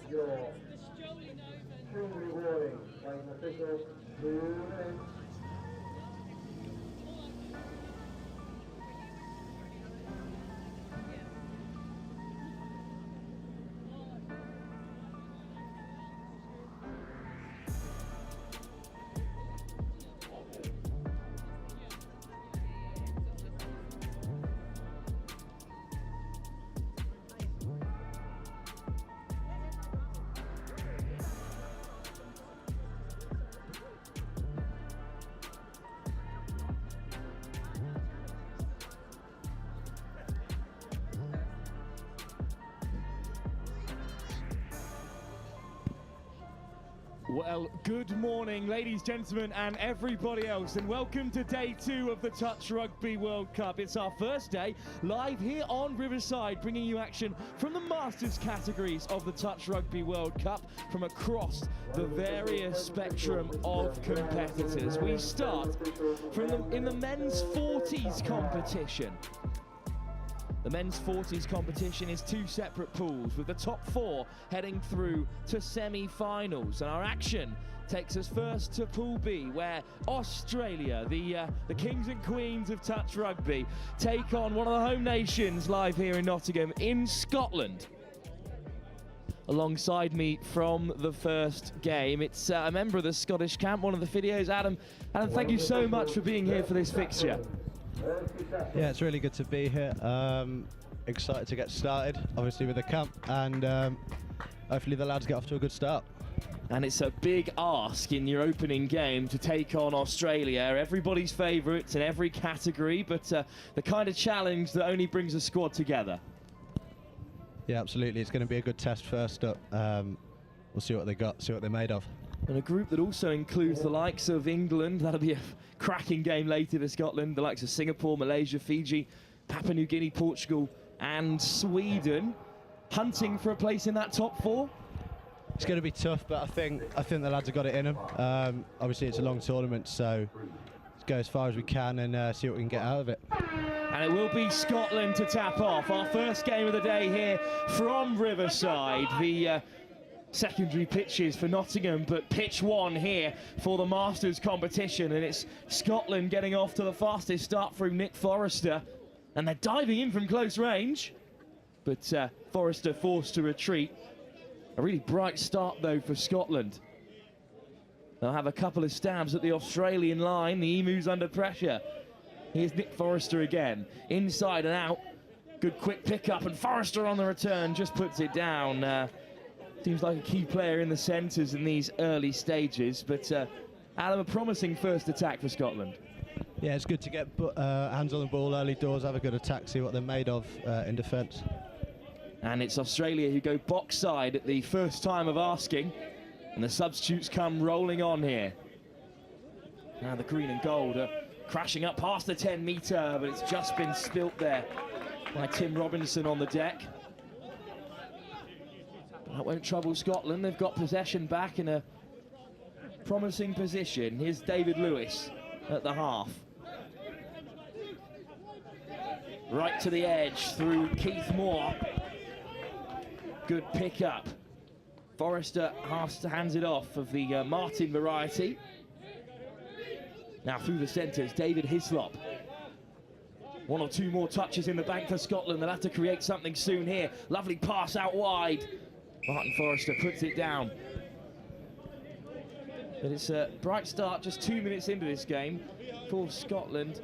your extremely rewarding by an official 2 minutes. Well, good morning, ladies, gentlemen, and everybody else, and welcome to day 2 of the Touch Rugby World Cup. It's our first day live here on Riverside, bringing you action from the Masters categories of the Touch Rugby World Cup from across the various spectrum of competitors. We start in the men's 40s competition. The men's 40s competition is 2 separate pools, with the top 4 heading through to semi-finals. And our action takes us first to Pool B, where Australia, the kings and queens of touch rugby, take on one of the home nations live here in Nottingham in Scotland. Alongside me from the first game, it's a member of the Scottish camp, one of the videos, Adam. Adam, thank you so much for being here for this fixture. Yeah, it's really good to be here. Excited to get started, obviously with the camp, and hopefully the lads get off to a good start. And it's a big ask in your opening game to take on Australia, everybody's favourites in every category, but the kind of challenge that only brings a squad together. Yeah, absolutely. It's going to be a good test first up. We'll see what they got, see what they're made of. And a group that also includes the likes of England. That'll be a cracking game later for Scotland. The likes of Singapore, Malaysia, Fiji, Papua New Guinea, Portugal and Sweden, hunting for a place in that top 4. It's going to be tough, but I think the lads have got it in them. Obviously it's a long tournament, so let's go as far as we can and see what we can get out of it. And it will be Scotland to tap off. Our first game of the day here from Riverside. The secondary pitches for Nottingham, but pitch 1 here for the Masters competition, and it's Scotland getting off to the fastest start through Nick Forrester, and they're diving in from close range, but Forrester forced to retreat. A really bright start though for Scotland. They'll have a couple of stabs at the Australian line. The Emu's under pressure. Here's Nick Forrester again, inside and out. Good quick pick up, and Forrester on the return just puts it down. Seems like a key player in the centres in these early stages, but Adam, a promising first attack for Scotland. Yeah, it's good to get hands on the ball early doors, have a good attack, see what they're made of in defence. And it's Australia who go box side at the first time of asking, and the substitutes come rolling on here. Now the green and gold are crashing up past the 10 metre, but it's just been spilt there by Tim Robinson on the deck. That won't trouble Scotland. They've got possession back in a promising position. Here's David Lewis at the half. Right to the edge through Keith Moore. Good pick up. Forrester hands it off of the Martin variety. Now through the centres, David Hislop. 1 or 2 more touches in the bank for Scotland. They'll have to create something soon here. Lovely pass out wide. Martin Forrester puts it down. But it's a bright start just 2 minutes into this game for Scotland.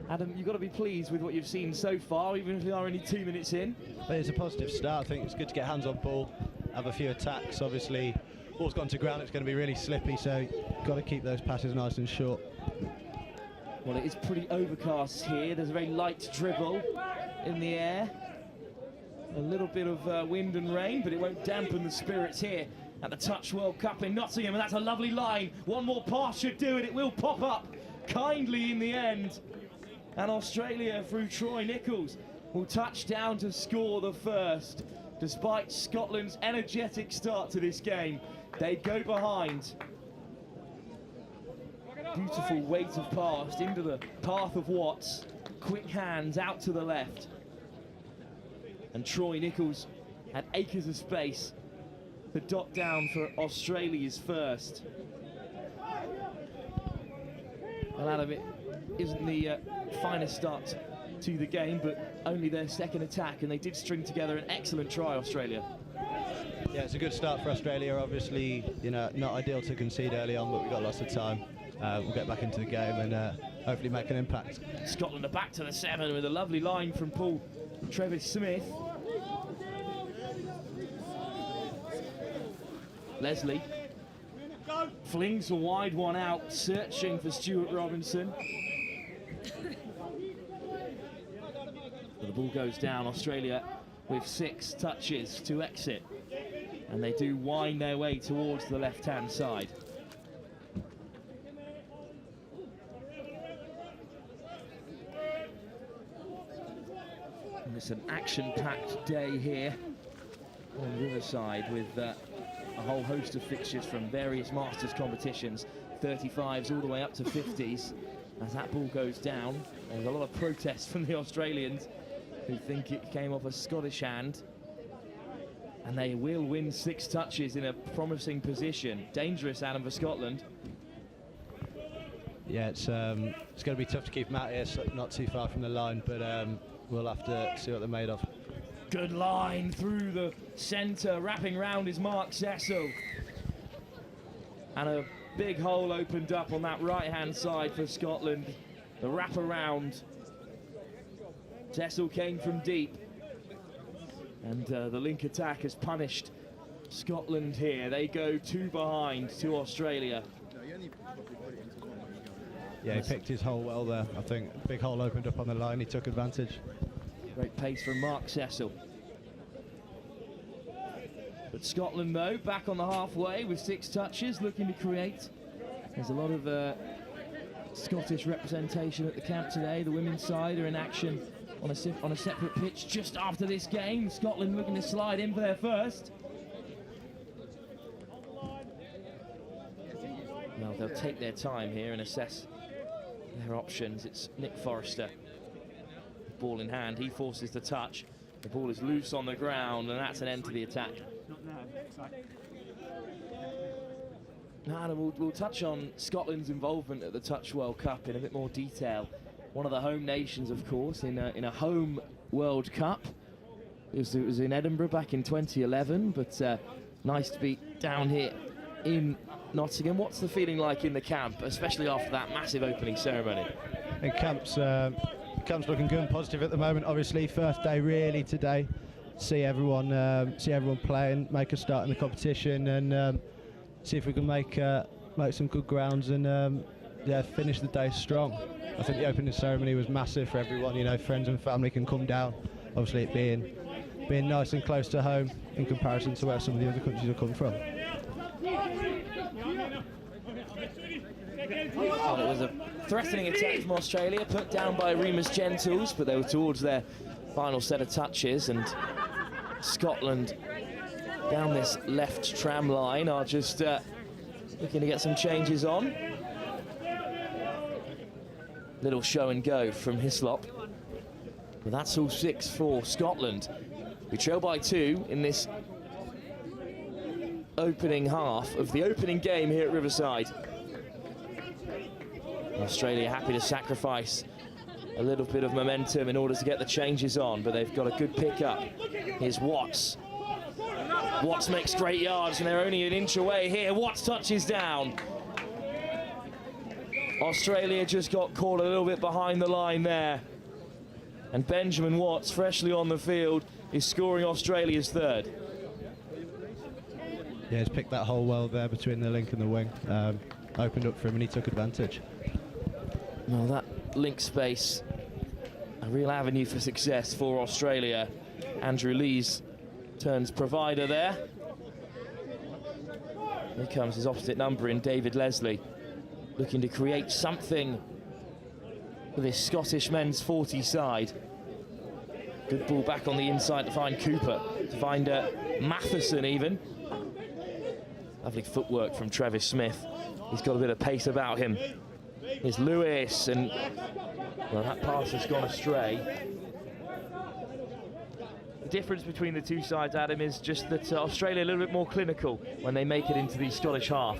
Adam, you've got to be pleased with what you've seen so far, even if we are only 2 minutes in. But it's a positive start. I think it's good to get hands on ball, have a few attacks. Obviously, ball's gone to ground, it's going to be really slippy, so got to keep those passes nice and short. Well, it is pretty overcast here. There's a very light dribble in the air. A little bit of wind and rain, but it won't dampen the spirits here at the Touch World Cup in Nottingham, and that's a lovely line. 1 more pass should do it. It will pop up kindly in the end. And Australia, through Troy Nichols, will touch down to score the first. Despite Scotland's energetic start to this game, they go behind. Beautiful weight of pass into the path of Watts. Quick hands out to the left. And Troy Nichols had acres of space to dot down for Australia's first. Well, Adam, it isn't the finest start to the game, but only their second attack, and they did string together an excellent try, Australia. Yeah, it's a good start for Australia. Obviously, you know, not ideal to concede early on, but we've got lots of time. We'll get back into the game and hopefully make an impact. Scotland are back to the 7 with a lovely line from Paul Travis-Smith. Leslie flings a wide one out, searching for Stuart Robinson. But the ball goes down. Australia with 6 touches to exit, and they do wind their way towards the left-hand side. And it's an action-packed day here on Riverside with a whole host of fixtures from various Masters competitions, 35s all the way up to 50s. As that ball goes down, there's a lot of protests from the Australians who think it came off a Scottish hand. And they will win 6 touches in a promising position. Dangerous, Adam, for Scotland. Yeah, it's going to be tough to keep them out here, so not too far from the line, but we'll have to see what they're made of. Good line through the centre, wrapping round is Mark Cecil. And a big hole opened up on that right-hand side for Scotland. The wrap around. Cecil came from deep. And the link attack has punished Scotland here. They go 2 behind to Australia. Yeah, he picked his hole well there. I think big hole opened up on the line. He took advantage. Great pace from Mark Cecil. But Scotland, though, back on the halfway with 6 touches, looking to create. There's a lot of Scottish representation at the camp today. The women's side are in action on a separate pitch just after this game. Scotland looking to slide in for their first. Well, they'll take their time here and assess their options. It's Nick Forrester. Ball in hand, he forces the touch. The ball is loose on the ground, and that's an end to the attack. Now, Adam, we'll touch on Scotland's involvement at the Touch World Cup in a bit more detail. One of the home nations, of course, in a home World Cup. It was in Edinburgh back in 2011, but nice to be down here in Nottingham. What's the feeling like in the camp, especially after that massive opening ceremony? In camp's looking good and positive at the moment. Obviously, first day really today. See everyone playing, make a start in the competition, and see if we can make some good grounds and finish the day strong. I think the opening ceremony was massive for everyone. You know, friends and family can come down. Obviously, it being nice and close to home in comparison to where some of the other countries have come from. Well, it was a threatening attack from Australia, put down by Remus Gentles, but they were towards their final set of touches, and Scotland down this left tram line are just looking to get some changes on. Little show and go from Hislop. But that's all 6 for Scotland. We trail by 2 in this opening half of the opening game here at Riverside. Australia happy to sacrifice a little bit of momentum in order to get the changes on, but they've got a good pick up. Here's Watts. Watts makes great yards, and they're only an inch away here. Watts touches down. Australia just got caught a little bit behind the line there. And Benjamin Watts, freshly on the field, is scoring Australia's 3rd. Yeah, he's picked that hole well there between the link and the wing. Opened up for him and he took advantage. Well, that link space, a real avenue for success for Australia. Andrew Lees turns provider there. Here comes his opposite number in David Leslie, looking to create something for this Scottish men's 40 side. Good ball back on the inside to find Cooper, to find Matheson even. Lovely footwork from Travis Smith. He's got a bit of pace about him. Here's Lewis, and well, that pass has gone astray. difference between the two sides, Adam, is just that Australia a little bit more clinical when they make it into the Scottish half.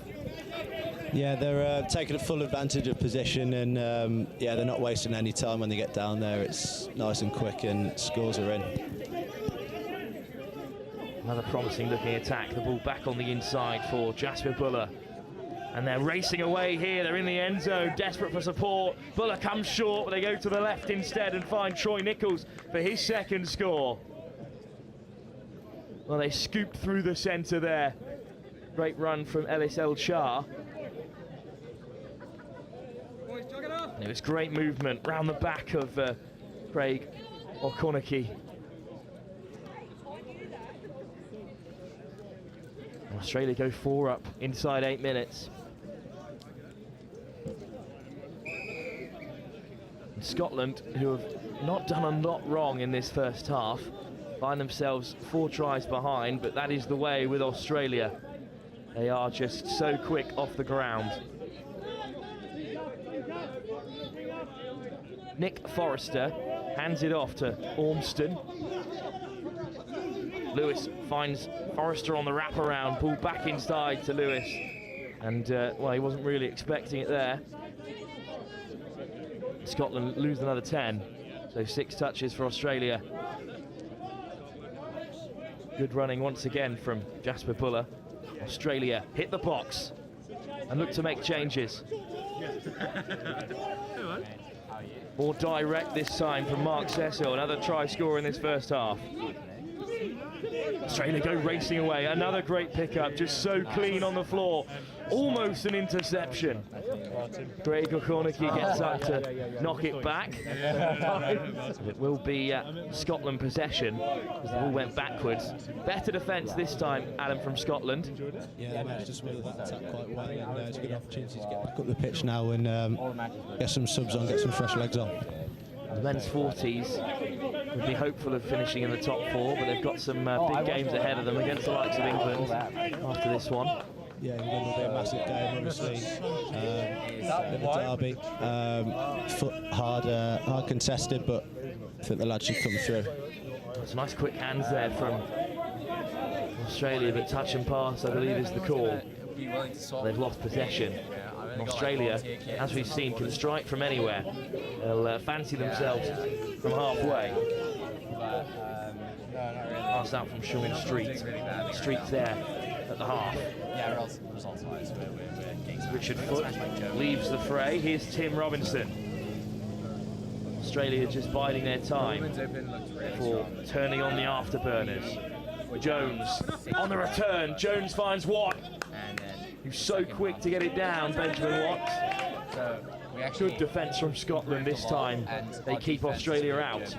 Yeah, they're taking a full advantage of position, and yeah, they're not wasting any time when they get down there. It's nice and quick, and scores are in. Another promising looking attack. The ball back on the inside for Jasper Buller. And they're racing away here. They're in the end zone, desperate for support. Buller comes short, but they go to the left instead and find Troy Nichols for his second score. Well, they scooped through the centre there. Great run from Ellis El Char. And it was great movement round the back of Craig O'Conachie. Australia go 4 up inside 8 minutes. And Scotland, who have not done a lot wrong in this first half, find themselves 4 tries behind, but that is the way with Australia. They are just so quick off the ground. Nick Forrester hands it off to Ormston. Lewis finds Forrester on the wraparound, ball back inside to Lewis. And, well, he wasn't really expecting it there. Scotland lose another 10, so 6 touches for Australia. Good running once again from Jasper Buller. Australia hit the box and look to make changes. More direct this time from Mark Cecil, another try scorer in this first half. Australia go racing away, another great pickup, just so clean on the floor, almost an interception. Craig O'Conachie gets up to knock it back. It will be Scotland possession, as the ball went backwards. Better defence this time, Adam, from Scotland. Yeah, they managed to smother that attack quite well, and it's a good opportunity to get back up the pitch now and get some subs on, get some fresh legs on. The men's 40s would be hopeful of finishing in the top 4, but they've got some big games ahead of them against the likes of England after this one. Yeah, England will be a massive game, obviously. In the derby, hard contested, but I think the lads should come through. Some nice quick hands there from Australia, but touch and pass, I believe, is the call. They've lost possession. And Australia, as we've seen, can strike from anywhere. They'll fancy themselves from halfway. Pass out from Sean Street. Street's there at the half. Richard Foote leaves the fray. Here's Tim Robinson. Australia just biding their time for turning on the afterburners. Jones on the return. Jones finds Watt, who's so quick to get it down. Benjamin Watt. Good defence from Scotland this time. They keep Australia out.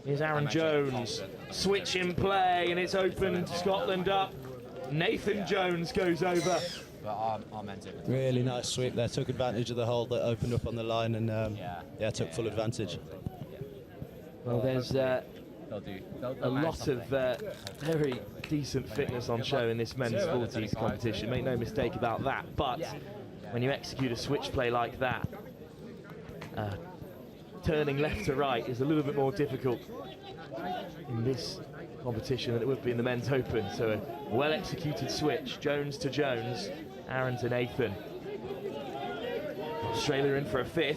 Here's Aaron Jones. Switch in play, and it's opened Scotland up. Nathan Jones goes over. Really nice sweep there. Took advantage of the hole that opened up on the line, and yeah, took full advantage. Well, there's a lot of very decent fitness on show in this men's 40s competition. Make no mistake about that. But when you execute a switch play like that, turning left to right is a little bit more difficult in this competition than it would be in the men's open. So a well-executed switch, Jones to Jones, Aaron to Nathan. Australia in for a 5th.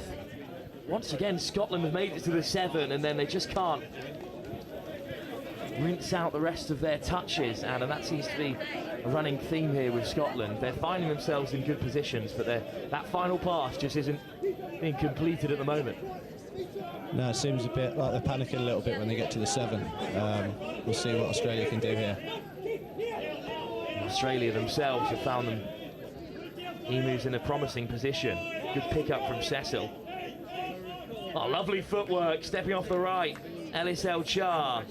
Once again, Scotland have made it to the 7, and then they just can't rinse out the rest of their touches, and that seems to be a running theme here with Scotland. They're finding themselves in good positions, but that final pass just isn't being completed at the moment. No, it seems a bit like they're panicking a little bit when they get to the 7. We'll see what Australia can do here. Australia themselves have found them. Emus in a promising position. Good pick-up from Cecil. Oh, lovely footwork, stepping off the right. Ellis El Char.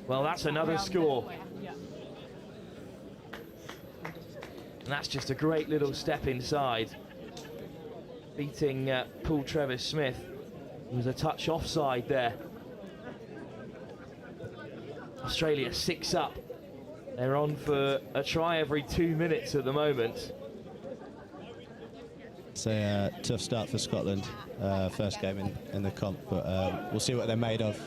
Well, that's another score. And that's just a great little step inside. Beating Paul Travis Smith. He was a touch offside there. Australia 6 up. They're on for a try every 2 minutes at the moment. it's a tough start for Scotland, first game in the comp, but we'll see what they're made of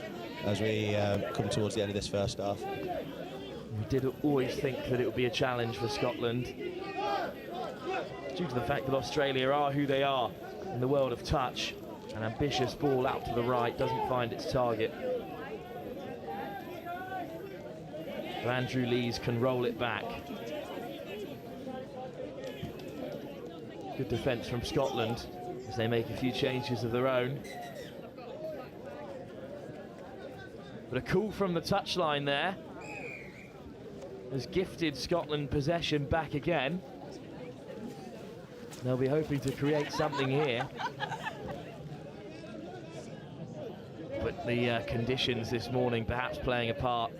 as we come towards the end of this first half. We did always think that it would be a challenge for Scotland, due to the fact that Australia are who they are in the world of touch. An ambitious ball out to the right doesn't find its target. So Andrew Lees can roll it back. Good defence from Scotland as they make a few changes of their own. But a call from the touchline there has gifted Scotland possession back again. They'll be hoping to create something here. But the conditions this morning perhaps playing a part.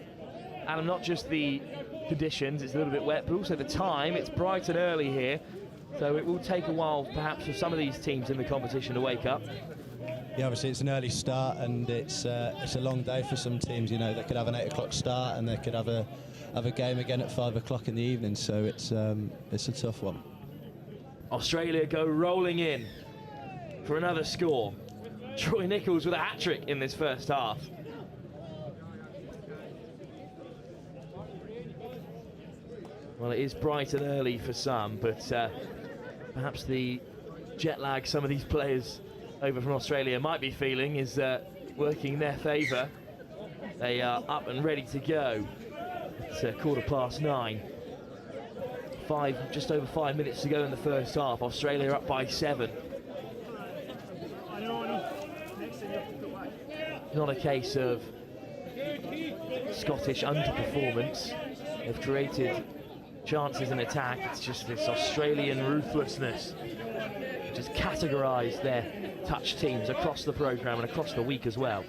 Adam, not just the conditions, it's a little bit wet, but also the time. It's bright and early here, so it will take a while perhaps for some of these teams in the competition to wake up. Yeah, obviously it's an early start, and it's a long day for some teams. You know, they could have an 8 o'clock start and they could have a game again at 5 o'clock in the evening, so it's a tough one. Australia go rolling in for another score. Troy Nichols with a hat-trick in this first half. Well, it is bright and early for some, but perhaps the jet lag some of these players over from Australia might be feeling is working in their favour. They are up and ready to go. It's 9:15. Just over 5 minutes to go in the first half. Australia up by 7. Not a case of Scottish underperformance. They've created chances in attack. It's just this Australian ruthlessness which has categorised their touch teams across the programme and across the week as well.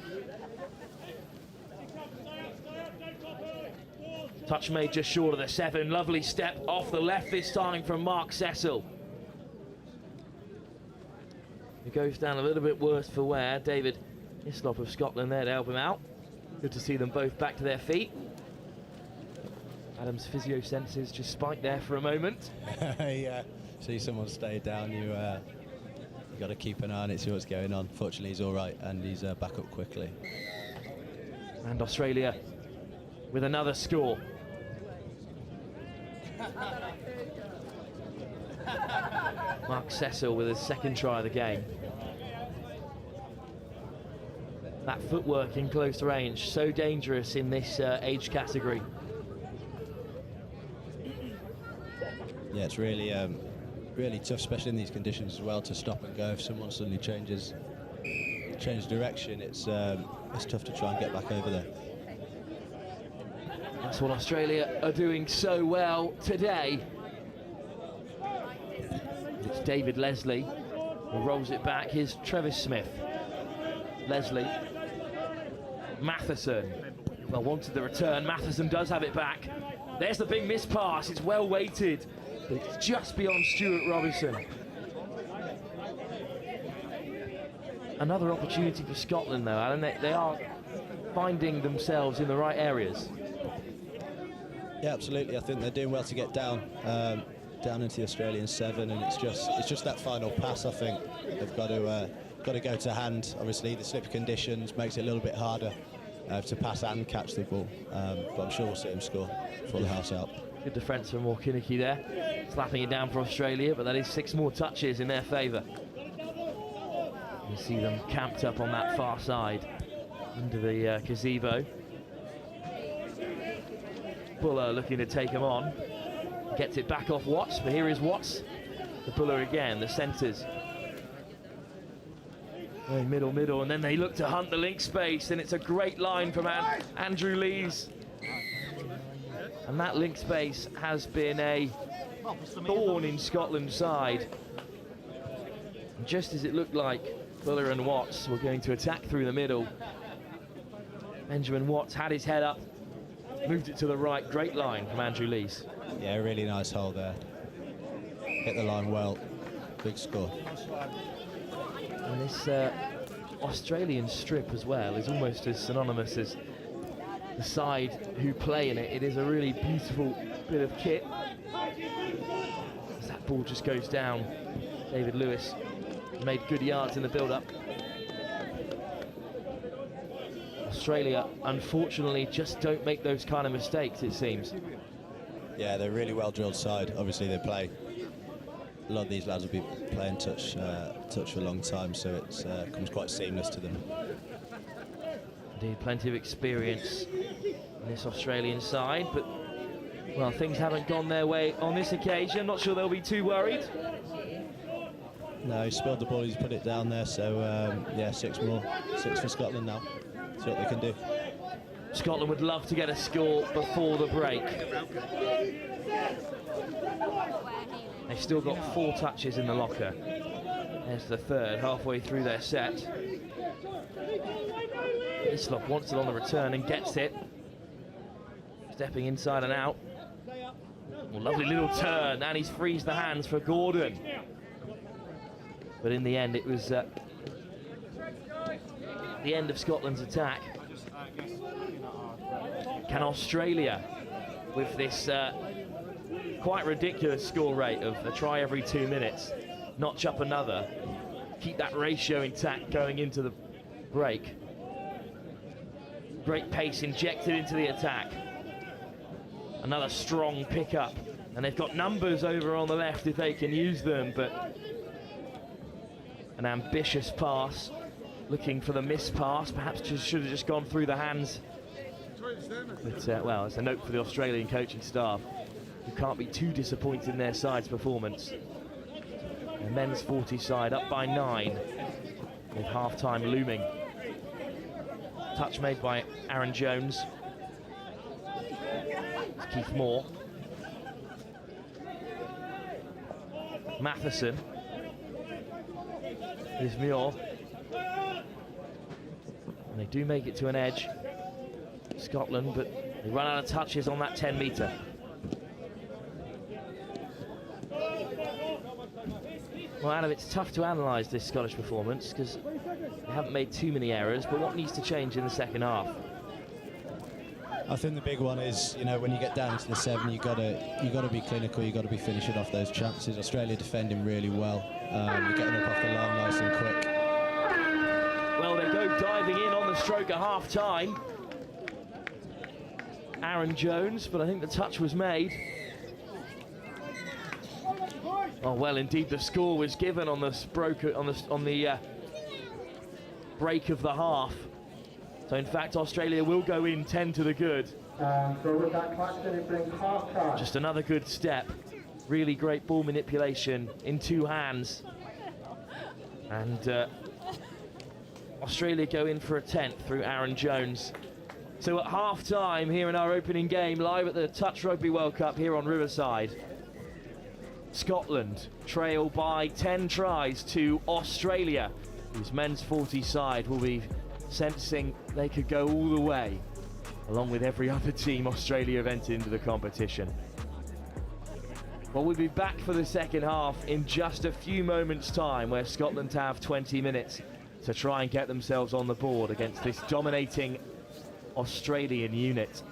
Touch made just short of the 7. Lovely step off the left this time from Mark Cecil. It goes down a little bit worse for wear. David Hislop of Scotland there to help him out. Good to see them both back to their feet. Adam's physio senses just spiked there for a moment. Yeah, see someone stay down, you got to keep an eye on it, see what's going on. Fortunately, he's all right, and he's back up quickly. And Australia with another score. Mark Cecil with his second try of the game. That footwork in close range, so dangerous in this age category. Yeah, it's really tough, especially in these conditions as well, to stop and go. If someone suddenly change direction, it's tough to try and get back over there. That's what Australia are doing so well today. It's David Leslie who rolls it back. Here's Travis Smith. Leslie. Matheson. Well, wanted the return. Matheson does have it back. There's the big miss pass. It's well weighted, but it's just beyond Stuart Robinson. Another opportunity for Scotland, though, Alan. They are finding themselves in the right areas. Yeah, absolutely. I think they're doing well to get down into the Australian 7, and it's just that final pass. I think they've got to go to hand. Obviously, the slip conditions makes it a little bit harder to pass and catch the ball, but I'm sure we'll see him score for the house out. Good defence from Morkinnicky there, slapping it down for Australia, but that is 6 more touches in their favour. You see them camped up on that far side into the gazebo. Buller looking to take him on. Gets it back off Watts, but here is Watts. The Buller again, the centres. Middle, and then they look to hunt the link space, and it's a great line from Andrew Lees. And that link space has been a thorn in Scotland's side. And just as it looked like Buller and Watts were going to attack through the middle, Benjamin Watts had his head up, moved it to the right. Great line from Andrew Lees. Yeah, really nice hole there. Hit the line well. Big score. And this Australian strip as well is almost as synonymous as the side who play in it. It is a really beautiful bit of kit. As that ball just goes down, David Lewis made good yards in the build-up. Australia, unfortunately, just don't make those kind of mistakes, it seems. Yeah, they're a really well-drilled side. Obviously, they play. A lot of these lads will be playing touch for a long time, so it comes quite seamless to them. Indeed, plenty of experience in this Australian side, but, well, things haven't gone their way on this occasion. Not sure they'll be too worried. No, he spilled the ball, he's put it down there, so, yeah, 6 more. 6 for Scotland now. See what they can do. Scotland would love to get a score before the break. They've still got 4 touches in the locker. There's the third, halfway through their set. Islop wants it on the return and gets it. Stepping inside and out. Oh, lovely little turn, and he's frees the hands for Gordon. But in the end, it was the end of Scotland's attack. Can Australia, with this quite ridiculous score rate of a try every 2 minutes, notch up another, keep that ratio intact going into the break? Great pace injected into the attack. Another strong pickup, and they've got numbers over on the left if they can use them, but an ambitious pass, looking for the missed pass, perhaps should have just gone through the hands. But, well, it's a note for the Australian coaching staff, who can't be too disappointed in their side's performance. The men's 40 side up by 9, with half-time looming. Touch made by Aaron Jones. It's Keith Moore. Matheson. Here's Muir. And they do make it to an edge, Scotland, but they run out of touches on that 10-metre. Well, Adam, it's tough to analyse this Scottish performance because they haven't made too many errors, but what needs to change in the second half? I think the big one is, you know, when you get down to the 7, you got to be clinical. You got to be finishing off those chances. Australia defending really well. You're getting up off the line nice and quick. Well, they go diving in on the stroke at half-time. Aaron Jones, but I think the touch was made. Oh well, indeed, the score was given on the break of the half. So in fact, Australia will go in 10 to the good. So with that collection, it brings half time. Just another good step. Really great ball manipulation in 2 hands. And Australia go in for a 10th through Aaron Jones. So at half-time here in our opening game, live at the Touch Rugby World Cup here on Riverside, Scotland trail by 10 tries to Australia, whose men's 40 side will be sensing they could go all the way, along with every other team Australia have entered into the competition. Well, we'll be back for the second half in just a few moments' time, where Scotland have 20 minutes to try and get themselves on the board against this dominating Australian unit.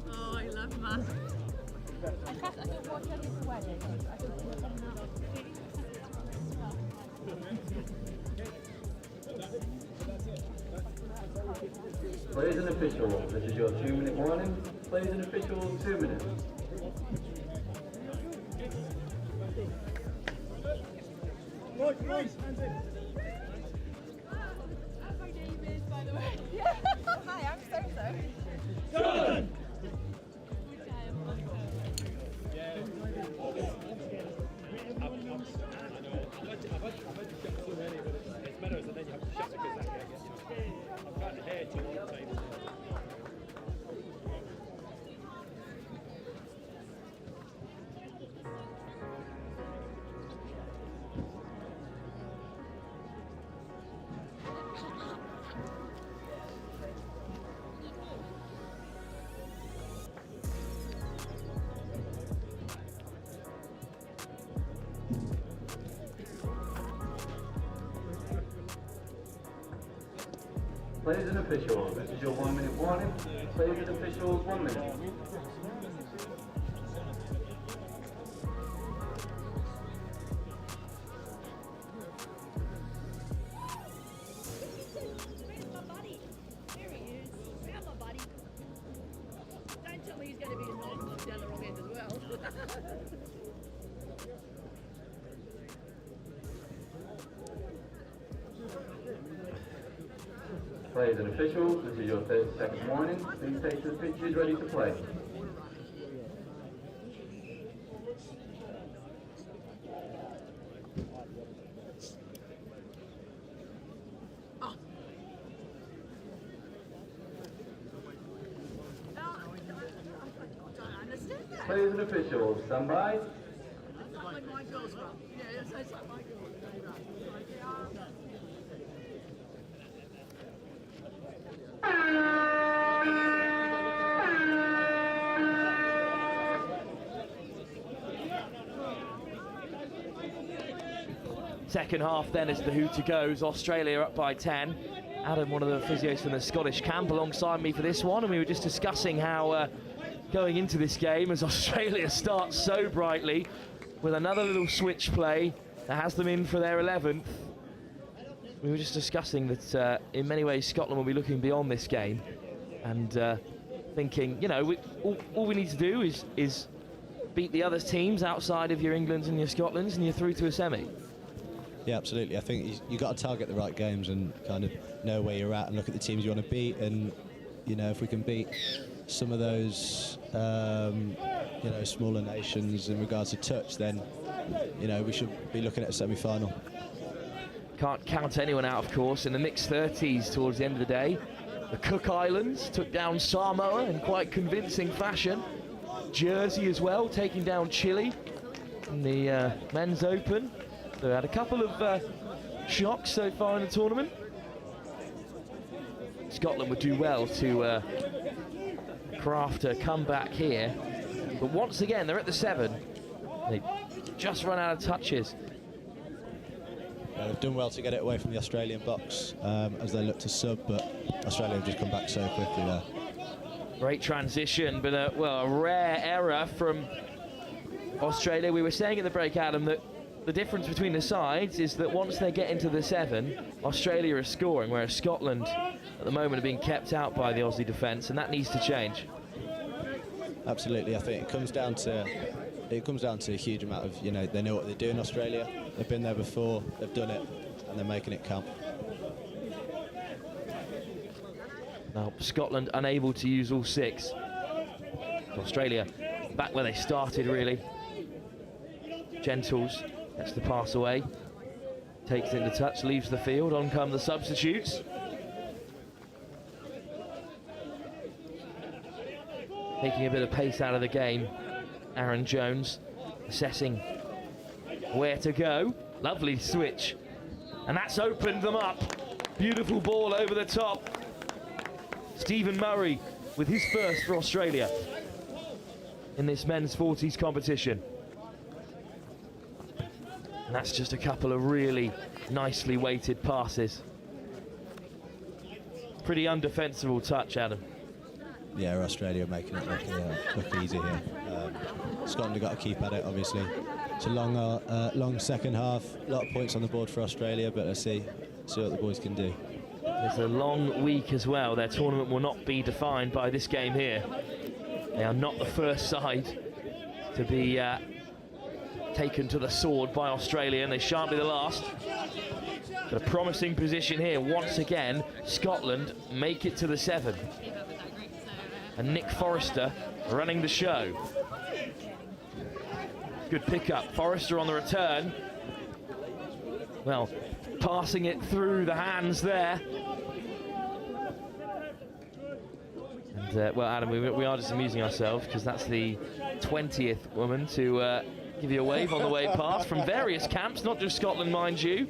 Oh, I love math. I don't watch any wedding. I don't watch any Players and officials, this is your 2-minute warning. Players and officials, 2 minutes. My name is, by the way. Hi, I'm so-so. Go! Players and officials, this is your 1-minute warning. Players and officials, 1 minute. Where's my buddy? There he is. Where's my buddy? Don't tell me he's going to be annoyed down the wrong end as well. Players and officials, this is your 30-second warning. Please take to the pitches ready to play. I don't understand that. Players and officials, stand by. It's like when my girls run. Yeah, it's like my girls. They run. Second half then as the hooter goes. Australia up by 10. Adam, one of the physios from the Scottish camp, alongside me for this one, and we were just discussing how going into this game, as Australia starts so brightly with another little switch play that has them in for their 11th. We were just discussing that in many ways Scotland will be looking beyond this game and thinking, you know, all we need to do is beat the other teams outside of your Englands and your Scotlands, and you're through to a semi. Yeah, absolutely. I think you got to target the right games and kind of know where you're at and look at the teams you want to beat. And you know, if we can beat some of those, you know, smaller nations in regards to touch, then you know we should be looking at a semi-final. Can't count anyone out, of course, in the mixed 30s towards the end of the day. The Cook Islands took down Samoa in quite convincing fashion. Jersey as well, taking down Chile in the men's open. So had a couple of shocks so far in the tournament. Scotland would do well to craft a comeback here. But once again, they're at the 7. They just run out of touches. Yeah, they've done well to get it away from the Australian box as they look to sub, but Australia have just come back so quickly there. Great transition, but a rare error from Australia. We were saying at the break, Adam, that the difference between the sides is that once they get into the 7, Australia is scoring, whereas Scotland at the moment are being kept out by the Aussie defence, and that needs to change. Absolutely, I think it comes down to a huge amount of, you know, they know what they do in Australia. They've been there before, they've done it, and they're making it count. Now Scotland unable to use all 6. Australia back where they started, really. Gentles gets the pass away, takes it into touch, leaves the field. On come the substitutes. Taking a bit of pace out of the game. Aaron Jones assessing where to go. Lovely switch, and that's opened them up. Beautiful ball over the top. Stephen Murray with his first for Australia in this men's 40s competition. And that's just a couple of really nicely weighted passes. Pretty undefensible touch, Adam. Yeah, Australia making it look easy here. Scotland have got to keep at it, obviously. It's a long second half. A lot of points on the board for Australia, but let's see what the boys can do. It's a long week as well. Their tournament will not be defined by this game here. They are not the first side to be taken to the sword by Australia, and they shan't be the last. But a promising position here. Once again, Scotland make it to the 7. And Nick Forrester running the show. Good pickup. Forrester on the return. Well, passing it through the hands there. And, well, Adam, we are just amusing ourselves because that's the 20th woman to give you a wave on the way past from various camps, not just Scotland, mind you.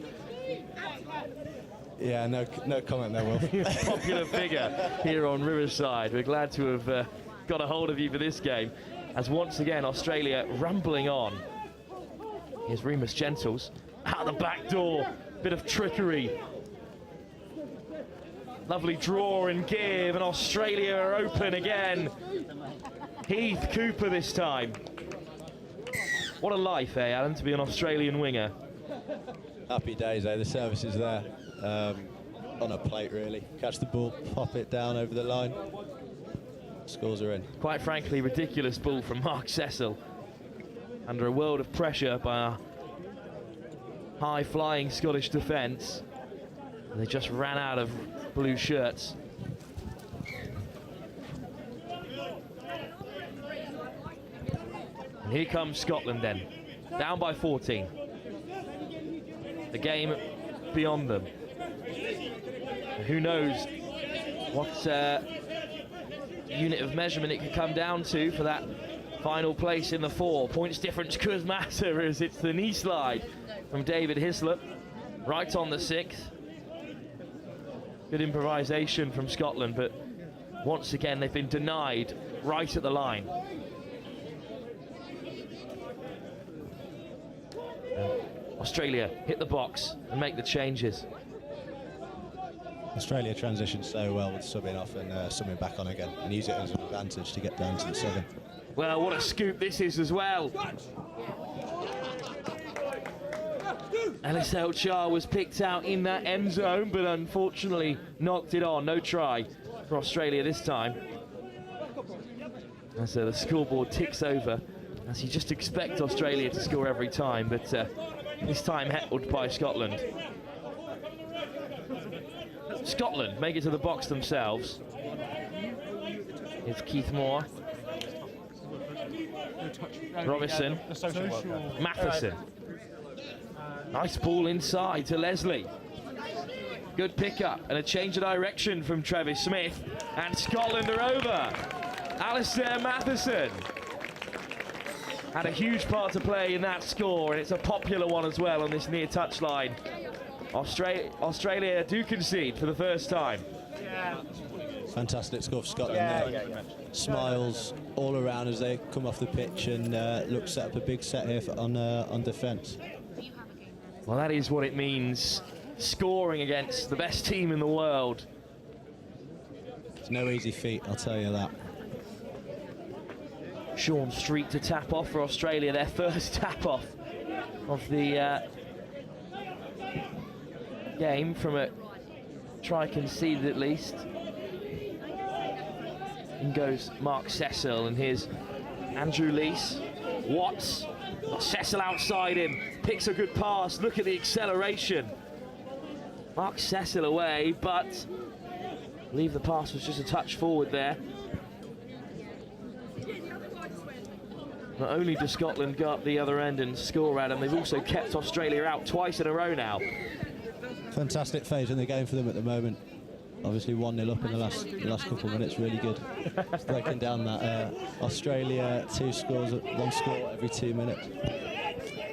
Yeah, no comment there, Will. Popular figure here on Riverside. We're glad to have got a hold of you for this game, as once again Australia rumbling on. Here's Remus Gentles out the back door, bit of trickery. Lovely draw and give, and Australia are open again. Heath Cooper this time. What a life, eh, Alan, to be an Australian winger. Happy days, eh? The service is there. On a plate, really. Catch the ball, pop it down over the line. Scores are in. Quite frankly, ridiculous ball from Mark Cecil. Under a world of pressure by our high-flying Scottish defence. And they just ran out of blue shirts. And here comes Scotland then. Down by 14. The game beyond them. Who knows what unit of measurement it could come down to for that final place in the 4. Points difference could matter as it's the knee slide from David Hislop right on the 6th. Good improvisation from Scotland, but once again they've been denied right at the line. Australia hit the box and make the changes. Australia transitioned so well with subbing off and subbing back on again, and use it as an advantage to get down to the 7. Well, what a scoop this is as well. Ellis Elchar was picked out in that end zone, but unfortunately knocked it on. No try for Australia this time. And so the scoreboard ticks over, as you just expect Australia to score every time, but this time held by Scotland. Scotland make it to the box themselves. It's Keith Moore, Robinson, Matheson. Nice ball inside to Leslie. Good pickup and a change of direction from Travis Smith, and Scotland are over. Alistair Matheson had a huge part to play in that score, and it's a popular one as well on this near touchline. Australia do concede for the first time. Fantastic score for Scotland there. Smiles all around as they come off the pitch and look set up a big set here on defence. Well, that is what it means, scoring against the best team in the world. It's no easy feat, I'll tell you that. Sean Street to tap off for Australia, their first tap off of the game from a try conceded at least. In goes Mark Cecil, and here's Andrew Lees. Watts, Cecil outside him, picks a good pass. Look at the acceleration. Mark Cecil away, but I believe the pass was just a touch forward there. Not only does Scotland go up the other end and score, Adam, they've also kept Australia out twice in a row now. Fantastic phase in the game for them at the moment. Obviously 1-0 up in the last couple of minutes, really good. Just breaking down that Australia 2 scores, 1 score every 2 minutes.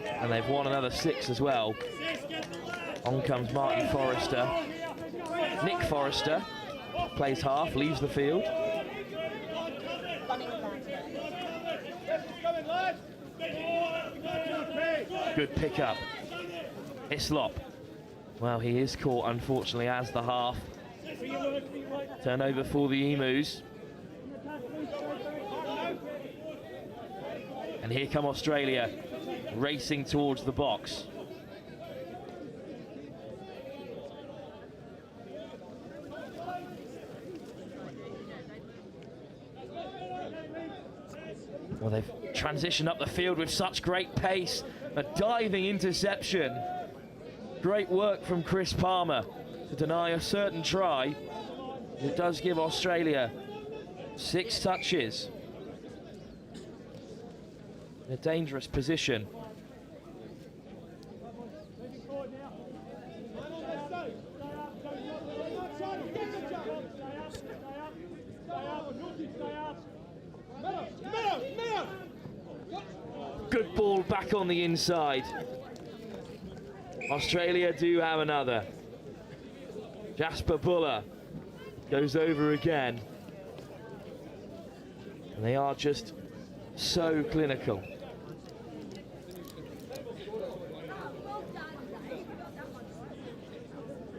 And they've won another 6 as well. On comes Martin Forrester. Nick Forrester plays half, leaves the field. Good pickup Hislop. Well, he is caught, unfortunately, as the half. Turnover for the Emus. And here come Australia, racing towards the box. Well, they've transitioned up the field with such great pace. A diving interception. Great work from Chris Palmer to deny a certain try. It does give Australia 6 touches. In a dangerous position. Good ball back on the inside. Australia do have another. Jasper Buller goes over again. And they are just so clinical.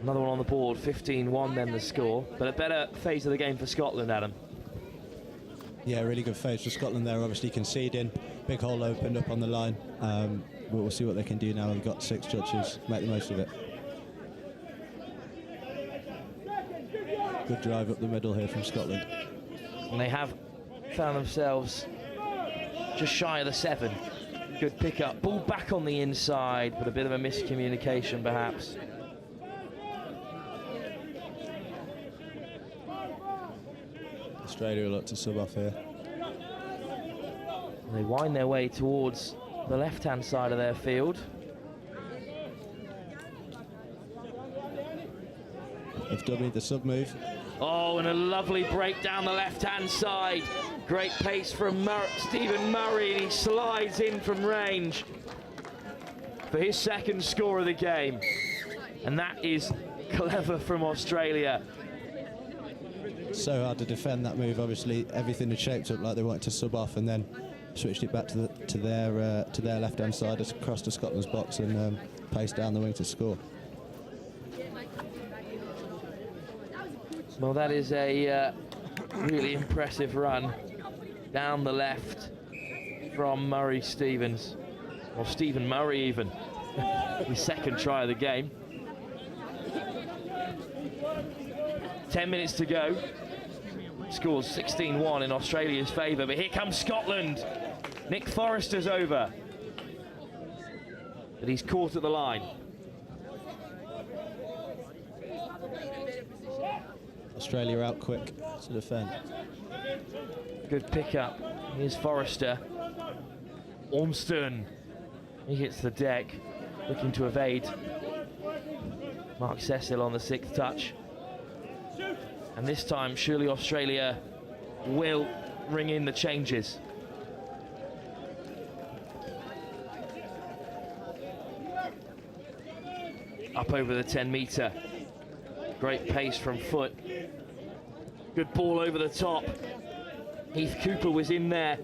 Another one on the board, 15-1 then the score. But a better phase of the game for Scotland, Adam. Yeah, really good phase for Scotland there, obviously conceding. Big hole opened up on the line. We'll see what they can do now. They've got 6 touches, make the most of it. Good drive up the middle here from Scotland. And they have found themselves just shy of the 7. Good pick-up. Ball back on the inside, but a bit of a miscommunication perhaps. Australia will look to sub off here. They wind their way towards the left-hand side of their field. They've dummied the sub move. Oh, and a lovely break down the left-hand side. Great pace from Stephen Murray, and he slides in from range for his 2nd score of the game. And that is clever from Australia. So hard to defend that move. Obviously, everything had shaped up like they wanted to sub off, and then switched it back to their left-hand side across to Scotland's box and paced down the wing to score. Well, that is a really impressive run down the left from Murray Stevens, or Stephen Murray even. His 2nd try of the game. 10 minutes to go. Scores 16-1 in Australia's favour, but here comes Scotland. Nick Forrester's over, but he's caught at the line. Australia out quick to defend. Good pick-up. Here's Forrester. Ormston. He hits the deck, looking to evade. Mark Cecil on the 6th touch. And this time, surely Australia will ring in the changes. Up over the 10-metre. Great pace from Foot. Good ball over the top. Heath Cooper was in there.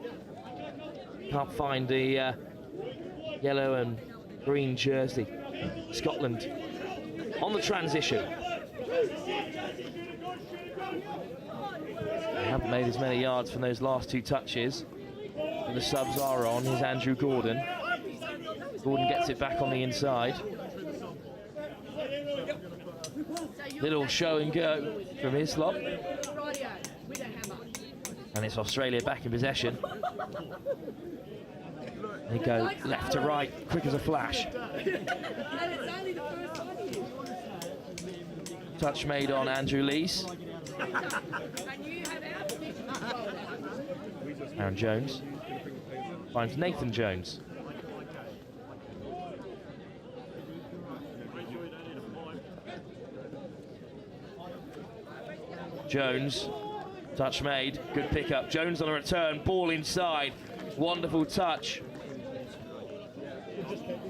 Can't find the yellow and green jersey. Scotland on the transition. They haven't made as many yards from those last 2 touches. But the subs are on. Here's Andrew Gordon. Gordon gets it back on the inside. Little show and go from Hislop. And it's Australia back in possession. They go left to right, quick as a flash. Touch made on Andrew Lees. Aaron Jones finds Nathan Jones. Jones, touch made, good pickup. Jones on a return, ball inside, wonderful touch.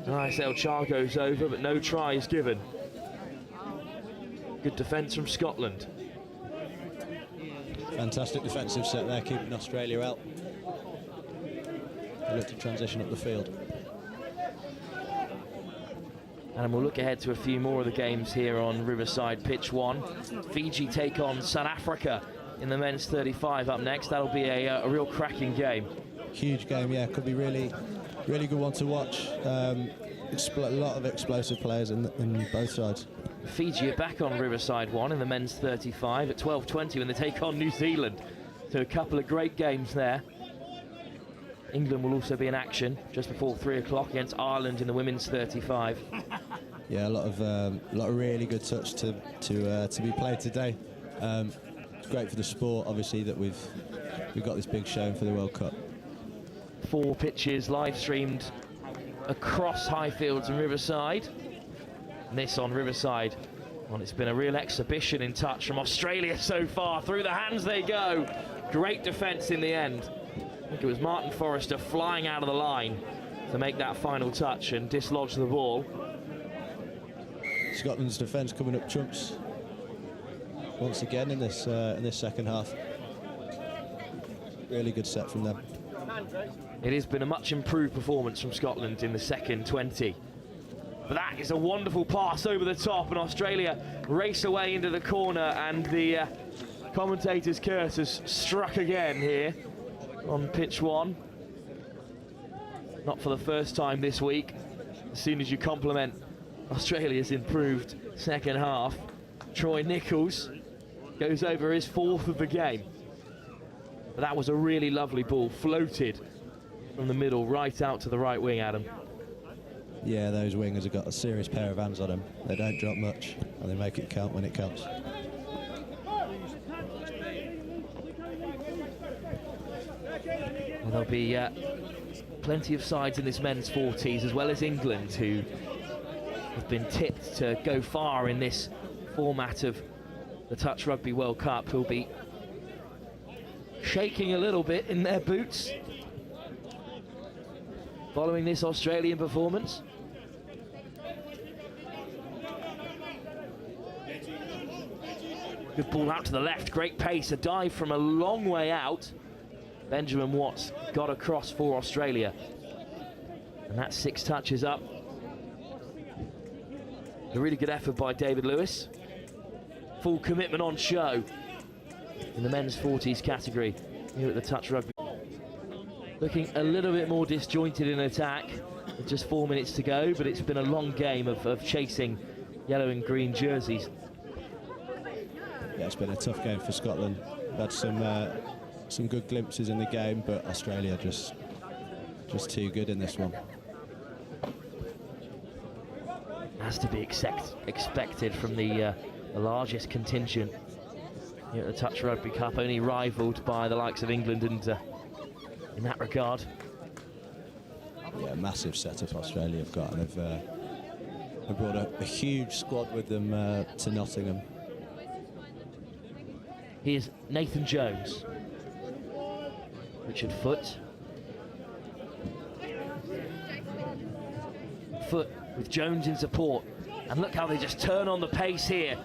Nice, El Chago's over, but no try is given. Good defence from Scotland. Fantastic defensive set there, keeping Australia out. They look to transition up the field. And we'll look ahead to a few more of the games here on Riverside Pitch 1. Fiji take on South Africa in the men's 35 up next. That'll be a real cracking game. Huge game, yeah. Could be really good one to watch. A lot of explosive players in both sides. Fiji are back on Riverside 1 in the men's 35 at 12:20 when they take on New Zealand. So a couple of great games there. England will also be in action just before 3 o'clock against Ireland in the women's 35. Yeah, a lot of really good touch to be played today. It's great for the sport, obviously, that we've got this big show for the World Cup. 4 pitches live streamed across Highfields and Riverside. And this on Riverside. Well, it's been a real exhibition in touch from Australia so far. Through the hands they go. Great defence in the end. I think it was Martin Forrester flying out of the line to make that final touch and dislodge the ball. Scotland's defence coming up trumps once again in this second half. Really good set from them. It has been a much improved performance from Scotland in the second 20. But that is a wonderful pass over the top, and Australia race away into the corner, and the commentator's curse has struck again here on pitch 1. Not for the first time this week. As soon as you compliment Australia's improved second half, Troy Nichols goes over his 4th of the game. But that was a really lovely ball, floated from the middle right out to the right wing, Adam. Yeah, those wingers have got a serious pair of hands on them. They don't drop much, and they make it count when it counts. Well, there'll be plenty of sides in this men's 40s, as well as England, who have been tipped to go far in this format of the Touch Rugby World Cup, who'll be shaking a little bit in their boots following this Australian performance. Good ball out to the left, great pace, a dive from a long way out. Benjamin Watts got across for Australia. And that's 6 touches up. A really good effort by David Lewis. Full commitment on show in the men's 40s category here at the Touch Rugby. Looking a little bit more disjointed in attack with just 4 minutes to go, but it's been a long game of chasing yellow and green jerseys. Yeah, it's been a tough game for Scotland. We've had some good glimpses in the game, but Australia just too good in this one. Has to be expected from the largest contingent here at the Touch Rugby Cup, only rivalled by the likes of England, and in that regard. Yeah, massive setup Australia have got, and they've brought a huge squad with them to Nottingham. Here's Nathan Jones. Richard Foot. Foot with Jones in support. And look how they just turn on the pace here.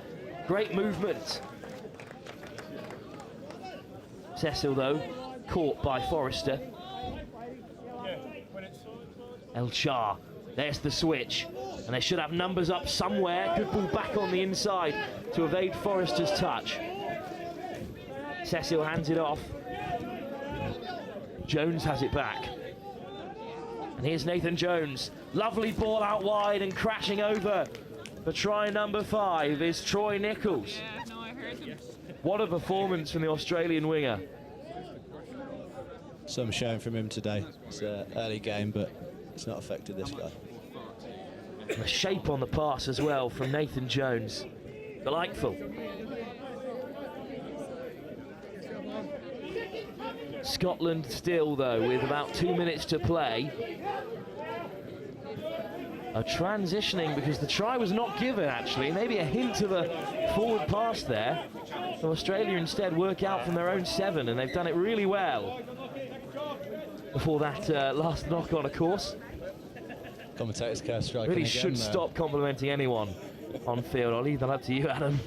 Great movement. Cecil, though, caught by Forrester. El Shah, there's the switch. And they should have numbers up somewhere. Good ball back on the inside to evade Forrester's touch. Cecil hands it off. Jones has it back. And here's Nathan Jones. Lovely ball out wide and crashing over. For try number 5 is Troy Nichols. Yeah, no, I heard him. What a performance from the Australian winger. Some showing from him today. It's an early game, but it's not affected this guy. And a shape on the pass as well from Nathan Jones. Delightful. Scotland still, though, with about 2 minutes to play, are transitioning because the try was not given, actually. Maybe a hint of a forward pass there. So Australia instead work out from their own 7, and they've done it really well before that last knock on, of course. Commentators curse striking Really again, should stop complimenting anyone on field. I'll leave that up to you, Adam.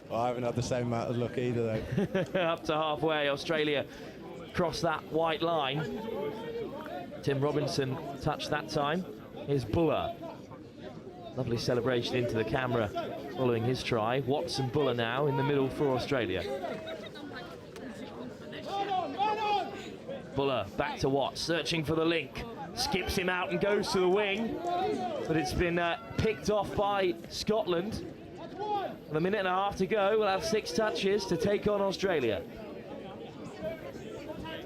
Well, I haven't had the same amount of luck either, though. Up to halfway, Australia cross that white line. Tim Robinson touched that time. Here's Buller. Lovely celebration into the camera following his try. Watts and Buller now in the middle for Australia. Buller back to Watts, searching for the link. Skips him out and goes to the wing. But it's been picked off by Scotland. With a minute and a half to go, we'll have 6 touches to take on Australia.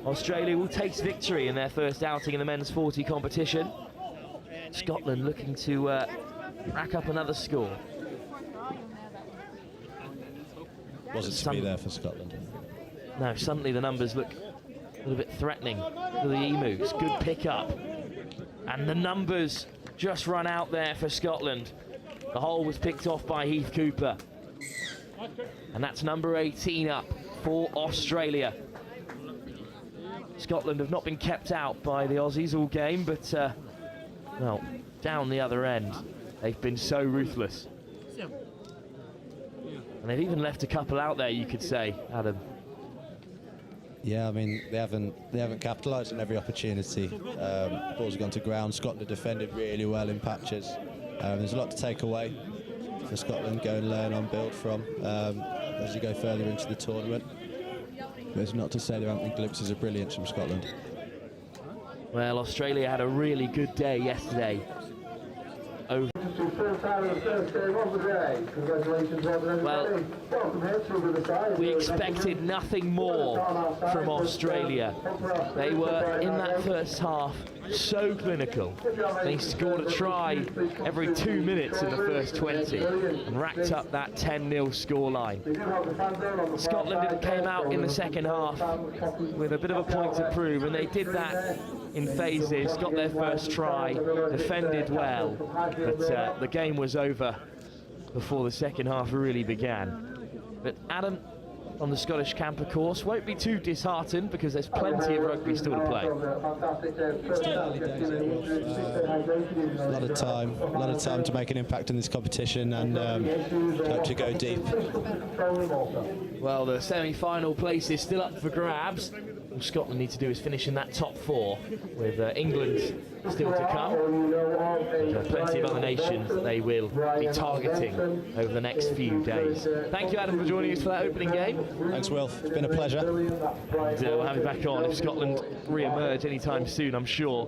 Australia will taste victory in their first outing in the men's 40 competition. Scotland looking to rack up another score. Wasn't to be there for Scotland. No, suddenly the numbers look a little bit threatening for the Emus. Good pick up. And the numbers just run out there for Scotland. The hole was picked off by Heath Cooper. And that's number 18 up for Australia. Scotland have not been kept out by the Aussies all game, but, well, down the other end, they've been so ruthless. And they've even left a couple out there, you could say, Adam. Yeah, I mean, they haven't capitalised on every opportunity. Balls have gone to ground. Scotland have defended really well in patches. There's a lot to take away for Scotland, go and learn on, build from as you go further into the tournament. But it's not to say there haven't been glimpses of brilliance from Scotland. Well, Australia had a really good day yesterday. Well, we expected nothing more from Australia. They were, in that first half, so clinical. They scored a try every 2 minutes in the first 20 and racked up that 10-0 scoreline. Scotland came out in the second half with a bit of a point to prove, and they did that in phases, got their first try, defended well, but the game was over before the second half really began. But Adam, on the Scottish camper course, won't be too disheartened because there's plenty of rugby still to play. A lot of time to make an impact in this competition, and hope to go deep. Well, the semi-final place is still up for grabs. All Scotland need to do is finish in that top 4, with England still to come. And plenty of other nations that they will be targeting over the next few days. Thank you, Adam, for joining us for that opening game. Thanks, Will. It's been a pleasure. And we'll have you back on if Scotland re-emerge anytime soon, I'm sure.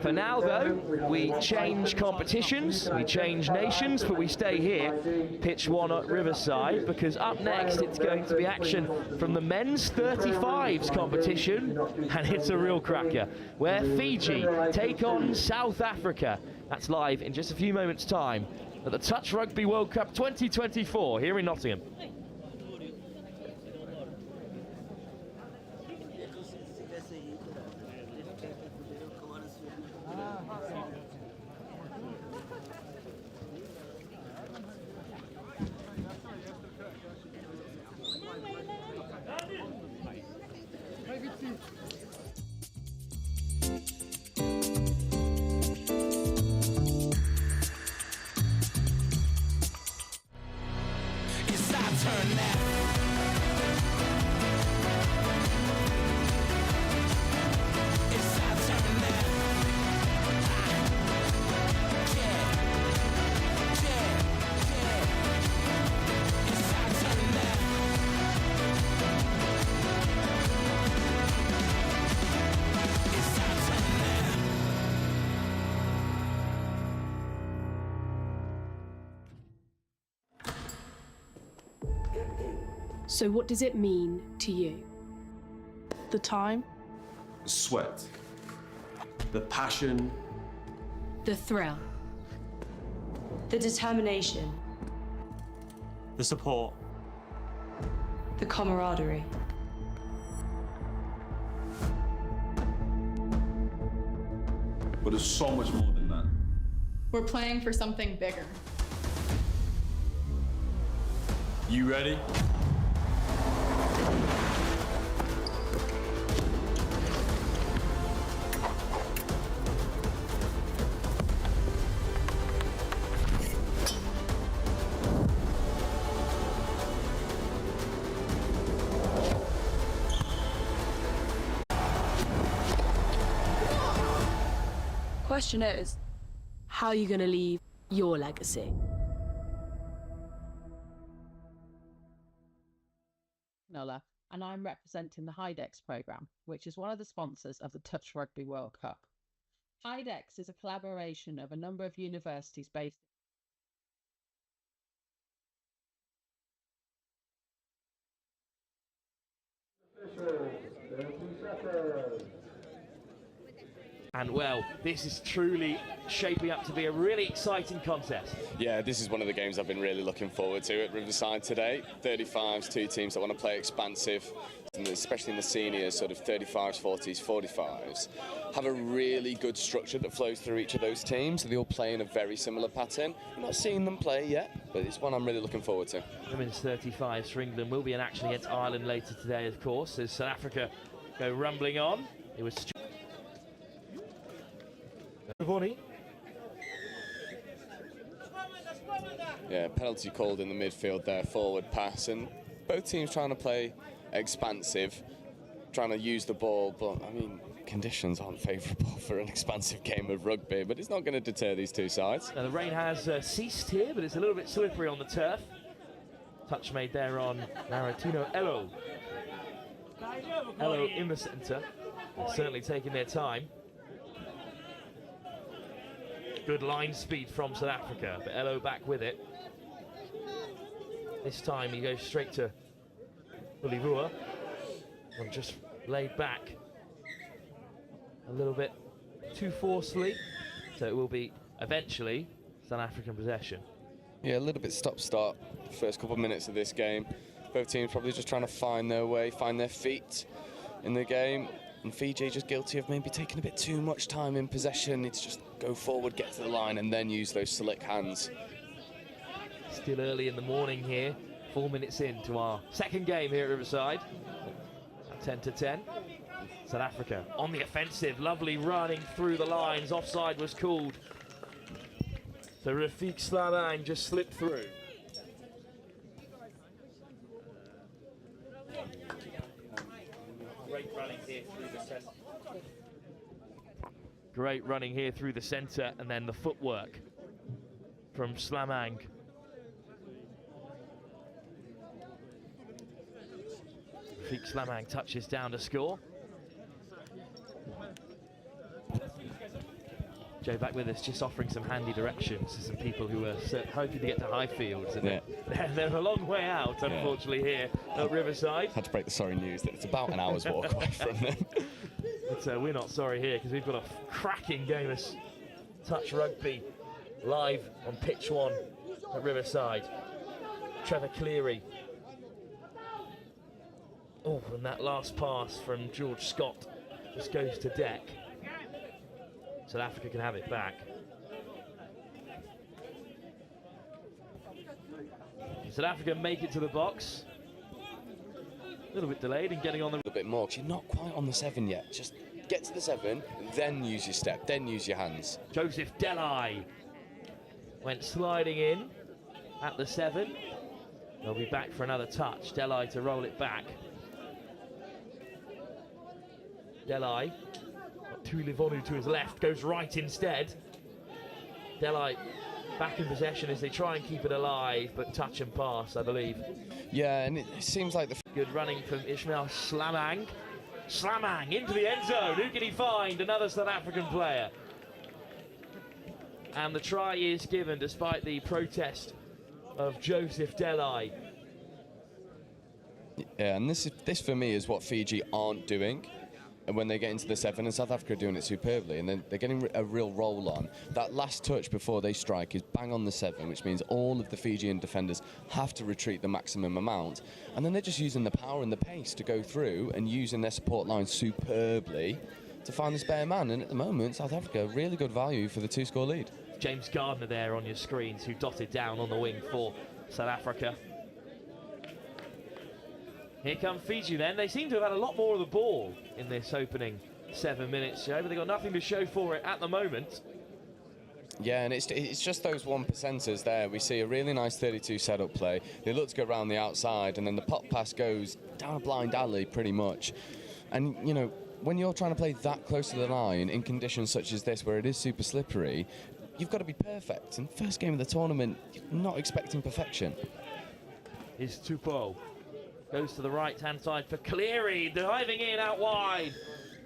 For now, though, we change competitions, we change nations, but we stay here, pitch 1 at Riverside, because up next it's going to be action from the men's 35s competition, and it's a real cracker, where Fiji take on South Africa. That's live in just a few moments' time at the Touch Rugby World Cup 2024 here in Nottingham. So what does it mean to you? The time? The sweat, the passion, The thrill? The determination, The support. the camaraderie. but there's so much more than that. We're playing for something bigger. You ready? Question is, how are you going to leave your legacy. Nola, and I'm representing the HIDEX programme, which is one of the sponsors of the Touch Rugby World Cup. HIDEX is a collaboration of a number of universities based And well, this is truly shaping up to be a really exciting contest. Yeah, this is one of the games I've been really looking forward to at Riverside today. 35s, two teams that want to play expansive, and especially in the seniors, sort of 35s, 40s, 45s. Have a really good structure that flows through each of those teams, so they all play in a very similar pattern. I'm not seeing them play yet, but it's one I'm really looking forward to. Women's 35s for England will be in action against Ireland later today, of course, as South Africa go rumbling on. It was Yeah, penalty called in the midfield there, forward pass, and both teams trying to play expansive, trying to use the ball, but I mean, conditions aren't favourable for an expansive game of rugby, but it's not going to deter these two sides. Now the rain has ceased here, but it's a little bit slippery on the turf. Touch made there on Naratino Elo. Elo in the centre, certainly taking their time. Good line speed from South Africa, but Elo back with it. This time he goes straight to Ulivua and just laid back a little bit too forcefully, so it will be eventually South African possession. Yeah, a little bit stop-start first couple of minutes of this game. Both teams probably just trying to find their way, find their feet in the game. And Fiji just guilty of maybe taking a bit too much time in possession. It's just go forward, get to the line, and then use those slick hands. Still early in the morning here, 4 minutes into our second game here at Riverside. 10-10. South Africa on the offensive, lovely running through the lines. Offside was called. So Rafik Slamang just slipped through. Great running here through the centre. Great running here through the centre, and then the footwork from Slamang. Rafik Slamang touches down to score. Joe back with us, just offering some handy directions to some people who are hoping to get to Highfields. And they're a long way out, unfortunately, here at Riverside. Had to break the sorry news that it's about an hour's walk away from them. But we're not sorry here, because we've got a cracking game of touch rugby live on pitch 1 at Riverside. Trevor Cleary. Oh, and that last pass from George Scott just goes to deck. South Africa can have it back. South Africa make it to the box. A little bit delayed in getting on the... A little bit more, because you're not quite on the 7 yet. Just get to the 7, then use your step, then use your hands. Joseph Delai went sliding in at the 7. They'll be back for another touch. Delai to roll it back. Delai, got Tulivonu to his left, goes right instead. Delai back in possession as they try and keep it alive, but touch and pass, I believe. Yeah, and it seems like the... Good running from Ismail Slamang. Slamang into the end zone. Who can he find? Another South African player. And the try is given despite the protest of Joseph Delai. Yeah, and this for me is what Fiji aren't doing. And when they get into the 7, and South Africa are doing it superbly, and then they're getting a real roll on. That last touch before they strike is bang on the 7, which means all of the Fijian defenders have to retreat the maximum amount. And then they're just using the power and the pace to go through and using their support line superbly to find the spare man. And at the moment, South Africa, really good value for the 2-score lead. James Gardner there on your screens, who dotted down on the wing for South Africa. Here come Fiji then. They seem to have had a lot more of the ball in this opening 7 minutes, Joe, but they've got nothing to show for it at the moment. Yeah, and it's just those 1%ers there. We see a really nice 32 setup play. They look to go around the outside, and then the pop pass goes down a blind alley pretty much. And, you know, when you're trying to play that close to the line in conditions such as this, where it is super slippery, you've got to be perfect. In the first game of the tournament, you're not expecting perfection. Is Tupou. Goes to the right-hand side for Cleary, diving in out wide.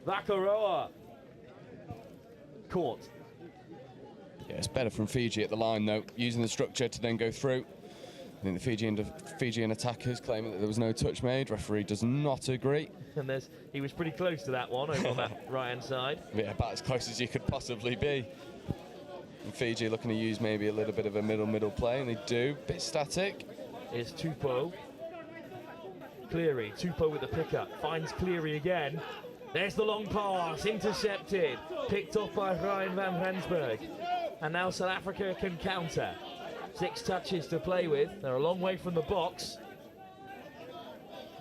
Vakaroa. Caught. Yeah, it's better from Fiji at the line, though, using the structure to then go through. I think the Fijian attackers claiming that there was no touch made. Referee does not agree. And he was pretty close to that one over on that right-hand side. Yeah, about as close as you could possibly be. And Fiji looking to use maybe a little bit of a middle play, and they do. Bit static. Is Tupou. Cleary, Tupou with the pickup, finds Cleary again. There's the long pass, intercepted, picked off by Ryan van Rensburg. And now South Africa can counter. 6 touches to play with, they're a long way from the box.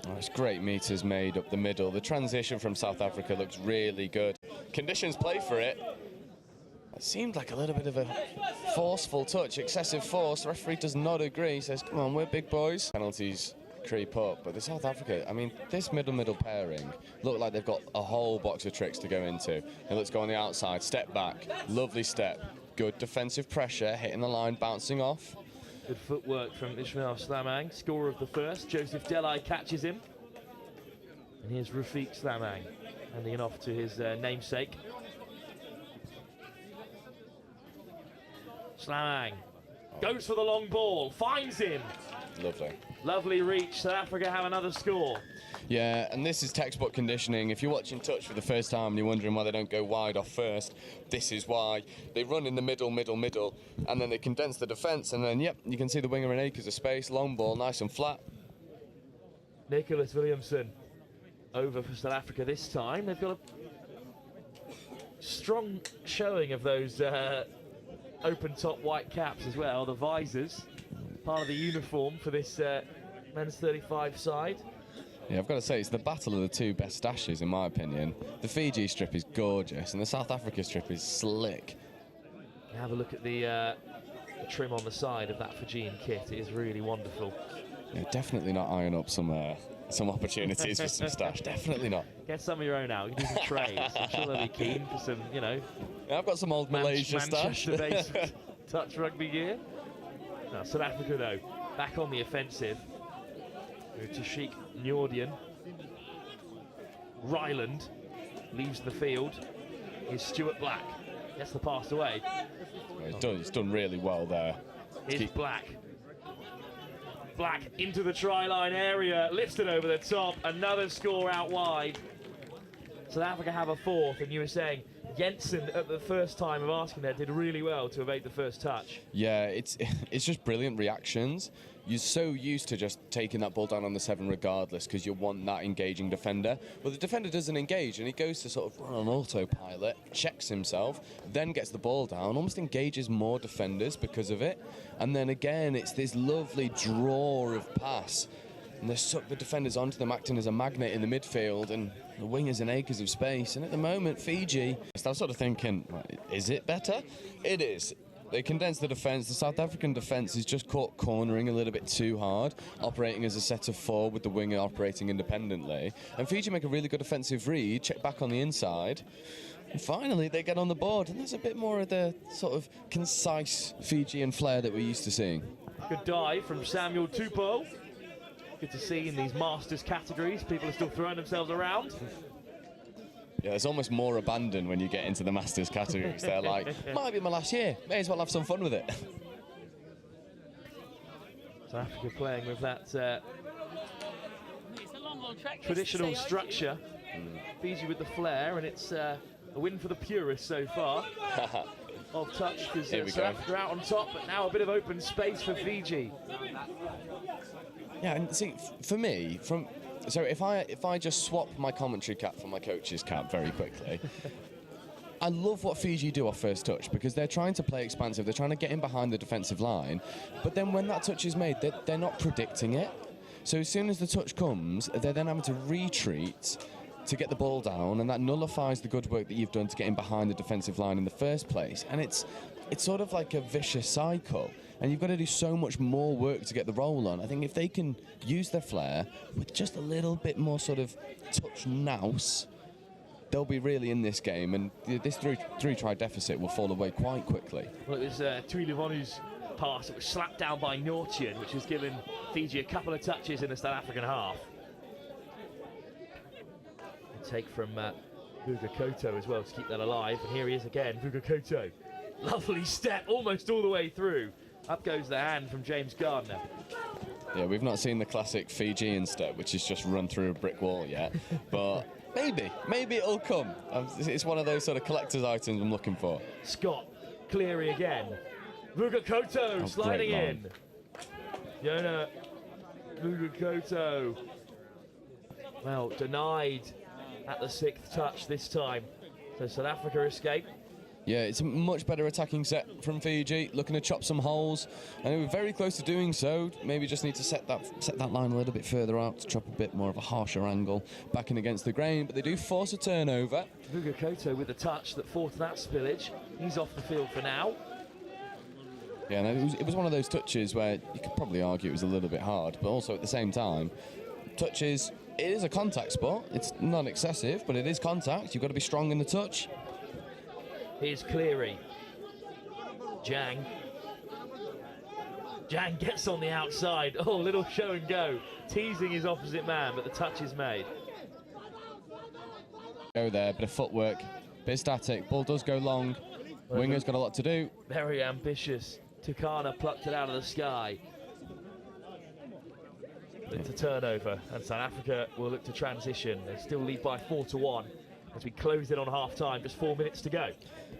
Oh, it's great meters made up the middle. The transition from South Africa looks really good. Conditions play for it. It seemed like a little bit of a forceful touch, excessive force. The referee does not agree, he says, come on, we're big boys. Penalties creep up, but the South Africa, I mean, this middle pairing look like they've got a whole box of tricks to go into. And let's go on the outside, step back, lovely step, good defensive pressure, hitting the line, bouncing off. Good footwork from Ismail Slamang, scorer of the first. Joseph Delai catches him. And here's Rafiq Slamang, handing it off to his namesake. Slamang goes for the long ball, finds him. Lovely. Lovely reach. South Africa have another score. Yeah, and this is textbook conditioning. If you're watching touch for the first time and you're wondering why they don't go wide off first, this is why. They run in the middle, and then they condense the defence, and then, yep, you can see the winger in acres of space. Long ball, nice and flat. Nicholas Williamson over for South Africa this time. They've got a strong showing of those open-top white caps as well, the visors. Part of the uniform for this men's 35 side. Yeah, I've got to say, it's the battle of the two best stashes, in my opinion. The Fiji strip is gorgeous, and the South Africa strip is slick. Have a look at the trim on the side of that Fijian kit. It is really wonderful. Yeah, definitely not eyeing up some opportunities for some stash. Definitely not. Get some of your own out. You can do some trades. I'm sure they'll be keen for some, you know. Yeah, I've got some old Malaysia stash. Manchester-based touch rugby gear. Now, South Africa, though, back on the offensive. Tashik Nyordian. Ryland leaves the field. Here's Stuart Black. Gets the pass away. He's done really well there. Here's Black. Black into the try-line area. Lifts it over the top. Another score out wide. South Africa have a fourth, and you were saying Jensen at the first time of asking there did really well to evade the first touch. Yeah, it's just brilliant reactions. You're so used to just taking that ball down on the 7 regardless because you want that engaging defender. Well, the defender doesn't engage and he goes to sort of run on autopilot, checks himself, then gets the ball down, almost engages more defenders because of it. And then again, it's this lovely draw of pass. And they suck the defenders onto them, acting as a magnet in the midfield, and the wingers in acres of space. And at the moment, Fiji, I'm sort of thinking, is it better? It is. They condense the defence. The South African defence is just caught cornering a little bit too hard, operating as a set of 4 with the winger operating independently. And Fiji make a really good offensive read, check back on the inside. And finally, they get on the board. And there's a bit more of the sort of concise Fijian flair that we're used to seeing. Good dive from Samuel Tupou. Good to see in these Masters categories. People are still throwing themselves around. Yeah, there's almost more abandon when you get into the Masters categories. They're like, might be my last year. May as well have some fun with it. South Africa playing with that traditional structure. Fiji with the flair, and it's a win for the purists so far. Of touch, because South Africa out on top, but now a bit of open space for Fiji. Yeah, and see, for me, so if I just swap my commentary cap for my coach's cap very quickly, I love what Fiji do off first touch because they're trying to play expansive, they're trying to get in behind the defensive line, but then when that touch is made, they're not predicting it. So as soon as the touch comes, they're then having to retreat to get the ball down, and that nullifies the good work that you've done to get in behind the defensive line in the first place. And it's sort of like a vicious cycle, and you've got to do so much more work to get the roll on. I think if they can use their flair with just a little bit more sort of touch nous, they'll be really in this game, and this three-try deficit will fall away quite quickly. Well, it was Tuilevonu's pass. It was slapped down by Nortian, which has given Fiji a couple of touches in the South African half. A take from Vuga Koto as well to keep that alive, and here he is again, Vuga Koto. Lovely step, almost all the way through. Up goes the hand from James Gardner. Yeah, we've not seen the classic Fijian step, which is just run through a brick wall yet, but maybe it'll come. It's one of those sort of collector's items I'm looking for. Scott, Cleary again. Vuga Koto sliding in. Yona Vuga Koto. Well, denied at the 6th touch this time. So South Africa escape. Yeah, it's a much better attacking set from Fiji, looking to chop some holes, and they were very close to doing so. Maybe just need to set that line a little bit further out to chop a bit more of a harsher angle back in against the grain, but they do force a turnover. Vuga Koto with a touch that forced that spillage. He's off the field for now. Yeah, and it was one of those touches where you could probably argue it was a little bit hard, but also at the same time, touches, it is a contact sport. It's not excessive, but it is contact. You've got to be strong in the touch. Here's Cleary. Jang gets on the outside. Oh, little show and go. Teasing his opposite man, but the touch is made. Go there, bit of footwork, bit of static. Ball does go long. Winger's got a lot to do. Very ambitious. Tukana plucked it out of the sky. It's a turnover, and South Africa will look to transition. They still lead by 4-1 as we close in on half-time, just 4 minutes to go.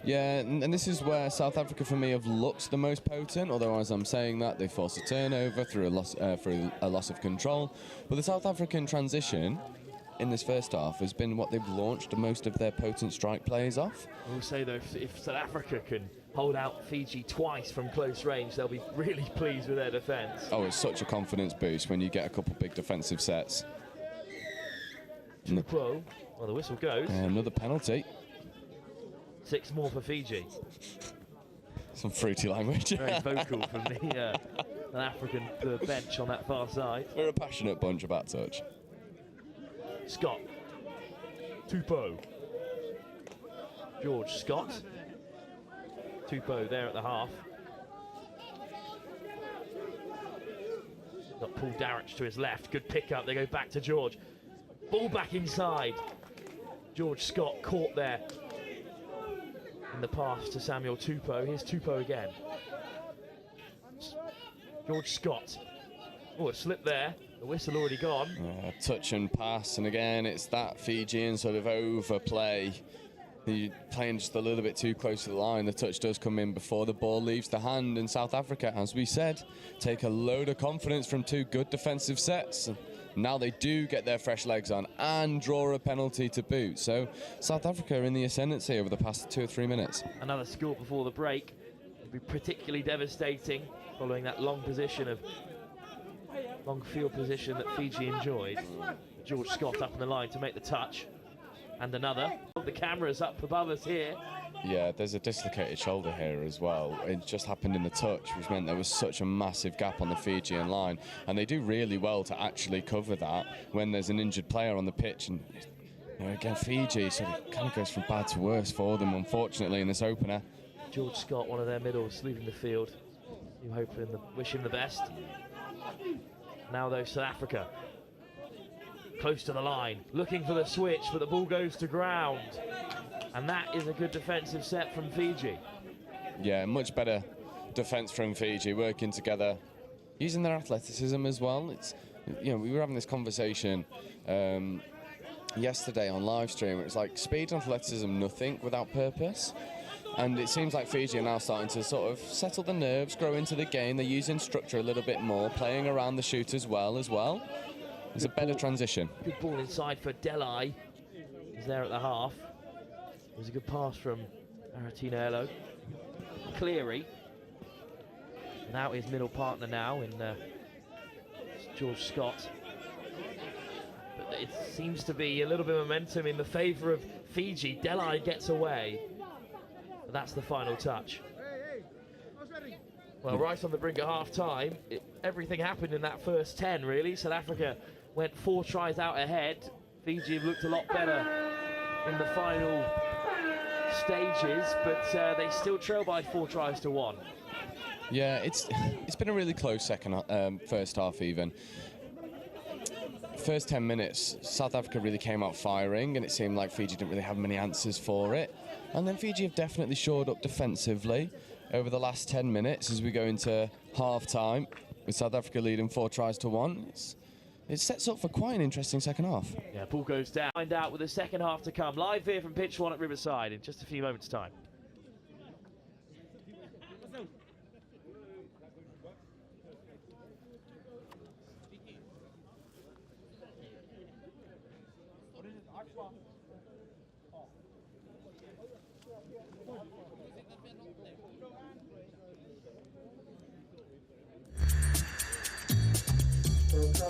Yeah, and this is where South Africa, for me, have looked the most potent, although as I'm saying that, they force a turnover through a loss of control. But the South African transition in this first half has been what they've launched most of their potent strike plays off. I will say, though, if South Africa can hold out Fiji twice from close range, they'll be really pleased with their defence. Oh, it's such a confidence boost when you get a couple big defensive sets. Well, the whistle goes. Another penalty. 6 more for Fiji. Some fruity language. Very vocal from the African bench on that far side. We're a passionate bunch of that touch. Scott. Tupou. George Scott. Tupou there at the half. Got Paul Darrich to his left. Good pick up. They go back to George. Ball back inside. George Scott caught there in the pass to Samuel Tupou. Here's Tupou again. George Scott. Oh, a slip there. The whistle already gone. Touch and pass, and again, it's that Fijian sort of overplay. You're playing just a little bit too close to the line. The touch does come in before the ball leaves the hand, and South Africa, as we said, take a load of confidence from 2 good defensive sets. Now they do get their fresh legs on and draw a penalty to boot. So South Africa are in the ascendancy over the past 2 or 3 minutes. Another score before the break would be particularly devastating following that long field position that Fiji enjoyed. George Scott up in the line to make the touch. And another. The camera's up above us here. Yeah, there's a dislocated shoulder here as well. It just happened in the touch, which meant there was such a massive gap on the Fijian line. And they do really well to actually cover that when there's an injured player on the pitch. And again, Fiji sort of kind of goes from bad to worse for them, unfortunately, in this opener. George Scott, one of their middles, leaving the field. You wish him the best. Now, though, South Africa close to the line, looking for the switch, but the ball goes to ground. And that is a good defensive set from Fiji. Yeah, much better defence from Fiji, working together, using their athleticism as well. It's, we were having this conversation yesterday on live stream. It's like speed and athleticism, nothing without purpose. And it seems like Fiji are now starting to sort of settle the nerves, grow into the game. They're using structure a little bit more, playing around the shoot as well. It's a better transition. Good ball inside for Delai. He's there at the half. It was a good pass from Aratinello. Cleary. And out his middle partner now in George Scott. But it seems to be a little bit of momentum in the favour of Fiji. Delai gets away. But that's the final touch. Well, right on the brink of half-time, everything happened in that first 10, really. South Africa went 4 tries out ahead. Fiji have looked a lot better in the final stages, but they still trail by 4 tries to 1. Yeah, it's been a really close first half even. First 10 minutes, South Africa really came out firing, and it seemed like Fiji didn't really have many answers for it. And then Fiji have definitely shored up defensively over the last 10 minutes as we go into half-time, with South Africa leading 4 tries to 1. It sets up for quite an interesting second half. Yeah, ball goes down. Find out with the second half to come. Live here from pitch 1 at Riverside in just a few moments' time. It's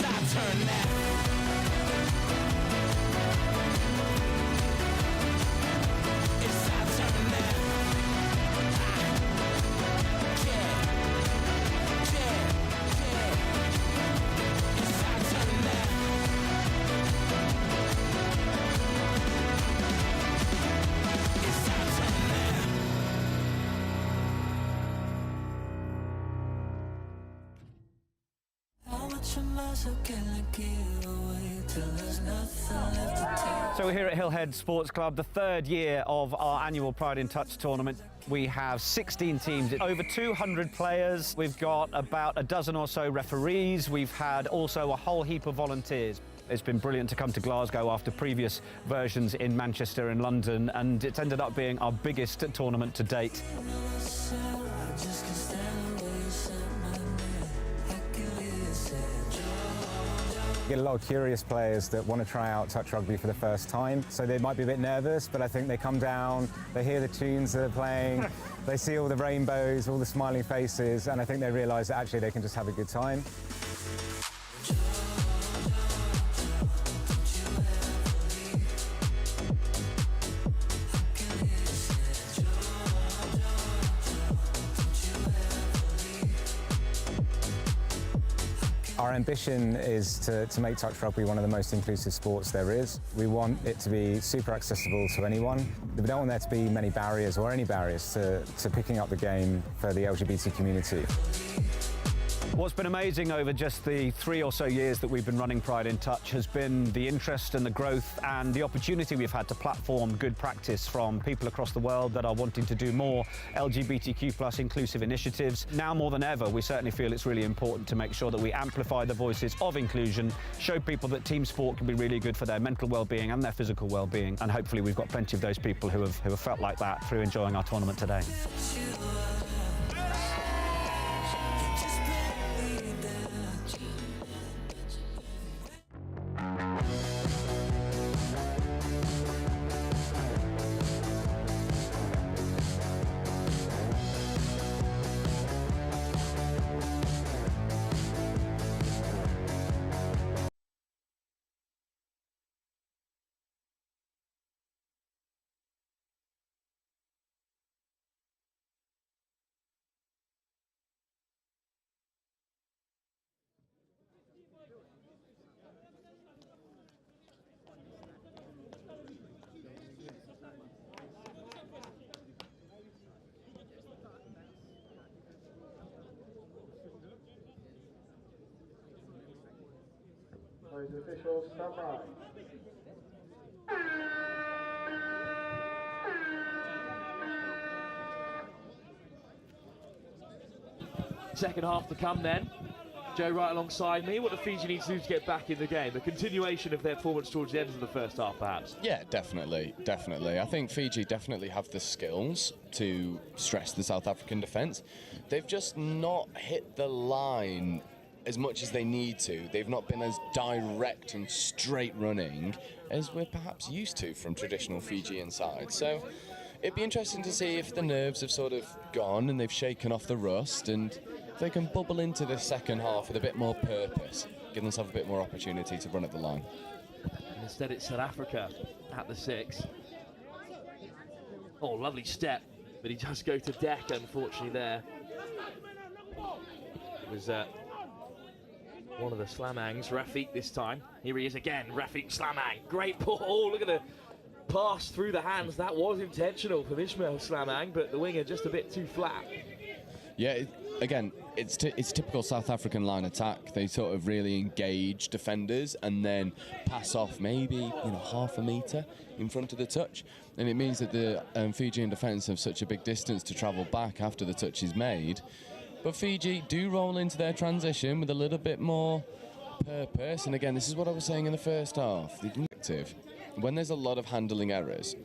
our turn now. It's our turn now. Yeah. It's our turn now. It's our turn now. How much am I so can I give away till there's nothing left to take? So we're here at Hillhead Sports Club, the 3rd year of our annual Pride in Touch tournament. We have 16 teams, over 200 players. We've got about a dozen or so referees. We've had also a whole heap of volunteers. It's been brilliant to come to Glasgow after previous versions in Manchester and London, and it's ended up being our biggest tournament to date. Get a lot of curious players that want to try out touch rugby for the first time, so they might be a bit nervous, but I think they come down, they hear the tunes that are playing, they see all the rainbows, all the smiling faces, and I think they realise that actually they can just have a good time. Our ambition is to make touch rugby one of the most inclusive sports there is. We want it to be super accessible to anyone. We don't want there to be many barriers or any barriers to picking up the game for the LGBT community. What's been amazing over just the 3 or so years that we've been running Pride in Touch has been the interest and the growth and the opportunity we've had to platform good practice from people across the world that are wanting to do more LGBTQ+ inclusive initiatives. Now more than ever, we certainly feel it's really important to make sure that we amplify the voices of inclusion, show people that team sport can be really good for their mental well-being and their physical well-being, and hopefully we've got plenty of those people who have felt like that through enjoying our tournament today. Ladies and officials, stand by. Second half to come then. Joe right alongside me. What do Fiji need to do to get back in the game? A continuation of their performance towards the end of the first half, perhaps? Yeah, definitely. I think Fiji definitely have the skills to stress the South African defence. They've just not hit the line as much as they need to. They've not been as direct and straight running as we're perhaps used to from traditional Fijian sides. So it'd be interesting to see if the nerves have sort of gone and they've shaken off the rust, and they can bubble into the second half with a bit more purpose, give themselves a bit more opportunity to run at the line. And instead it's South Africa at the 6. Oh, lovely step, but he does go to deck, unfortunately, there. It was one of the Slamangs, Rafik this time. Here he is again, Rafik Slamang. Great ball. Oh, look at the pass through the hands. That was intentional from Ismail Slamang, but the winger just a bit too flat. Yeah, again, it's typical South African line attack. They sort of really engage defenders and then pass off maybe half a metre in front of the touch. And it means that the Fijian defence have such a big distance to travel back after the touch is made. But Fiji do roll into their transition with a little bit more purpose. And again, this is what I was saying in the first half. When there's a lot of handling errors,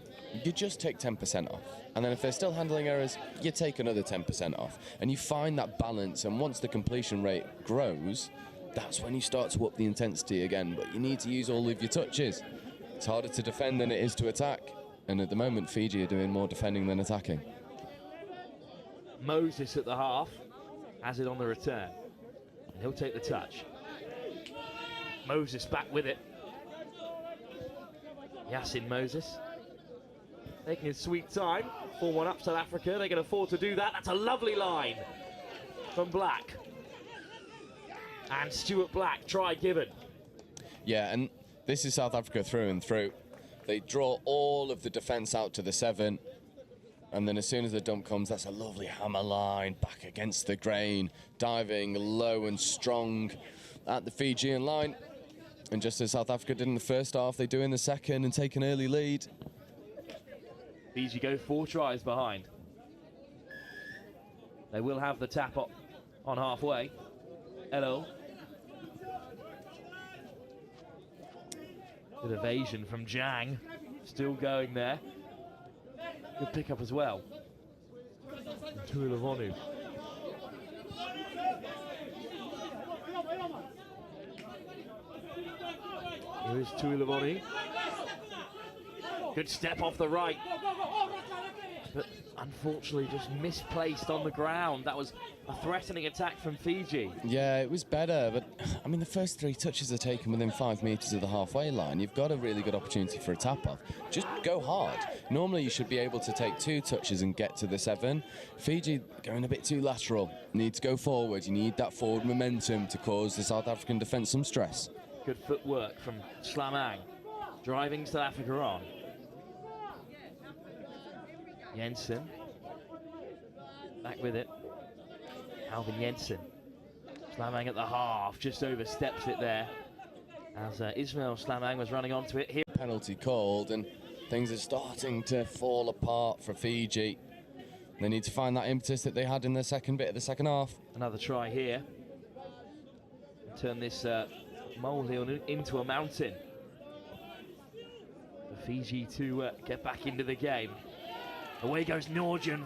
you just take 10% off. And then if there's still handling errors, you take another 10% off. And you find that balance. And once the completion rate grows, that's when you start to up the intensity again. But you need to use all of your touches. It's harder to defend than it is to attack. And at the moment, Fiji are doing more defending than attacking. Moses at the half has it on the return. And he'll take the touch. Moses back with it. Yasin Moses. Taking his sweet time. 4-1 up South Africa. They can afford to do that. That's a lovely line from Black. And Stuart Black, try given. Yeah, and this is South Africa through and through. They draw all of the defence out to the 7. And then as soon as the dump comes, that's a lovely hammer line back against the grain, diving low and strong at the Fijian line. And just as South Africa did in the first half, they do in the second and take an early lead. Fiji go 4 tries behind. They will have the tap up on halfway. Hello. Good evasion from Jang. Still going there. Good pickup as well. Tuilavonu. Here is Tuilavonu. Good step off the right. But unfortunately just misplaced on the ground. That was a threatening attack from Fiji. Yeah, it was better, but I mean the first 3 touches are taken within 5 metres of the halfway line. You've got a really good opportunity for a tap-off. Just go hard. Normally you should be able to take 2 touches and get to the 7. Fiji going a bit too lateral. Need to go forward. You need that forward momentum to cause the South African defence some stress. Good footwork from Slamang. Driving South Africa on. Jensen. Back with it. Alvin Jensen. Slamang at the half, just oversteps it there. As Ismail Slamang was running onto it here. Penalty called and things are starting to fall apart for Fiji. They need to find that impetus that they had in the second bit of the second half. Another try here. Turn this molehill into a mountain. For Fiji to get back into the game. Away goes Nordjan.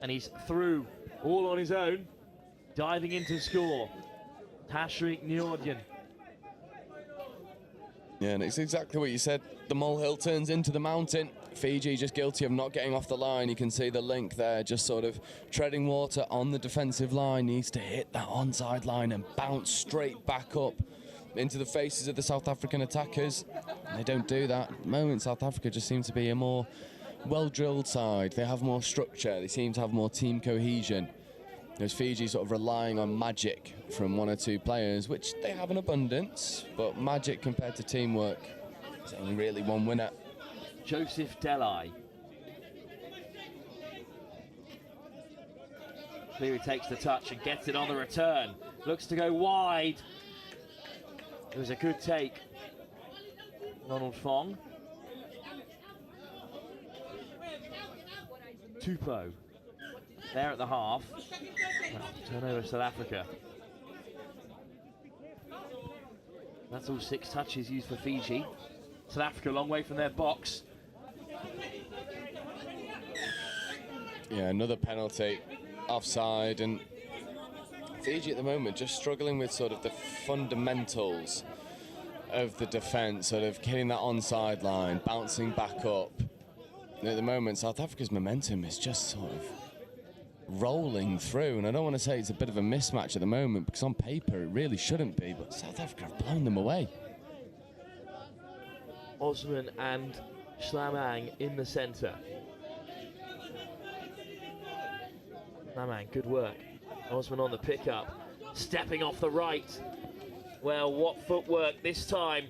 And he's through, all on his own. Diving into score. Tashreeq Nordjan. Yeah, and it's exactly what you said. The molehill turns into the mountain. Fiji just guilty of not getting off the line. You can see the link there, just sort of treading water on the defensive line. Needs to hit that onside line and bounce straight back up into the faces of the South African attackers. And they don't do that. At the moment, South Africa just seems to be a more well-drilled side. They have more structure. They seem to have more team cohesion. There's Fiji sort of relying on magic from 1 or 2 players, which they have in abundance, but magic compared to teamwork is only really one winner. Joseph Delai. Cleary takes the touch and gets it on the return. Looks to go wide. It was a good take. Ronald Fong. Tupou. There at the half. Well, turnover South Africa. That's all 6 touches used for Fiji. South Africa a long way from their box. Yeah, another penalty, offside, and Fiji at the moment just struggling with sort of the fundamentals of the defence, sort of hitting that onside line, bouncing back up. And at the moment, South Africa's momentum is just sort of rolling through, and I don't want to say it's a bit of a mismatch at the moment, because on paper it really shouldn't be, but South Africa have blown them away. Osman and Slamang in the centre. Slamang, good work. Osman on the pickup, stepping off the right. Well, what footwork this time.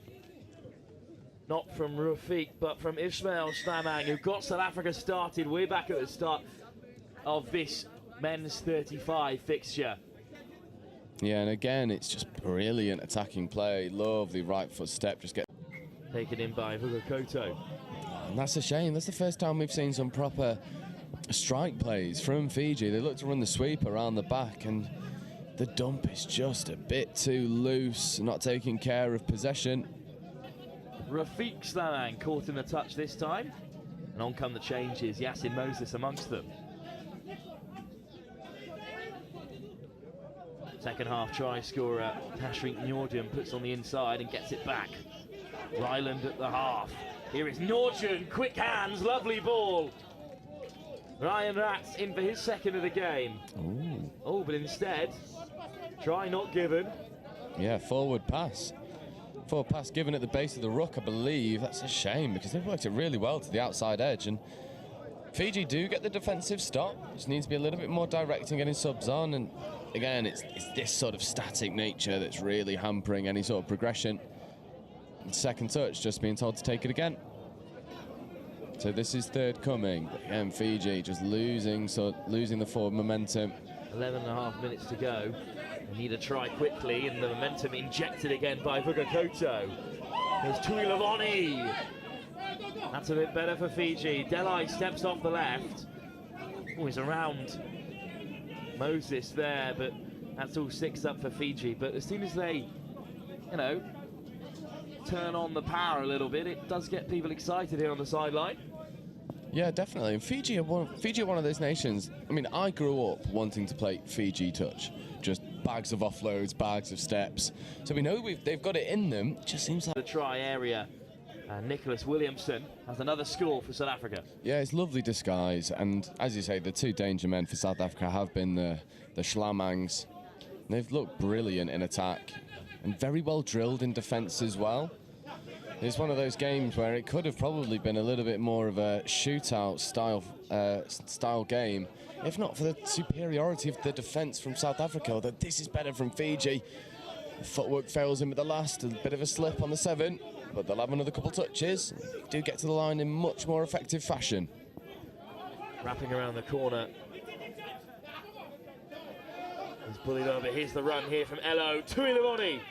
Not from Rafiq, but from Ismail Slamang, who got South Africa started way back at the start of this men's 35 fixture. Yeah, and again, it's just brilliant attacking play. Lovely right foot step, just get taken in by Vugakoto. And that's a shame. That's the first time we've seen some proper strike plays from Fiji. They look to run the sweep around the back, and the dump is just a bit too loose, not taking care of possession. Rafiq Slamang caught in the touch this time, and on come the changes. Yasin Moses amongst them. Second half try scorer Tashreeq Nordjan puts on the inside and gets it back. Ryland at the half. Here is Nordjan, quick hands, lovely ball. Ryan Ratz in for his second of the game. Ooh. Oh, but instead, try not given. Yeah, forward pass. Forward pass given at the base of the ruck, I believe. That's a shame because they've worked it really well to the outside edge. And Fiji do get the defensive stop. Just needs to be a little bit more direct in getting subs on. And again, it's this sort of static nature that's really hampering any sort of progression. And second touch, just being told to take it again. So this is third coming. Again, Fiji just losing the forward momentum. 11.5 minutes to go. They need a try quickly, and the momentum injected again by Vugakoto. Here's Tuilavoni. That's a bit better for Fiji. Delai steps off the left. Oh, he's around Moses there, but that's all 6 up for Fiji. But as soon as they, you know, turn on the power a little bit, it does get people excited here on the sideline. Yeah, definitely. And Fiji are one of those nations. I mean, I grew up wanting to play Fiji touch. Just bags of offloads, bags of steps. So we know they've got it in them. It just seems like... The try area. Nicholas Williamson has another score for South Africa. Yeah, it's lovely disguise. And as you say, the two danger men for South Africa have been the Schlamangs. They've looked brilliant in attack and very well drilled in defence as well. It's one of those games where it could have probably been a little bit more of a shootout style game, if not for the superiority of the defence from South Africa. Although this is better from Fiji. The footwork fails him at the last, a bit of a slip on the 7, but they'll have another couple touches. They do get to the line in much more effective fashion. Wrapping around the corner. He's bullied over. Here's the run here from Elo. Tuilavoni.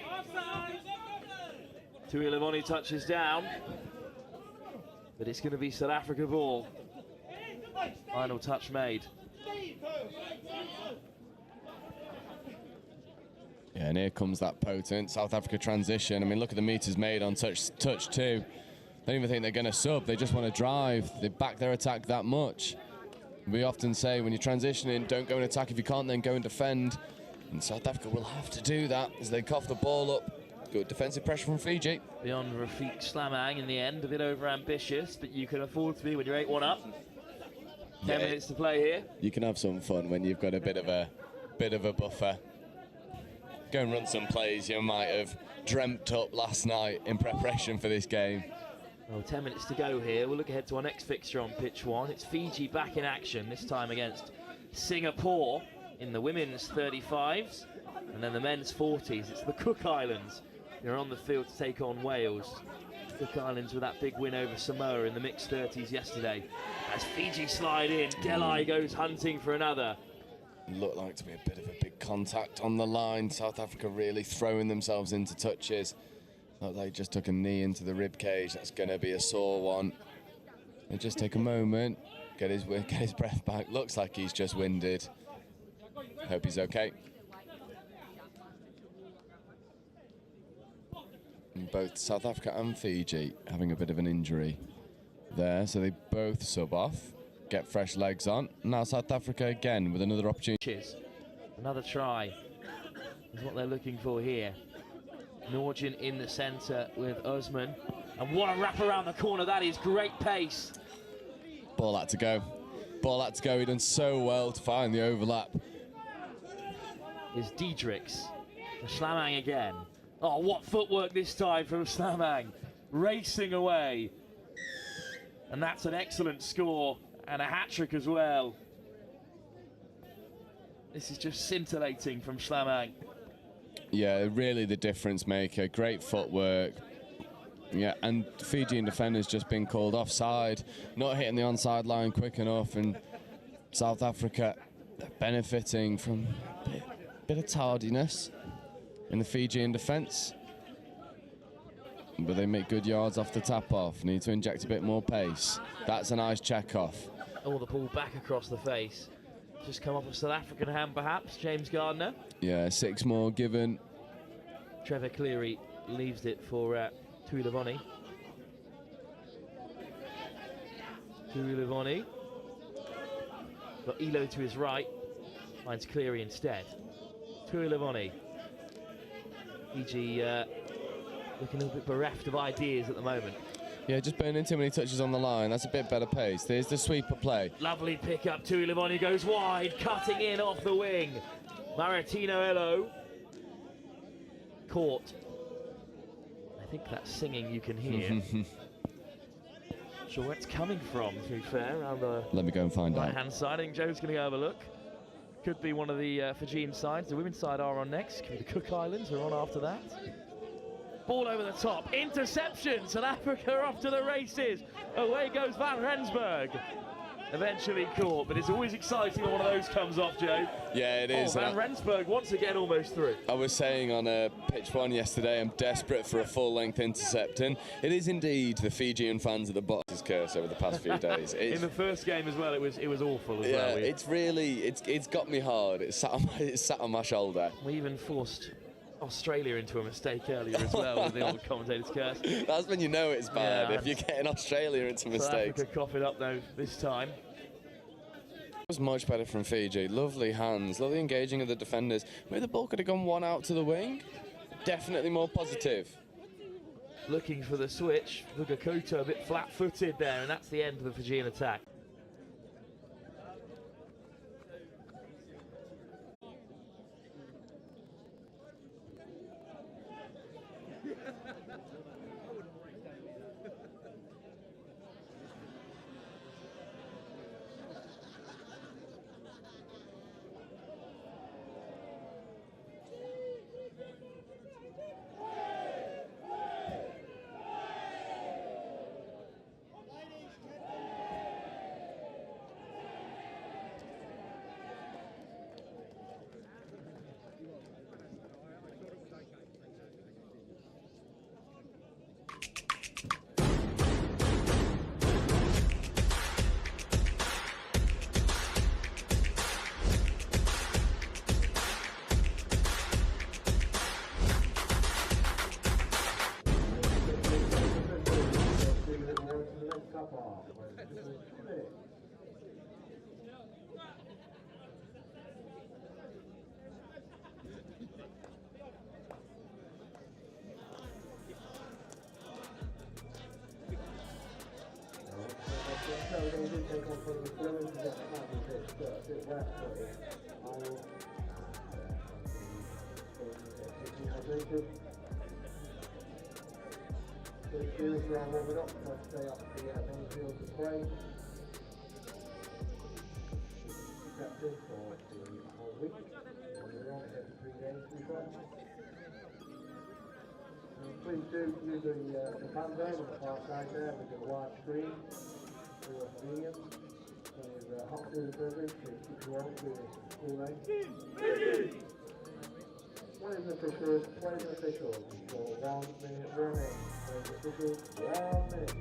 Tuilavoni touches down, but it's going to be South Africa ball. Final touch made. Yeah, and here comes that potent South Africa transition. I mean, look at the meters made on touch 2. Don't even think they're going to sub. They just want to drive. They back their attack that much. We often say when you're transitioning, don't go and attack. If you can't, then go and defend. And South Africa will have to do that as they cough the ball up. Good defensive pressure from Fiji. Beyond Rafiq Slamang in the end, a bit over ambitious, but you can afford to be when you're 8-1 up. 10 minutes to play here. You can have some fun when you've got a bit of a buffer. Go and run some plays you might have dreamt up last night in preparation for this game. Well, 10 minutes to go here. We'll look ahead to our next fixture on pitch 1. It's Fiji back in action, this time against Singapore in the women's 35s, and then the men's 40s. It's the Cook Islands. They're on the field to take on Wales. Cook Islands with that big win over Samoa in the mixed 30s yesterday. As Fiji slide in, Delai goes hunting for another. Looked like to be a bit of a big contact on the line. South Africa really throwing themselves into touches. Looked like they just took a knee into the rib cage. That's going to be a sore one. And just take a moment, get his breath back. Looks like he's just winded. Hope he's okay. And both South Africa and Fiji having a bit of an injury there, so they both sub off, get fresh legs on. Now South Africa again with another opportunity. Another try is what they're looking for here. Nordjan in the centre with Osman, and what a wrap around the corner. That is great pace. Ball had to go. Ball had to go. He done so well to find the overlap. Is Diedrichs. Slamang again. Oh, what footwork this time from Slamang. Racing away. And that's an excellent score and a hat-trick as well. This is just scintillating from Schlamang. Yeah, really the difference maker. Great footwork. Yeah, and Fijian defenders just been called offside, not hitting the onside line quick enough, and South Africa benefiting from a bit of tardiness in the Fijian defence. But they make good yards off the tap off. Need to inject a bit more pace. That's a nice check off. Oh, the ball back across the face. Just come off a South African hand, perhaps. James Gardner. Yeah, 6 more given. Trevor Cleary leaves it for Tuiluvoni. Tuiluvoni. Got Elo to his right. Finds Cleary instead. Tuiluvoni. Fiji looking a little bit bereft of ideas at the moment. Yeah, just burning too many touches on the line. That's a bit better pace. There's the sweeper play. Lovely pick up. Tuiluvoni goes wide, cutting in off the wing. Maratino Elo. Caught. I think that's singing you can hear. Not sure where it's coming from, to be fair, around the Let me go and find out. right-hand side. I think Joe's going to go have a look. Could be one of the Fijian sides. The women's side are on next. Could be the Cook Islands who are on after that. Ball over the top. Interception. South Africa off to the races. Away goes Van Rensburg. Eventually caught, but it's always exciting when one of those comes off, Joe. Yeah, it is. Oh, Van Rensburg once again almost through. I was saying on pitch 1 yesterday, I'm desperate for a full-length intercepting. It is indeed the Fijian fans at the bottom's curse over the past few days. In the first game as well, it was awful as well. Yeah, it's really, it's got me hard. It's sat on my shoulder. We even forced Australia into a mistake earlier as well with the old commentator's curse. That's when you know it's bad, Yeah, if you're getting Australia into South mistakes. Africa cough it up though this time. It was much better from Fiji. Lovely hands, lovely engaging of the defenders. Maybe the ball could have gone one out to the wing. Definitely more positive. Looking for the switch. Vugakuto a bit flat-footed there, and that's the end of the Fijian attack. Please do use the fan zone on the far side there with the wide screen for your convenience. So there's hot food service to keep you on through the school lane. Players officials, for 1 minute warning. Players officials, 1 minute.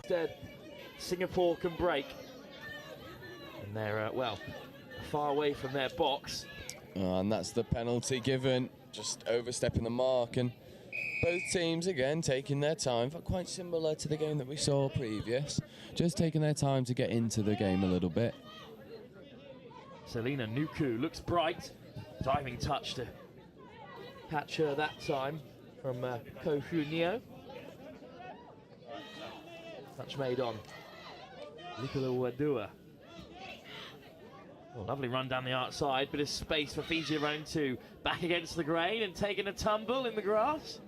Instead, Singapore can break. And they're, well, far away from their box. Oh, and that's the penalty given, just overstepping the mark, and both teams again taking their time, quite similar to the game that we saw previous, just taking their time to get into the game a little bit. Selena Nuku looks bright, diving touch to catch her that time from Kohu Neo. Touch made on Nicola Wadua. Oh, lovely run down the outside, bit of space for Fiji around two. Back against the grain and taking a tumble in the grass.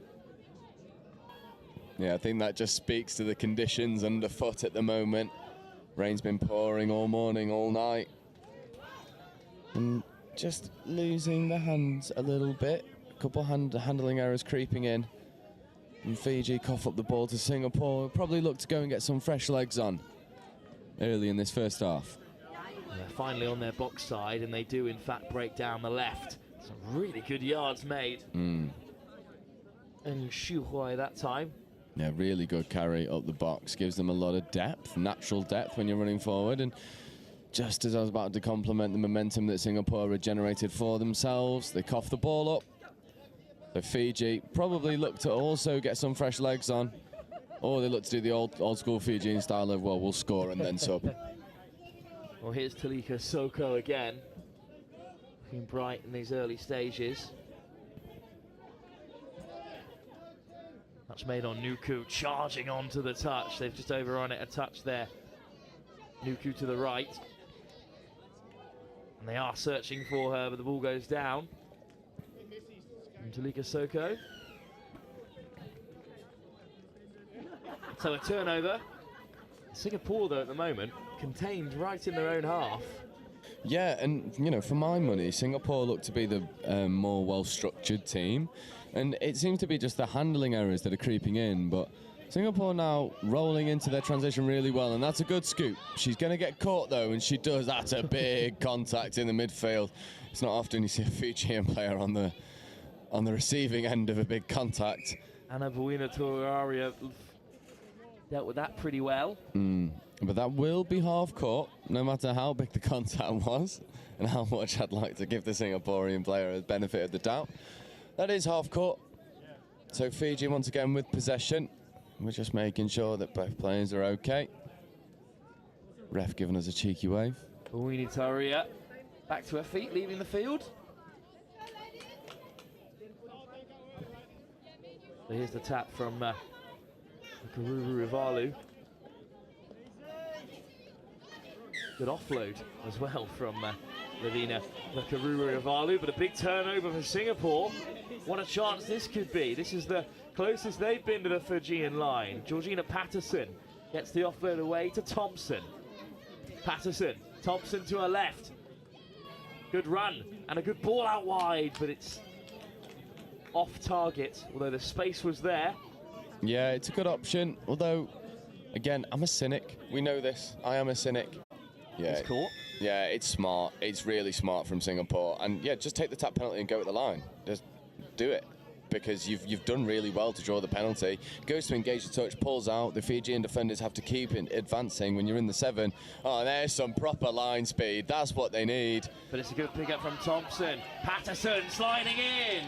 Yeah, I think that just speaks to the conditions underfoot at the moment. Rain's been pouring all morning, all night. And just losing the hands a little bit. A couple handling errors creeping in. And Fiji cough up the ball to Singapore. Probably look to go and get some fresh legs on early in this first half. They're finally on their box side, and they do in fact break down the left. Some really good yards made. And Xu Hui that time. Yeah, really good carry up the box. Gives them a lot of depth, natural depth when you're running forward. And just as I was about to compliment the momentum that Singapore had generated for themselves, they cough the ball up. So Fiji probably look to also get some fresh legs on. Or they look to do the old school Fijian style of, well, we'll score and then sub. Well, here's Talika Soko again. Looking bright in these early stages. Touch made on Nuku, charging onto the touch. They've just overrun it a touch there. Nuku to the right. And they are searching for her, but the ball goes down. And Talika Soko. So a turnover. Singapore, though, at the moment, contained right in their own half. Yeah, and, you know, for my money, Singapore look to be the more well-structured team. And it seems to be just the handling errors that are creeping in. But Singapore now rolling into their transition really well, and that's a good scoop. She's going to get caught, though, and she does. That's a big contact in the midfield. It's not often you see a Fijian player on the receiving end of a big contact. Anna Buina Toraria dealt with that pretty well. But that will be half court, no matter how big the contact was and how much I'd like to give the Singaporean player a benefit of the doubt. That is half court. So Fiji once again with possession. We're just making sure that both players are okay. Ref giving us a cheeky wave. Buina Toraria back to her feet, leaving the field. So here's the tap from Karuru Ivalu. Good offload as well from Lavina Karuru Ivalu, but a big turnover for Singapore. What a chance this could be. This is the closest they've been to the Fijian line. Georgina Patterson gets the offload away to Thompson. Patterson, Thompson to her left. Good run and a good ball out wide, but it's off target, although the space was there. Yeah, it's a good option, although, again, I'm a cynic. We know this. I am a cynic. Yeah, it's caught. Yeah, it's smart. It's really smart from Singapore. And, yeah, just take the tap penalty and go at the line. Just do it, because you've done really well to draw the penalty. Goes to engage the touch, pulls out. The Fijian defenders have to keep advancing when you're in the 7. Oh, there's some proper line speed. That's what they need. But it's a good pick up from Thompson. Patterson sliding in,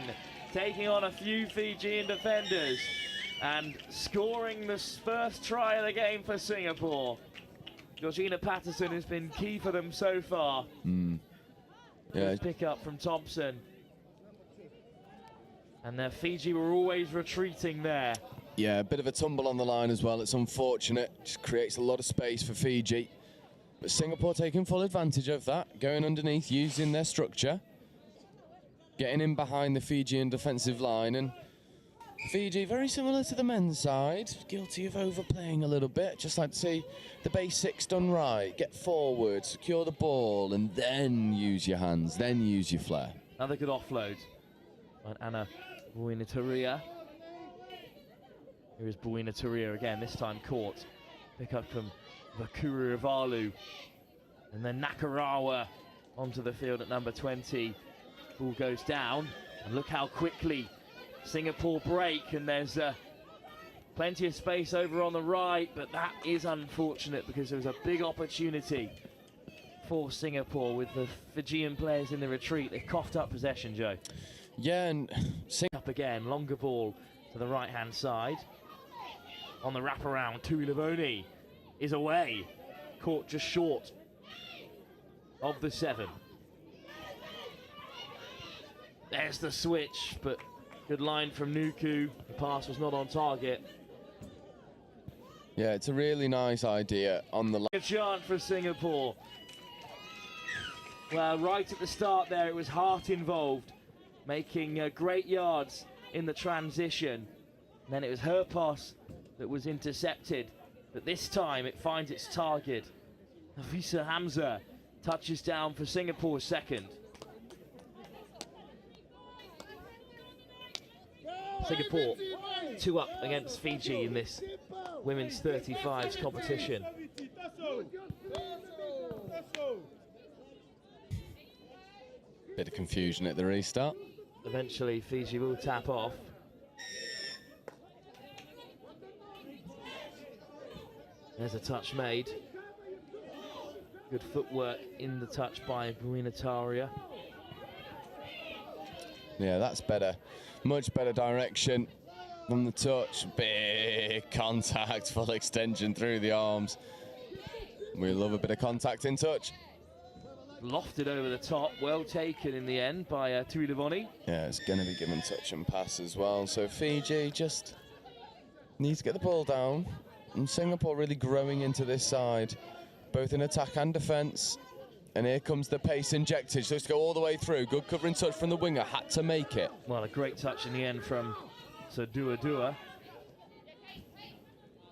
taking on a few Fijian defenders and scoring the first try of the game for Singapore. Georgina Patterson has been key for them so far. Yeah, pick up from Thompson. And Fiji were always retreating there. Yeah, a bit of a tumble on the line as well. It's unfortunate. Just creates a lot of space for Fiji. But Singapore taking full advantage of that, going underneath, using their structure, getting in behind the Fijian defensive line, and Fiji, very similar to the men's side, guilty of overplaying a little bit. Just like to see the basics done right. Get forward, secure the ball, and then use your hands, then use your flair. Another good offload. And Anna Buina-Toria. Here is Buina-Toria again, this time caught. Pick up from Vakuru Ivalu. And then Nakarawa onto the field at number 20. Ball goes down, and look how quickly Singapore break, and there's plenty of space over on the right, but that is unfortunate because there was a big opportunity for Singapore with the Fijian players in the retreat. They've coughed up possession, Joe. Yeah, and Up again, longer ball to the right-hand side. On the wraparound, Tuilivoni is away. Caught just short of the 7. There's the switch, but good line from Nuku. The pass was not on target. Yeah, it's a really nice idea on the line. A chant for Singapore. Well, right at the start there, it was Hart involved, making great yards in the transition. And then it was her pass that was intercepted, but this time it finds its target. Afisa Hamza touches down for Singapore's second. Singapore 2 up against Fiji in this women's 35s competition. Bit of confusion at the restart. Eventually Fiji will tap off. There's a touch made. Good footwork in the touch by Buenataria. Yeah, that's better. Much better direction from the touch. Big contact, full extension through the arms. We love a bit of contact in touch. Lofted over the top, well taken in the end by Tuilivoni. Yeah, it's going to be given touch and pass as well. So Fiji just needs to get the ball down. And Singapore really growing into this side, both in attack and defence. And here comes the pace injected, so it's go all the way through. Good covering touch from the winger, had to make it. Well, a great touch in the end from Dua.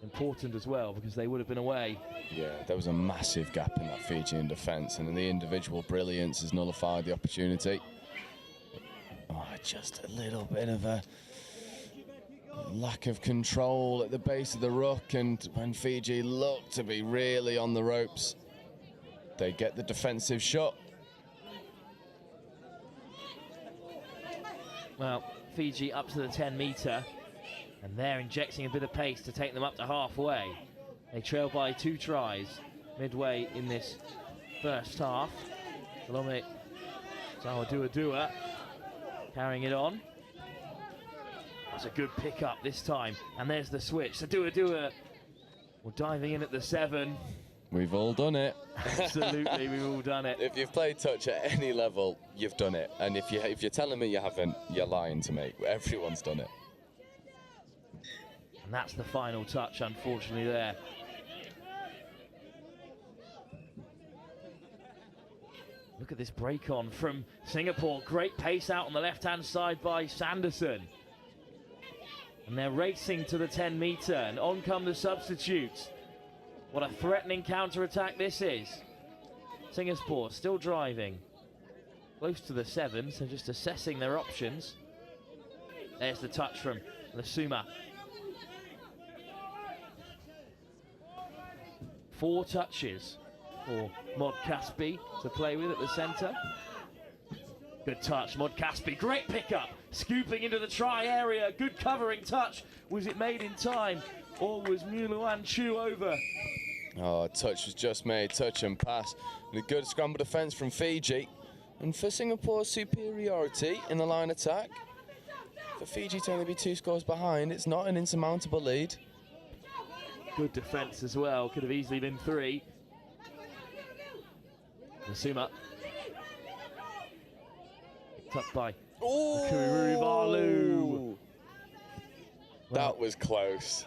Important as well, because they would have been away. Yeah, there was a massive gap in that Fijian defence, and the individual brilliance has nullified the opportunity. Oh, just a little bit of a lack of control at the base of the ruck, and when Fiji look to be really on the ropes, they get the defensive shot. Well, Fiji up to the 10-metre, and they're injecting a bit of pace to take them up to halfway. They trail by 2 tries midway in this first half. Salome Dua carrying it on. That's a good pick up this time, and there's the switch. So Dua diving in at the 7. We've all done it. Absolutely, we've all done it. If you've played touch at any level, you've done it. And if you're telling me you haven't, you're lying to me. Everyone's done it. And that's the final touch, unfortunately, there. Look at this break on from Singapore. Great pace out on the left-hand side by Sanderson. And they're racing to the 10-metre, and on come the substitutes. What a threatening counter-attack this is. Singapore still driving. Close to the 7, so just assessing their options. There's the touch from Lasuma. 4 touches for Mod Caspi to play with at the centre. Good touch, Mod Caspi. Great pickup. Scooping into the try area. Good covering touch. Was it made in time, or was Muluan Chu over? Oh, touch was just made, touch and pass. And a good scramble defence from Fiji. And for Singapore's superiority in the line attack, for Fiji to only be 2 scores behind, it's not an insurmountable lead. Good defence as well, could have easily been 3. Lasuma. Picked up by Kururu Balu. That was close.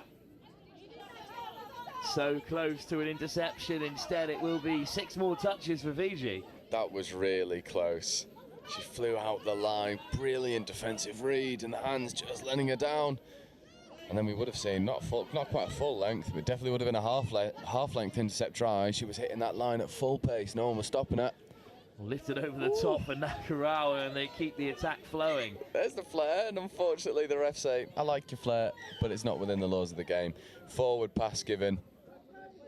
So close to an interception. Instead, it will be 6 more touches for Fiji. That was really close. She flew out the line. Brilliant defensive read, and the hands just letting her down. And then we would have seen not quite a full length, but definitely would have been a half-length intercept try. She was hitting that line at full pace. No one was stopping her. Lifted over the top for Nakarawa, and they keep the attack flowing. There's the flare, and unfortunately the refs say, I like your flare, but it's not within the laws of the game. Forward pass given,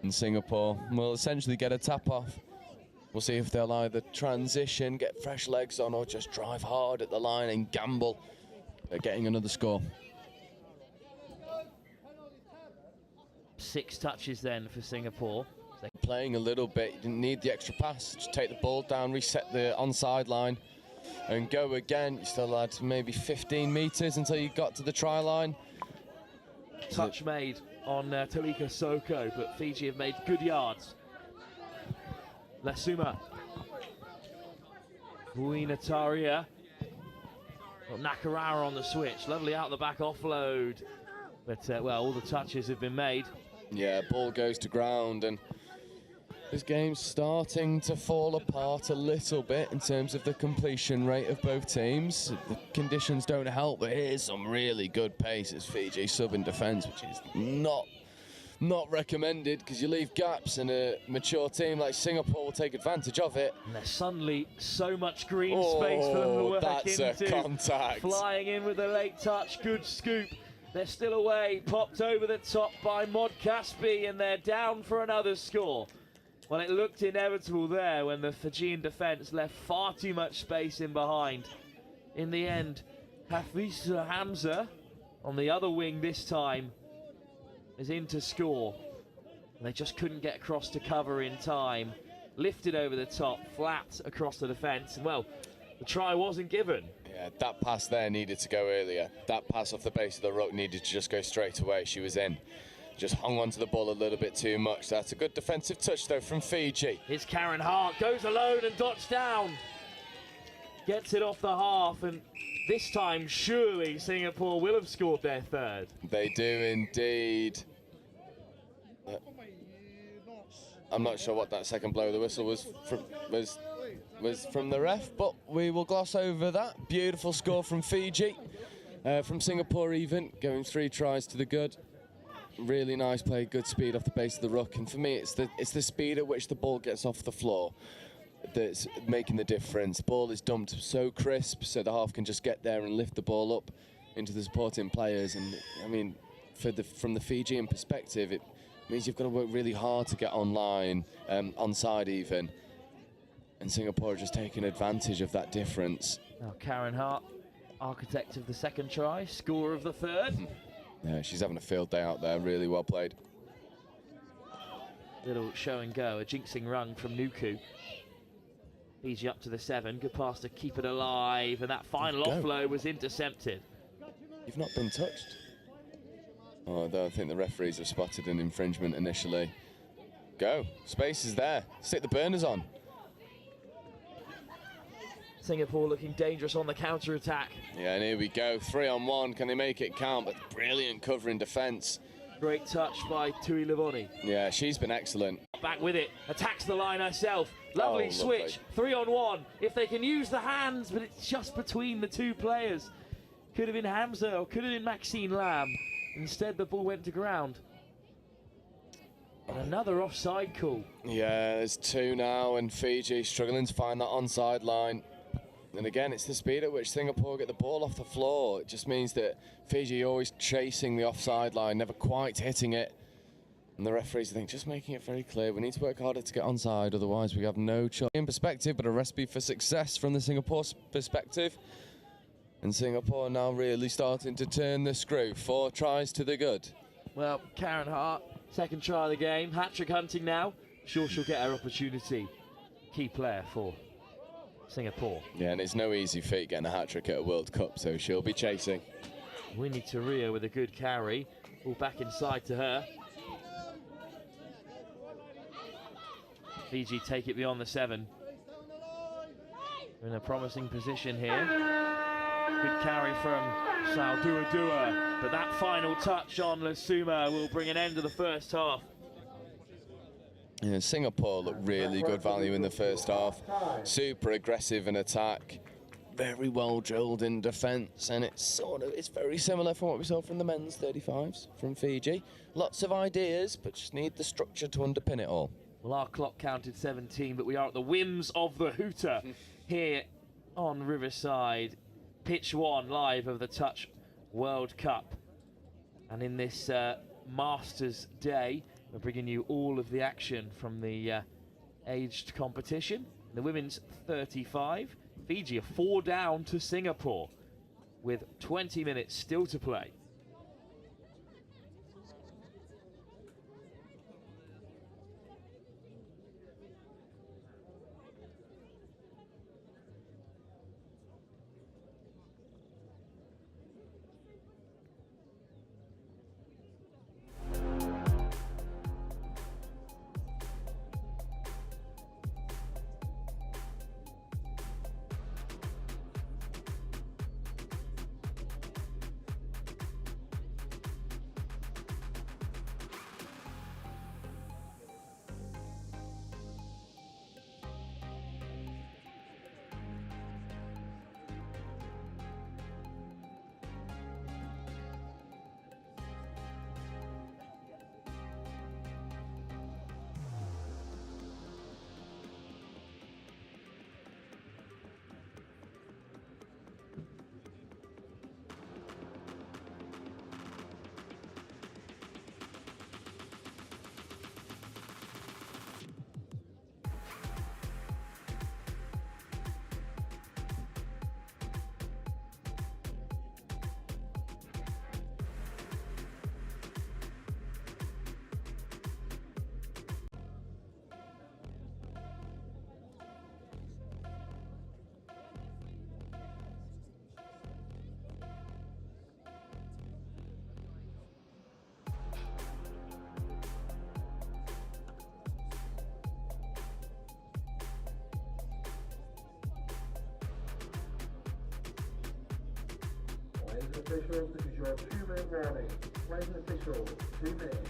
and Singapore will essentially get a tap off. We'll see if they'll either transition, get fresh legs on, or just drive hard at the line and gamble at getting another score. 6 touches then for Singapore. Playing a little bit, you didn't need the extra pass. Just take the ball down, reset the onside line, and go again. You still had maybe 15 metres until you got to the try line. Touch made on Talika Soko, but Fiji have made good yards. Lesuma. Buinataria. Nakarara on the switch. Lovely out the back offload. But, well, all the touches have been made. Yeah, ball goes to ground, and this game's starting to fall apart a little bit in terms of the completion rate of both teams. The conditions don't help, but here's some really good pace as Fiji sub in defence, which is not recommended, because you leave gaps, and a mature team like Singapore will take advantage of it. And there's suddenly so much green space for them to work that's into. a contact. Flying in with a late touch, good scoop. They're still away, popped over the top by Mod Caspi, and they're down for another score. Well, it looked inevitable there when the Fijian defence left far too much space in behind. In the end, Hafiz Hamza, on the other wing this time, is in to score. And they just couldn't get across to cover in time. Lifted over the top, flat across the defence, and well, the try wasn't given. Yeah, that pass there needed to go earlier. That pass off the base of the ruck needed to just go straight away. She was in. Just hung onto the ball a little bit too much. That's a good defensive touch, though, from Fiji. Here's Karen Hart, goes alone and dots down. Gets it off the half, and this time, surely, Singapore will have scored their third. They do indeed. I'm not sure what that second blow of the whistle was from the ref, but we will gloss over that. Beautiful score from Fiji. From Singapore even, going 3 tries to the good. Really nice play, good speed off the base of the ruck, and for me it's the speed at which the ball gets off the floor that's making the difference. Ball is dumped so crisp, so the half can just get there and lift the ball up into the supporting players. And I mean, from the Fijian perspective, it means you've got to work really hard to get online, onside even. And Singapore are just taking advantage of that difference. Now Karen Hart, architect of the second try, scorer of the third. Yeah, she's having a field day out there, really well played. Little show and go, a jinxing run from Nuku. Fiji up to the 7, good pass to keep it alive, and that final offload was intercepted. You've not been touched. Oh, I don't think the referees have spotted an infringement initially. Go, space is there, stick the burners on. Singapore looking dangerous on the counter-attack. Yeah, and here we go, 3-on-1, can they make it count? But brilliant cover in defence. Great touch by Tui Livoni. Yeah, she's been excellent. Back with it, attacks the line herself. Lovely switch, 3-on-1. If they can use the hands, but it's just between the two players. Could have been Hamza or could have been Maxine Lamb. Instead, the ball went to ground. And another offside call. Yeah, there's 2 now, and Fiji struggling to find that onside line. And again, it's the speed at which Singapore get the ball off the floor. It just means that Fiji are always chasing the offside line, never quite hitting it. And the referees, I think, just making it very clear. We need to work harder to get onside, otherwise we have no choice. In perspective, but a recipe for success from the Singapore perspective. And Singapore now really starting to turn the screw. 4 tries to the good. Well, Karen Hart, second try of the game. Hat-trick hunting now. Sure she'll get her opportunity. Key player for Singapore. Yeah, and it's no easy feat getting a hat-trick at a World Cup, so she'll be chasing. Winnie Taria with a good carry. All back inside to her. Fiji take it beyond the 7. We're in a promising position here. Good carry from Salduadua, but that final touch on Lesuma will bring an end to the first half. Yeah, Singapore looked really good value in the first half. Super aggressive in attack, very well drilled in defence, and it's very similar from what we saw from the men's 35s from Fiji. Lots of ideas, but just need the structure to underpin it all. Well, our clock counted 17, but we are at the whims of the hooter here on Riverside. Pitch 1 live of the Touch World Cup. And in this Masters Day, we're bringing you all of the action from the aged competition. The women's 35. Fiji are 4 down to Singapore with 20 minutes still to play. officials, this is your 2-minute warning. Players and officials, 2 minutes.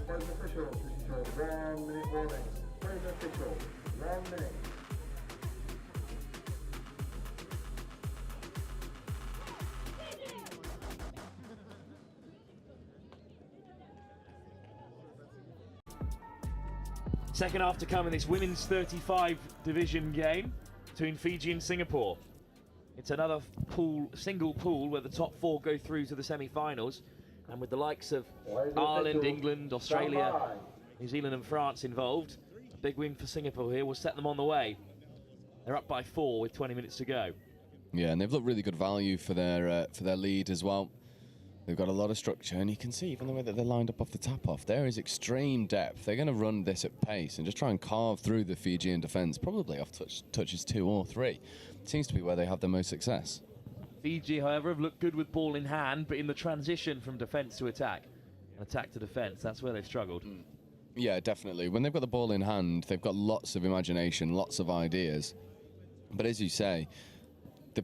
Players and officials, this is your 1-minute warning. Players and officials, 1 minute. Second half to come in this women's 35 division game between Fiji and Singapore. It's another single pool where the top 4 go through to the semi-finals, and with the likes of Ireland, England, Australia, New Zealand and France involved, a big win for Singapore here will set them on the way. They're up by 4 with 20 minutes to go. Yeah, and they've looked really good value for their lead as well. They've got a lot of structure, and you can see even the way that they're lined up off the tap-off, there is extreme depth. They're going to run this at pace and just try and carve through the Fijian defence, probably off touches 2 or 3. Seems to be where they have the most success. Fiji, however, have looked good with ball in hand, but in the transition from defence to attack, and attack to defence, that's where they've struggled. Yeah, definitely. When they've got the ball in hand, they've got lots of imagination, lots of ideas. But as you say, the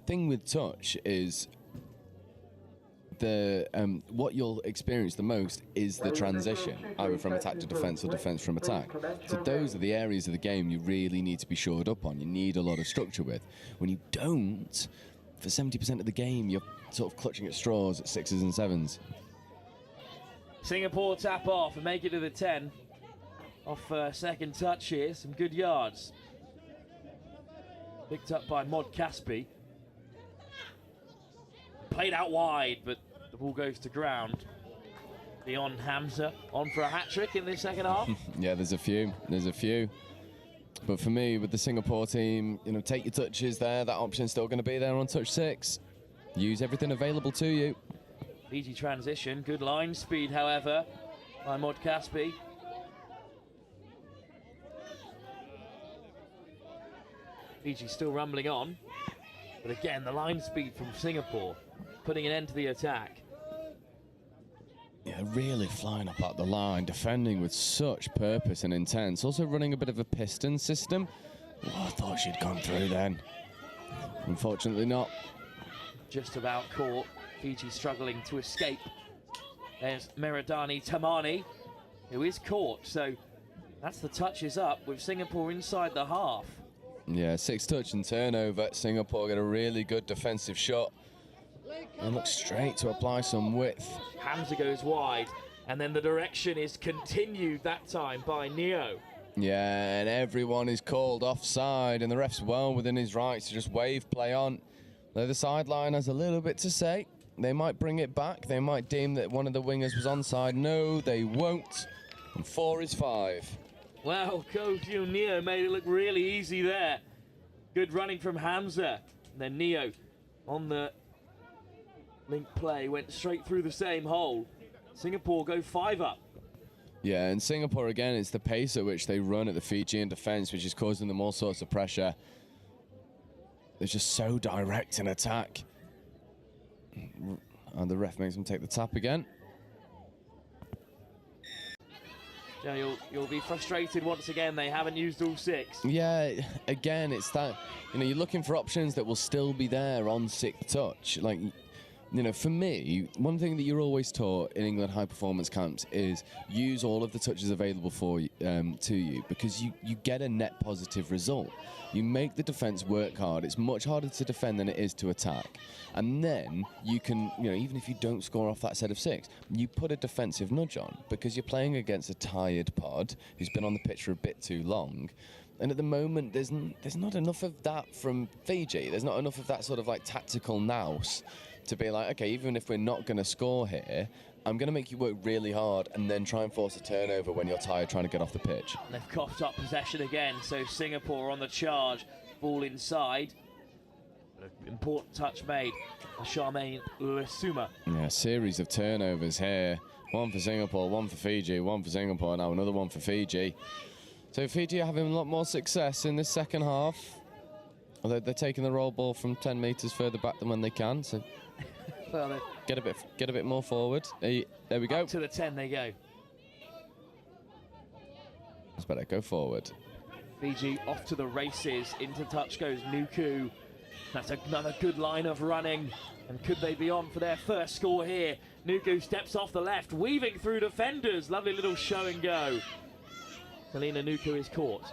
thing with touch is what you'll experience the most is the transition, either from attack to defence or defence from attack. So those are the areas of the game you really need to be shored up on. You need a lot of structure with. When you don't, for 70% of the game, you're sort of clutching at straws at 6s and 7s. Singapore tap off and make it to the 10. Off second touch here, some good yards. Picked up by Mod Caspi. Played out wide, but the ball goes to ground. Dion Hamza on for a hat-trick in this second half. Yeah, there's a few. But for me, with the Singapore team, take your touches there. That option's still going to be there on touch 6. Use everything available to you. Fiji transition, good line speed, however, by Mod Caspi. Fiji still rumbling on, but again, the line speed from Singapore, putting an end to the attack. Yeah, really flying up at the line, defending with such purpose and intent. Also running a bit of a piston system. Oh, I thought she'd gone through then. Unfortunately not. Just about caught. Fiji struggling to escape. There's Meridani Tamani, who is caught, so that's the touches up with Singapore inside the half. Yeah, 6 touch and turnover. Singapore get a really good defensive shot and look straight to apply some width. Hamza goes wide, and then the direction is continued that time by Neo. Yeah, and everyone is called offside, and the ref's well within his rights to just wave play on. Though the sideline has a little bit to say. They might bring it back. They might deem that one of the wingers was onside. No, they won't. And 4 is 5. Wow, Coach Neo made it look really easy there. Good running from Hamza. And then Neo on the link play went straight through the same hole. Singapore go 5 up. Yeah, and Singapore again, it's the pace at which they run at the Fijian defence, which is causing them all sorts of pressure. They're just so direct in attack. And the ref makes them take the tap again. Yeah, you'll be frustrated once again. They haven't used all 6. Yeah, again, it's that, you're looking for options that will still be there on 6th touch. Like, you know, for me, one thing that you're always taught in England high performance camps is use all of the touches available for you, to you, because you get a net positive result. You make the defence work hard. It's much harder to defend than it is to attack. And then you can, you know, even if you don't score off that set of 6, you put a defensive nudge on because you're playing against a tired pod who's been on the pitch for a bit too long. And at the moment, there's not enough of that from Fiji. There's not enough of that sort of like tactical nous to be like, okay, even if we're not going to score here, I'm going to make you work really hard and then try and force a turnover when you're tired trying to get off the pitch. They've coughed up possession again, so Singapore on the charge. Ball inside. Important touch made by Charmaine Lesuma. Yeah, a series of turnovers here. One for Singapore, one for Fiji, one for Singapore, now another one for Fiji. So Fiji are having a lot more success in this second half. Although they're taking the roll ball from 10 metres further back than when they can, so well, get a bit more forward. There we go. Up to the 10 they go. That's better, go forward. Fiji off to the races. Into touch goes Nuku. That's another good line of running. And could they be on for their first score here? Nuku steps off the left, weaving through defenders. Lovely little show and go. Selena Nuku is caught.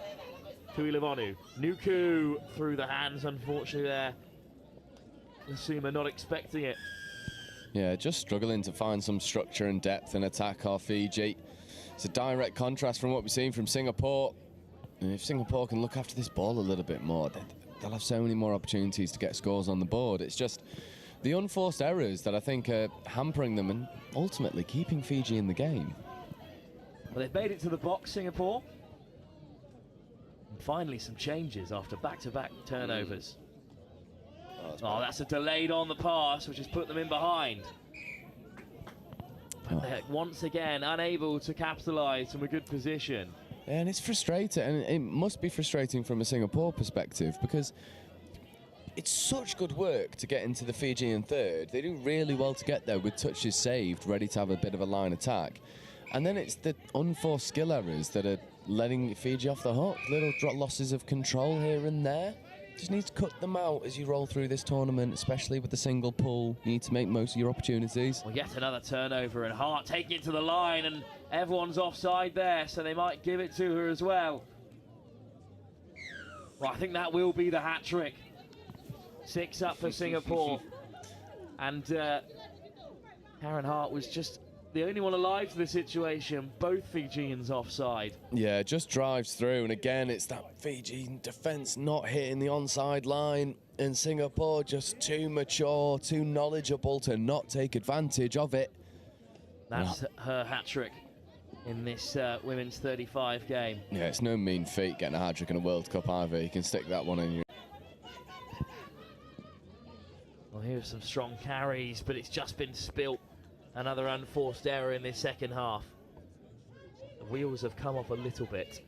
Tuilivonu. Nuku through the hands, unfortunately there. Lesuma not expecting it. Yeah, just struggling to find some structure and depth and attack off Fiji. It's a direct contrast from what we've seen from Singapore. And if Singapore can look after this ball a little bit more, they'll have so many more opportunities to get scores on the board. It's just the unforced errors that I think are hampering them and ultimately keeping Fiji in the game. Well, they've made it to the box, Singapore. And finally some changes after back-to-back turnovers. Oh, that's a delayed on the pass, which has put them in behind. But they're once again unable to capitalise from a good position. And it's frustrating, and it must be frustrating from a Singapore perspective, because it's such good work to get into the Fijian third. They do really well to get there with touches saved, ready to have a bit of a line attack. And then it's the unforced skill errors that are letting Fiji off the hook. Little losses of control here and there. Just need to cut them out as you roll through this tournament, especially with the single pull. You need to make most of your opportunities. Well, yet another turnover, and Hart taking it to the line, and everyone's offside there, so they might give it to her as well. Well, I think that will be the hat-trick. 6 up for Singapore. And Karen Hart was just the only one alive to the situation. Both Fijians offside. Yeah, just drives through, and again, it's that Fijian defence not hitting the onside line, and Singapore just too mature, too knowledgeable to not take advantage of it. That's her hat-trick in this women's 35 game. Yeah, it's no mean feat getting a hat-trick in a World Cup either. You can stick that one in your... Well, here's some strong carries, but it's just been spilt. Another unforced error in this second half. The wheels have come off a little bit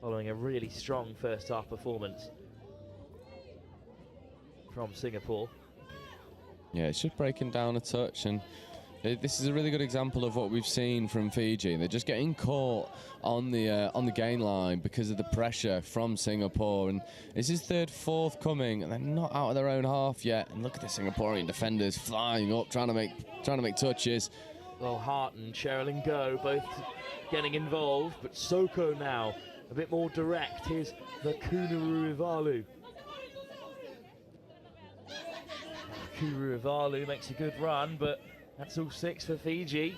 following a really strong first half performance from Singapore. Yeah, it's just breaking down a touch, and this is a really good example of what we've seen from Fiji. They're just getting caught on the gain line because of the pressure from Singapore, and this is third, fourth coming, and they're not out of their own half yet. And look at the Singaporean defenders flying up, trying to make touches. Well, Hart and Sherilyn Go both getting involved, but Soko now a bit more direct. Here's the Kunuru Ivalu. Kunuru Ivalu makes a good run, but that's all 6 for Fiji.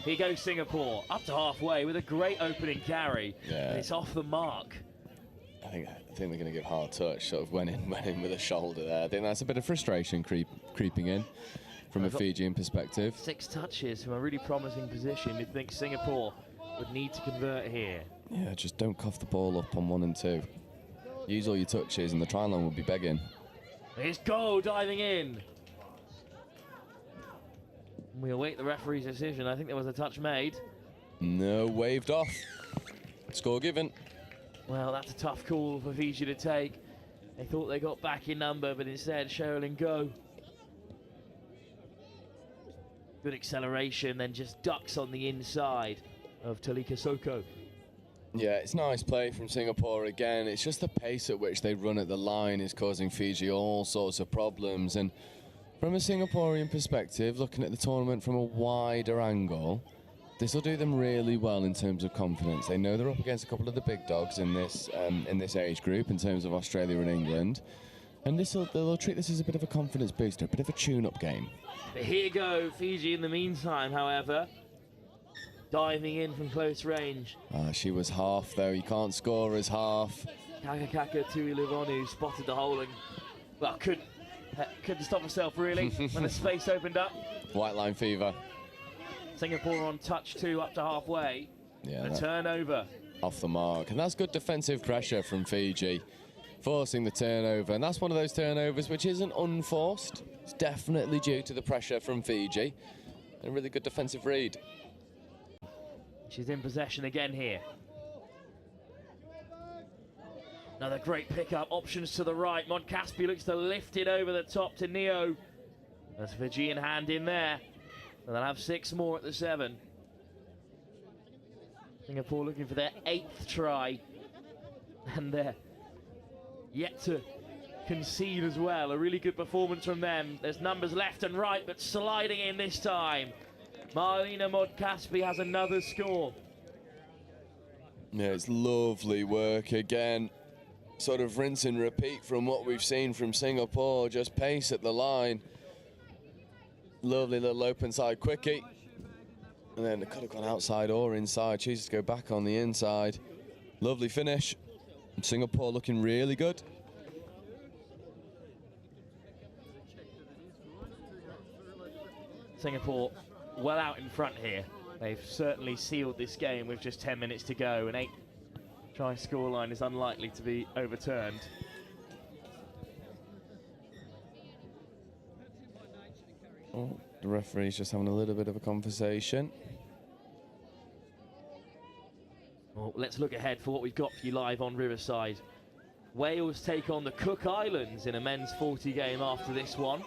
Here goes Singapore, up to halfway with a great opening carry. Yeah. But it's off the mark. I think they're going to give hard touch. Sort of went in with a shoulder there. I think that's a bit of frustration creeping in from a Fijian perspective. 6 touches from a really promising position. You'd think Singapore would need to convert here. Yeah, just don't cough the ball up on 1 and 2. Use all your touches, and the try line will be begging. Here's Go diving in. We await the referee's decision. I think there was a touch made. No, waved off. Score given. Well, that's a tough call for Fiji to take. They thought they got back in number, but instead Sherilyn Go. Good acceleration, then just ducks on the inside of Talika Soko. Yeah, it's nice play from Singapore again. It's just the pace at which they run at the line is causing Fiji all sorts of problems. And from a Singaporean perspective, looking at the tournament from a wider angle, this will do them really well in terms of confidence. They know they're up against a couple of the big dogs in this age group in terms of Australia and England. And they'll treat this as a bit of a confidence booster, a bit of a tune-up game. But here go Fiji in the meantime, however. Diving in from close range. She was half, though. You can't score as half. Kakakaka Tuilivonu spotted the hole and, well, couldn't stop herself, really, when the space opened up. White line fever. Singapore on touch 2 up to halfway. Yeah, a turnover. Off the mark. And that's good defensive pressure from Fiji, forcing the turnover. And that's one of those turnovers which isn't unforced. It's definitely due to the pressure from Fiji. And a really good defensive read. She's in possession again here. Another great pickup. Options to the right. Montcaspi looks to lift it over the top to Neo. There's a Fijian hand in there. And they'll have 6 more at the 7. Singapore looking for their 8th try. And they're yet to concede as well. A really good performance from them. There's numbers left and right, but sliding in this time. Marlena Montcaspi has another score. Yeah, it's lovely work again. Sort of rinse and repeat from what we've seen from Singapore. Just pace at the line. Lovely little open side quickie. And then it could have gone outside or inside. Chooses to go back on the inside. Lovely finish. Singapore looking really good. Singapore well out in front here. They've certainly sealed this game with just 10 minutes to go. An 8-try scoreline is unlikely to be overturned. Oh, the referee's just having a little bit of a conversation. Well, let's look ahead for what we've got for you live on Riverside. Wales take on the Cook Islands in a men's 40 game after this one.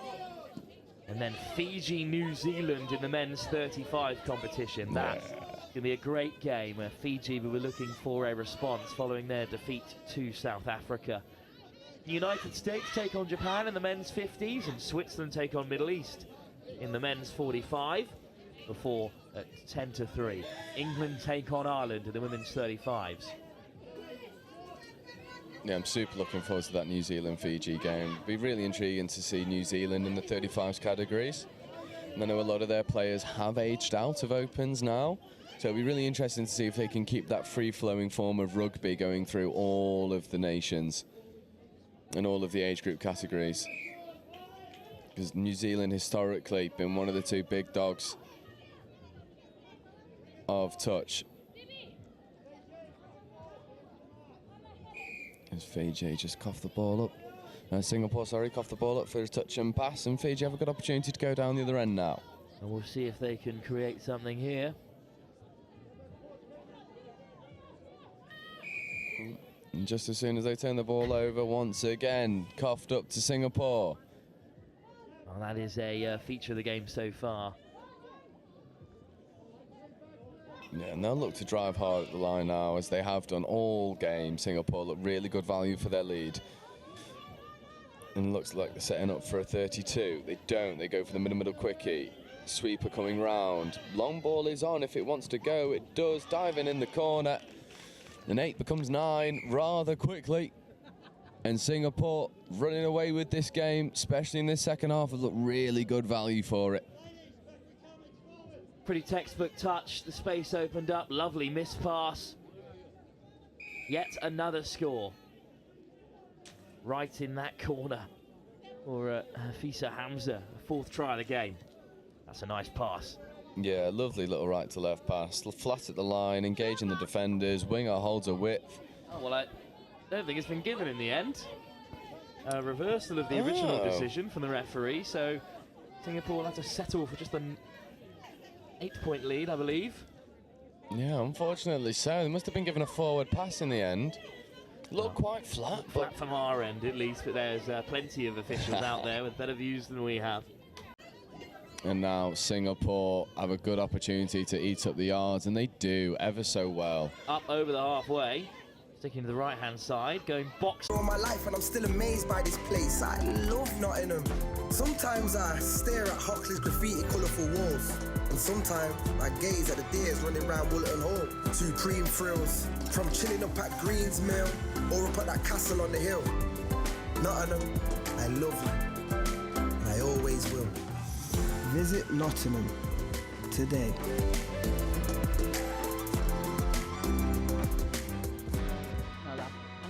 And then Fiji, New Zealand in the men's 35 competition. That's going to be a great game where Fiji will be looking for a response following their defeat to South Africa. The United States take on Japan in the men's 50s and Switzerland take on Middle East in the men's 45 before at 10-3. England take on Ireland in the women's 35s. Yeah, I'm super looking forward to that New Zealand-Fiji game. It'll be really intriguing to see New Zealand in the 35s categories. And I know a lot of their players have aged out of Opens now, so it'll be really interesting to see if they can keep that free-flowing form of rugby going through all of the nations and all of the age group categories. Because New Zealand historically been one of the 2 big dogs of touch. As Fiji just coughed the ball up. Singapore, coughed the ball up for a touch and pass, and Fiji have a good opportunity to go down the other end now. And we'll see if they can create something here. And just as soon as they turn the ball over, once again, coughed up to Singapore. Well, that is a feature of the game so far. Yeah, and they'll look to drive hard at the line now, as they have done all game. Singapore look really good value for their lead. And looks like they're setting up for a 32. They don't. They go for the middle quickie. Sweeper coming round. Long ball is on if it wants to go. It does. Diving in the corner. And 8 becomes 9 rather quickly. And Singapore running away with this game, especially in this second half, have looked really good value for it. Pretty textbook touch, the space opened up, lovely miss pass. Yet another score. Right in that corner for Hafisa Hamza, 4th try of the game. That's a nice pass. Yeah, lovely little right to left pass. Flat at the line, engaging the defenders, winger holds a width. Oh, well, I don't think it's been given in the end. A reversal of the original decision from the referee, so Singapore will have to settle for just an 8-point lead, I believe. Yeah, unfortunately so. They must have been given a forward pass in the end. Looked quite flat. Flat from our end, at least, but there's plenty of officials out there with better views than we have. And now Singapore have a good opportunity to eat up the yards, and they do ever so well. Up over the halfway, sticking to the right-hand side, going box. All my life, and I'm still amazed by this place. I love Nottingham. Sometimes I stare at Hockley's graffiti colourful walls, and sometimes I gaze at the deers running around Woollerton Hall. Supreme thrills, from chilling up at Green's Mill, or up at that castle on the hill. Nottingham, I love you, and I always will. Visit Nottingham today. And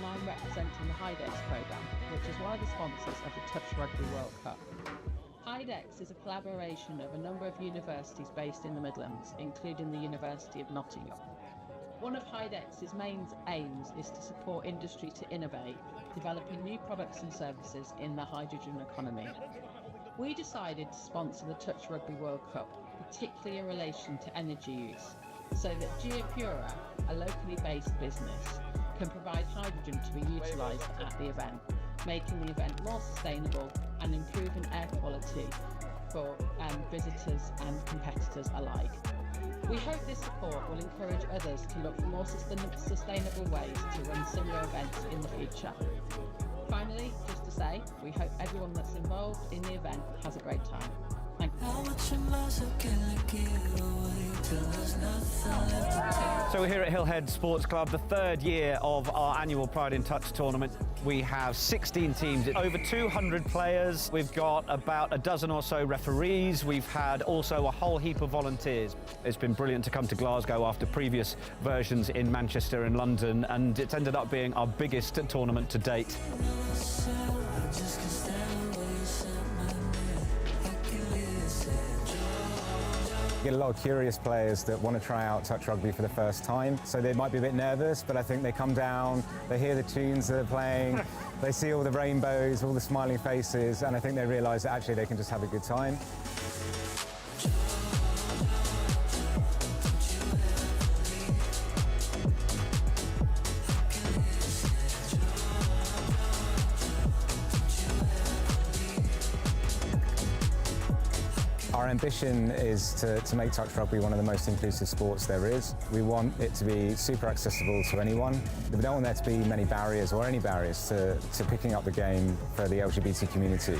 I'm representing the HIDEX programme, which is one of the sponsors of the Touch Rugby World Cup. HIDEX is a collaboration of a number of universities based in the Midlands, including the University of Nottingham. One of HIDEX's main aims is to support industry to innovate, developing new products and services in the hydrogen economy. We decided to sponsor the Touch Rugby World Cup, particularly in relation to energy use, so that Geopura, a locally based business, can provide hydrogen to be utilised at the event, making the event more sustainable and improving air quality for visitors and competitors alike. We hope this support will encourage others to look for more sustainable ways to run similar events in the future. Finally, just to say, we hope everyone that's involved in the event has a great time. Thank you. So we're here at Hillhead Sports Club, the third year of our annual Pride in Touch tournament. We have 16 teams, over 200 players. We've got about a dozen or so referees. We've had also a whole heap of volunteers. It's been brilliant to come to Glasgow after previous versions in Manchester and London, and it's ended up being our biggest tournament to date. Get a lot of curious players that want to try out touch rugby for the first time, so they might be a bit nervous, but I think they come down, they hear the tunes that are playing, they see all the rainbows, all the smiling faces, and I think they realise that actually they can just have a good time. Our ambition is to make touch rugby one of the most inclusive sports there is. We want it to be super accessible to anyone. We don't want there to be many barriers or any barriers to picking up the game for the LGBT community.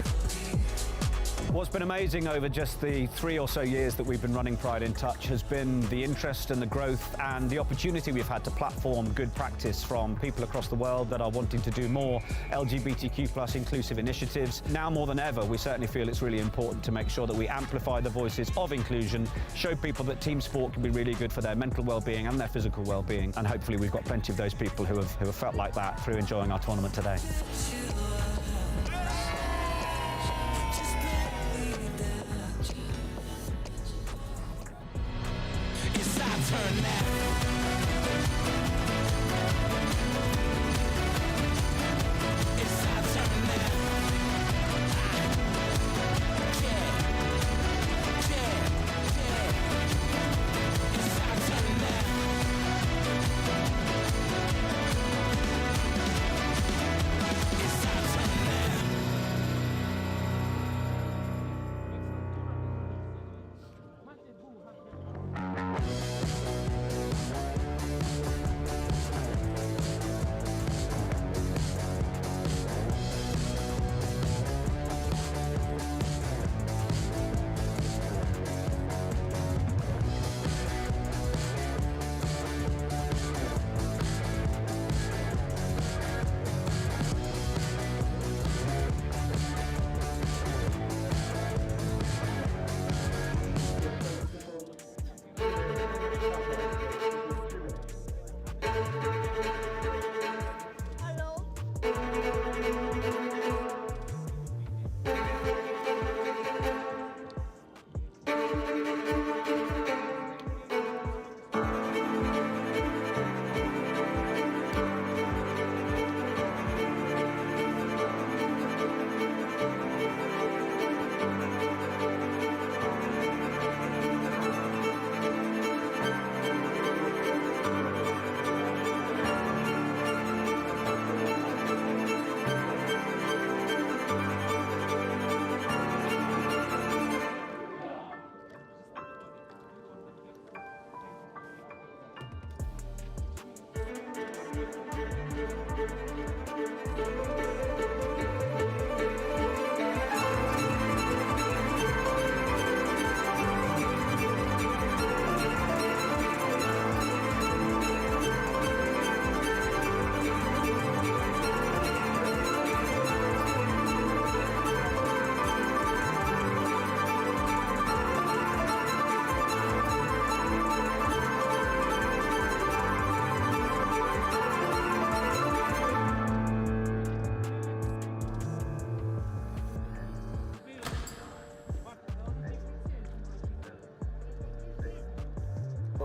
What's been amazing over just the 3 or so years that we've been running Pride in Touch has been the interest and the growth and the opportunity we've had to platform good practice from people across the world that are wanting to do more LGBTQ+ inclusive initiatives. Now more than ever, we certainly feel it's really important to make sure that we amplify the voices of inclusion, show people that team sport can be really good for their mental well-being and their physical well-being, and hopefully we've got plenty of those people who have felt like that through enjoying our tournament today.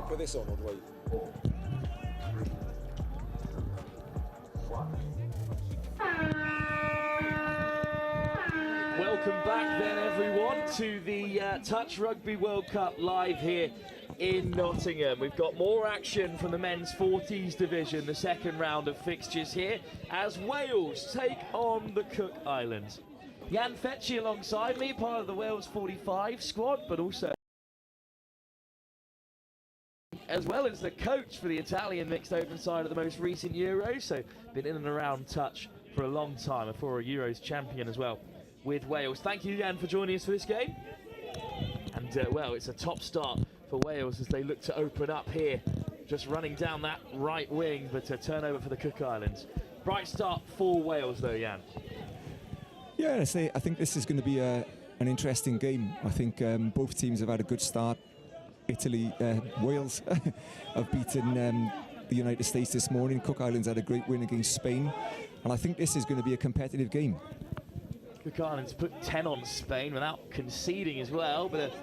I'll put this on, or wait. Welcome back then, everyone, to the Touch Rugby World Cup live here in Nottingham. We've got more action from the men's 40s division, the second round of fixtures here, as Wales take on the Cook Islands. Jan Fetchy alongside me, part of the Wales 45 squad, but also as well as the coach for the Italian mixed open side of the most recent Euros, so been in and around touch for a long time, a former Euros champion as well with Wales. Thank you, Jan, for joining us for this game. And well, it's a top start for Wales as they look to open up here, just running down that right wing, but a turnover for the Cook Islands. Bright start for Wales though, Jan. Yeah, I think this is going to be an interesting game. I think both teams have had a good start. Wales have beaten the United States this morning. Cook Islands had a great win against Spain, and I think this is going to be a competitive game. Cook Islands put 10 on Spain without conceding as well, but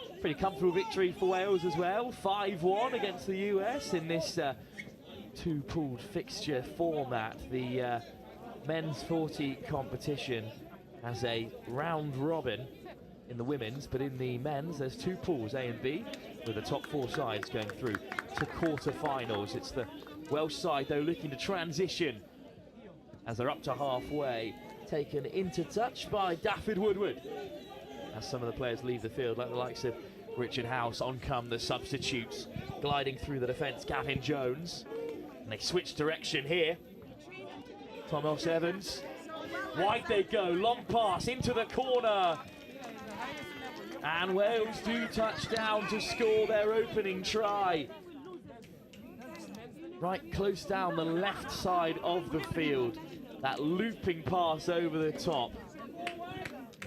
a pretty comfortable victory for Wales as well. 5-1 against the US in this two-pooled fixture format. The men's 40 competition has a round robin in the women's, but in the men's there's two pools, A and B, with the top 4 sides going through to quarter-finals. It's the Welsh side though looking to transition as they're up to halfway, taken into touch by Daffyd Woodward as some of the players leave the field, like the likes of Richard House. On come the substitutes, gliding through the defence, Gavin Jones, and they switch direction here. Thomas Evans, wide they go, long pass into the corner, and Wales do touch down to score their opening try. Right close down the left side of the field, that looping pass over the top.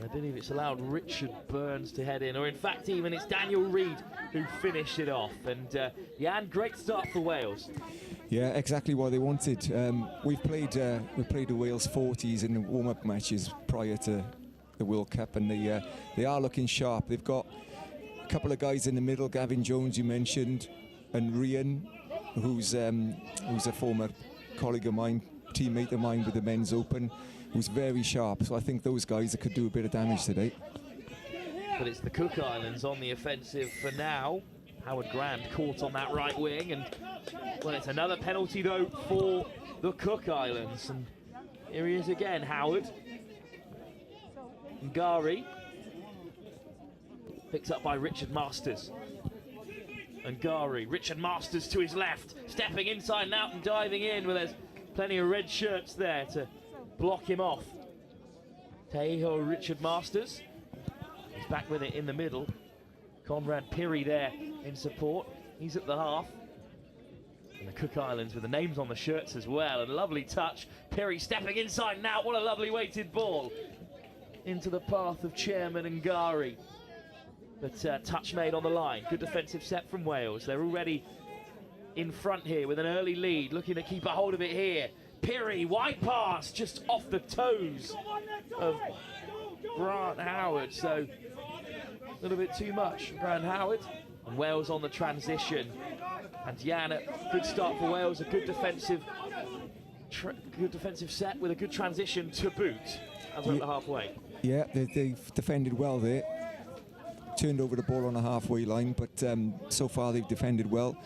I believe it's allowed Richard Burns to head in, or in fact even it's Daniel Reid who finished it off. And Jan, great start for Wales. Yeah, exactly what they wanted. We've played the Wales 40s in the warm-up matches prior to the World Cup, and they are looking sharp. They've got a couple of guys in the middle, Gavin Jones you mentioned, and Rian, who's a former colleague of mine, teammate of mine with the men's open, who's very sharp. So I think those guys could do a bit of damage today. But it's the Cook Islands on the offensive for now. Howard Grand caught on that right wing, and well, it's another penalty though for the Cook Islands. And here he is again, Howard. Ngari, picked up by Richard Masters. Ngari, Richard Masters to his left, stepping inside and out and diving in, where there's plenty of red shirts there to block him off. Teho Richard Masters, he's back with it in the middle. Conrad Pirri there in support, he's at the half. And the Cook Islands with the names on the shirts as well, and a lovely touch. Pirri stepping inside and out, what a lovely weighted ball into the path of Chairman Ngari. But touch made on the line. Good defensive set from Wales. They're already in front here with an early lead, looking to keep a hold of it here. Pirri, wide pass, just off the toes of Grant Howard. So a little bit too much, Grant Howard. And Wales on the transition. And Jan, a good start for Wales, a good defensive set with a good transition to boot as we're at the halfway. Yeah, they've defended well there. Turned over the ball on the halfway line, but so far they've defended well.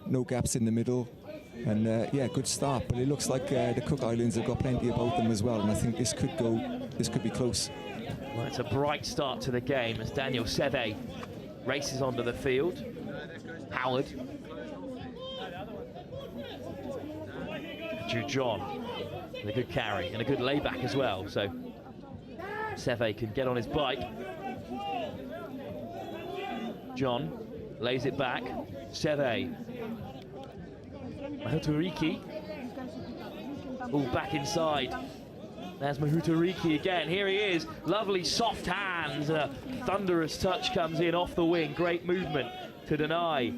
No gaps in the middle, and yeah, good start. But it looks like the Cook Islands have got plenty about them as well, and I think this could be close. Well, it's a bright start to the game as Daniel Seve races onto the field. Howard. Andrew John with a good carry and a good layback as well, so Seve can get on his bike. John lays it back. Seve. Mahutariki. Oh, back inside. There's Mahutariki again. Here he is. Lovely soft hands. A thunderous touch comes in off the wing. Great movement to deny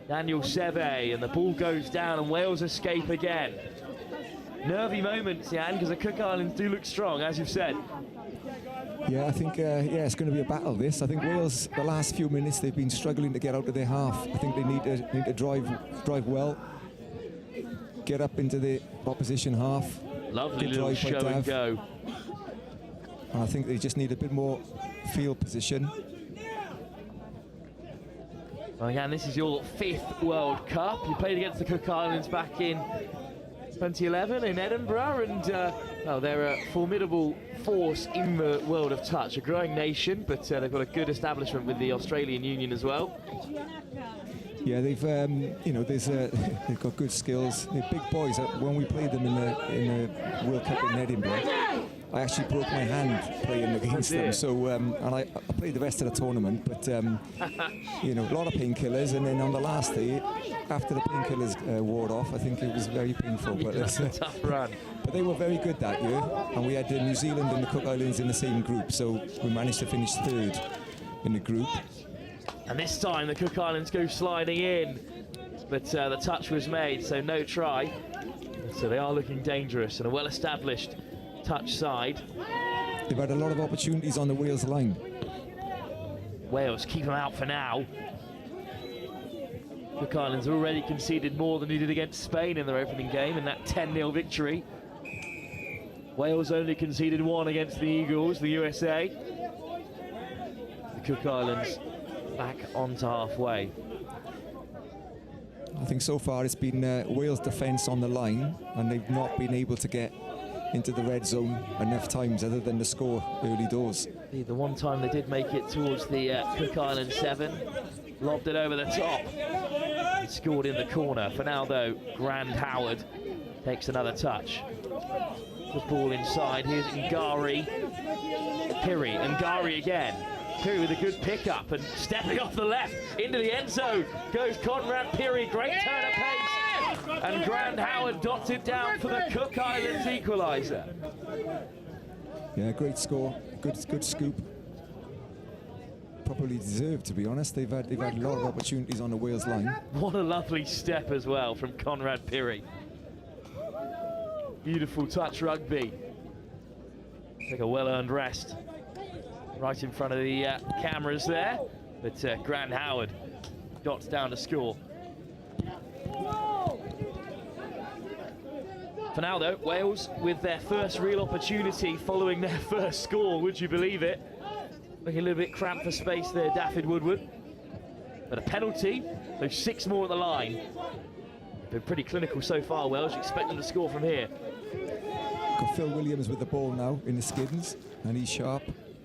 Daniel Seve, and the ball goes down and Wales escape again. Nervy moments, Jan, because the Cook Islands do look strong, as you've said. Yeah, I think it's going to be a battle. This, I think Wales, the last few minutes they've been struggling to get out of their half. I think they need to drive well, get up into the opposition half. Lovely little show and go. And I think they just need a bit more field position. Well, again, this is your 5th World Cup. You played against the Cook Islands back in 2011 in Edinburgh, and they're a formidable force in the world of touch. A growing nation, but they've got a good establishment with the Australian Union as well. Yeah, they've they've got good skills. They're big boys. When we played them in the World Cup in Edinburgh, I actually broke my hand playing against them. So and I played the rest of the tournament, but a lot of painkillers. And then on the last day, after the painkillers wore off, I think it was very painful. But it's a tough run. But they were very good that year, and we had New Zealand and the Cook Islands in the same group, so we managed to finish 3rd in the group. And this time the Cook Islands go sliding in, but the touch was made, so no try. So they are looking dangerous and a well-established touch side. They've had a lot of opportunities on the Wales line. Wales keep them out for now. Cook Islands already conceded more than they did against Spain in their opening game in that 10-0 victory. Wales only conceded 1 against the Eagles, the USA. The Cook Islands back onto halfway. I think so far it's been Wales' defence on the line, and they've not been able to get into the red zone enough times other than to score early doors. The one time they did make it towards the Cook Islands 7, lobbed it over the top and scored in the corner. For now though, Grand Howard takes another touch. The ball inside, here's Ngari. Piri, Ngari again. Piri with a good pickup and stepping off the left into the end zone goes Conrad Piri, great turn of pace, and Grand Howard dots it down for the Cook Islands equaliser. Yeah, great score, good scoop. Probably deserved, to be honest. They've had a lot of opportunities on the Wales line. What a lovely step as well from Conrad Piri. Beautiful touch rugby. Take a well-earned rest. Right in front of the cameras there, but Grand Howard dots down to score. For now though, Wales with their first real opportunity following their first score, would you believe it? Looking a little bit cramped for space there, Daffyd Woodward. But a penalty, so 6 more at the line. Been pretty clinical so far, Wales. You expect them to score from here. Got Phil Williams with the ball now in the skiddens, and he's sharp.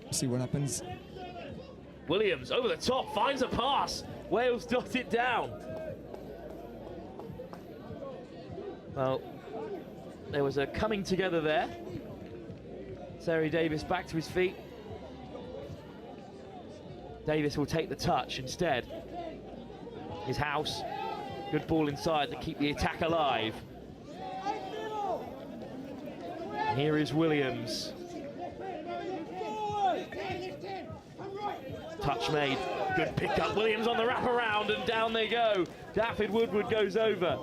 See what happens. Williams over the top, finds a pass. Wales dot it down. Well, there was a coming together there. Terry Davis back to his feet. Davis will take the touch instead. His House, good ball inside to keep the attack alive. And here is Williams. Touch made, good pickup. Williams on the wraparound and down they go. Daffyd Woodward goes over.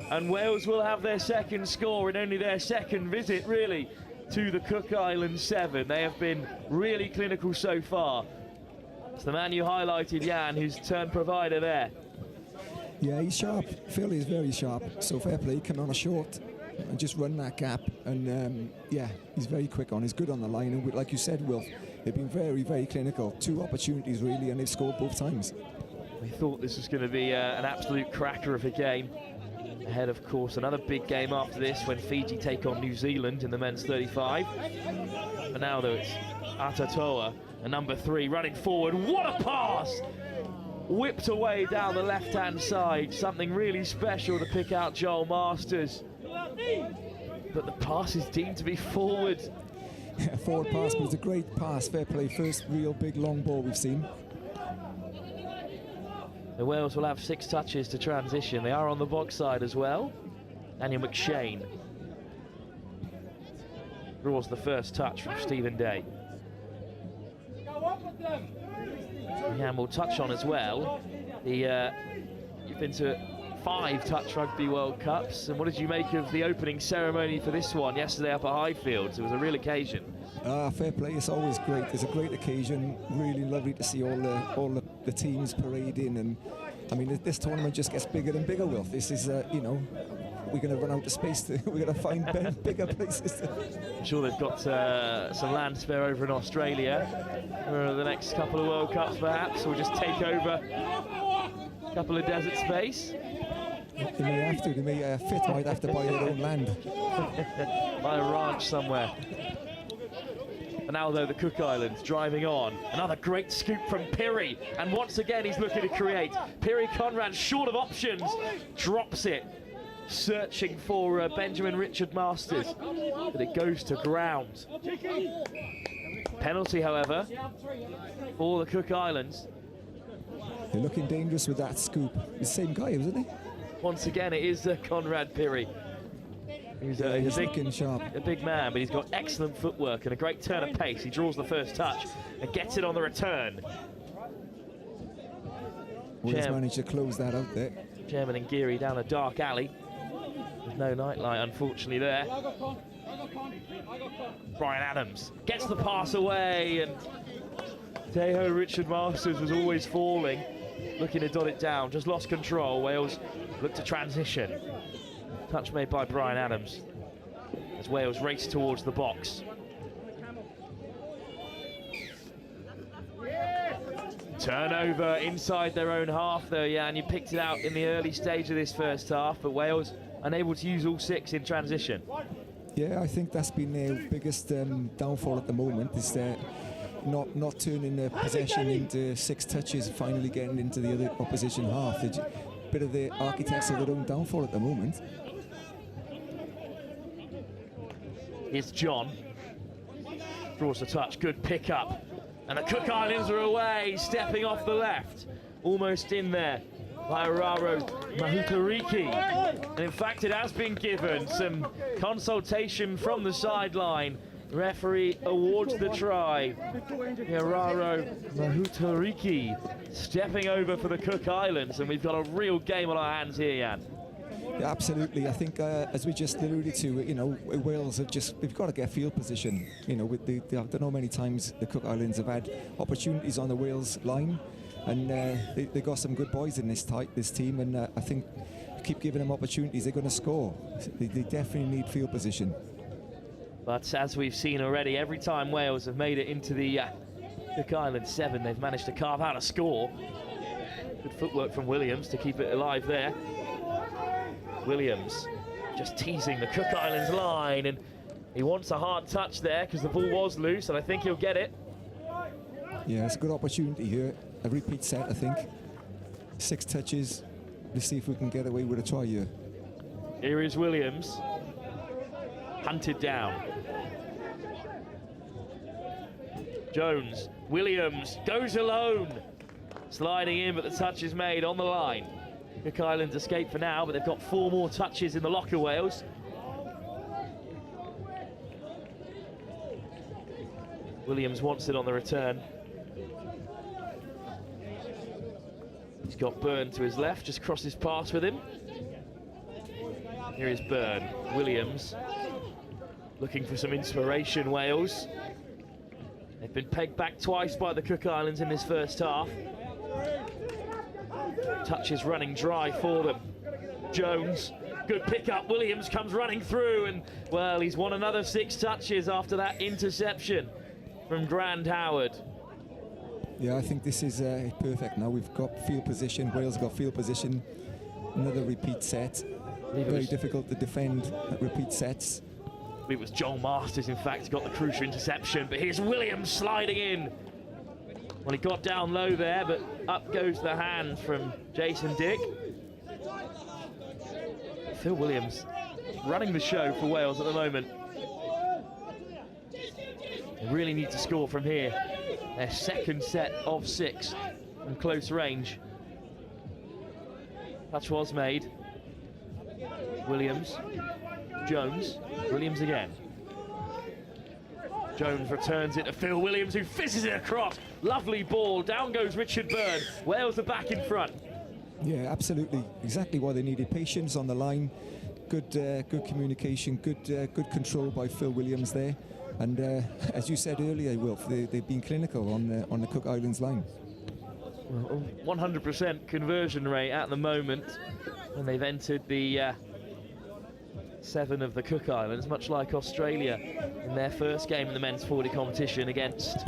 And Wales will have their second score in only their second visit, really, to the Cook Islands 7. They have been really clinical so far. It's the man you highlighted, Jan, who's turned provider there. Yeah, he's sharp. Phil is very sharp. So fair play, come on a short and just run that gap. And yeah, he's very quick on. He's good on the line. And like you said, Will, they've been very, very clinical. 2 opportunities really, and they've scored both times. We thought this was going to be an absolute cracker of a game. Ahead, of course, another big game after this when Fiji take on New Zealand in the men's 35. But now, though, it's Atatoa, the number 3, running forward. What a pass! Whipped away down the left-hand side. Something really special to pick out Joel Masters. But the pass is deemed to be forward. Forward pass, but it's a great pass. Fair play. First real big long ball we've seen. The Wales will have 6 touches to transition. They are on the box side as well. Daniel McShane draws the first touch from Stephen Day. And we'll touch on as well. You've been to 5 touch rugby World Cups, and what did you make of the opening ceremony for this one yesterday up at Highfields? It was a real occasion. Fair play. It's always great. It's a great occasion. Really lovely to see all the teams parading, and I mean this tournament just gets bigger and bigger. Will this is you know, we're going to run out of space. We're going to find bigger places. I'm sure they've got some land spare over in Australia for the next couple of World Cups, perhaps, or just take over a couple of desert space. They may have to. They may might have to buy their own land. Buy a ranch somewhere. And now, though, the Cook Islands driving on. Another great scoop from Pirri. And once again, he's looking to create. Pirri Conrad, short of options, drops it. Searching for Benjamin Richard Masters. But it goes to ground. Penalty, however, for the Cook Islands. They're looking dangerous with that scoop. The same guy, isn't he? Once again, it is Conrad Pirri. He's a big man, but he's got excellent footwork and a great turn of pace. He draws the first touch and gets it on the return. Wales managed to close that out there. German and Geary down a dark alley. There's no nightlight, unfortunately, there. Brian Adams gets the pass away, and Teho Richard Masters was always falling, looking to dot it down. Just lost control. Wales look to transition. Touch made by Brian Adams as Wales race towards the box. Turnover inside their own half, though, yeah, and you picked it out in the early stage of this first half, but Wales unable to use all six in transition. Yeah, I think that's been their biggest downfall at the moment, is not turning the possession into 6 touches, finally getting into the other opposition half. They're a bit of the architects of their own downfall at the moment. Here's John. Draws the touch, good pick up. And the Cook Islands are away, stepping off the left. Almost in there by Araro Mahutariki. And in fact, it has been given some consultation from the sideline. Referee awards the try. Araro Mahutariki stepping over for the Cook Islands, and we've got a real game on our hands here, Jan. Yeah, absolutely. I think, as we just alluded to, you know, Wales they've got to get field position. You know, I don't know how many times the Cook Islands have had opportunities on the Wales line, and they got some good boys in this team, and I think keep giving them opportunities, they're going to score. They definitely need field position. But as we've seen already, every time Wales have made it into the Cook Islands 7, they've managed to carve out a score. Good footwork from Williams to keep it alive there. Williams just teasing the Cook Islands line, and he wants a hard touch there because the ball was loose, and I think he'll get it. Yeah, it's a good opportunity here. A repeat set, I think. 6 touches. Let's see if we can get away with a try here. Here is Williams. Hunted down. Jones. Williams goes alone. Sliding in, but the touch is made on the line. Cook Islands escape for now, but they've got 4 more touches in the locker, Wales. Williams wants it on the return. He's got Byrne to his left, just crosses past with him. Here is Byrne. Williams looking for some inspiration, Wales. They've been pegged back twice by the Cook Islands in this first half. Touch is running dry for them. Jones, good pick-up. Williams comes running through, and, well, he's won another 6 touches after that interception from Grand Howard. Yeah, I think this is perfect now. We've got field position. Wales got field position. Another repeat set. Very difficult to defend repeat sets. It was Joel Masters, in fact, got the crucial interception, but here's Williams sliding in. Well, he got down low there, but up goes the hand from Jason Dick. Phil Williams running the show for Wales at the moment. They really need to score from here. Their second set of 6 from close range. Touch was made. Williams. Jones. Williams again. Jones returns it to Phil Williams, who fizzes it across. Lovely ball. Down goes Richard Byrne. Wales are back in front. Yeah, absolutely. Exactly why they needed patience on the line. Good communication. Good control by Phil Williams there. And as you said earlier, Wilf, they've been clinical on the Cook Islands line. 100% conversion rate at the moment, and they've entered the 7 of the Cook Islands, much like Australia in their first game in the men's 40 competition against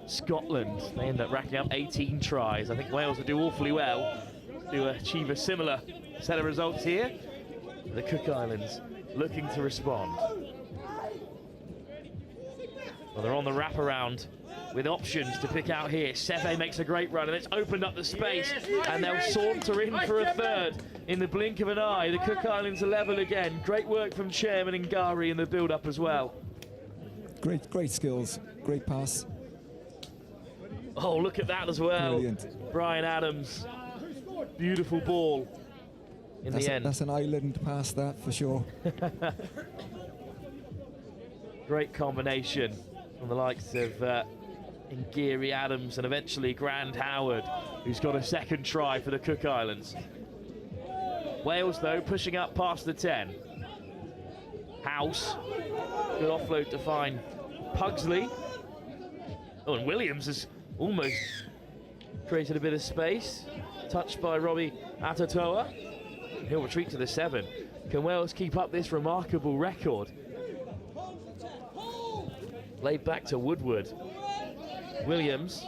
Scotland. They end up racking up 18 tries. I think Wales will do awfully well to achieve a similar set of results here. The Cook Islands looking to respond. Well, they're on the wraparound with options to pick out here. Seve makes a great run, and it's opened up the space, and they'll saunter in for a third in the blink of an eye. The Cook Islands are level again. Great work from Chairman Ngari in the build-up as well. Great skills, great pass. Oh, look at that as well. Brilliant. Brian Adams, beautiful ball in the end. That's an island pass, that, for sure. Great combination from the likes of Ngiri Adams and eventually Grand Howard, who's got a second try for the Cook Islands. Wales, though, pushing up past the 10. House, good offload to find Pugsley. Oh, and Williams has almost created a bit of space. Touched by Robbie Atatoa. He'll retreat to the 7. Can Wales keep up this remarkable record? Laid back to Woodward. Williams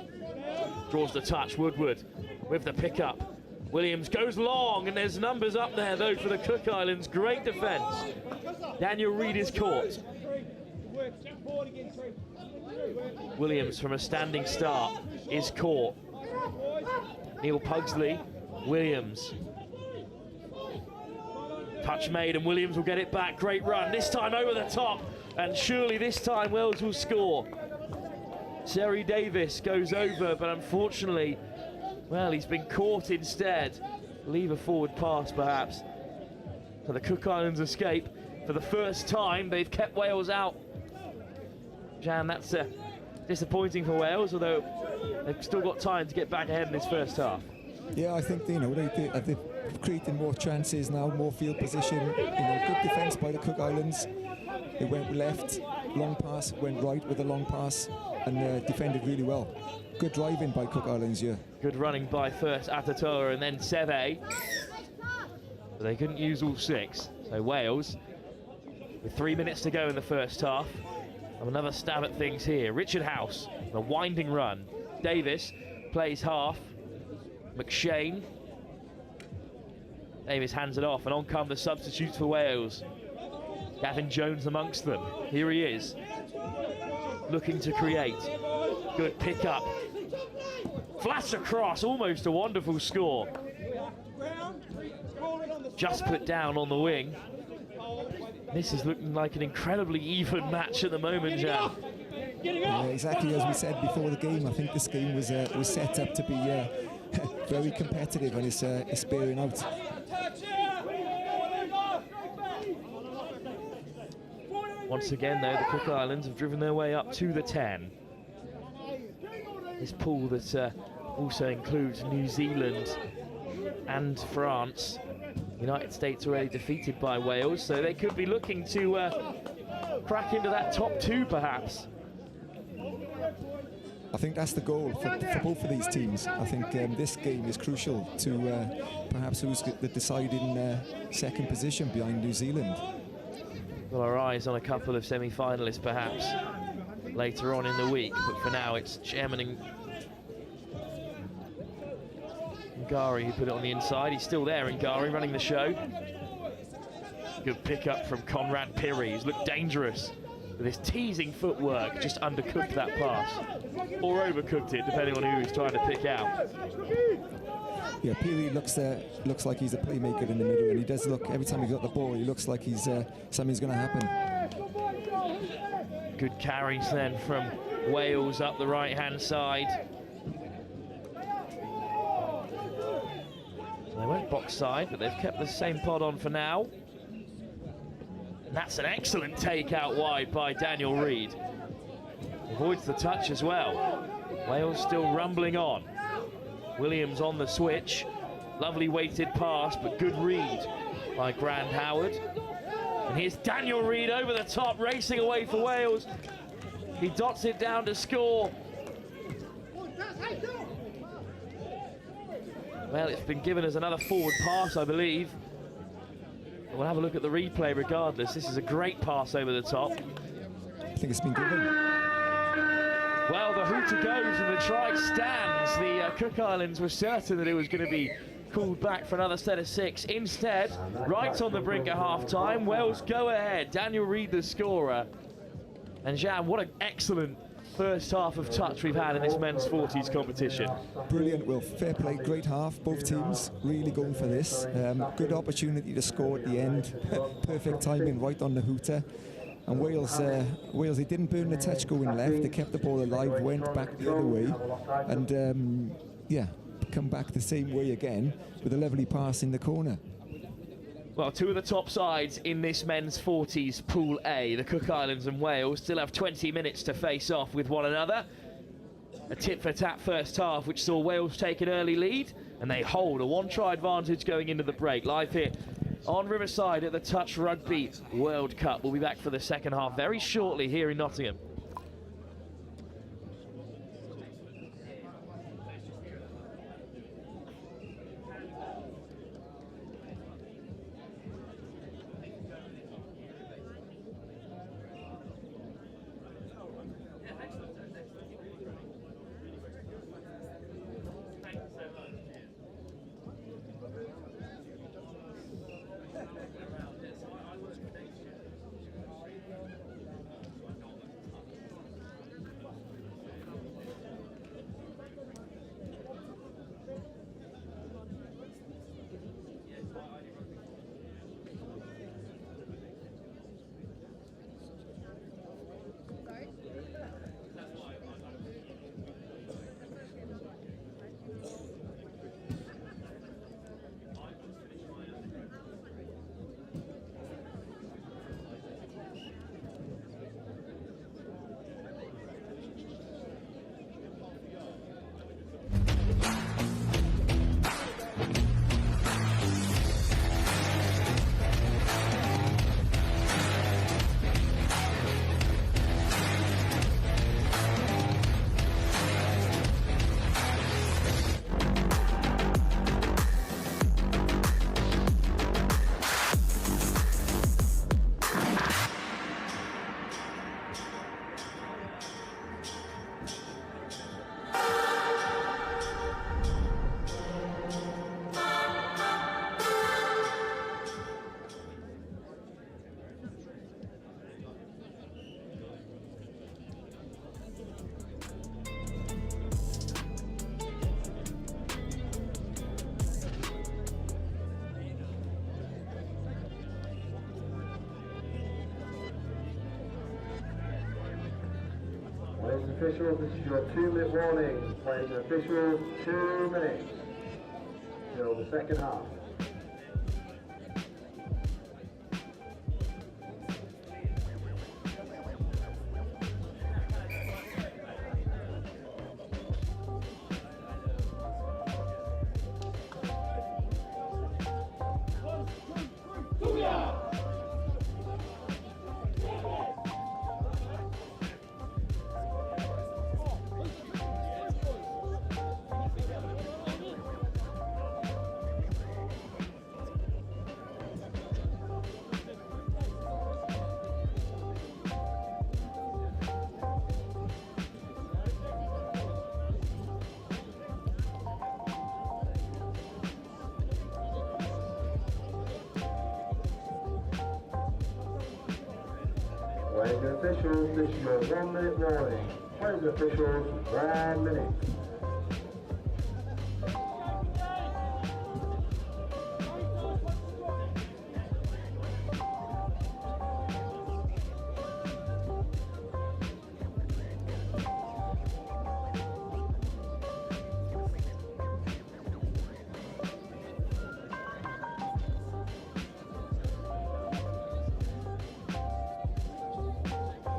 draws the touch. Woodward with the pickup. Williams goes long, and there's numbers up there though for the Cook Islands. Great defence. Daniel Reid is caught. Williams from a standing start is caught. Neil Pugsley, Williams. Touch made, and Williams will get it back. Great run, this time over the top, and surely this time Wales will score. Seri Davis goes over, but unfortunately, well, he's been caught instead. Leave a forward pass, perhaps. So the Cook Islands escape. For the first time, they've kept Wales out. Jan, that's disappointing for Wales, although they've still got time to get back ahead in this first half. Yeah, I think they've created more chances now, more field position. Good defence by the Cook Islands. They went left, long pass, went right with a long pass, and defended really well. Good driving by Cook Islands, yeah. Good running by first Atatoa and then Seve. But they couldn't use all 6. So Wales, with 3 minutes to go in the first half, have another stab at things here. Richard House, a winding run. Davis plays half. McShane. Davis hands it off, and on come the substitutes for Wales. Gavin Jones amongst them. Here he is, looking to create. Good pick up. Flash across, almost a wonderful score. Just put down on the wing. This is looking like an incredibly even match at the moment, Jan. Yeah, exactly as we said before the game. I think this game was set up to be very competitive, and it's bearing out. Once again, though, the Cook Islands have driven their way up to the 10. This pool that also includes New Zealand and France. United States already defeated by Wales, so they could be looking to crack into that top 2, perhaps. I think that's the goal for both of these teams. I think this game is crucial to perhaps who's the deciding second position behind New Zealand. Well, our eyes on a couple of semi-finalists, perhaps, later on in the week, but for now it's Chairman Ngari who put it on the inside. He's still there, Ngari running the show. Good pick-up from Conrad Pirri. He's looked dangerous with his teasing footwork. Just undercooked that pass, or overcooked it, depending on who he's trying to pick out. Yeah, Pirri looks like he's a playmaker in the middle, and he does look, every time he got the ball, he looks like he's something's going to happen. Good carries then from Wales up the right-hand side. They went box side, but they've kept the same pod on for now. And that's an excellent take out wide by Daniel Reid. Avoids the touch as well. Wales still rumbling on. Williams on the switch. Lovely weighted pass, but good read by Grand Howard. And here's Daniel Reid over the top, racing away for Wales. He dots it down to score. Well, it's been given as another forward pass, I believe. We'll have a look at the replay regardless. This is a great pass over the top. I think it's been given. Well, the hooter goes and the try stands. The Cook Islands were certain that it was going to be called back for another set of 6. Instead, right on the brink at half-time, Wales go ahead. Daniel Reid, the scorer. And Jan, what an excellent first half of touch we've had in this men's 40s competition. Brilliant, Will. Fair play, great half. Both teams really going for this. Good opportunity to score at the end. Perfect timing right on the hooter. And Wales, they didn't burn the touch going left. They kept the ball alive, went back the other way. And, yeah, come back the same way again with a lovely pass in the corner. Well, 2 of the top sides in this men's 40s Pool A, the Cook Islands and Wales, still have 20 minutes to face off with one another. A tit-for-tat first half, which saw Wales take an early lead, and they hold a 1-try advantage going into the break. Live here on Riverside at the Touch Rugby World Cup. We'll be back for the second half very shortly here in Nottingham. Players and officials, this is your 2-minute warning. Players and officials, 2 minutes till the second half. Players and officials, this is your 1-minute warning. Players and officials, 1 minute.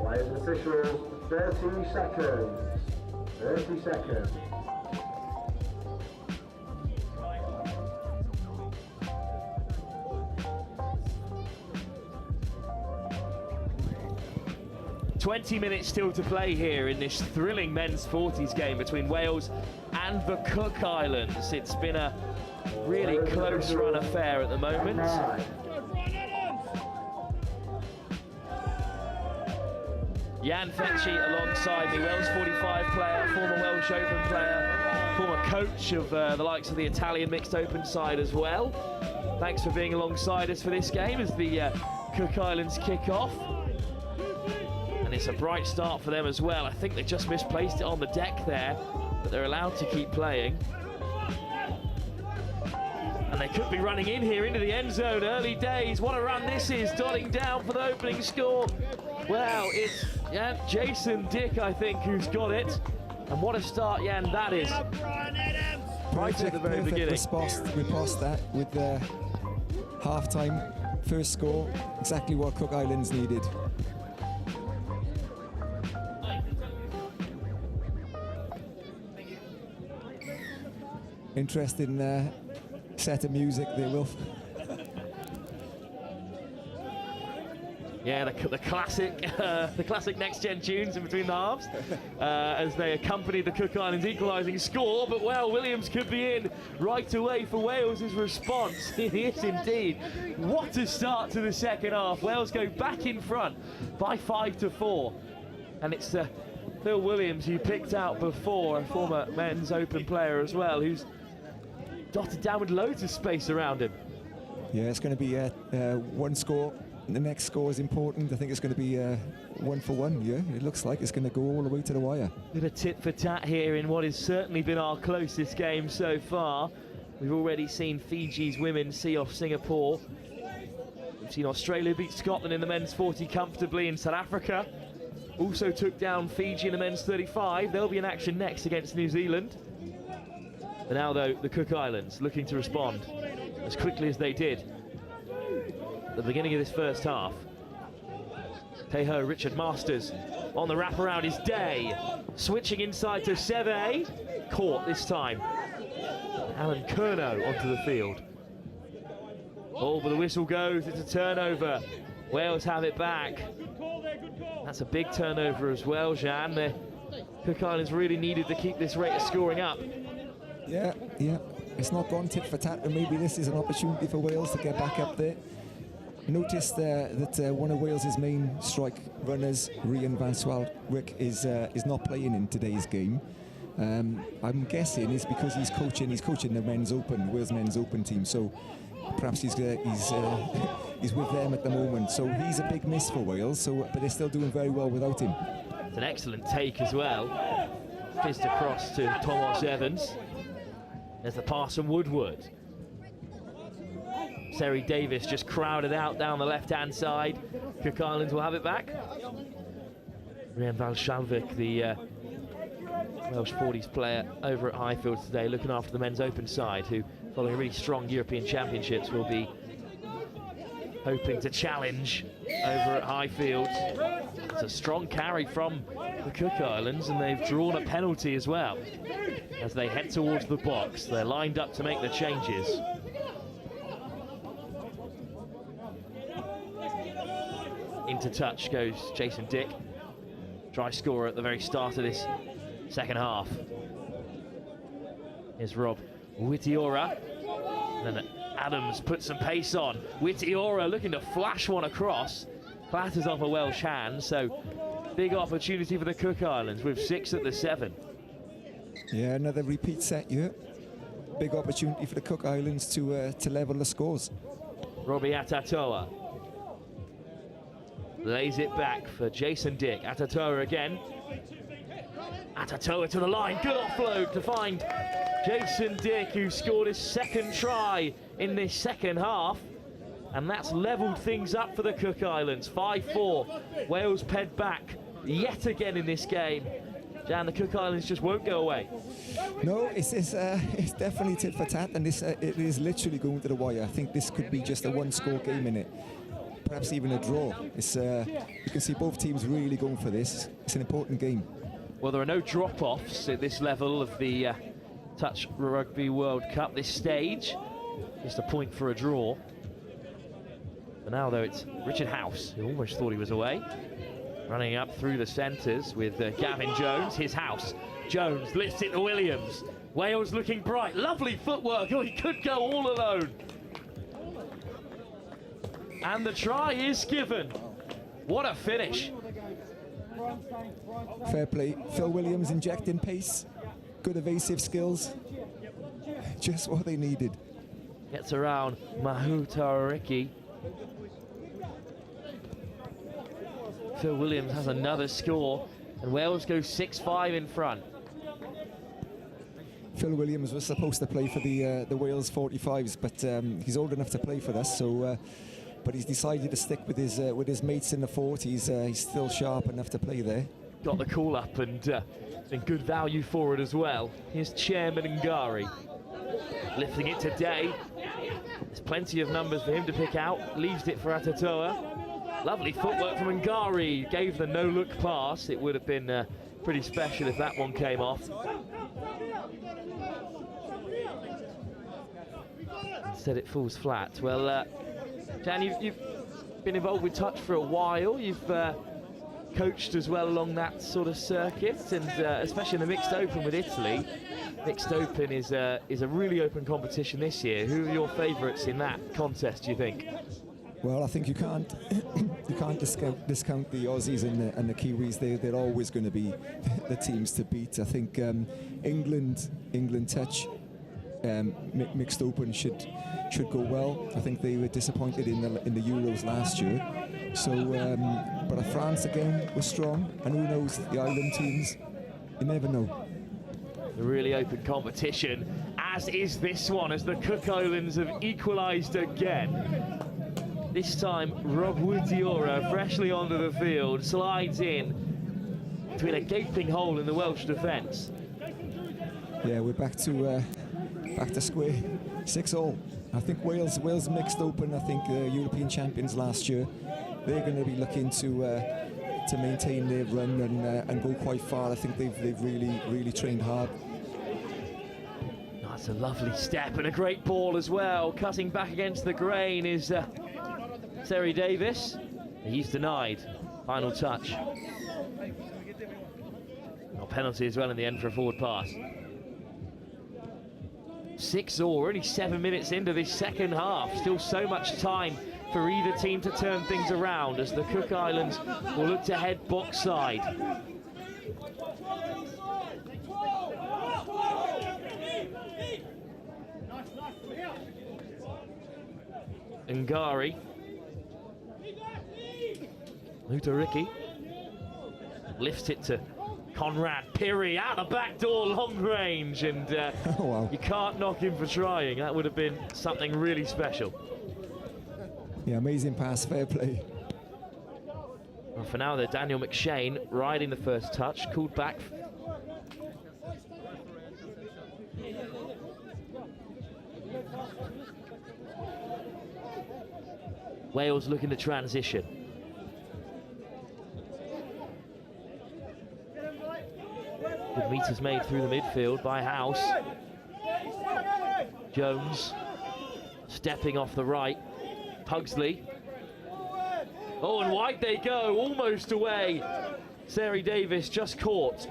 Players and officials, 30 seconds. 30 seconds. 20 minutes still to play here in this thrilling men's 40s game between Wales and the Cook Islands. It's been a really close run affair at the moment. Jan Fetchy alongside me, Wales 45 player, former Welsh Open player, former coach of the likes of the Italian mixed open side as well. Thanks for being alongside us for this game as the Cook Islands kick off. And it's a bright start for them as well. I think they just misplaced it on the deck there, but they're allowed to keep playing. And they could be running in here into the end zone. Early days. What a run this is. Dotting down for the opening score. Well, it's Jason Dick, I think, who's got it. And what a start, Jan, that is. Right at the very beginning. We passed that with the half-time first score. Exactly what Cook Islands needed. Interesting set of music there, Wilf. Yeah, the classic next-gen tunes in between the halves as they accompany the Cook Islands equalising score. But well, Williams could be in right away for Wales' response. It is indeed. What a start to the second half. Wales go back in front by 5-4, and it's Phil Williams, who picked out before, a former men's open player as well, who's dotted down with loads of space around him. Yeah, it's going to be one score. The next score is important. I think it's going to be 1-for-1. Yeah, it looks like it's going to go all the way to the wire. Bit of tit for tat here in what has certainly been our closest game so far. We've already seen Fiji's women see off Singapore. We've seen Australia beat Scotland in the men's 40 comfortably in South Africa. Also took down Fiji in the men's 35. They'll be in action next against New Zealand. But now, though, the Cook Islands looking to respond as quickly as they did at the beginning of this first half. Teho Richard Masters on the wraparound is Day. Switching inside to Seve. Caught this time. Alan Curnow onto the field. Ball, but the whistle goes. It's a turnover. Wales have it back. That's a big turnover as well, Jan. The Cook Islands really needed to keep this rate of scoring up. Yeah. It's not gone tit for tat, and maybe this is an opportunity for Wales to get back up there. Noticed that one of Wales's main strike runners, Ryan van Swalwick, is not playing in today's game. I'm guessing it's because he's coaching the men's open, Wales men's open team. So perhaps he's with them at the moment. So he's a big miss for Wales. But they're still doing very well without him. It's an excellent take as well. Fist across to Thomas Evans. There's the pass from Woodward. Seri Davis just crowded out down the left-hand side. Cook Islands will have it back. Ryan van Schalvik, the Welsh 40s player over at Highfields today, looking after the men's open side, who, following really strong European Championships, will be hoping to challenge over at Highfields. It's a strong carry from the Cook Islands, and they've drawn a penalty as well. As they head towards the box, they're lined up to make the changes. Into touch goes Jason Dick. Try scorer at the very start of this second half. Here's Rob Witiora. And then Adams puts some pace on. Witiora looking to flash one across. Clatters off a Welsh hand, so big opportunity for the Cook Islands with 6 at the 7. Yeah, another repeat set here. Big opportunity for the Cook Islands to level the scores. Robbie Atatoa lays it back for Jason Dick. Atatoa again. Atatoa to the line. Good offload to find Jason Dick, who scored his second try in this second half. And that's levelled things up for the Cook Islands. 5-4. Wales ped back yet again in this game. Jan, the Cook Islands just won't go away. No, it's definitely tit for tat, and it is literally going to the wire. I think this could be just a one-score game in it. Perhaps even a draw. You can see both teams really going for this. It's an important game. Well, there are no drop-offs at this level of the Touch Rugby World Cup, this stage. Just a point for a draw. But now, though, it's Richard House, who almost thought he was away. Running up through the centres with Gavin Jones, his house. Jones lifts it to Williams. Wales looking bright. Lovely footwork. Oh, he could go all alone. And the try is given. What a finish. Fair play. Phil Williams injecting pace. Good evasive skills. Just what they needed. Gets around Mahu Tawariki. Phil Williams has another score, and Wales go 6-5 in front. Phil Williams was supposed to play for the Wales 45s, but he's old enough to play for us. So, but he's decided to stick with his mates in the 40s. He's still sharp enough to play there. Got the call up and good value for it as well. Here's Chairman Ngari lifting it today. There's plenty of numbers for him to pick out. Leaves it for Atatoa. Lovely footwork from Ngari. Gave the no-look pass. It would have been pretty special if that one came off. Instead it falls flat. Well, Dan, you've been involved with touch for a while. You've coached as well along that sort of circuit, and especially in the mixed open with Italy. Mixed open is a really open competition this year. Who are your favourites in that contest, do you think? Well, I think you can't discount the Aussies and the Kiwis. They're always going to be the teams to beat. I think England touch mixed open should go well. I think they were disappointed in the Euros last year. So, but France again was strong, and who knows, the island teams, you never know. A really open competition, as is this one, as the Cook Islands have equalised again. This time, Rob Witiora, freshly onto the field, slides in between a gaping hole in the Welsh defence. Yeah, we're back to square 6-all. I think Wales mixed open. I think European champions last year. They're going to be looking to maintain their run and go quite far. I think they've really trained hard. That's a lovely step and a great ball as well. Cutting back against the grain is Seri Davis. He's denied. Final touch. Not penalty as well in the end for a forward pass. 6-all, only 7 minutes into this second half. Still so much time for either team to turn things around as the Cook Islands will look to head box side. Ngari. Lutariki lifts it to Conrad Pirri out the back door, long range, and oh, wow. You can't knock him for trying. That would have been something really special. Yeah, amazing pass, fair play. Well, for now, Daniel McShane riding the first touch, called back. Wales looking to transition. Good meters made through the midfield by House. Jones stepping off the right. Pugsley. Oh, and wide they go, almost away. Seri Davis just caught.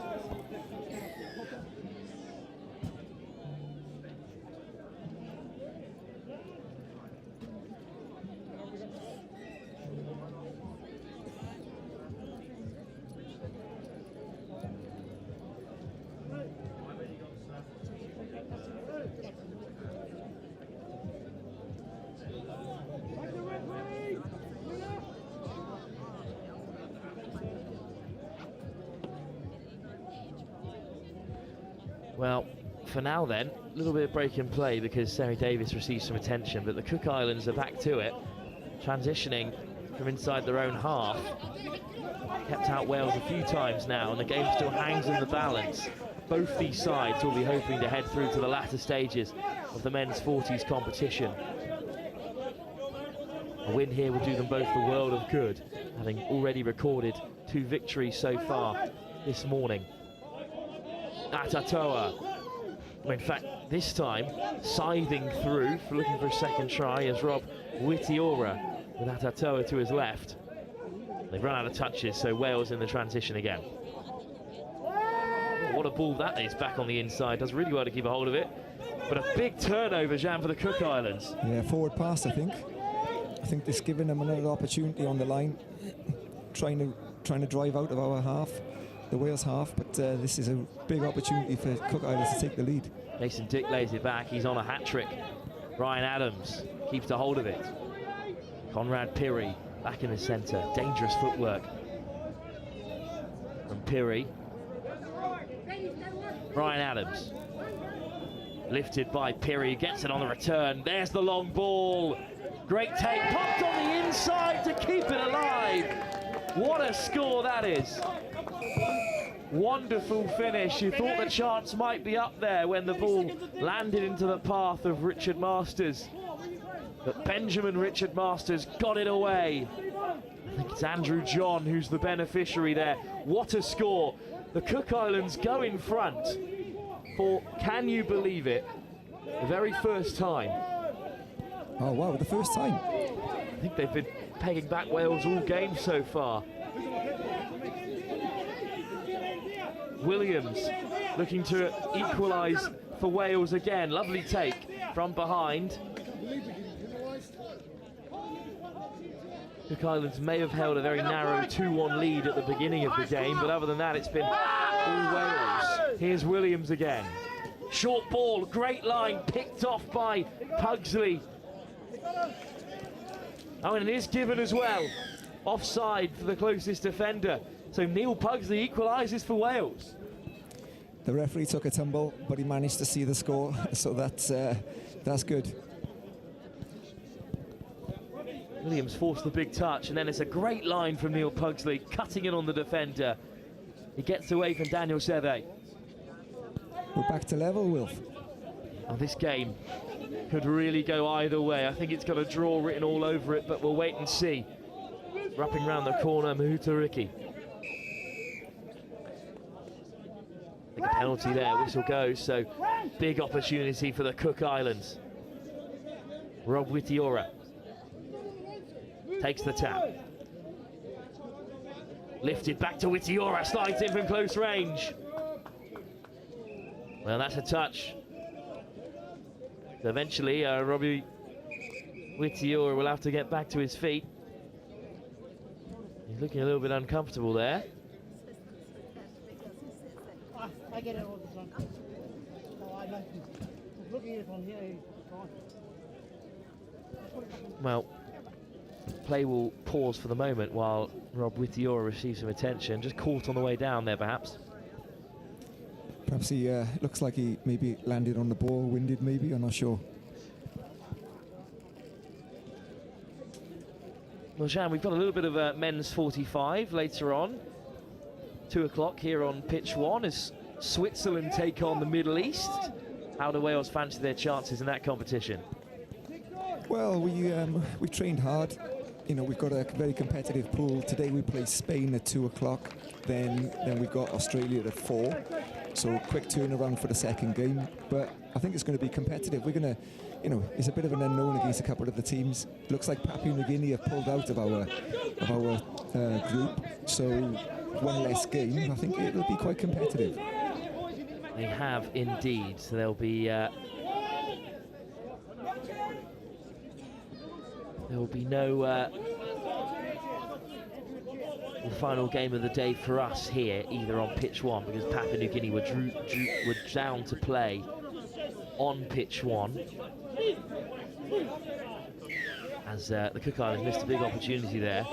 Well, for now then, a little bit of break in play because Seri Davis receives some attention, but the Cook Islands are back to it, transitioning from inside their own half. Kept out Wales a few times now, and the game still hangs in the balance. Both these sides will be hoping to head through to the latter stages of the men's 40s competition. A win here will do them both the world of good, having already recorded 2 victories so far this morning. Atatoa, in fact, this time scything through, looking for a second try, as Rob Witiora with Atatoa to his left. They've run out of touches, so Wales in the transition again. Oh, what a ball that is, back on the inside. Does really well to keep a hold of it. But a big turnover, Jan, for the Cook Islands. Yeah, forward pass, I think. I think this giving them another opportunity on the line, trying to drive out of our half, the Wales half, but this is a big opportunity for Cook Islands to take the lead. Jason Dick lays it back, he's on a hat-trick. Ryan Adams keeps a hold of it. Conrad Pirri back in the centre, dangerous footwork from Pirri. Ryan Adams, lifted by Pirri, gets it on the return. There's the long ball. Great take, popped on the inside to keep it alive. What a score that is. Wonderful finish. You thought the chance might be up there when the ball landed into the path of Richard Masters. But Benjamin Richard Masters got it away. I think it's Andrew John who's the beneficiary there. What a score. The Cook Islands go in front for, can you believe it, the very first time. Oh wow, the first time. I think they've been pegging back Wales all game so far. Williams looking to equalise for Wales again. Lovely take from behind. Cook Islands may have held a very narrow 2-1 lead at the beginning of the game, but other than that, it's been all Wales. Here's Williams again. Short ball, great line, picked off by Pugsley. Oh, and it is given as well. Offside for the closest defender. So Neil Pugsley equalises for Wales. The referee took a tumble, but he managed to see the score, so that's good. Williams forced the big touch, and then it's a great line from Neil Pugsley, cutting it on the defender. He gets away from Daniel Seve. We're back to level, Wilf. Oh, this game could really go either way. I think it's got a draw written all over it, but we'll wait and see. Wrapping round the corner, Mahutariki. Big penalty there, whistle goes, so big opportunity for the Cook Islands. Rob Witiora takes the tap. Lifted back to Witiora, slides in from close range. Well, that's a touch. So eventually, Robbie Witiora will have to get back to his feet. He's looking a little bit uncomfortable there. I get it all the time. Oh, I know. Looking at it from here, Well, play will pause for the moment while Rob Witiora receives some attention. Just caught on the way down there, perhaps. Perhaps he looks like he maybe landed on the ball, winded maybe, I'm not sure. Well, Jean, we've got a little bit of a men's 45 later on. 2 o'clock here on pitch 1 as Switzerland take on the Middle East. How do Wales fancy their chances in that competition? Well, we've trained hard. You know, we've got a very competitive pool. Today we play Spain at 2 o'clock. Then we've got Australia at 4. So quick turnaround for the second game. But I think it's going to be competitive. We're going to, you know, it's a bit of an unknown against a couple of the teams. Looks like Papua New Guinea have pulled out of our group. So one less game. I think it'll be quite competitive. They have indeed. So there'll be no final game of the day for us here, either on pitch 1, because Papua New Guinea were down to play on pitch 1. As the Cook Islands missed a big opportunity there.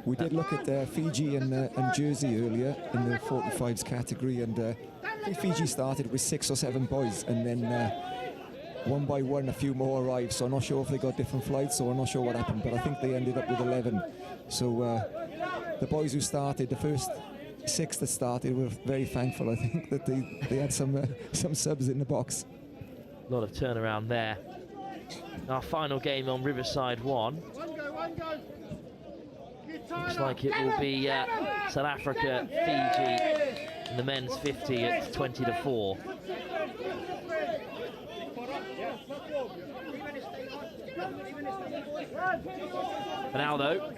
We did look at Fiji and Jersey earlier in the 45s category, and I think Fiji started with 6 or 7 boys, and then one by one a few more arrived, so I'm not sure if they got different flights, or I'm not sure what happened, but I think they ended up with 11. So the boys who started, the first 6 that started, were very thankful, I think, that they had some subs in the box. A lot of turnaround there. Our final game on Riverside 1. Looks like it will be South Africa, Fiji in the men's 50 at 20-4. now though,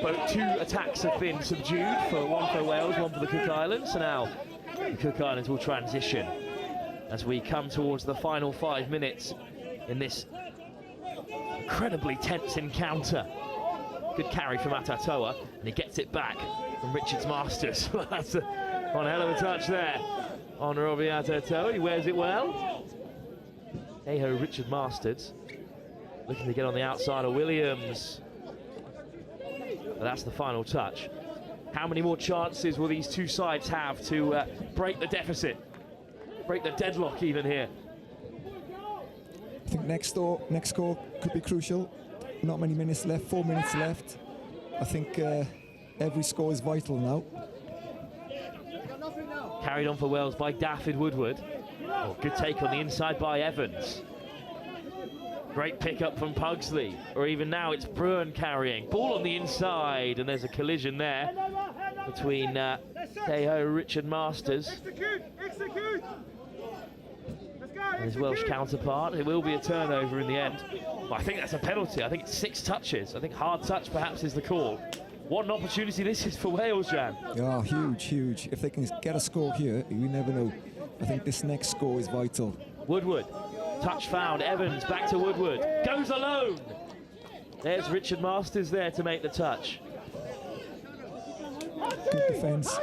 both 2 attacks have been subdued, one for Wales, one for the Cook Islands. So now the Cook Islands will transition as we come towards the final 5 minutes in this incredibly tense encounter. Good carry from Atatoa, and he gets it back from Richards Masters. That's one hell of a touch there on Robbie Atatoa. He wears it well. Hey-ho, Richard Masters looking to get on the outside of Williams. But that's the final touch. How many more chances will these 2 sides have to break the deficit? Break the deadlock even here? I think next score could be crucial. Not many minutes left, 4 minutes left. I think every score is vital now. Carried on for Wales by Daffyd Woodward. Oh, good take on the inside by Evans. Great pick-up from Pugsley. Or even now it's Bruin carrying. Ball on the inside, and there's a collision there between Hey-ho, Richard Masters and his Welsh counterpart. It will be a turnover in the end. Well, I think that's a penalty. I think it's 6 touches. I think hard touch perhaps is the call. What an opportunity this is for Wales, Jan. Yeah, huge, huge. If they can get a score here, we never know. I think this next score is vital. Woodward, touch found. Evans back to Woodward. Goes alone. There's Richard Masters there to make the touch. Good defence.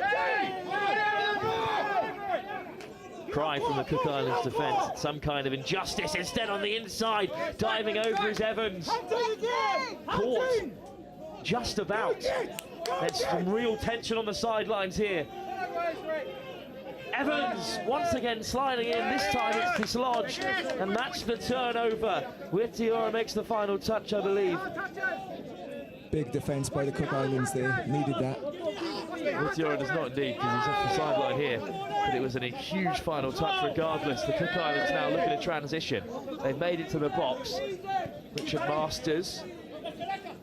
Cry from the Cook Islands defence. Some kind of injustice. Instead on the inside, diving over is Evans. Caught just about. There's some real tension on the sidelines here. Evans once again sliding in. This time it's dislodged, and that's the turnover. Witiora makes the final touch, I believe. Big defence by the Cook Islands there. Needed that. Witiora does not indeed, because he's off the sideline here. But it was a huge final touch regardless. The Cook Islands now looking at transition. They've made it to the box. Richard Masters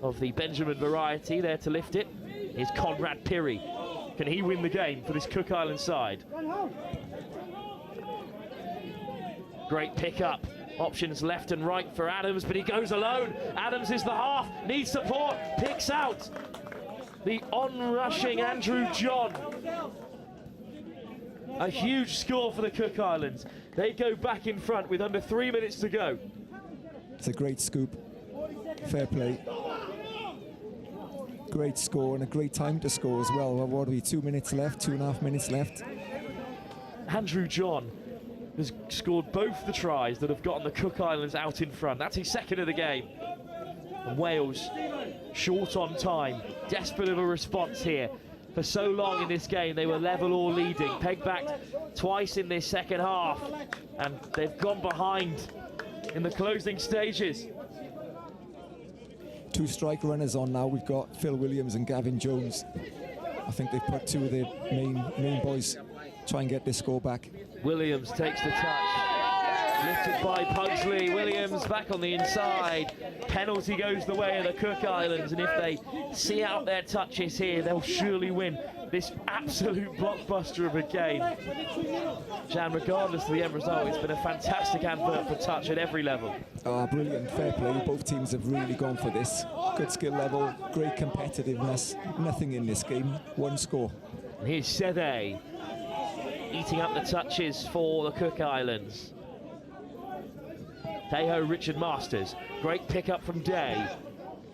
of the Benjamin variety there to lift it is Conrad Pirrie. Can he win the game for this Cook Island side? Great pick-up. Options left and right for Adams, but he goes alone. Adams is the half, needs support, picks out the on-rushing Andrew John. A huge score for the Cook Islands. They go back in front with under 3 minutes to go. It's a great scoop. Fair play. Great score and a great time to score as well. What are we, 2 minutes left, 2.5 minutes left? Andrew John has scored both the tries that have gotten the Cook Islands out in front. That's his second of the game. And Wales short on time. Desperate of a response here. For so long in this game, they were level or leading. Pegged back twice in this second half, and they've gone behind in the closing stages. 2 strike runners on now. We've got Phil Williams and Gavin Jones. I think they've put 2 of their main boys try and get this score back. Williams takes the touch. Lifted by Pugsley. Williams back on the inside. Penalty goes the way of the Cook Islands, and if they see out their touches here, they'll surely win this absolute blockbuster of a game. Jan, regardless of the end result, it's been a fantastic advert for touch at every level. Brilliant, fair play. Both teams have really gone for this. Good skill level, great competitiveness. Nothing in this game, 1 score. And here's Sede eating up the touches for the Cook Islands. Hey-ho, Richard Masters. Great pick-up from Day.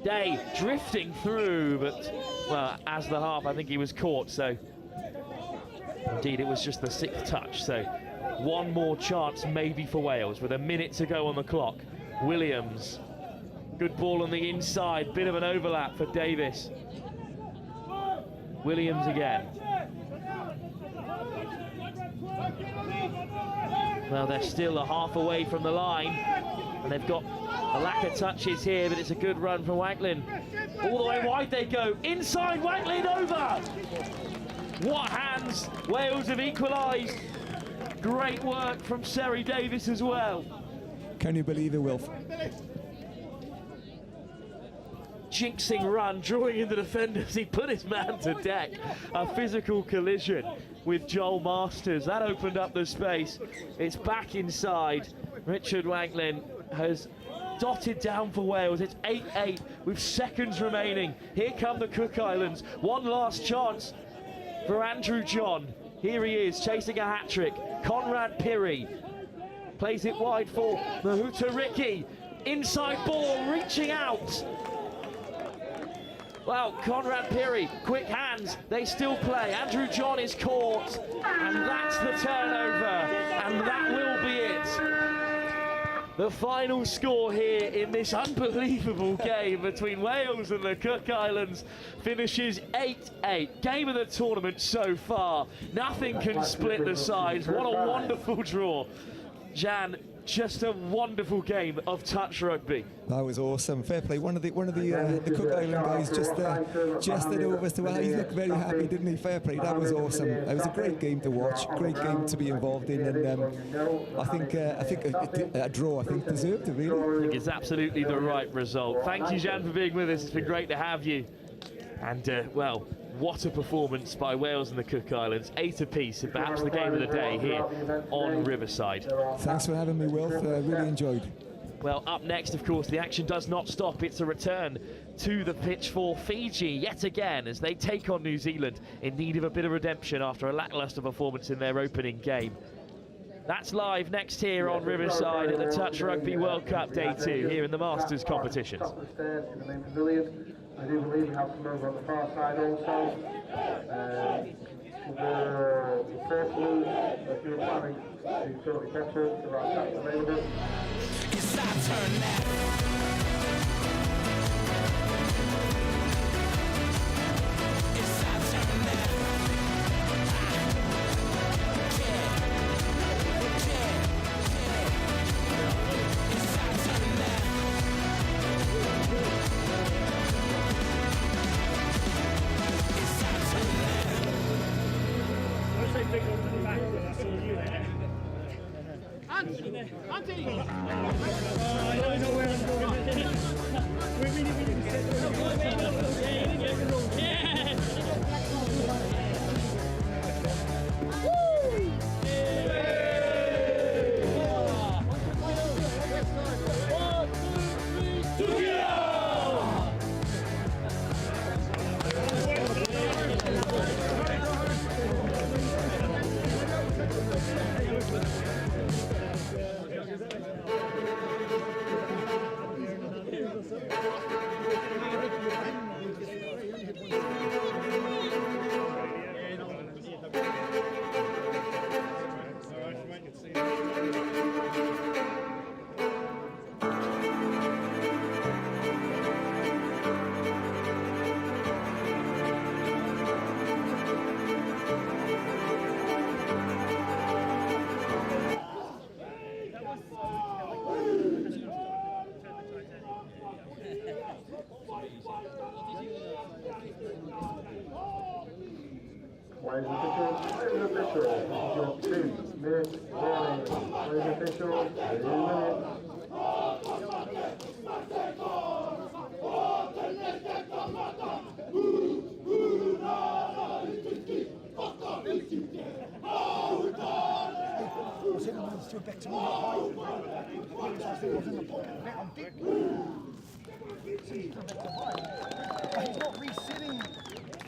Day drifting through, but, well, as the half, I think he was caught, so indeed it was just the 6th touch. So 1 more chance maybe for Wales with a minute to go on the clock. Williams, good ball on the inside, bit of an overlap for Davis. Williams again. Well, they're still a half away from the line, and they've got a lack of touches here, but it's a good run from Wanklin. All the way wide they go, inside, Wanklin over! What hands, Wales have equalised. Great work from Seri Davis as well. Can you believe it, Wilf? Jinxing run, drawing in the defenders, he put his man to deck. A physical collision with Joel Masters. That opened up the space. It's back inside. Richard Wanklin has dotted down for Wales. It's 8-8 with seconds remaining. Here come the Cook Islands. One last chance for Andrew John. Here he is, chasing a hat-trick. Conrad Pirri plays it wide for Mahuta Ricky. Inside ball, reaching out. Well, Conrad Pirri, quick hands, they still play. Andrew John is caught, and that's the turnover, and that will be it. The final score here in this unbelievable game between Wales and the Cook Islands finishes 8-8. Game of the tournament so far. Nothing can split the sides. What a wonderful draw. Jan, just a wonderful game of touch rugby. That was awesome. Fair play. One of the Cook Island guys just over us to he looked very happy, didn't he? Fair play. That was awesome. It was a great game to watch, great game to be involved in, and I think a draw deserved it, really. I think it's absolutely the right result. Thank you, Jan, for being with us. It's been great to have you. And well, what a performance by Wales and the Cook Islands. 8 apiece, and perhaps the game of the day here on Riverside. Thanks for having me, Wilf. Really enjoyed. Well, up next, of course, the action does not stop. It's a return to the pitch for Fiji yet again as they take on New Zealand in need of a bit of redemption after a lacklustre performance in their opening game. That's live next here on Riverside at the Touch Rugby World Cup Day 2 here in the Masters competitions. I do believe we have some over on the far side also. The first move, if you're planning to fill the petrol, there are taps available. It's our turn now.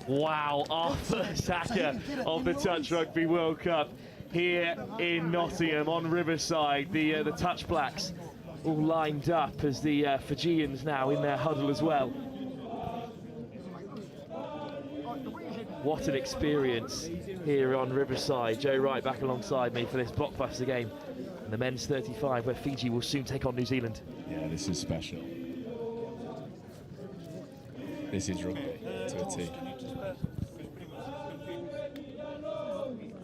Wow, our first hacker of the Touch Rugby World Cup here in Nottingham on Riverside. The Touch Blacks all lined up as the Fijians now in their huddle as well. What an experience here on Riverside. Joe Wright back alongside me for this blockbuster game. And the men's 35 where Fiji will soon take on New Zealand. Yeah, this is special. This is rugby to a T.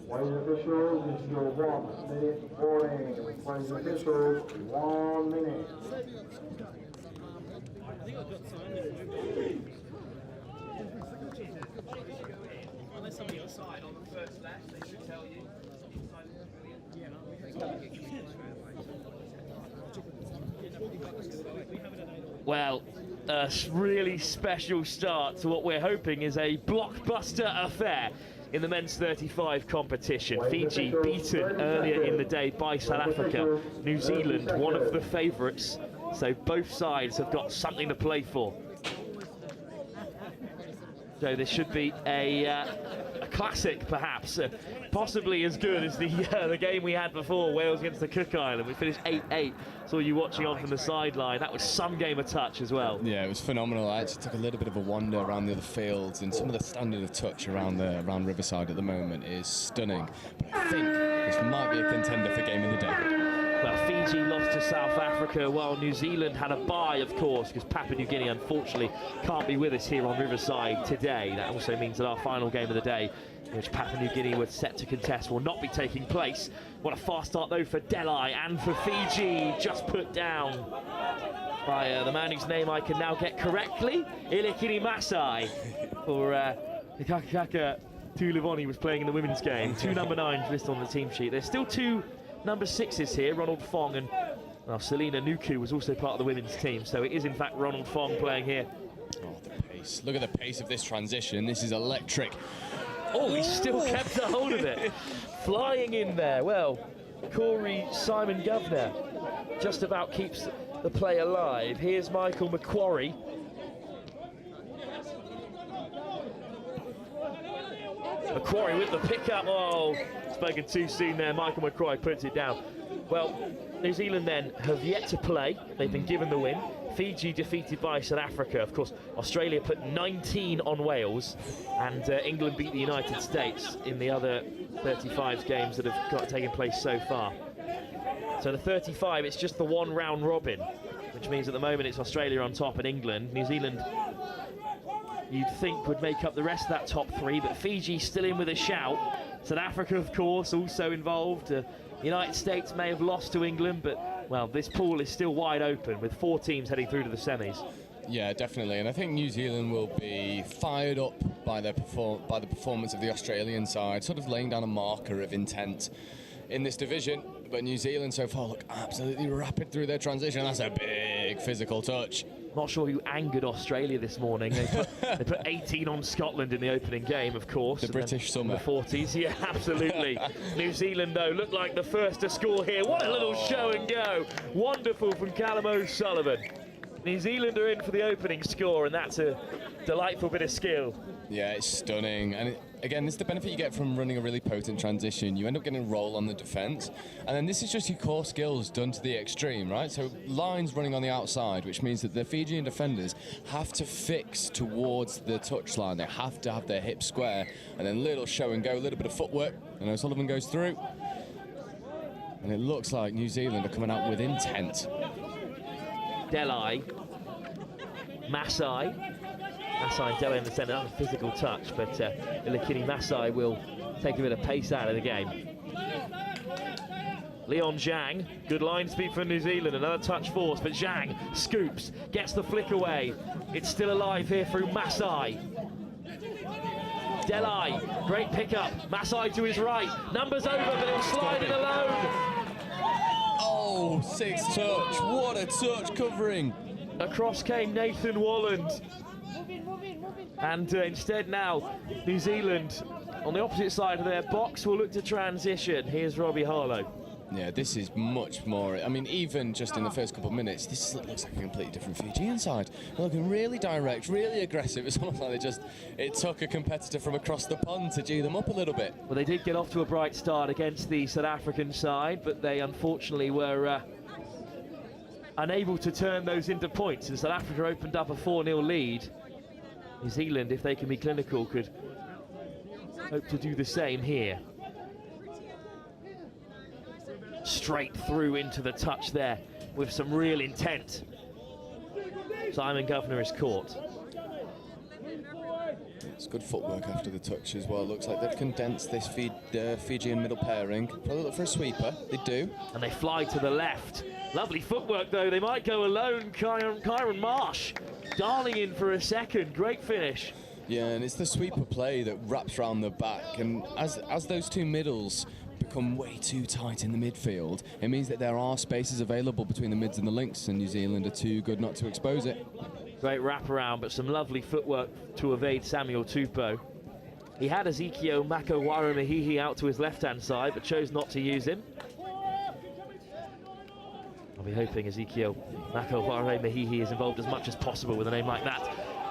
Playing officials, this is your 1 minute warning. Playing officials, 1 minute. Unless on the other side, on the first left, they should tell you. Well, a really special start to what we're hoping is a blockbuster affair in the men's 35 competition. Fiji beaten earlier in the day by South Africa. New Zealand, one of the favourites, So both sides have got something to play for. So this should be a classic, perhaps, possibly as good as the game we had before, Wales against the Cook Island. We finished 8-8. Saw you watching on from the sideline. That was some game of touch as well. Yeah, it was phenomenal. I actually took a little bit of a wander around the other fields, and some of the standard of touch around Riverside at the moment is stunning. But I think this might be a contender for game of the day. Well, Fiji lost to South Africa, while New Zealand had a bye, of course, because Papua New Guinea, unfortunately, can't be with us here on Riverside today. That also means that our final game of the day, which Papua New Guinea was set to contest, will not be taking place. What a fast start, though, for Delhi and for Fiji, just put down by the man whose name I can now get correctly, Ilikini Masai, for Kakakaka Tulivoni was playing in the women's game. 2 number 9s listed on the team sheet. There's still 2 number 6s here, Ronald Fong and Selina Nuku was also part of the women's team, so it is in fact Ronald Fong playing here. Oh, the pace. Look at the pace of this transition. This is electric. Oh, he still kept a hold of it. Flying in there. Well, Corey Simon Governor just about keeps the play alive. Here's Michael Macquarie. Macquarie with the pickup. Oh, spoken too soon there. Michael Macquarie puts it down. Well, New Zealand then have yet to play. They've been given the win. Fiji defeated by South Africa. Of course, Australia put 19 on Wales, and England beat the United States in the other 35 games that have taken place so far. So the 35, it's just the 1 round robin, which means at the moment it's Australia on top and England. New Zealand, you'd think, would make up the rest of that top 3, but Fiji still in with a shout. South Africa, of course, also involved. United States may have lost to England, but, well, this pool is still wide open with 4 teams heading through to the semis. Yeah, definitely, and I think New Zealand will be fired up by the performance of the Australian side, sort of laying down a marker of intent in this division. But New Zealand so far look absolutely rapid through their transition. That's a big physical touch. Not sure who angered Australia this morning. They put 18 on Scotland in the opening game, of course. The British summer. In the 40s, yeah, absolutely. New Zealand, though, looked like the first to score here. What a little show and go. Wonderful from Callum O'Sullivan. New Zealand are in for the opening score, and that's a delightful bit of skill. Yeah, it's stunning. And again, this is the benefit you get from running a really potent transition. You end up getting a roll on the defence, and then this is just your core skills done to the extreme, right? So lines running on the outside, which means that the Fijian defenders have to fix towards the touchline. They have to have their hips square, and then little show and go, a little bit of footwork, and O'Sullivan goes through. And it looks like New Zealand are coming out with intent. Delhi, Masai and Delhi in the centre, that's a physical touch, but Ilikini Masai will take a bit of pace out of the game. Leon Zhang, good line speed for New Zealand, another touch force, but Zhang scoops, gets the flick away. It's still alive here through Masai. Delhi, great pickup, Masai to his right, numbers over, but he'll slide in alone. Oh, 6 touch, what a touch covering. Across came Nathan Walland. And instead now, New Zealand on the opposite side of their box will look to transition. Here's Robbie Harlow. Yeah, this is much more, I mean, even just in the first couple of minutes, this looks like a completely different Fijian side. They're looking really direct, really aggressive. It's almost like it took a competitor from across the pond to G them up a little bit. Well, they did get off to a bright start against the South African side, but they unfortunately were unable to turn those into points. And South Africa opened up a 4-0 lead. New Zealand, if they can be clinical, could hope to do the same here. Straight through into the touch there with some real intent. Simon Governor is caught. It's good footwork after the touch as well. Looks like they've condensed this Fijian middle pairing. Probably look for a sweeper. They do. And they fly to the left. Lovely footwork, though. They might go alone. Kyron Marsh darling in for a second. Great finish. Yeah, and it's the sweeper play that wraps around the back. And as those two middles become way too tight in the midfield, it means that there are spaces available between the mids and the links, and New Zealand are too good not to expose it. Great wraparound, but some lovely footwork to evade Samuel Tupou. He had Ezekiel Makawara-Mahihi out to his left-hand side, but chose not to use him. be hoping Ezekiel Makaware Mehihi is involved as much as possible with a name like that.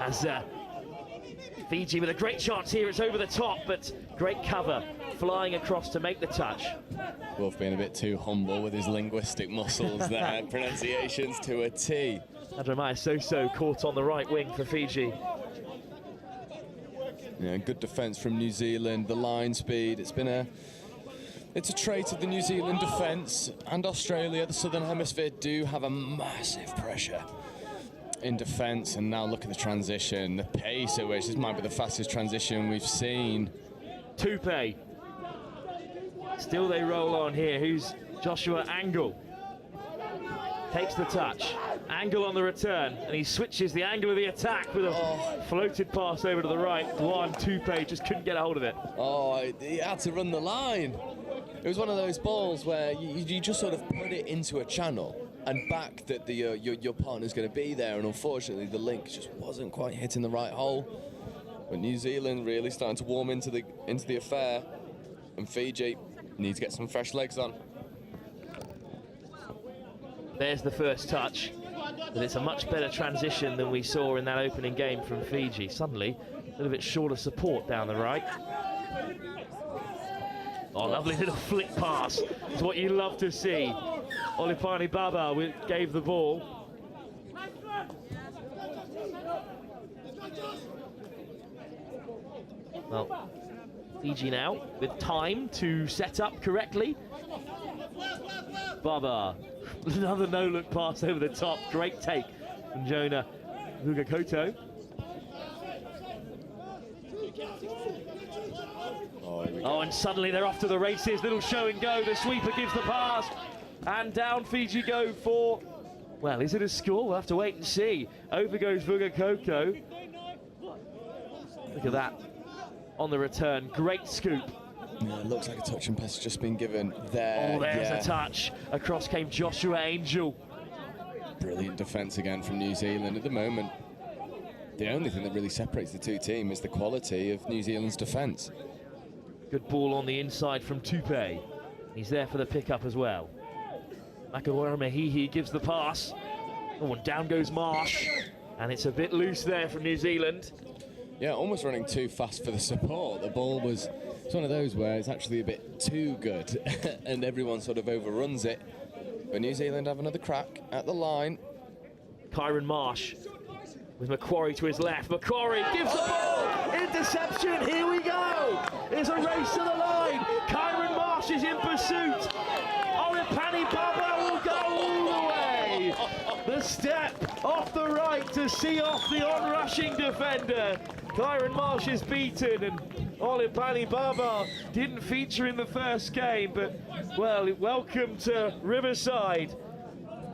As Fiji with a great chance here, it's over the top, but great cover, flying across to make the touch. Wolf being a bit too humble with his linguistic muscles there, pronunciations to a T. Jeremiah Soso caught on the right wing for Fiji. Yeah, good defence from New Zealand, the line speed, it's a trait of the New Zealand defence, and Australia, the Southern Hemisphere, do have a massive pressure in defence. And now look at the transition, the pace at which this might be the fastest transition we've seen. Tupe. Still they roll on here. Who's Joshua Angle? Takes the touch. Angle on the return, and he switches the angle of the attack with a floated pass over to the right. Duan Tupe just couldn't get a hold of it. Oh, he had to run the line. It was one of those balls where you just sort of put it into a channel and back that your partner's going to be there, and unfortunately the link just wasn't quite hitting the right hole. But New Zealand really starting to warm into the affair, and Fiji need to get some fresh legs on. There's the first touch, but it's a much better transition than we saw in that opening game from Fiji. Suddenly, a little bit short of support down the right. Oh, lovely little flick pass. It's what you love to see. Olipani Baba gave the ball. Well, Fiji now with time to set up correctly. Baba, another no-look pass over the top. Great take from Jonah Vugakoto. Oh, and suddenly they're off to the races. Little show and go. The sweeper gives the pass. And down Fiji go for, well, is it a score? We'll have to wait and see. Over goes Vugakoto. Look at that on the return. Great scoop. Yeah, it looks like a touch and pass has just been given there. Oh, there's a touch. Across came Joshua Angel. Brilliant defence again from New Zealand at the moment. The only thing that really separates the two teams is the quality of New Zealand's defence. Good ball on the inside from Tupe. He's there for the pickup as well. Makawara Mehihi gives the pass. Oh, and down goes Marsh. And it's a bit loose there from New Zealand. Yeah, almost running too fast for the support. The ball was, it's one of those where it's actually a bit too good and everyone sort of overruns it. But New Zealand have another crack at the line. Kyron Marsh with Macquarie to his left. Macquarie gives the ball. Interception. Here we go. It's a race to the line. Kyron Marsh is in pursuit. Olipani Baba will go all the way. The step off the right to see off the on-rushing defender. Kyron Marsh is beaten, and Olipani Baba didn't feature in the first game, but, well, welcome to Riverside.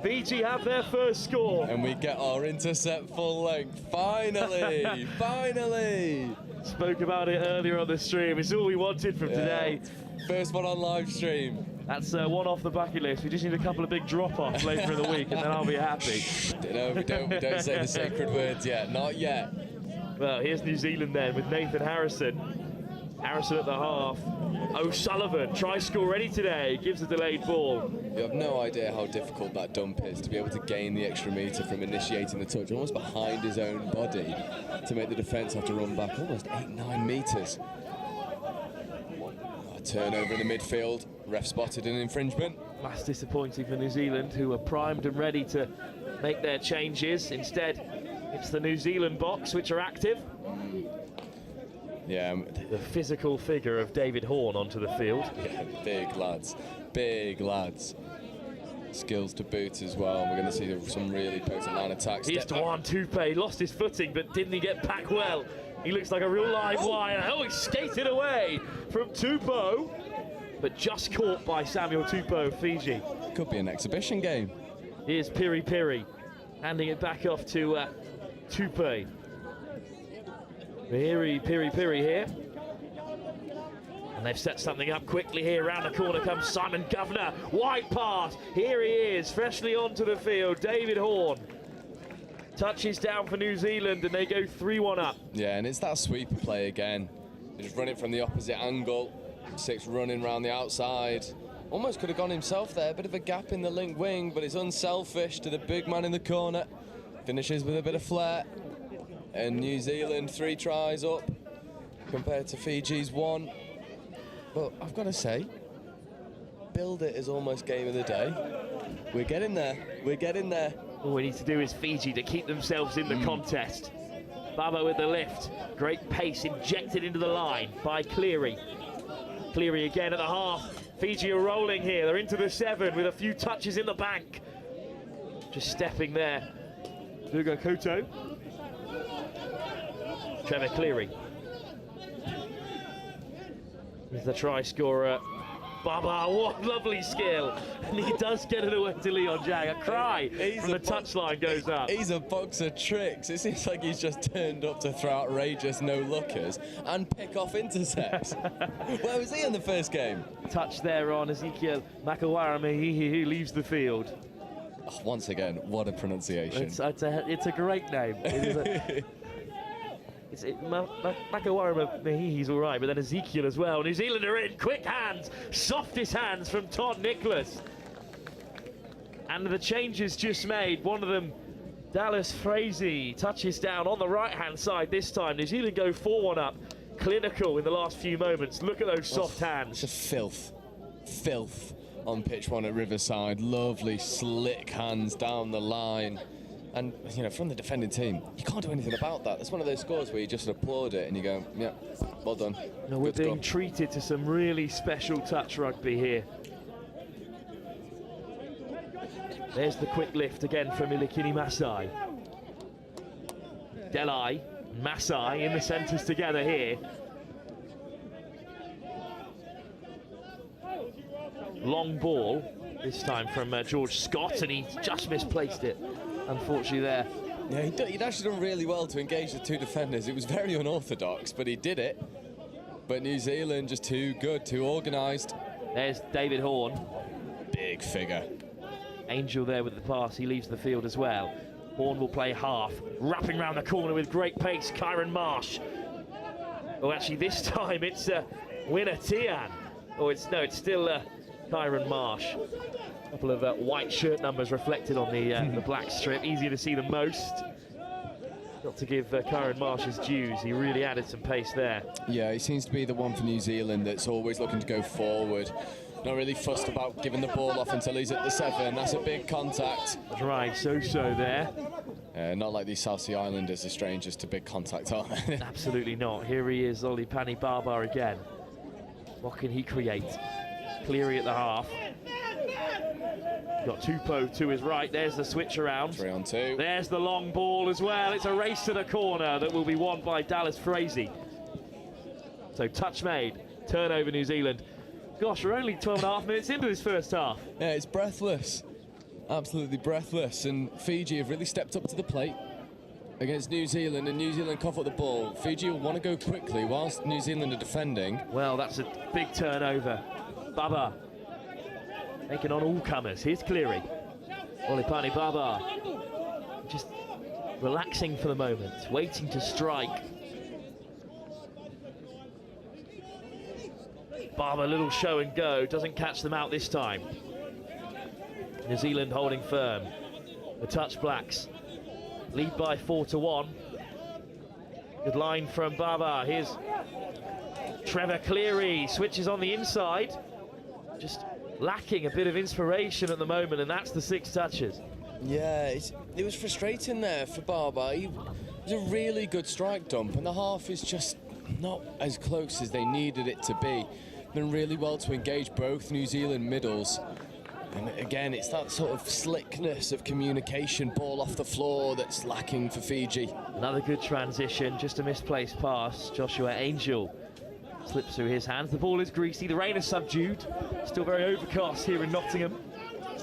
Fiji have their first score. And we get our intercept full length. Finally, finally. Spoke about it earlier on the stream. It's all we wanted from today. First one on live stream. That's one off the bucket list. We just need a couple of big drop-offs later in the week, and then I'll be happy. No, we don't say the sacred words yet. Not yet. Well, here's New Zealand then with Nathan Harrison. Harrison at the half. O'Sullivan, try score ready today, gives a delayed ball. You have no idea how difficult that dump is, to be able to gain the extra metre from initiating the touch, almost behind his own body, to make the defence have to run back almost 8-9 metres. A turnover in the midfield, ref spotted an infringement. That's disappointing for New Zealand, who are primed and ready to make their changes. Instead, it's the New Zealand box which are active. Yeah, the physical figure of David Horn onto the field. Yeah, big lads, big lads. Skills to boot as well. We're going to see some really potent line attacks. Here's Duan Tupe, lost his footing, but didn't he get back well? He looks like a real live wire. Oh, he skated away from Tupou, but just caught by Samuel Tupou, Fiji. Could be an exhibition game. Here's Piri Piri, handing it back off to Tupe. Piri Piri here. And they've set something up quickly here. Round the corner comes Simon Governor. Wide pass. Here he is, freshly onto the field. David Horn. Touches down for New Zealand, and they go 3-1 up. Yeah, and it's that sweeper play again. They just run it from the opposite angle. Six running round the outside. Almost could have gone himself there. A bit of a gap in the link wing, but it's unselfish to the big man in the corner. Finishes with a bit of flair. And New Zealand 3 tries up compared to Fiji's 1. But I've got to say, Build It is almost game of the day. We're getting there. We're getting there. All we need to do is Fiji to keep themselves in the contest. Baba with the lift. Great pace injected into the line by Cleary. Cleary again at the half. Fiji are rolling here. They're into the 7 with a few touches in the bank. Just stepping there. Hugo Koto. Trevor Cleary. Here's the try scorer. Baba, what lovely skill. And he does get it away to Leon Jang. A cry from the touchline goes up. He's a box of tricks. It seems like he's just turned up to throw outrageous no-lookers and pick off intercepts. Where was he in the first game? Touch there on Ezekiel Makawara-Mehihi, who leaves the field. Oh, once again, what a pronunciation. It's a great name. Makawara-Mehihi's all right, but then Ezekiel as well. New Zealand are in, quick hands, softest hands from Todd Nicholas. And the changes just made, one of them, Dallas Frazee, touches down on the right-hand side this time. New Zealand go 4-1 up, clinical in the last few moments. Look at those soft hands. Just filth on pitch 1 at Riverside. Lovely, slick hands down the line. And, you know, from the defending team, you can't do anything about that. It's one of those scores where you just applaud it and you go, yeah, well done. No, we're being treated to some really special touch rugby here. There's the quick lift again from Ilikini Masai. Delai, Masai in the centres together here. Long ball, this time from George Scott, and he just misplaced it. Unfortunately there. Yeah, he'd actually done really well to engage the 2 defenders. It was very unorthodox, but he did it. But New Zealand just too good, too organised. There's David Horn. Big figure. Angel there with the pass, he leaves the field as well. Horn will play half, wrapping round the corner with great pace, Kyron Marsh. Oh, actually this time it's Winner Tian. Oh, it's still Kyron Marsh. A couple of white shirt numbers reflected on the black strip, easier to see than most. Got to give Kyron Marsh his dues, he really added some pace there. Yeah, he seems to be the one for New Zealand that's always looking to go forward. Not really fussed about giving the ball off until he's at the 7. That's a big contact. Right, so there. Not like these South Sea Islanders are strangers to big contact, are they? Absolutely not. Here he is, Olipani Baba again. What can he create? Cleary at the half. Got Tupou to his right. There's the switch around. 3 on 2. There's the long ball as well. It's a race to the corner that will be won by Dallas Frazee. So touch made. Turnover New Zealand. Gosh, we're only 12.5 minutes into this first half. Yeah, it's breathless. Absolutely breathless. And Fiji have really stepped up to the plate against New Zealand, and New Zealand cough up the ball. Fiji will want to go quickly whilst New Zealand are defending. Well, that's a big turnover. Baba taking on all comers. Here's Cleary. Olipani Baba just relaxing for the moment, waiting to strike. Baba, little show and go, doesn't catch them out this time. New Zealand holding firm. The Touch Blacks lead by 4-1. Good line from Baba. Here's Trevor Cleary, switches on the inside. Just lacking a bit of inspiration at the moment, and that's the 6 touches. Yeah, it was frustrating there for Baba. It was a really good strike dump, and the half is just not as close as they needed it to be. Done really well to engage both New Zealand middles. And again, it's that sort of slickness of communication, ball off the floor, that's lacking for Fiji. Another good transition, just a misplaced pass. Joshua Angel slips through his hands. The ball is greasy, the rain is subdued. Still very overcast here in Nottingham.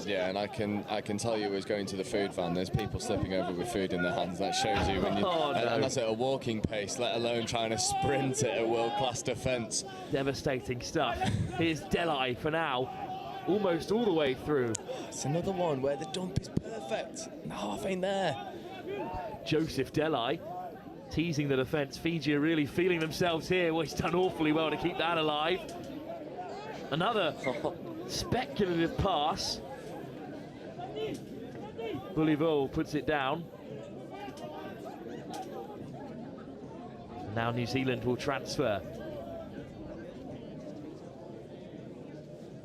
Yeah, and I can tell you, as going to the food van, there's people slipping over with food in their hands. That shows you when you, and that's at a walking pace, let alone trying to sprint at a world-class defence. Devastating stuff. Here's Delai for now, almost all the way through. It's another one where the dump is perfect. The half ain't there. Joseph Delai teasing the defence. Fiji are really feeling themselves here. Well, he's done awfully well to keep that alive. Another speculative pass. Bouliveau puts it down. Now New Zealand will transfer.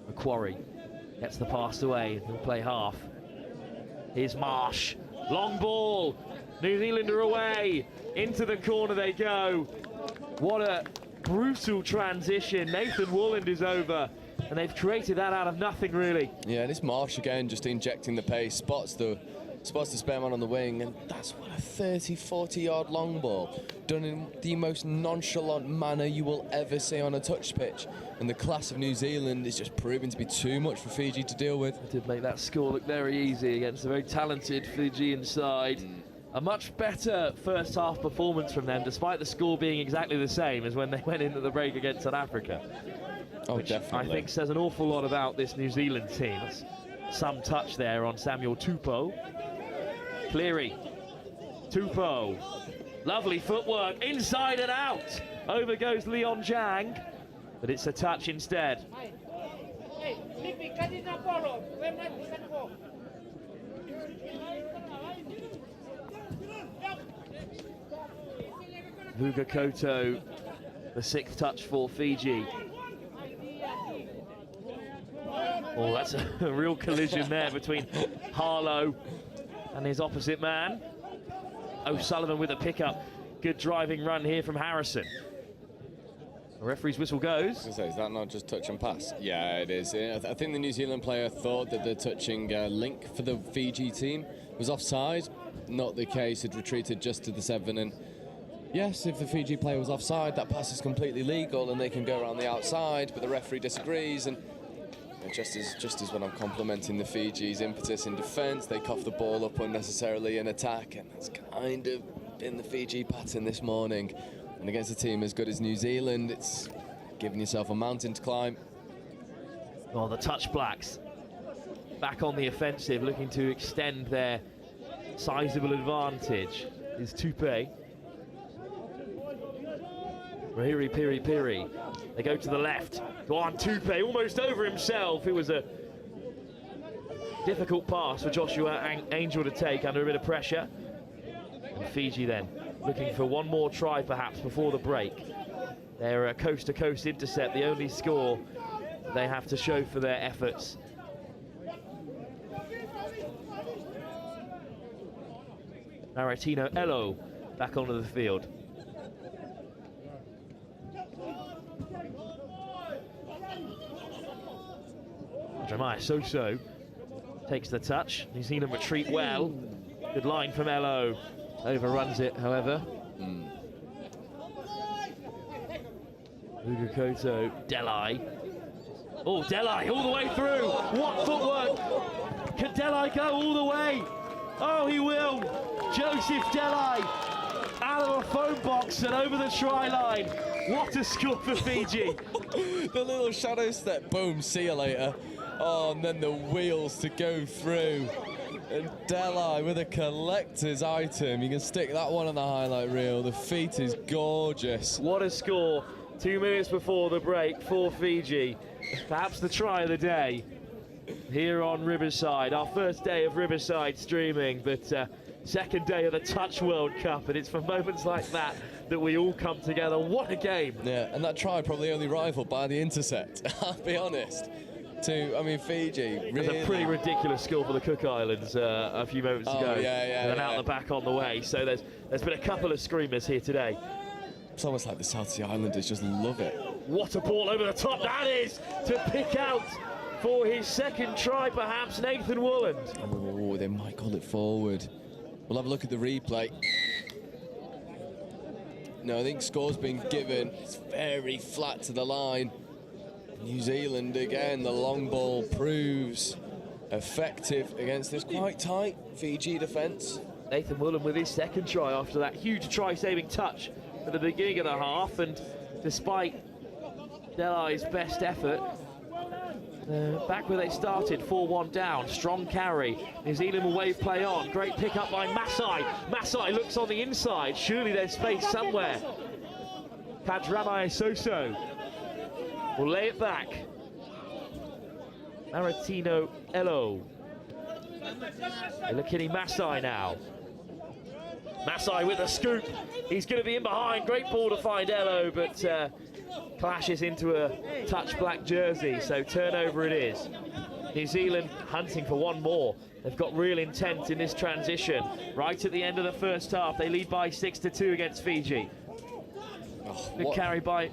Macquarie gets the pass away. He'll play half. Here's Marsh. Long ball. New Zealand are away. Into the corner they go. What a brutal transition. Nathan Wooland is over. And they've created that out of nothing, really. Yeah, and it's Marsh again, just injecting the pace, spots the spare man on the wing, and that's what a 30, 40-yard long ball, done in the most nonchalant manner you will ever see on a touch pitch. And the class of New Zealand is just proving to be too much for Fiji to deal with. It did make that score look very easy against a very talented Fijian side. A much better first half performance from them, despite the score being exactly the same as when they went into the break against South Africa. Oh, which definitely. I think says an awful lot about this New Zealand team. Some touch there on Samuel Tupou. Cleary. Tupou. Lovely footwork, inside and out. Over goes Leon Jang, but it's a touch instead. Vuga Koto, the 6th touch for Fiji. Oh, that's a real collision there between Harlow and his opposite man. O'Sullivan with a pickup. Good driving run here from Harrison. The referee's whistle goes. Is that not just touch and pass? Yeah, it is. I think the New Zealand player thought that the touching link for the Fiji team was offside. Not the case. Had retreated just to the 7. And yes, if the Fiji player was offside, that pass is completely legal and they can go around the outside, but the referee disagrees. And just as when I'm complimenting the Fiji's impetus in defence, they cough the ball up unnecessarily in attack, and that's kind of been the Fiji pattern this morning. And against a team as good as New Zealand, it's giving yourself a mountain to climb. Oh, the Touch Blacks back on the offensive, looking to extend their sizable advantage. Is Tupe. Rahiri Piri Piri. They go to the left. Go on, Tupe, almost over himself. It was a difficult pass for Joshua Angel to take under a bit of pressure. And Fiji then looking for one more try perhaps before the break. Their coast-to-coast intercept, the only score they have to show for their efforts. Maratino Elo back onto the field. Jeremiah Soso takes the touch. New Zealand retreat well. Good line from Elo. Overruns it, however. Ugakoto, Delai. Oh, Delai all the way through. What footwork. Can Delai go all the way? Oh, he will. Joseph Delai out of a phone box and over the try line. What a score for Fiji. The little shadow step, boom, see you later. Oh, and then the wheels to go through. And Delai with a collector's item. You can stick that one on the highlight reel. The feet is gorgeous. What a score. 2 minutes before the break for Fiji. Perhaps the try of the day here on Riverside. Our first day of Riverside streaming, but second day of the Touch World Cup. And it's for moments like that that we all come together. What a game. Yeah, and that try probably only rivaled by the intercept, I'll be honest. Fiji, really. There's a pretty ridiculous score for the Cook Islands a few moments ago. And out the back on the way. So there's been a couple of screamers here today. It's almost like the South Sea Islanders just love it. What a ball over the top that is to pick out for his second try, perhaps, Nathan Wooland. Oh, they might call it forward. We'll have a look at the replay. No, I think score's been given. It's very flat to the line. New Zealand again, the long ball proves effective against this quite tight Fiji defence. Nathan Wooland with his second try after that huge try-saving touch at the beginning of the half, and despite Delai's best effort, back where they started, 4-1 down, strong carry. New Zealand will wave play on. Great pick up by Masai. Masai looks on the inside. Surely there's space somewhere. Kajramai Soso will lay it back. Maratino Elo. Ilakini Masai now. Masai with a scoop. He's going to be in behind. Great ball to find Elo, but clashes into a touch black jersey, so turnover it is. New Zealand hunting for one more. They've got real intent in this transition. Right at the end of the first half, they lead by 6-2 against Fiji. Good carry by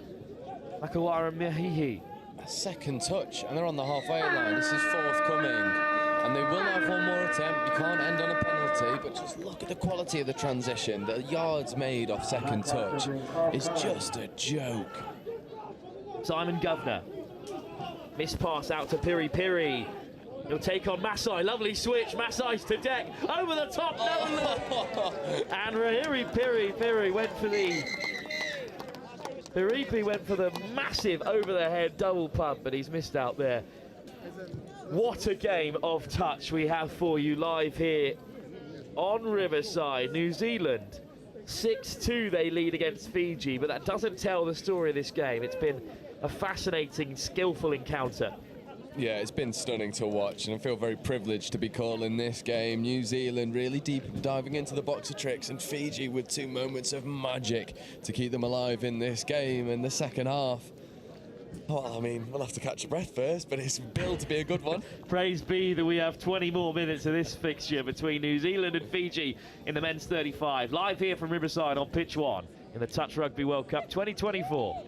Makawara Mihihi. A second touch, and they're on the halfway line. This is forthcoming, and they will have one more attempt. You can't end on a penalty, but just look at the quality of the transition. The yards made off second touch is just a joke. Simon Governor. Missed pass out to Piri Piri. He'll take on Masai. Lovely switch. Masai's to deck. Over the top. No. And Rahiri Piri went for the... Piripi went for the massive over-the-head double pump, but he's missed out there. What a game of touch we have for you live here on Riverside. New Zealand 6-2 they lead against Fiji, but that doesn't tell the story of this game. It's been a fascinating, skillful encounter. Yeah, it's been stunning to watch, and I feel very privileged to be calling this game. New Zealand really deep diving into the box of tricks, and Fiji with 2 moments of magic to keep them alive in this game in the second half. Well, I mean, we'll have to catch a breath first, but it's billed to be a good one. Praise be that we have 20 more minutes of this fixture between New Zealand and Fiji in the men's 35. Live here from Riverside on pitch 1 in the Touch Rugby World Cup 2024.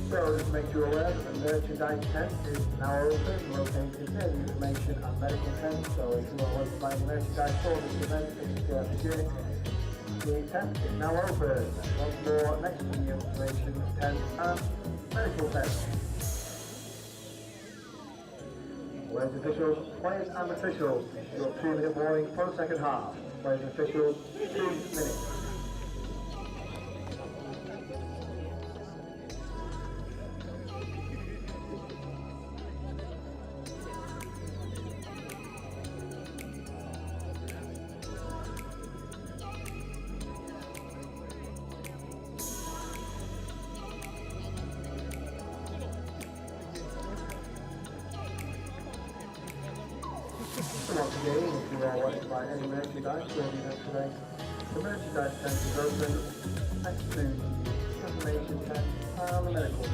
So just make you aware that the merchandise tent is now open, located near the information and medical tent. So if you want to buy merchandise for this event, it's visit the tent is now open. Once more, next to the information tent and medical tent. Ladies and officials, players and officials, your 2-minute warning for the second half. Players and officials, 2 minutes. Once again, if you are wanting to buy any merchandise for the event today, the merchandise tent is open next to the information tent and the medical tent.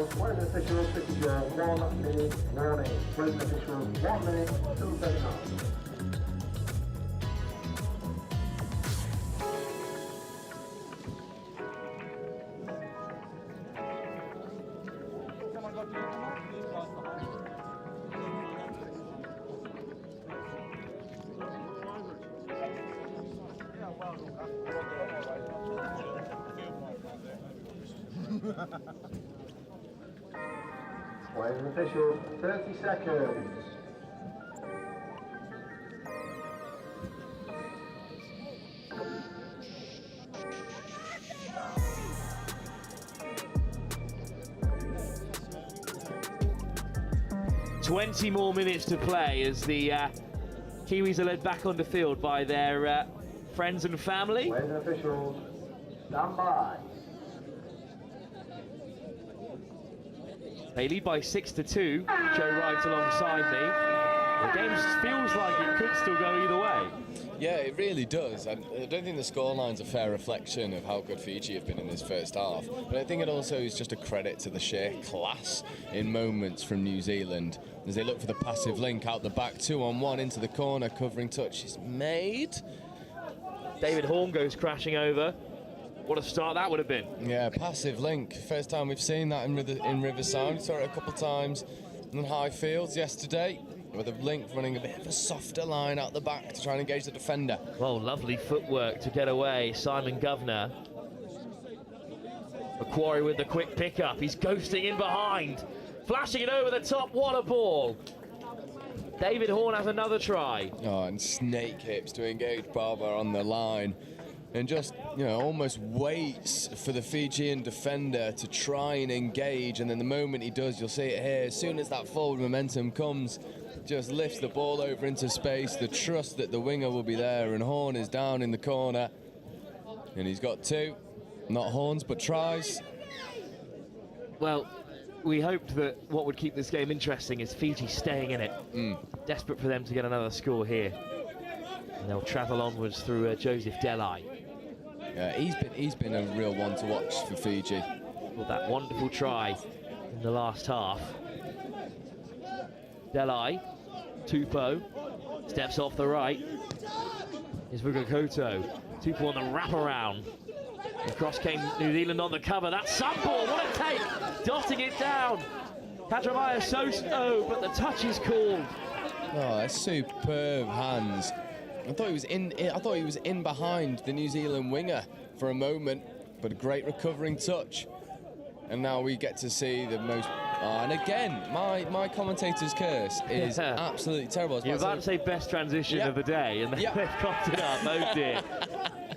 Players officials, this is your 1 minute warning. Players officials, 1 minute till second half. Waving official, 30 seconds. "20 more minutes to play as the Kiwis are led back on the field by their friends and family. Waving officials, stand by. They lead by 6-2. Joe Wright alongside me. The game feels like it could still go either way. Yeah, it really does. I don't think the scoreline's a fair reflection of how good Fiji have been in this first half, but I think it also is just a credit to the sheer class in moments from New Zealand as they look for the passive link out the back, 2-on-1 into the corner, covering touch is made. David Horn goes crashing over. What a start that would have been. Yeah, passive link. First time we've seen that in Riverside. We saw it a couple of times in Highfields yesterday, with a link running a bit of a softer line out the back to try and engage the defender. Well, lovely footwork to get away. Simon Governor. Macquarie with the quick pickup. He's ghosting in behind. Flashing it over the top. What a ball. David Horn has another try. Oh, and snake hips to engage Barber on the line. And just, you know, almost waits for the Fijian defender to try and engage. And then the moment he does, you'll see it here. As soon as that forward momentum comes, just lifts the ball over into space. The trust that the winger will be there. And Horn is down in the corner. And he's got two. Not horns, but tries. Well, we hoped that what would keep this game interesting is Fiji staying in it. Desperate for them to get another score here. And they'll travel onwards through Joseph Delai. Yeah, he's been a real one to watch for Fiji. With that wonderful try in the last half. Delai, Tupou, steps off the right. Is Vugakoto. Tupou on the wraparound. Across came New Zealand on the cover. That's some ball, what a take! Dotting it down. Kadramaya Soso, but the touch is called. Oh, that's superb hands. I thought he was in behind the New Zealand winger for a moment, but a great recovering touch. And now we get to see the most. And again, my commentator's curse is absolutely terrible. You're about to say best transition of the day, and they've cocked it up. Oh dear.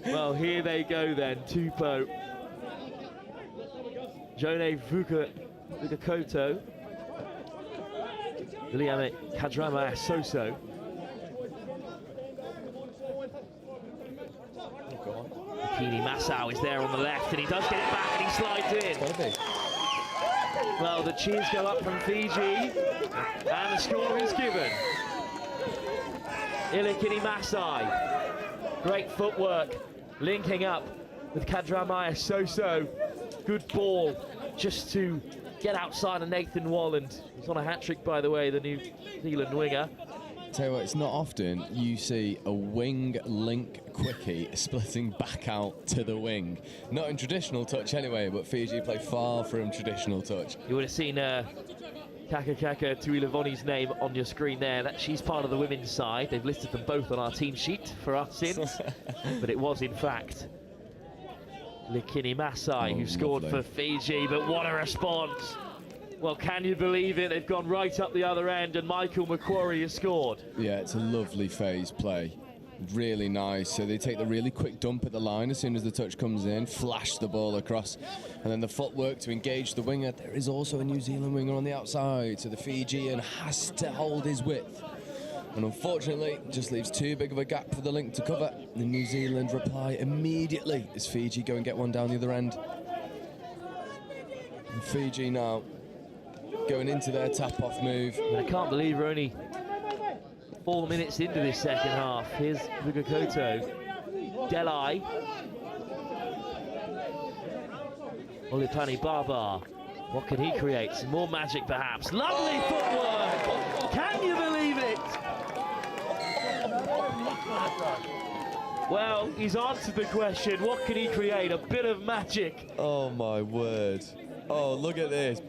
Well, here they go then. Tupou, Jone Vugakoto, Liame Kadramaya Soso. Kini Masao is there on the left, and he does get it back, and he slides in. Well, the cheers go up from Fiji, and the score is given. Ilikini Masai, great footwork, linking up with Kadramaya Soso. Good ball, just to get outside of Nathan Walland. He's on a hat-trick, by the way, the New Zealand winger. Tell you what, it's not often you see a wing link quickie splitting back out to the wing. Not in traditional touch anyway, but Fiji play far from traditional touch. You would have seen Kaka Tuilavoni's name on your screen there. She's part of the women's side. They've listed them both on our team sheet for us since. But it was, in fact, Likini Masai who scored for Fiji. But what a response. Well, can you believe it? They've gone right up the other end, and Michael Macquarie has scored. Yeah, it's a lovely phase play. Really nice. So they take the really quick dump at the line as soon as the touch comes in, flash the ball across, and then the footwork to engage the winger. There is also a New Zealand winger on the outside, so the Fijian has to hold his width. And unfortunately, just leaves too big of a gap for the link to cover. The New Zealand reply immediately as Fiji go and get one down the other end. And Fiji now going into their tap-off move. I can't believe we're only 4 minutes into this second half. Here's Vugakoto. Delai. Olipani Baba. What can he create? Some more magic, perhaps. Lovely footwork! Can you believe it? Well, he's answered the question. What can he create? A bit of magic. Oh, my word. Oh, look at this.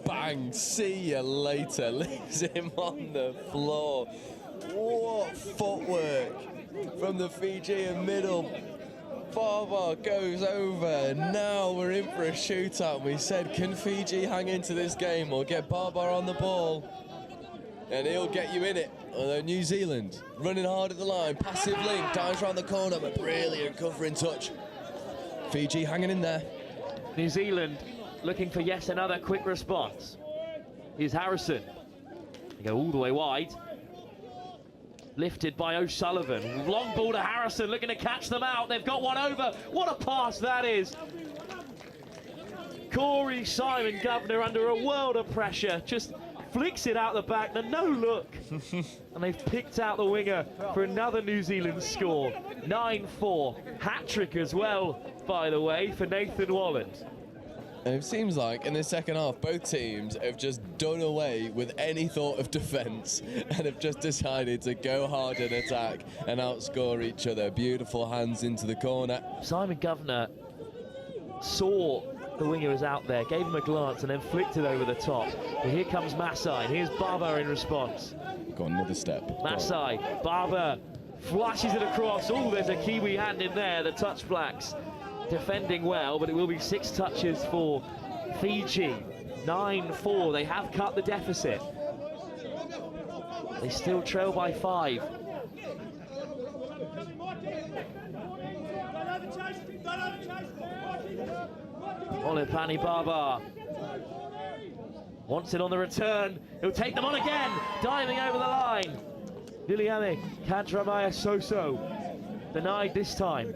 Bang, see you later. Leaves him on the floor. What footwork from the Fijian middle. Barber goes over. Now we're in for a shootout. We said, can Fiji hang into this game or get Barber on the ball? And he'll get you in it. Although New Zealand running hard at the line. Passive link, dives around the corner, but brilliant covering touch. Fiji hanging in there. New Zealand looking for yet another quick response. Here's Harrison. They go all the way wide. Lifted by O'Sullivan. Long ball to Harrison, looking to catch them out. They've got one over. What a pass that is. Corey Simon Governor under a world of pressure. Just flicks it out the back, the no look. And they've picked out the winger for another New Zealand score. 9-4. Hat-trick as well, by the way, for Nathan Walland. And it seems like in the second half, both teams have just done away with any thought of defence and have just decided to go hard and attack and outscore each other. Beautiful hands into the corner. Simon Governor saw the winger was out there, gave him a glance and then flicked it over the top. But here comes Masai, and here's Barber in response. Got another step. Masai, Barber flashes it across. Oh, there's a Kiwi hand in there, the touch blacks. Defending well, but it will be 6 touches for Fiji. 9-4, they have cut the deficit. They still trail by 5. Olipani Baba wants it on the return. He'll take them on again, diving over the line. Liliame Kantramaya Soso denied this time.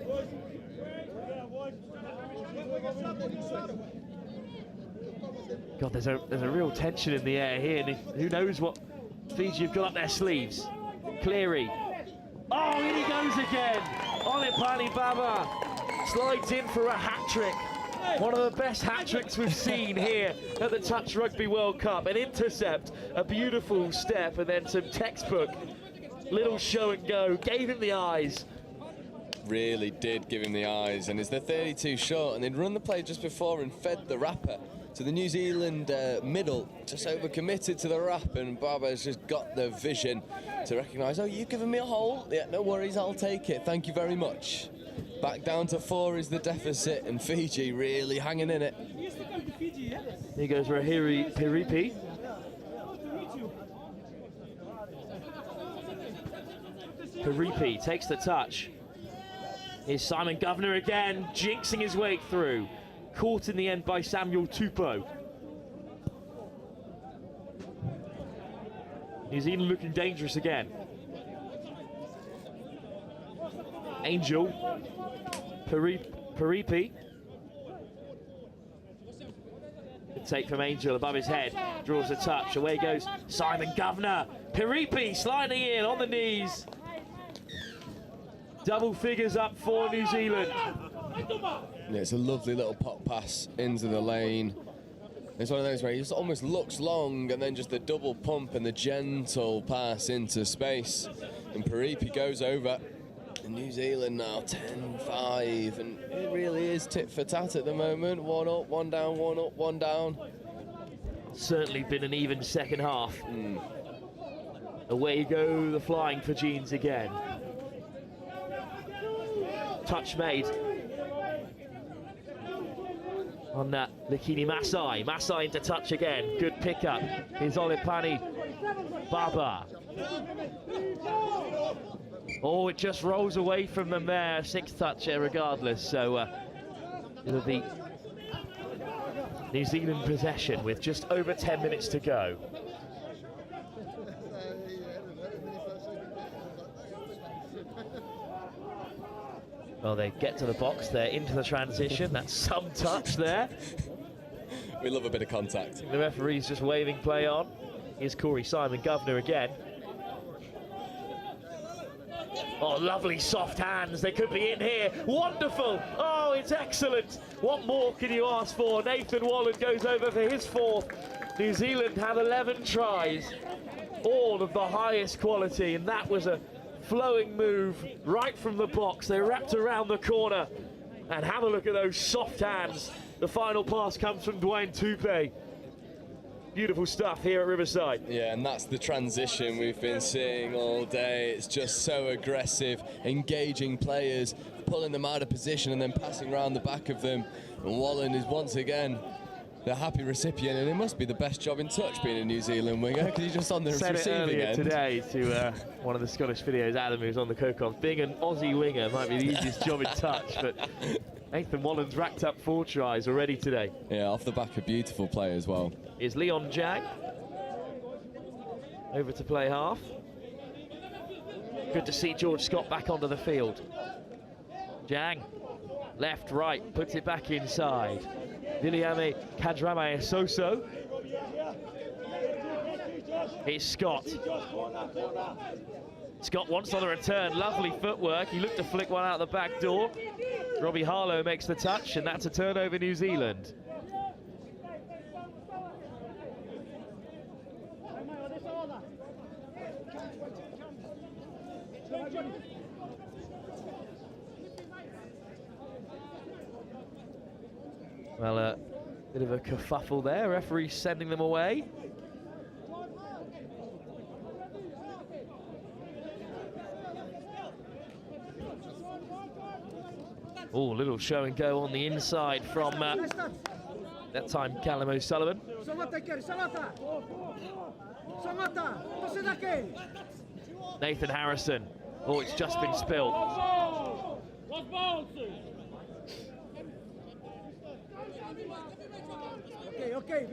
God, there's a real tension in the air here, and who knows what Fiji have got up their sleeves. Cleary. Oh, in he goes again. Olipani Baba slides in for a hat-trick. One of the best hat-tricks we've seen here at the Touch Rugby World Cup. An intercept, a beautiful step, and then some textbook little show and go. Gave him the eyes. Really did give him the eyes, and it's the 32 short, and they'd run the play just before and fed the wrapper to the New Zealand middle, just overcommitted to the wrap, and Barber's just got the vision to recognise, oh, you've given me a hole? Yeah, no worries, I'll take it, thank you very much. Back down to 4 is the deficit, and Fiji really hanging in it. Here goes Rahiri Piripi. Piripi takes the touch. Here's Simon Governor again, jinxing his way through. Caught in the end by Samuel Tupou. New Zealand looking dangerous again. Angel. Piripi. Good take from Angel above his head. Draws a touch. Away goes Simon Governor. Piripi sliding in on the knees. Double figures up for New Zealand. Yeah, it's a lovely little pop pass into the lane. It's one of those where he just almost looks long and then just the double pump and the gentle pass into space. And Piripi goes over. And New Zealand now 10-5, and it really is tit for tat at the moment. 1 up, 1 down, 1 up, 1 down. Certainly been an even second half. Away go the flying Fijians again. Touch made on that Lakini Masai. Masai into touch again. Good pickup. Here's Olipani Baba. Oh, it just rolls away from them there. 6th touch regardless. So it'll be New Zealand possession with just over 10 minutes to go. Well, they get to the box, they're into the transition. That's some touch there. We love a bit of contact. The referee's just waving play on. Here's Corey Simon Governor again. Oh, lovely soft hands. They could be in here. Wonderful. Oh, it's excellent. What more can you ask for? Nathan Walland goes over for his 4th. New Zealand have 11 tries, all of the highest quality, and that was a flowing move right from the box. They wrapped around the corner, and have a look at those soft hands. The final pass comes from Dwayne Tupe. Beautiful stuff here at Riverside. Yeah, and that's the transition we've been seeing all day. It's just so aggressive, engaging players, pulling them out of position and then passing around the back of them. And Wallen is once again the happy recipient, and it must be the best job in touch being a New Zealand winger, because he's just on the Said it receiving earlier end. today to one of the Scottish videos, Adam, who's on the co-com. Being an Aussie winger might be the easiest job in touch, but Nathan Wallen's racked up 4 tries already today. Yeah, off the back, a beautiful play as well. Is Leon Jang over to play half. Good to see George Scott back onto the field. Jang, left, right, puts it back inside. Viliame Kadrame Soso. Here's Scott. Scott wants on the return, lovely footwork. He looked to flick one out the back door. Robbie Harlow makes the touch, and that's a turnover New Zealand. Well, a bit of a kerfuffle there. Referee sending them away. Oh, little show and go on the inside from that time Callum O'Sullivan. Nathan Harrison. Oh, it's just been spilled. Okay,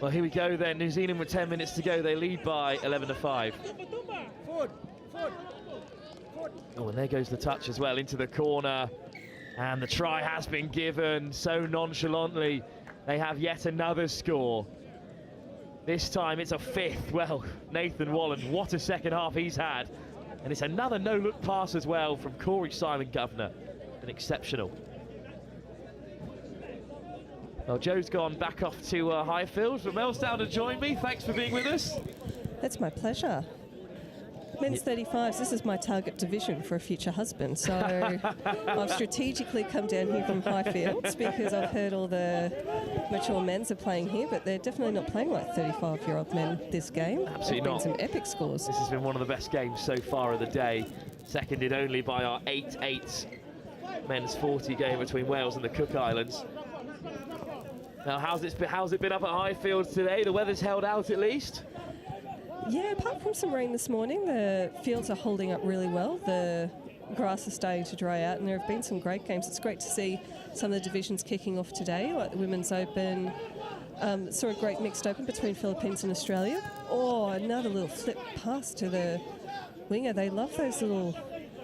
Well, here we go then. New Zealand with 10 minutes to go. They lead by 11-5. Oh, and there goes the touch as well into the corner. And the try has been given so nonchalantly. They have yet another score. This time it's a 5th. Well, Nathan Wallen, what a second half he's had. And it's another no-look pass as well from Corey Simon-Governor. An exceptional. Well, Joe's gone back off to Highfield, but Mel's down to join me. Thanks for being with us. That's my pleasure. Men's 35s, this is my target division for a future husband. So I've strategically come down here from Highfields because I've heard all the mature men's are playing here, but they're definitely not playing like 35-year-old men this game. Absolutely not. Some epic scores. This has been one of the best games so far of the day, seconded only by our 8-8 men's 40 game between Wales and the Cook Islands. Now, how's it been up at Highfields today? The weather's held out at least? Yeah, apart from some rain this morning, the fields are holding up really well. The grass is starting to dry out, and there have been some great games. It's great to see some of the divisions kicking off today, like the Women's Open. Saw a great mixed open between Philippines and Australia. Oh, another little flip pass to the winger. They love those little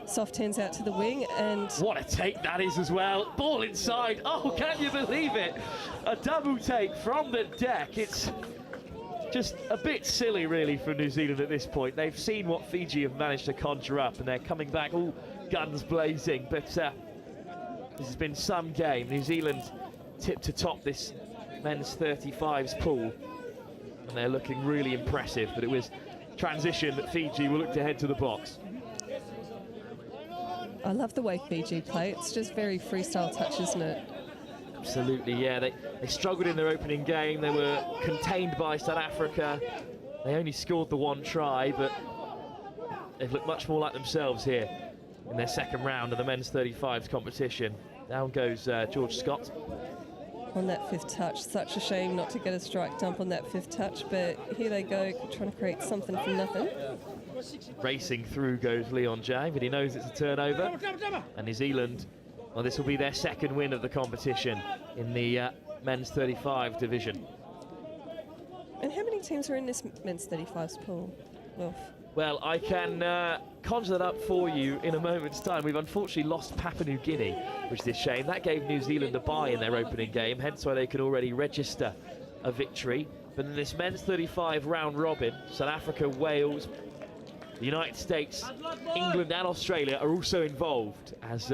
soft hands out to the wing, and what a take that is as well. Ball inside. Oh, can you believe it? A double take from the deck. It's just a bit silly, really, for New Zealand at this point. They've seen what Fiji have managed to conjure up, and they're coming back all guns blazing. But this has been some game. New Zealand tipped to top this men's 35s pool, and they're looking really impressive. But it was transition that Fiji will look to head to the box. I love the way Fiji play. It's just very freestyle touch, isn't it? Absolutely, yeah. They struggled in their opening game. They were contained by South Africa. They only scored the 1 try, but they've looked much more like themselves here in their second round of the men's 35s competition. Down goes George Scott. On that 5th touch, such a shame not to get a strike dump on that 5th touch, but here they go, trying to create something from nothing. Racing through goes Leon Jang, but he knows it's a turnover. And New Zealand, well, this will be their second win of the competition in the men's 35 division. And how many teams are in this men's 35s pool, Wilf? Well, I can conjure that up for you in a moment's time. We've unfortunately lost Papua New Guinea, which is a shame. That gave New Zealand a bye in their opening game, hence why they could already register a victory. But in this men's 35 round robin, South Africa, Wales, the United States, England and Australia are also involved as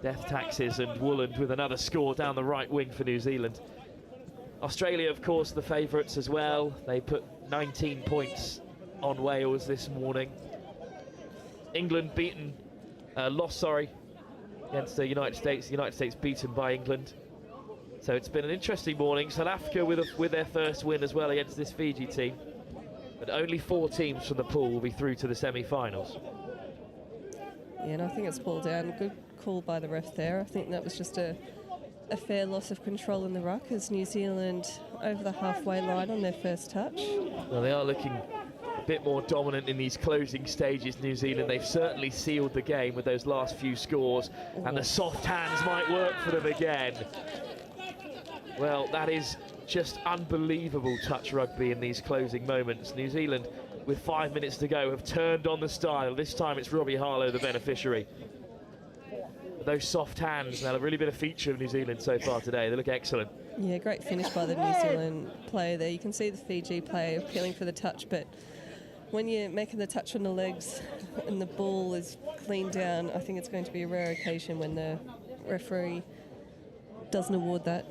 Death Taxes and Wooland with another score down the right wing for New Zealand. Australia, of course, the favourites as well. They put 19 points on Wales this morning. England lost against the United States. The United States beaten by England. So it's been an interesting morning. South Africa with their first win as well against this Fiji team. But only 4 teams from the pool will be through to the semi-finals. Yeah, and I think it's pulled down. Good call by the ref there. I think that was just a fair loss of control in the ruck as New Zealand over the halfway line on their first touch. Well, they are looking a bit more dominant in these closing stages, New Zealand. They've certainly sealed the game with those last few scores, and the soft hands might work for them again. Well, that is just unbelievable touch rugby in these closing moments. New Zealand, with 5 minutes to go, have turned on the style. This time it's Robbie Harlow, the beneficiary. But those soft hands, now, have really been a feature of New Zealand so far today. They look excellent. Yeah, great finish by the New Zealand player there. You can see the Fiji player appealing for the touch, but when you're making the touch on the legs and the ball is clean down, I think it's going to be a rare occasion when the referee doesn't award that.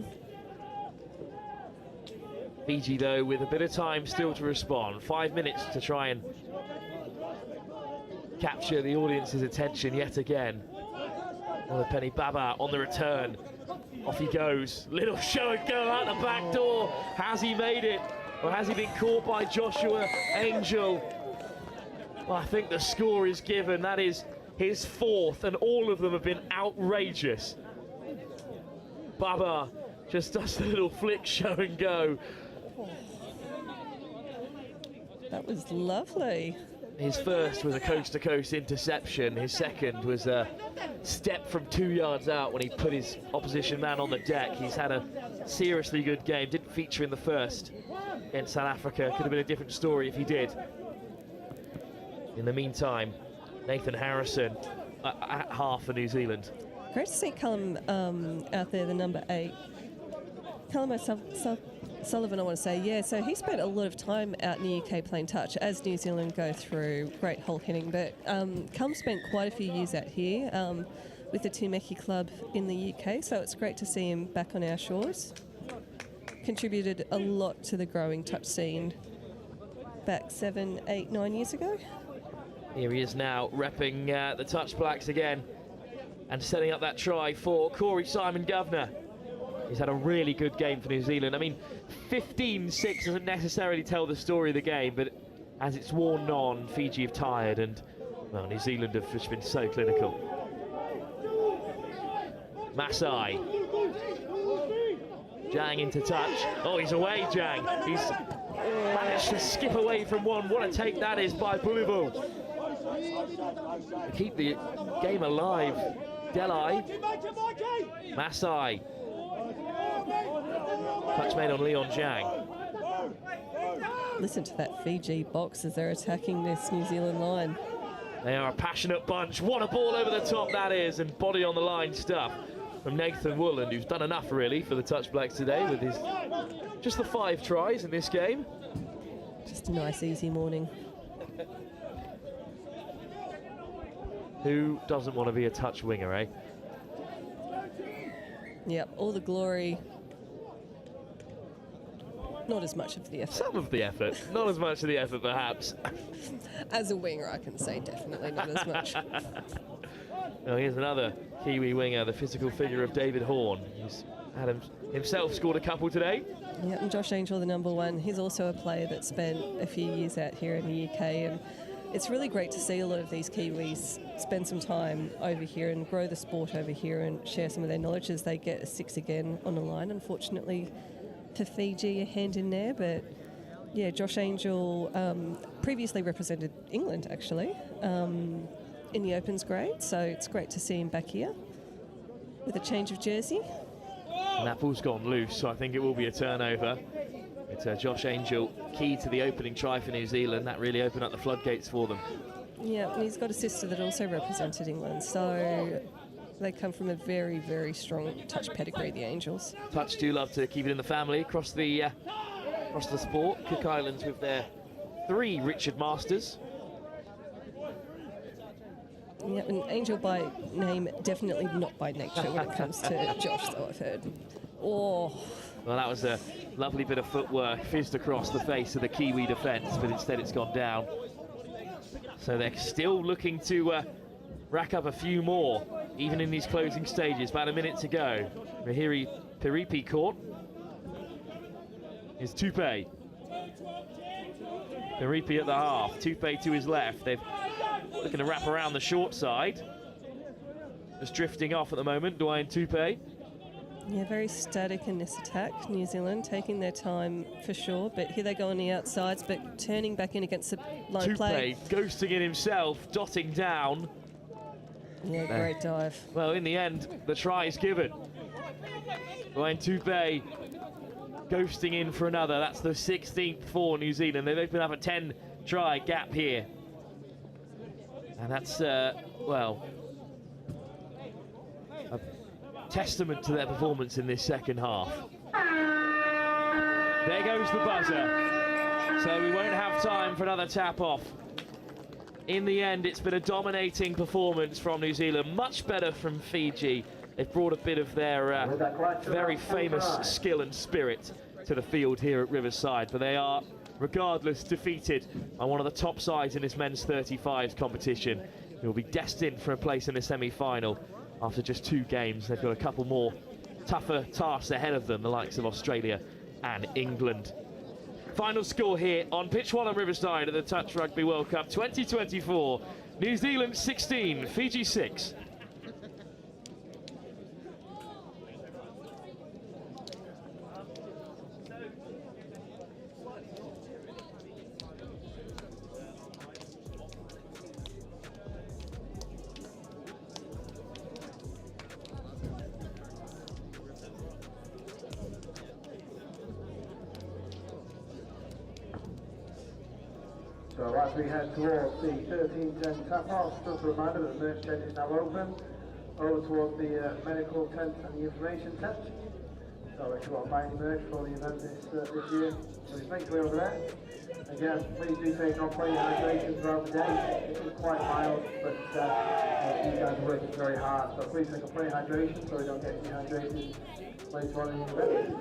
Fiji, though, with a bit of time still to respond. 5 minutes to try and capture the audience's attention yet again. Penny Baba on the return. Off he goes. Little show and go out the back door. Has he made it? Or has he been caught by Joshua Angel? Well, I think the score is given. That is his 4th, and all of them have been outrageous. Baba just does a little flick show and go. That was lovely. His first was a coast-to-coast interception. His second was a step from 2 yards out when he put his opposition man on the deck. He's had a seriously good game. Didn't feature in the first against South Africa. Could have been a different story if he did. In the meantime, Nathan Harrison at half for New Zealand. Great to see Callum out there, the number 8. Callum Sullivan, I want to say, yeah, so he spent a lot of time out in the UK playing touch as New Zealand go through great hole hitting, but Callum spent quite a few years out here with the Tumeki club in the UK, so it's great to see him back on our shores. Contributed a lot to the growing touch scene back 7, 8, 9 years ago. Here he is now, repping the Touch Blacks again and setting up that try for Corey Simon Governor. He's had a really good game for New Zealand. I mean, 15-6 doesn't necessarily tell the story of the game, but as it's worn on, Fiji have tired, and, well, New Zealand have just been so clinical. Masai. Jang into touch. Oh, he's away, Jang. He's managed to skip away from one. What a take that is by Boulevard. Keep the game alive. Delai. Masai. Touch made on Leon Jang. Listen to that Fiji box as they're attacking this New Zealand line. They are a passionate bunch. What a ball over the top that is, and body on the line stuff from Nathan Wooland, who's done enough really for the Touch Blacks today with his just the 5 tries in this game. Just a nice easy morning. Who doesn't want to be a touch winger, eh? Yep, all the glory. Not as much of the effort. Some of the effort, not as much of the effort perhaps. As a winger, I can say definitely not as much. Well, here's another Kiwi winger, the physical figure of David Horn. He's had himself scored a couple today. Yeah, and Josh Angel, the number 1, he's also a player that spent a few years out here in the UK, and it's really great to see a lot of these Kiwis spend some time over here and grow the sport over here and share some of their knowledge as they get a 6 again on the line. Unfortunately for Fiji, a hand in there, but yeah, Josh Angel previously represented England actually in the Opens grade, so it's great to see him back here with a change of jersey. And that ball's gone loose, so I think it will be a turnover. It's Josh Angel, key to the opening try for New Zealand. That really opened up the floodgates for them. Yeah, and he's got a sister that also represented England, so they come from a very, very strong touch pedigree, the Angels. Touch do love to keep it in the family across the sport. Cook Islands with their 3 Richard Masters. Yeah, an Angel by name, definitely not by nature when it comes to Josh, though, I've heard. Oh. Well, that was a lovely bit of footwork, fizzed across the face of the Kiwi defence, but instead it's gone down. So they're still looking to rack up a few more. even in these closing stages. About a minute to go. Mahiri Piripi caught. Is Tupe. Piripi at the half. Tupe to his left. They're looking to wrap around the short side. Just drifting off at the moment, Dwayne Tupe. Yeah, very static in this attack. New Zealand taking their time for sure, but here they go on the outsides, but turning back in against the line play. Tupe ghosting in himself, dotting down. Yeah, great dive. Well, in the end, the try is given. Dwayne Tupe ghosting in for another. That's the 16th for New Zealand. They've opened up a 10-try gap here. And that's, well, a testament to their performance in this second half. There goes the buzzer. So we won't have time for another tap-off. In the end, it's been a dominating performance from New Zealand. Much better from Fiji. They've brought a bit of their very famous skill and spirit to the field here at Riverside. But they are, regardless, defeated by one of the top sides in this men's 35s competition. They will be destined for a place in the semi-final after just 2 games. They've got a couple more tougher tasks ahead of them, the likes of Australia and England. Final score here on Pitch 1 on Riverside at the Touch Rugby World Cup 2024. New Zealand 16, Fiji 6. So as we head towards the 13-10 tap-off, just a reminder that the merch tent is now open, over towards the medical tent and the information tent. So if you want to buy any merch for the event this year, please make your way over there. Again, please do take on plenty of hydration throughout the day. It is quite mild, but you guys are working very hard, so please take on plenty of hydration so we don't get dehydrated later on in the event.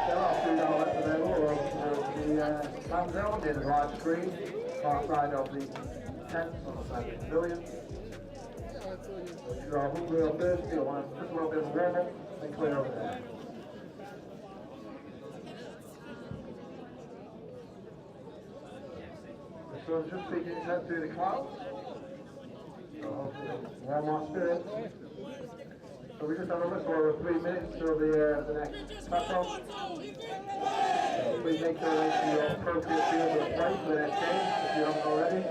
There are food outlets available over towards the fan zone near the large screen, far side of the tent on the side of the pavilion. So if you are hungry or thirsty or want just a little bit of warm-up, then clear over there. The sun's just peeking its head through the clouds, so hopefully warm our spirits. So we just have a little over 3 minutes till the next tap-off. So please make sure that you're appropriate field of play for the next game if you haven't already.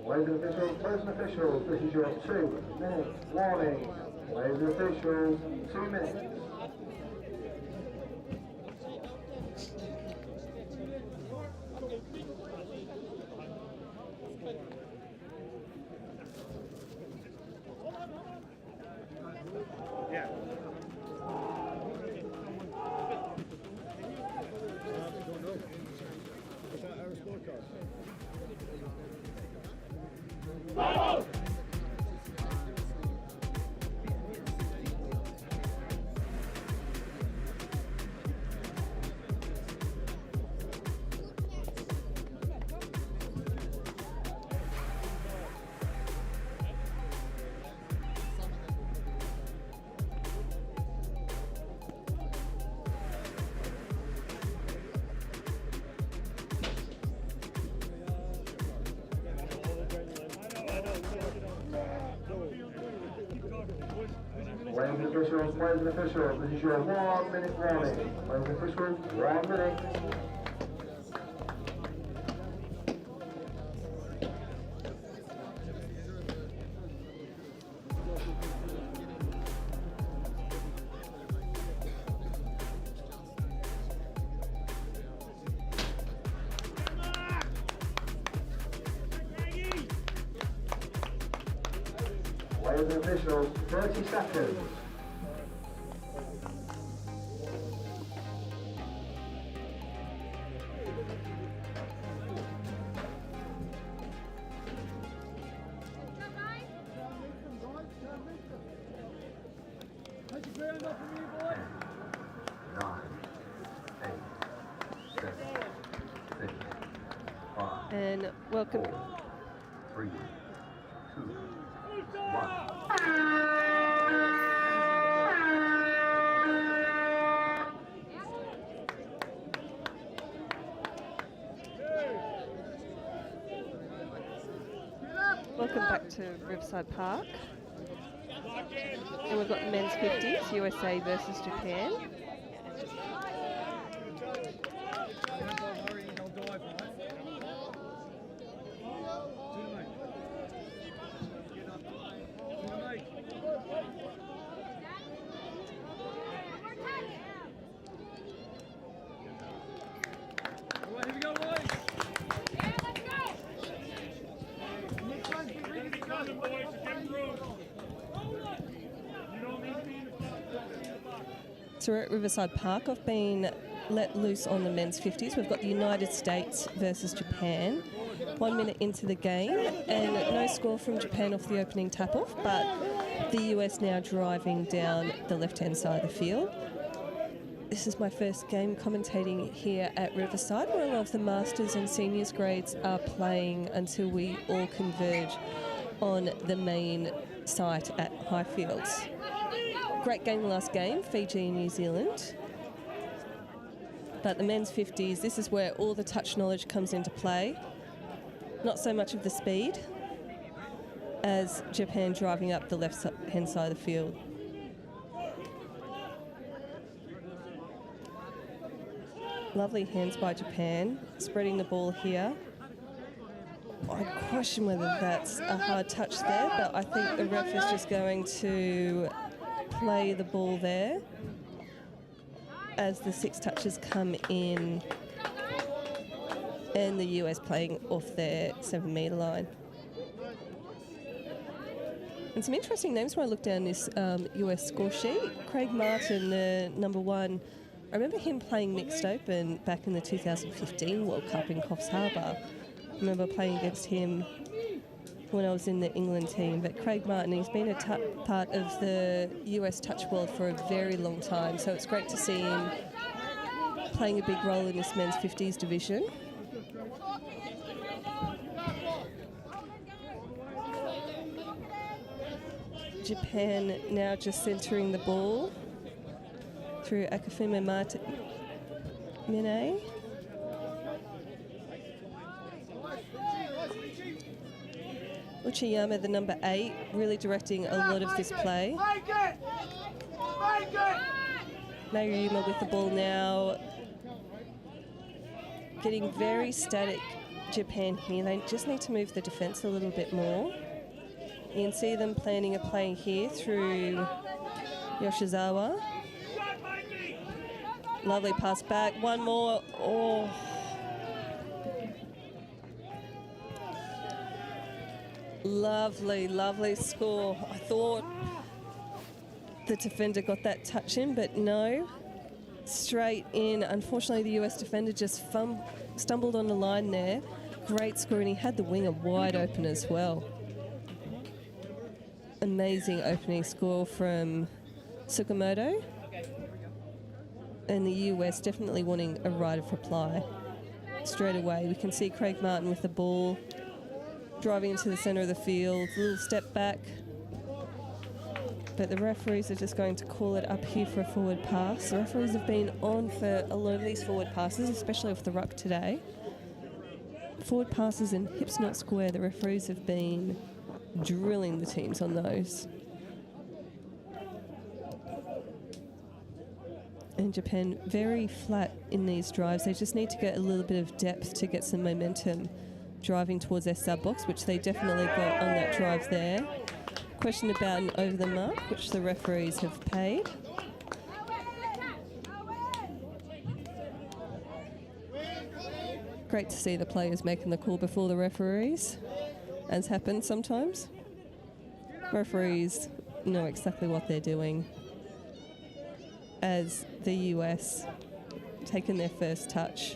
Ladies and officials, person officials, this is your 2-minute warning. Ladies and officials, 2 minutes. Ladies and officials, this is your 1-minute warning. Ladies and officials, 1 minute. the officials, 30 seconds. And welcome. 3, 2, 1. Welcome back to Riverside Park. And we've got the men's 50s, USA versus Japan. So we're at Riverside Park. I've been let loose on the men's 50s. We've got the United States versus Japan. 1 minute into the game, and no score from Japan off the opening tap-off, but the US now driving down the left-hand side of the field. This is my first game commentating here at Riverside, where a lot of the masters and seniors grades are playing until we all converge on the main site at Highfields. Great game last game, Fiji and New Zealand. But the men's 50s, this is where all the touch knowledge comes into play. Not so much of the speed as Japan driving up the left-hand side of the field. Lovely hands by Japan, spreading the ball here. I question whether that's a hard touch there, but I think the ref is just going to play the ball there as the 6 touches come in, and the US playing off their 7-metre line. And some interesting names when I look down this US score sheet. Craig Martin, the number 1. I remember him playing mixed open back in the 2015 World Cup in Coffs Harbour. I remember playing against him when I was in the England team. But Craig Martin, he's been a part of the US touch world for a very long time, so it's great to see him playing a big role in this men's 50s division. Japan now just centering the ball through Akifuma Mine. Uchiyama, the number 8, really directing a lot of this play. Nagayuma with the ball now. Getting very static, Japan here. They just need to move the defence a little bit more. You can see them planning a play here through Yoshizawa. Lovely pass back. One more. Oh. Lovely, lovely score. I thought the defender got that touch in, but no. Straight in. Unfortunately, the US defender just stumbled on the line there. Great score, and he had the winger wide open as well. Amazing opening score from Tsukamoto. And the US definitely wanting a right of reply straight away. We can see Craig Martin with the ball, driving into the centre of the field, a little step back. But the referees are just going to call it up here for a forward pass. The referees have been on for a lot of these forward passes, especially off the ruck today. Forward passes and hips not square, the referees have been drilling the teams on those. And Japan very flat in these drives. They just need to get a little bit of depth to get some momentum driving towards their sub box, which they definitely got on that drive there. Question about an over the mark, which the referees have paid. Great to see the players making the call before the referees, as happens sometimes. Referees know exactly what they're doing as the US taking their first touch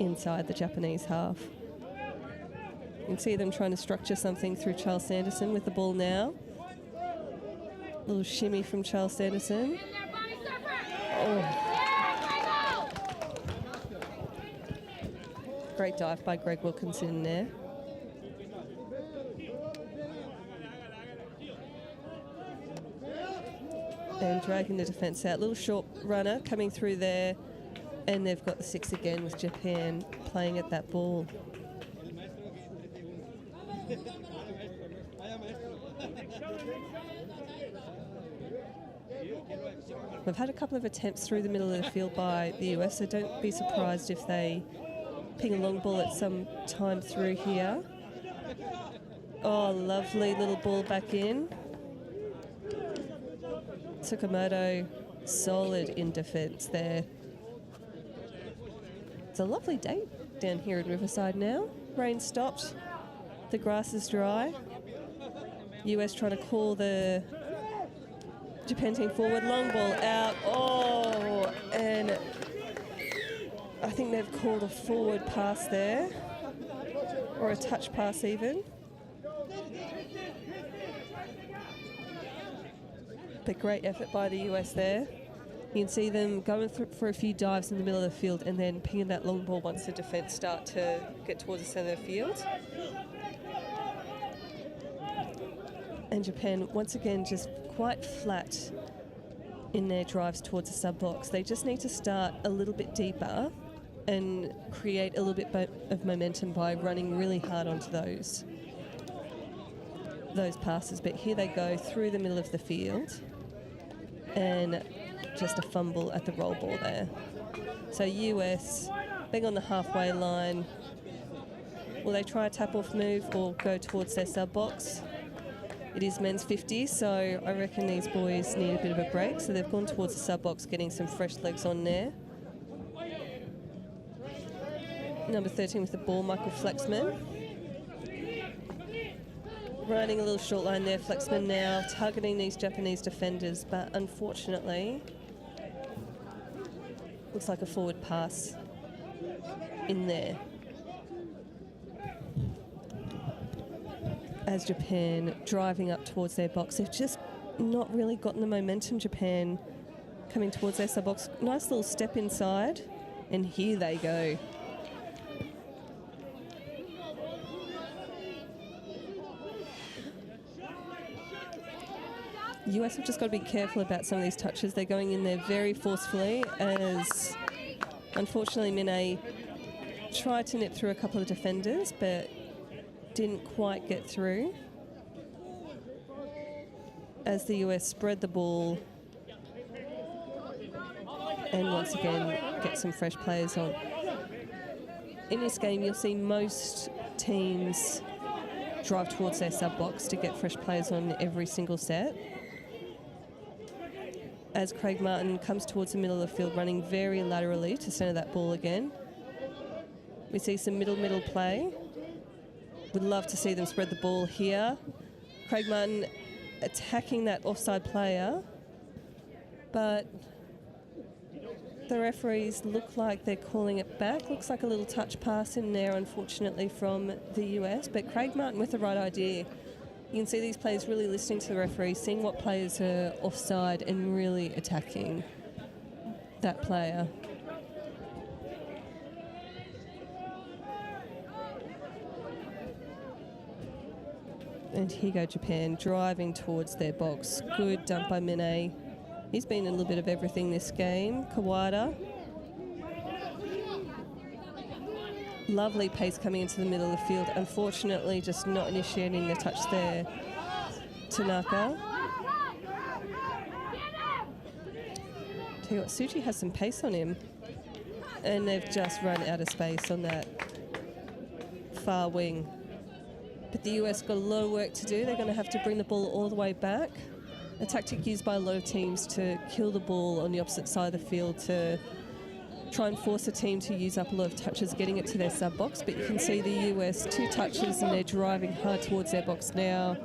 inside the Japanese half. You can see them trying to structure something through Charles Sanderson with the ball now. Little shimmy from Charles Sanderson. Oh. Great dive by Greg Wilkinson there. And dragging the defence out. Little short runner coming through there. And they've got the 6 again with Japan playing at that ball. We've had a couple of attempts through the middle of the field by the US, so don't be surprised if they ping a long ball at some time through here. Oh, lovely little ball back in. Tsukamoto solid in defence there. It's a lovely day down here in Riverside now. Rain stopped, the grass is dry. US trying to call the Japan team forward, long ball out. Oh, and I think they've called a forward pass there, or a touch pass even. But great effort by the US there. You can see them going for a few dives in the middle of the field and then pinging that long ball once the defence start to get towards the centre of the field. And Japan, once again, just quite flat in their drives towards the sub-box. They just need to start a little bit deeper and create a little bit of momentum by running really hard onto those passes. But here they go through the middle of the field and just a fumble at the roll ball there. So US being on the halfway line. Will they try a tap-off move or go towards their sub-box? It is men's 50, so I reckon these boys need a bit of a break. So they've gone towards the sub-box, getting some fresh legs on there. Number 13 with the ball, Michael Flexman. Running a little short line there, Flexman now targeting these Japanese defenders, but unfortunately, looks like a forward pass in there. As Japan driving up towards their box, they've just not really gotten the momentum. Japan coming towards their sub-box. Nice little step inside, and here they go. US have just got to be careful about some of these touches. They're going in there very forcefully, as unfortunately Mine tried to nip through a couple of defenders, but didn't quite get through. As the US spread the ball and once again get some fresh players on. In this game, you'll see most teams drive towards their sub-box to get fresh players on every single set. As Craig Martin comes towards the middle of the field, running very laterally to centre that ball again. We see some middle play. Would love to see them spread the ball here. Craig Martin attacking that offside player, but the referees look like they're calling it back. Looks like a little touch pass in there, unfortunately, from the US, but Craig Martin with the right idea. You can see these players really listening to the referee, seeing what players are offside and really attacking that player. And here go Japan, driving towards their box. Good dump by Mine. He's been in a little bit of everything this game. Kawada. Lovely pace coming into the middle of the field. Unfortunately, just not initiating the touch there. Tanaka. Tell you what, Tsuji has some pace on him. And they've just run out of space on that far wing. But the US got a lot of work to do. They're going to have to bring the ball all the way back. A tactic used by a lot of teams to kill the ball on the opposite side of the field to try and force a team to use up a lot of touches getting it to their sub box, but you can see the US 2 touches and they're driving hard towards their box now.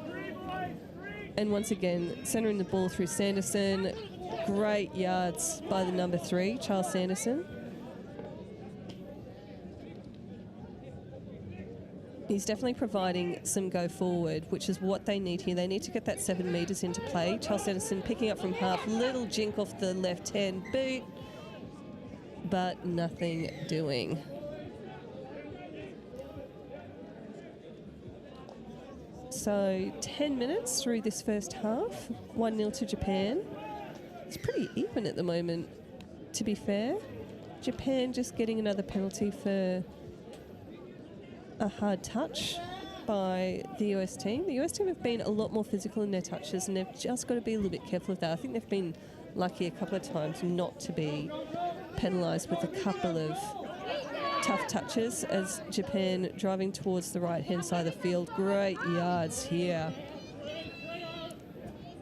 And once again, centering the ball through Sanderson. Great yards by the number 3, Charles Sanderson. He's definitely providing some go forward, which is what they need here. They need to get that 7 metres into play. Charles Sanderson picking up from half, little jink off the left-hand boot, but nothing doing. So 10 minutes through this first half, 1-0 to Japan. It's pretty even at the moment, to be fair. Japan just getting another penalty for a hard touch by the US team. The US team have been a lot more physical in their touches, and they've just got to be a little bit careful of that. I think they've been lucky a couple of times not to be penalised with a couple of tough touches as Japan driving towards the right-hand side of the field. Great yards here.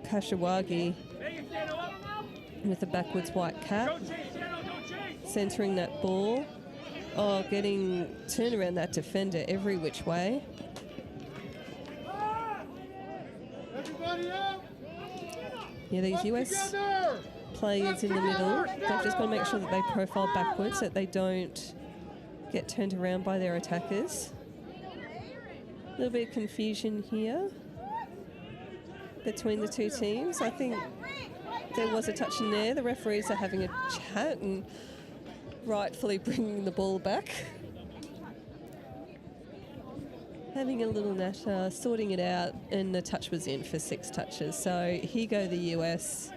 Kashiwagi with a backwards white cap, centering that ball. Oh, getting turned around that defender every which way. Yeah, these US players in the middle, they've just got to make sure that they profile backwards, that they don't get turned around by their attackers. A little bit of confusion here between the two teams. I think there was a touch in there. The referees are having a chat and rightfully bringing the ball back. Having a little natter, sorting it out, and the touch was in for 6 touches. So here go the US.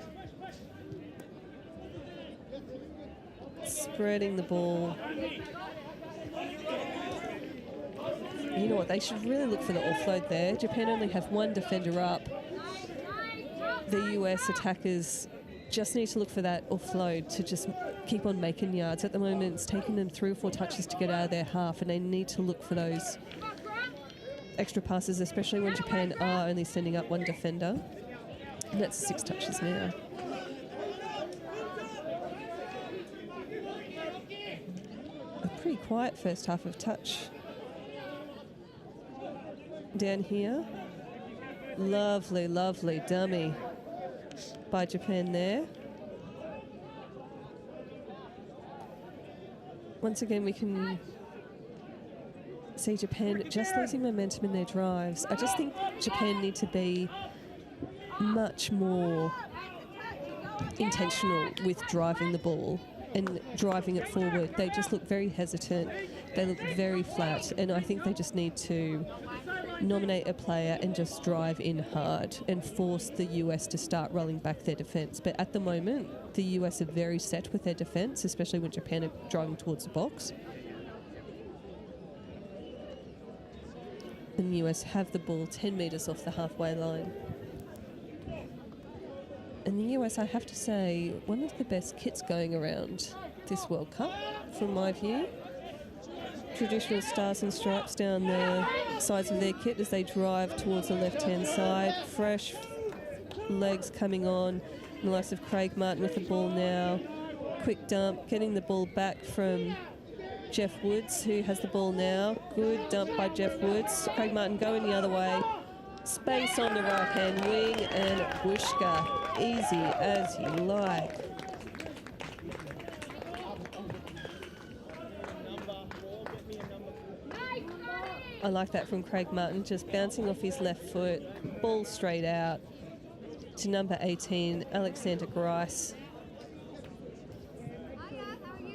Spreading the ball. You know what, they should really look for the offload there. Japan only have 1 defender up. The US attackers just need to look for that offload to just keep on making yards. At the moment, it's taking them 3 or 4 touches to get out of their half, and they need to look for those extra passes, especially when Japan are only sending up 1 defender. And that's 6 touches now. A pretty quiet first half of touch. Down here. Lovely, lovely dummy by Japan there. Once again, we can see Japan just losing momentum in their drives. I just think Japan need to be much more intentional with driving the ball and driving it forward. They just look very hesitant. They look very flat, and I think they just need to nominate a player and just drive in hard and force the US to start rolling back their defence. But at the moment, the US are very set with their defence, especially when Japan are driving towards the box. And the US have the ball 10 metres off the halfway line. And the US, I have to say, one of the best kits going around this World Cup, from my view. Traditional stars and stripes down the sides of their kit as they drive towards the left-hand side. Fresh legs coming on. The likes of Craig Martin with the ball now. Quick dump, getting the ball back from Jeff Woods, who has the ball now. Good dump by Jeff Woods. Craig Martin going the other way. Space on the right-hand wing, and Bushka, easy as you like. I like that from Craig Martin, just bouncing off his left foot, ball straight out to number 18, Alexander Grice.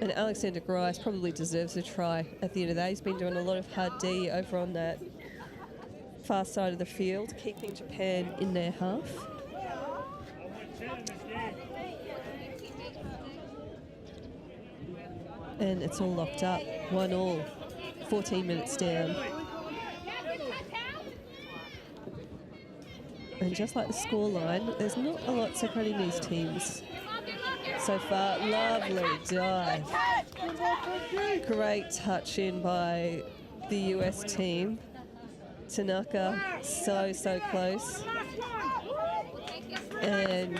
And Alexander Grice probably deserves a try at the end of the day. He's been doing a lot of hard D over on that far side of the field, keeping Japan in their half. And it's all locked up, 1-1, 14 minutes down. And just like the scoreline, there's not a lot separating these teams so far. Lovely dive. Great touch in by the US team. Tanaka, so close. And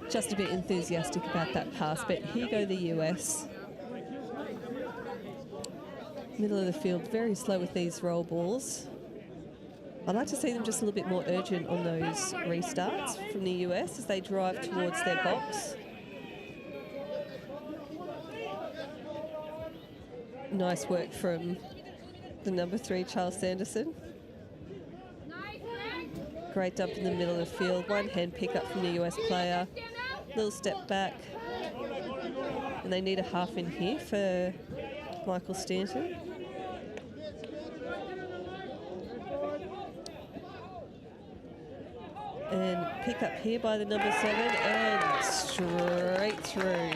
just a bit enthusiastic about that pass, but here go the US. Middle of the field, very slow with these roll balls. I'd like to see them just a little bit more urgent on those restarts from the US as they drive towards their box. Nice work from the number 3, Charles Sanderson. Great dump in the middle of the field. One hand pick up from the US player. Little step back. And they need a half in here for Michael Stanton. And pick up here by the number 7 and straight through.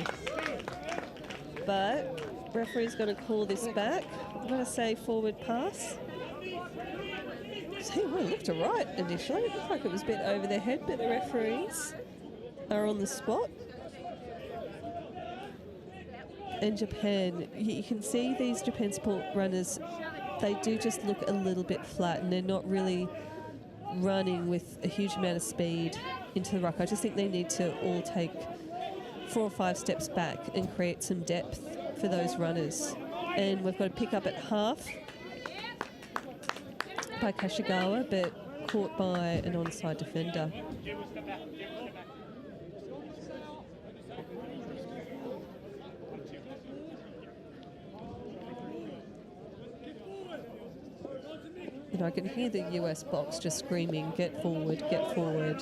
But referee's going to call this back. I'm going to say forward pass. See, well, it looked all right initially. It looked like it was a bit over their head, but the referees are on the spot. And Japan, you can see these Japan sport runners, they do just look a little bit flat and they're not really running with a huge amount of speed into the ruck. I just think they need to all take 4 or 5 steps back and create some depth for those runners. And we've got a pick up at half by Kashigawa, but caught by an onside defender. And I can hear the US box just screaming, get forward, get forward.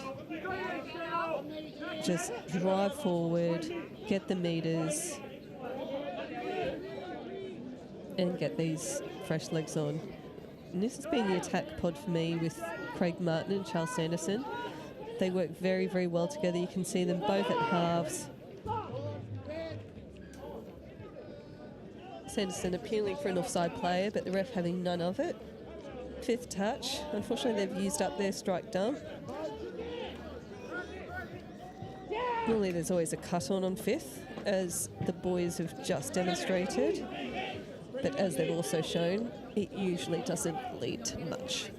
Just drive forward, get the meters, and get these fresh legs on. And this has been the attack pod for me with Craig Martin and Charles Sanderson. They work very, very well together. You can see them both at halves. Sanderson appealing for an offside player, but the ref having none of it. 5th touch. Unfortunately, they've used up their strike dump. Normally, there's always a cut on 5th, as the boys have just demonstrated. But as they've also shown, it usually doesn't lead to much.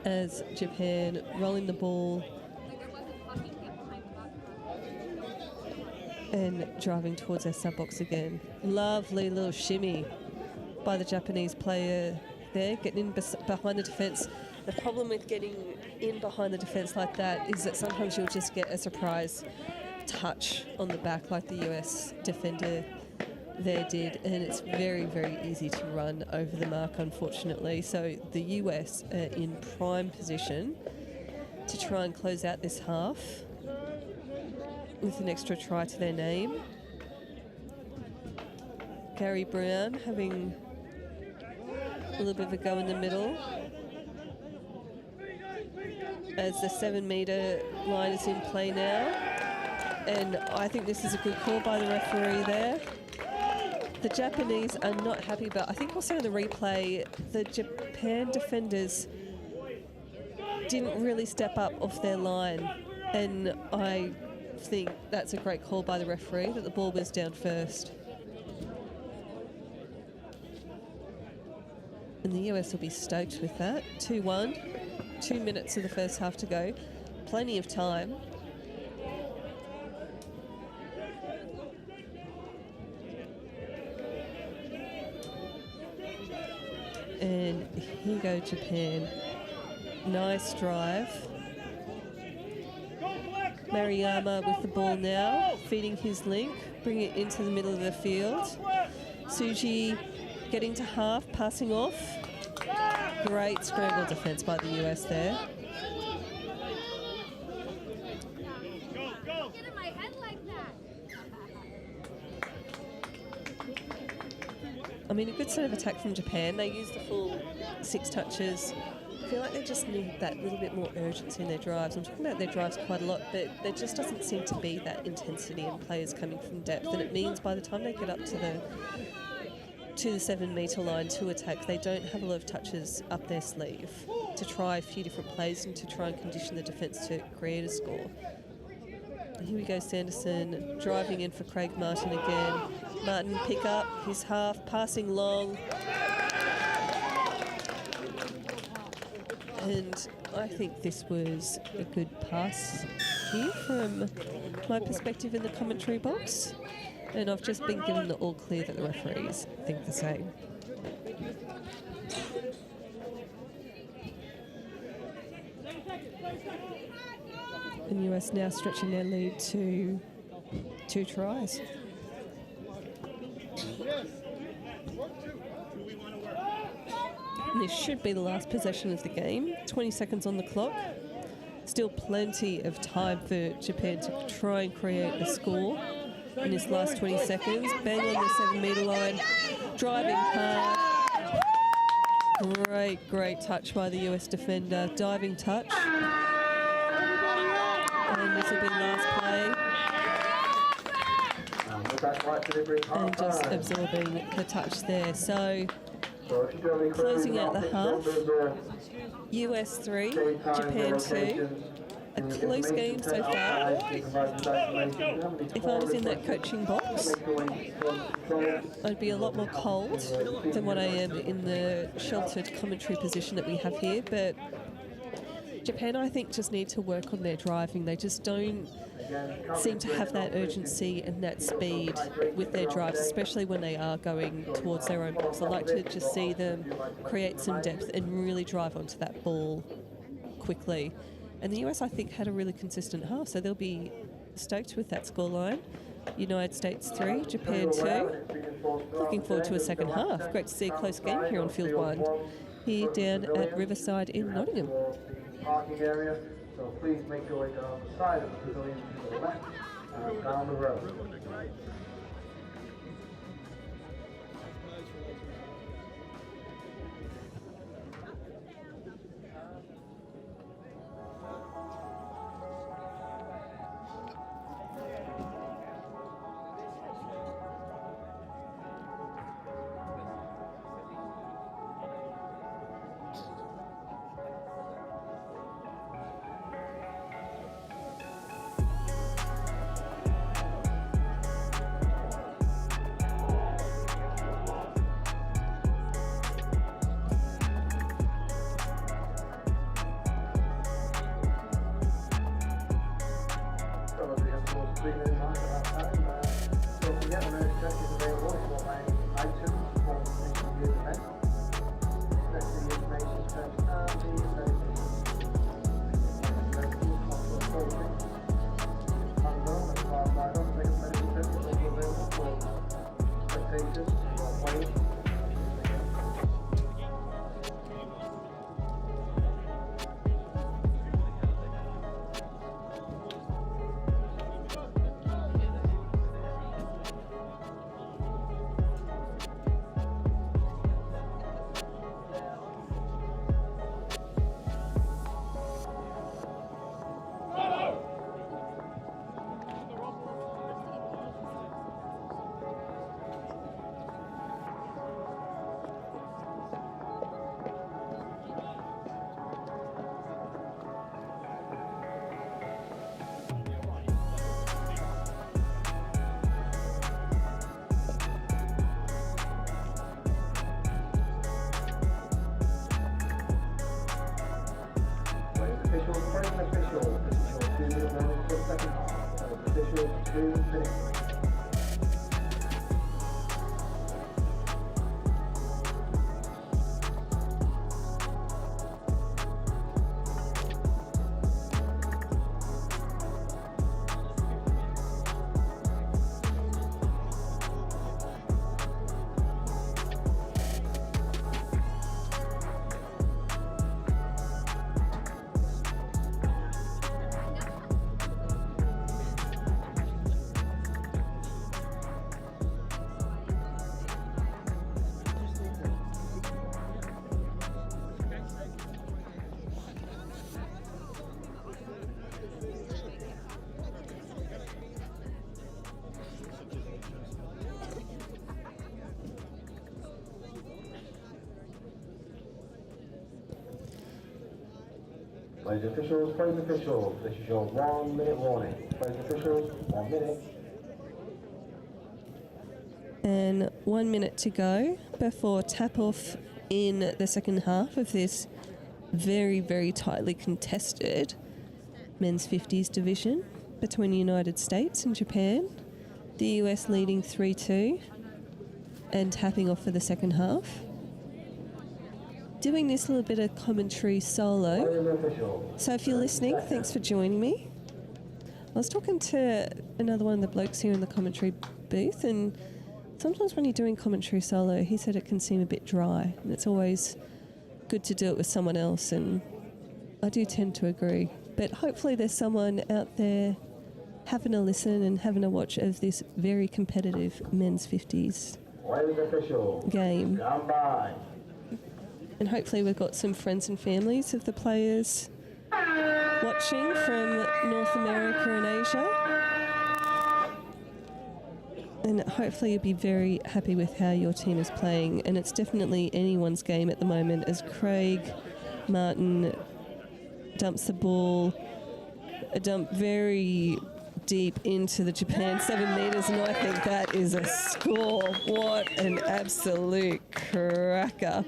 As Japan rolling the ball and driving towards their sub box again. Lovely little shimmy by the Japanese player there, getting in behind the defence. The problem with getting in behind the defence like that is that sometimes you'll just get a surprise touch on the back like the US defender there did, and it's very, very easy to run over the mark, unfortunately. So the US are in prime position to try and close out this half with an extra try to their name. Gary Brown having a little bit of a go in the middle as the 7-metre line is in play now. And I think this is a good call by the referee there. The Japanese are not happy, but I think also in the replay, the Japan defenders didn't really step up off their line. And I think that's a great call by the referee, that the ball was down first. And the US will be stoked with that. 2-1, 2 minutes of the first half to go. Plenty of time. And here go Japan. Nice drive. Mariyama with the ball now, feeding his link, bring it into the middle of the field. Tsuji getting to half, passing off. Great scramble defence by the US there. I mean, a good set of attack from Japan. They use the full 6 touches. I feel like they just need that little bit more urgency in their drives. I'm talking about their drives quite a lot, but there just doesn't seem to be that intensity in players coming from depth. And it means by the time they get up to the 7-metre line to attack, they don't have a lot of touches up their sleeve to try a few different plays and to try and condition the defence to create a score. And here we go, Sanderson driving in for Craig Martin again. Martin pick up his half, passing long. And I think this was a good pass here from my perspective in the commentary box. And I've just been given the all clear that the referees think the same. And US now stretching their lead to 2 tries. And this should be the last possession of the game. 20 seconds on the clock. Still plenty of time for Japan to try and create a score in this last 20 seconds. Bang on the 7-metre line. Driving hard. Great touch by the US defender. Diving touch. And this will be last play. And just absorbing the touch there. So closing out the half. US 3, Japan 2. A close game so far. If I was in that coaching box, I'd be a lot more cold than what I am in the sheltered commentary position that we have here. But Japan, I think, just need to work on their driving. They just don't seem to have that urgency and that speed with their drives, especially when they are going towards their own box. I'd like to just see them create some depth and really drive onto that ball quickly. And the US, I think, had a really consistent half, so they'll be stoked with that scoreline. United States 3, Japan 2. Looking forward to a second half. Great to see a close game here on Field 1, here down at Riverside in Nottingham. Parking area, so please make your way down the side of the pavilion to the left and down the road. Players officials, players officials, this is your 1 minute warning. Players officials, 1 minute. And 1 minute to go before tap-off in the second half of this very tightly contested men's 50s division between the United States and Japan. The US leading 3-2 and tapping off for the second half. Doing this little bit of commentary solo. So if you're listening, thanks for joining me. I was talking to another one of the blokes here in the commentary booth, and sometimes when you're doing commentary solo, he said it can seem a bit dry, and it's always good to do it with someone else, and I do tend to agree. But hopefully there's someone out there having a listen and having a watch of this very competitive men's 50s game. And hopefully we've got some friends and families of the players watching from North America and Asia. And hopefully you'll be very happy with how your team is playing. And it's definitely anyone's game at the moment as Craig Martin dumps the ball, a dump very deep into the Japan 7 metres, and I think that is a score. What an absolute cracker.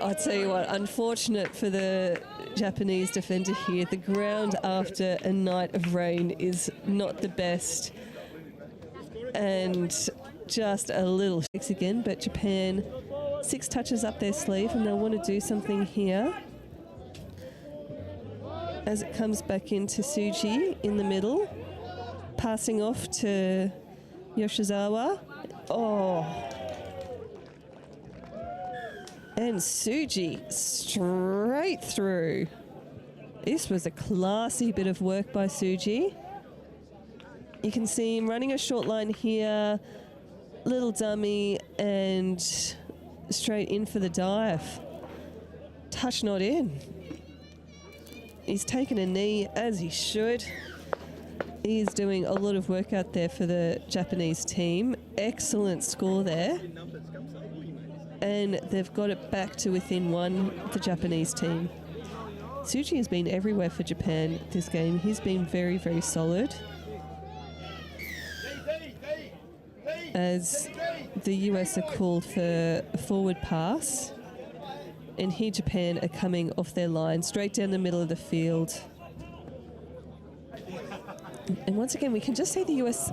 I'll tell you what, unfortunate for the Japanese defender here. The ground after a night of rain is not the best. And just a little shakes again, but Japan 6 touches up their sleeve and they'll want to do something here. As it comes back into Tsuji in the middle, passing off to Yoshizawa. Oh. And Tsuji straight through. This was a classy bit of work by Tsuji. You can see him running a short line here, little dummy, and straight in for the dive. Touch not in. He's taken a knee, as he should. He's doing a lot of work out there for the Japanese team. Excellent score there. And they've got it back to within 1, the Japanese team. Tsuji has been everywhere for Japan this game. He's been very, very solid. As the US are called for a forward pass. And here Japan are coming off their line, straight down the middle of the field. And once again, we can just see the US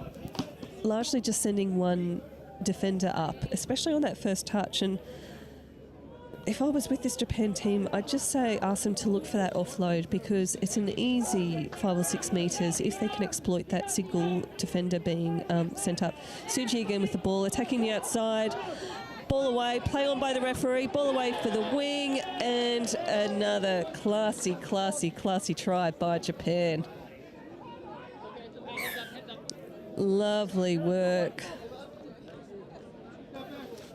largely just sending one defender up, especially on that first touch. And if I was with this Japan team, I'd just say ask them to look for that offload, because it's an easy 5 or 6 metres if they can exploit that single defender being sent up. Tsuji again with the ball, attacking the outside. Ball away, play on by the referee, ball away for the wing, and another classy, classy, classy try by Japan. Lovely work.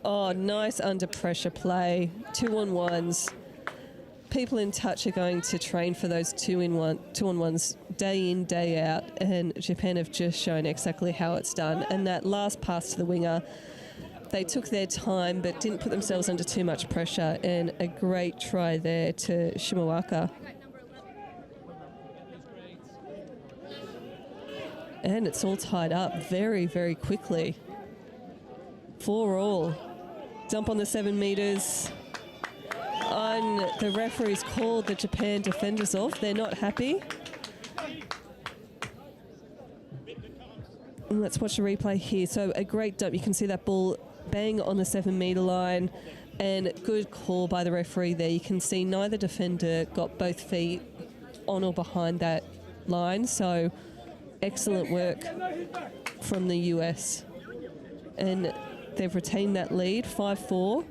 Oh, nice under pressure play. 2-on-1s. People in touch are going to train for those 2-on-1s day in, day out, and Japan have just shown exactly how it's done. And that last pass to the winger, they took their time but didn't put themselves under too much pressure, and a great try there to Shimawaka. And it's all tied up very, very quickly. 4-all. Dump on the 7 metres. And the referee's called the Japan defenders off. They're not happy. And let's watch the replay here. So a great dump. You can see that ball bang on the 7 metre line, and good call by the referee there. You can see neither defender got both feet on or behind that line, so excellent work from the US. And they've retained that lead, 5-4.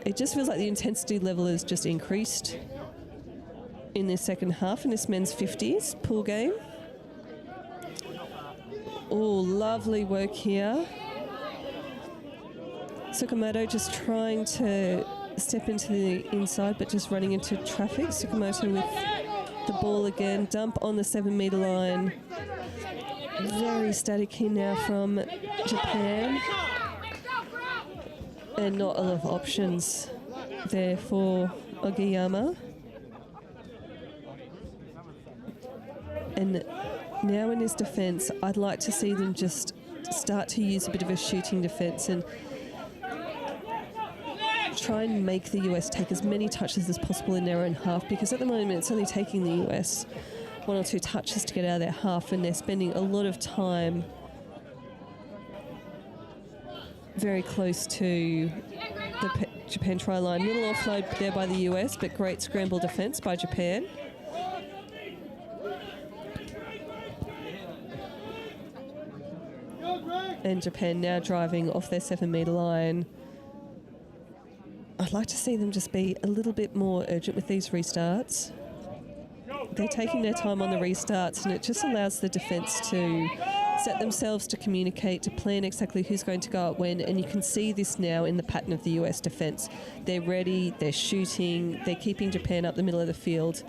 It just feels like the intensity level has just increased in this second half in this men's 50s pool game. Oh, lovely work here. Tsukamoto just trying to step into the inside, but just running into traffic. Tsukamoto with the ball again. Dump on the 7 metre line. Very static here now from Japan. And not a lot of options there for Ogiyama. And now in his defence, I'd like to see them just start to use a bit of a shooting defence and try and make the US take as many touches as possible in their own half, because at the moment it's only taking the US 1 or 2 touches to get out of their half, and they're spending a lot of time very close to the Japan try line. Little offload there by the US, but great scramble defence by Japan. And Japan now driving off their 7-metre line. I'd like to see them just be a little bit more urgent with these restarts. They're taking their time on the restarts, and it just allows the defence to set themselves to communicate, to plan exactly who's going to go out when, and you can see this now in the pattern of the US defence. They're ready, they're shooting, they're keeping Japan up the middle of the field,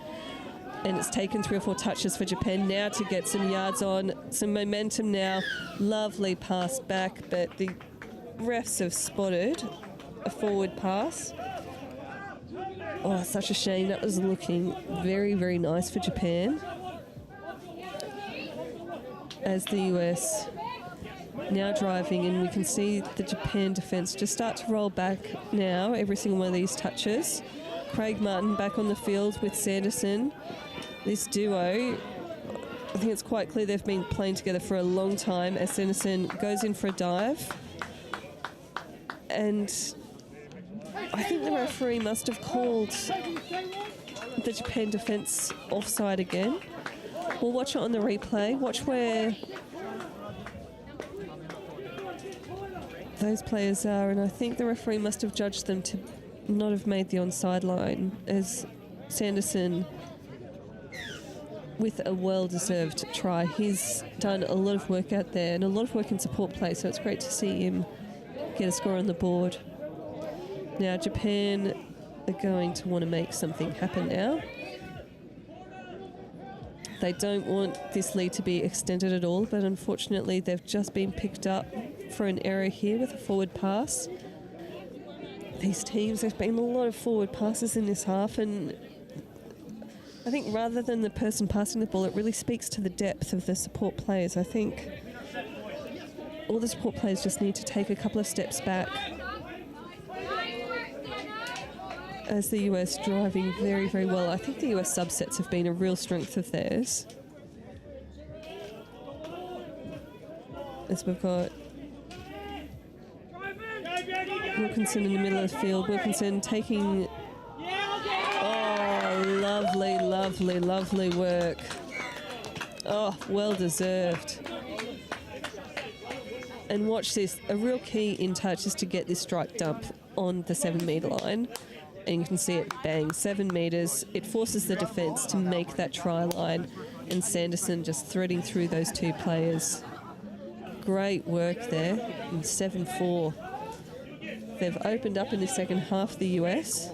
and it's taken 3 or 4 touches for Japan now to get some yards on, some momentum now. Lovely pass back, but the refs have spotted a forward pass. Oh, such a shame. That was looking very, very nice for Japan. As the US now driving, and we can see the Japan defence just start to roll back now, every single one of these touches. Craig Martin back on the field with Sanderson. This duo, I think it's quite clear they've been playing together for a long time, as Sanderson goes in for a dive. And I think the referee must have called the Japan defence offside again. We'll watch it on the replay. Watch where those players are, and I think the referee must have judged them to not have made the onside line, as Sanderson, with a well-deserved try. He's done a lot of work out there and a lot of work in support play, so it's great to see him get a score on the board. Now Japan are going to want to make something happen now. They don't want this lead to be extended at all, but unfortunately they've just been picked up for an error here with a forward pass. These teams, there's been a lot of forward passes in this half, and I think rather than the person passing the ball, it really speaks to the depth of the support players. I think all the support players just need to take a couple of steps back, as the US driving very, very well. I think the US subsets have been a real strength of theirs. As we've got Wilkinson in the middle of the field. Wilkinson taking... Oh, lovely, lovely, lovely work. Oh, well deserved. And watch this. A real key in touch is to get this strike dump on the 7-metre line. And you can see it, bang, 7 metres. It forces the defence to make that try line, and Sanderson just threading through those 2 players. Great work there, in 7-4. They've opened up in the second half, the US.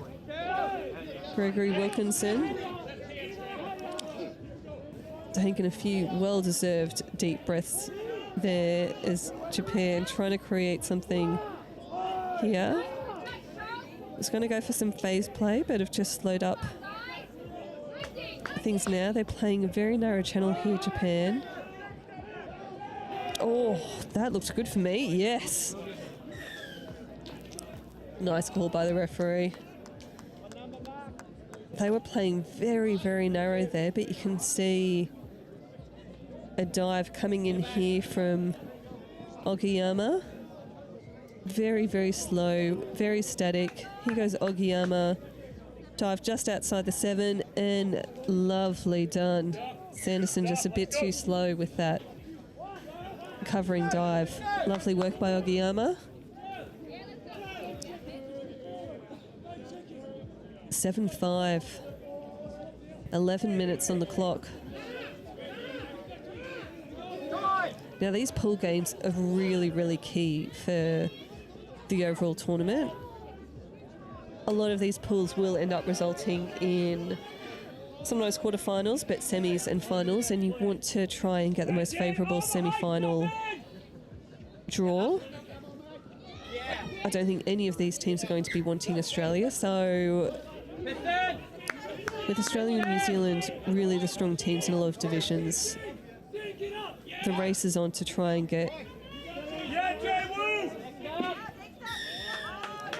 Gregory Wilkinson taking a few well-deserved deep breaths there, as Japan trying to create something here. It's going to go for some phase play, but have just slowed up things now. They're playing a very narrow channel here, Japan. Oh, that looks good for me, yes. Nice call by the referee. They were playing very, very narrow there, but you can see a dive coming in here from Ogiyama. Very, very slow, very static. Here goes Ogiyama. Dive just outside the 7, and lovely done. Sanderson just a bit too slow with that covering dive. Lovely work by Ogiyama. 7-5. 11 minutes on the clock. Now these pool games are really, really key for the overall tournament. A lot of these pools will end up resulting in sometimes quarterfinals, but semis and finals, and you want to try and get the most favourable semi-final draw. I don't think any of these teams are going to be wanting Australia, so with Australia and New Zealand really the strong teams in a lot of divisions, the race is on to try and get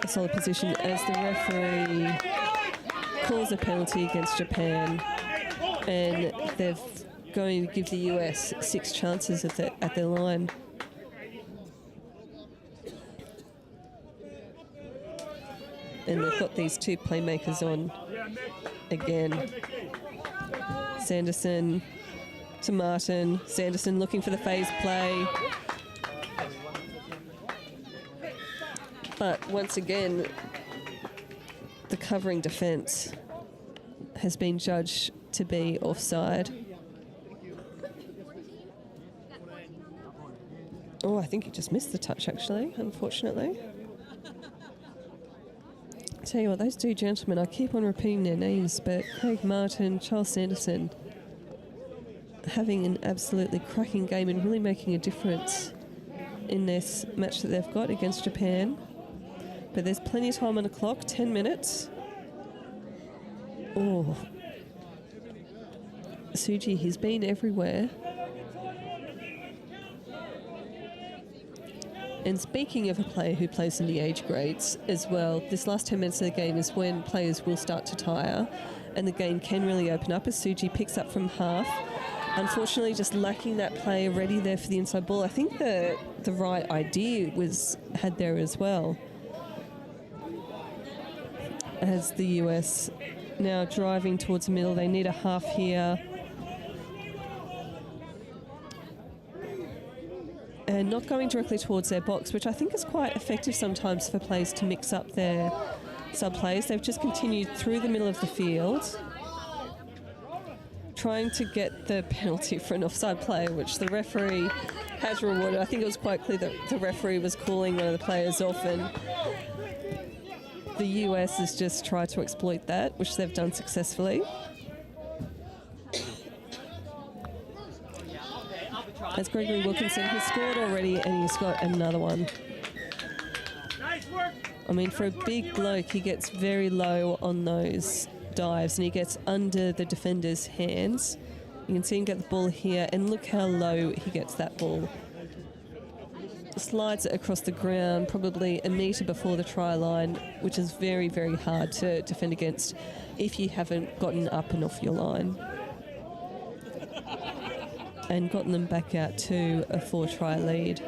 a solid position, as the referee calls a penalty against Japan. and they're going to give the US 6 chances at their line. And they've got these 2 playmakers on again. Sanderson to Martin. Sanderson looking for the phase play. But once again, the covering defence has been judged to be offside. Oh, I think he just missed the touch, actually, unfortunately. Tell you what, those 2 gentlemen, I keep on repeating their names, but Craig Martin, Charles Sanderson, having an absolutely cracking game and really making a difference in this match that they've got against Japan. But there's plenty of time on the clock, 10 minutes. Oh. Suji, he's been everywhere. And speaking of a player who plays in the age grades as well, this last 10 minutes of the game is when players will start to tire and the game can really open up as Suji picks up from half. Unfortunately, just lacking that player ready there for the inside ball. I think the right idea was had there as well. As the US now driving towards the middle, they need a half here. And not going directly towards their box, which I think is quite effective sometimes for players to mix up their sub-plays. They've just continued through the middle of the field, trying to get the penalty for an offside player, which the referee has rewarded. I think it was quite clear that the referee was calling one of the players off, and the US has just tried to exploit that, which they've done successfully. As Gregory Wilkinson, he's scored already and he's got another one. I mean, for a big bloke, he gets very low on those dives and he gets under the defender's hands. You can see him get the ball here, and look how low he gets that ball. Slides it across the ground, probably a metre before the try line, which is very, very hard to defend against if you haven't gotten up and off your line. And gotten them back out to a 4-try lead.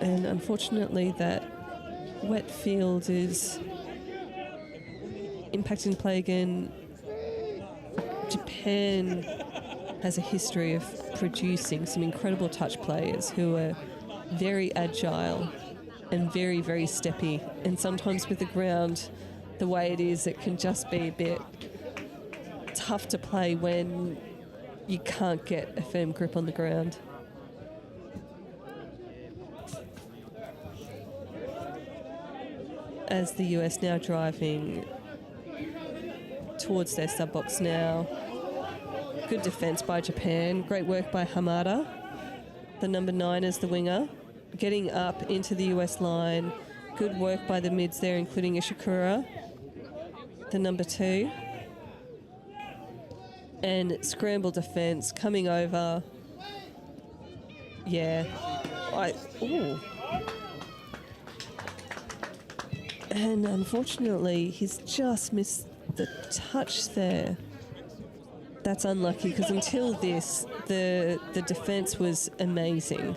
And unfortunately that wet field is impacting play again. Japan has a history of producing some incredible touch players who are very agile and very, very steppy. And sometimes with the ground the way it is, it can just be a bit tough to play when you can't get a firm grip on the ground. As the US now driving towards their sub-box now. Good defence by Japan. Great work by Hamada. The number 9 is the winger. Getting up into the US line. Good work by the mids there, including Ishikura, the number 2. And scramble defence coming over. Yeah. Ooh. And unfortunately, he's just missed the touch there. That's unlucky, because until this, the defence was amazing.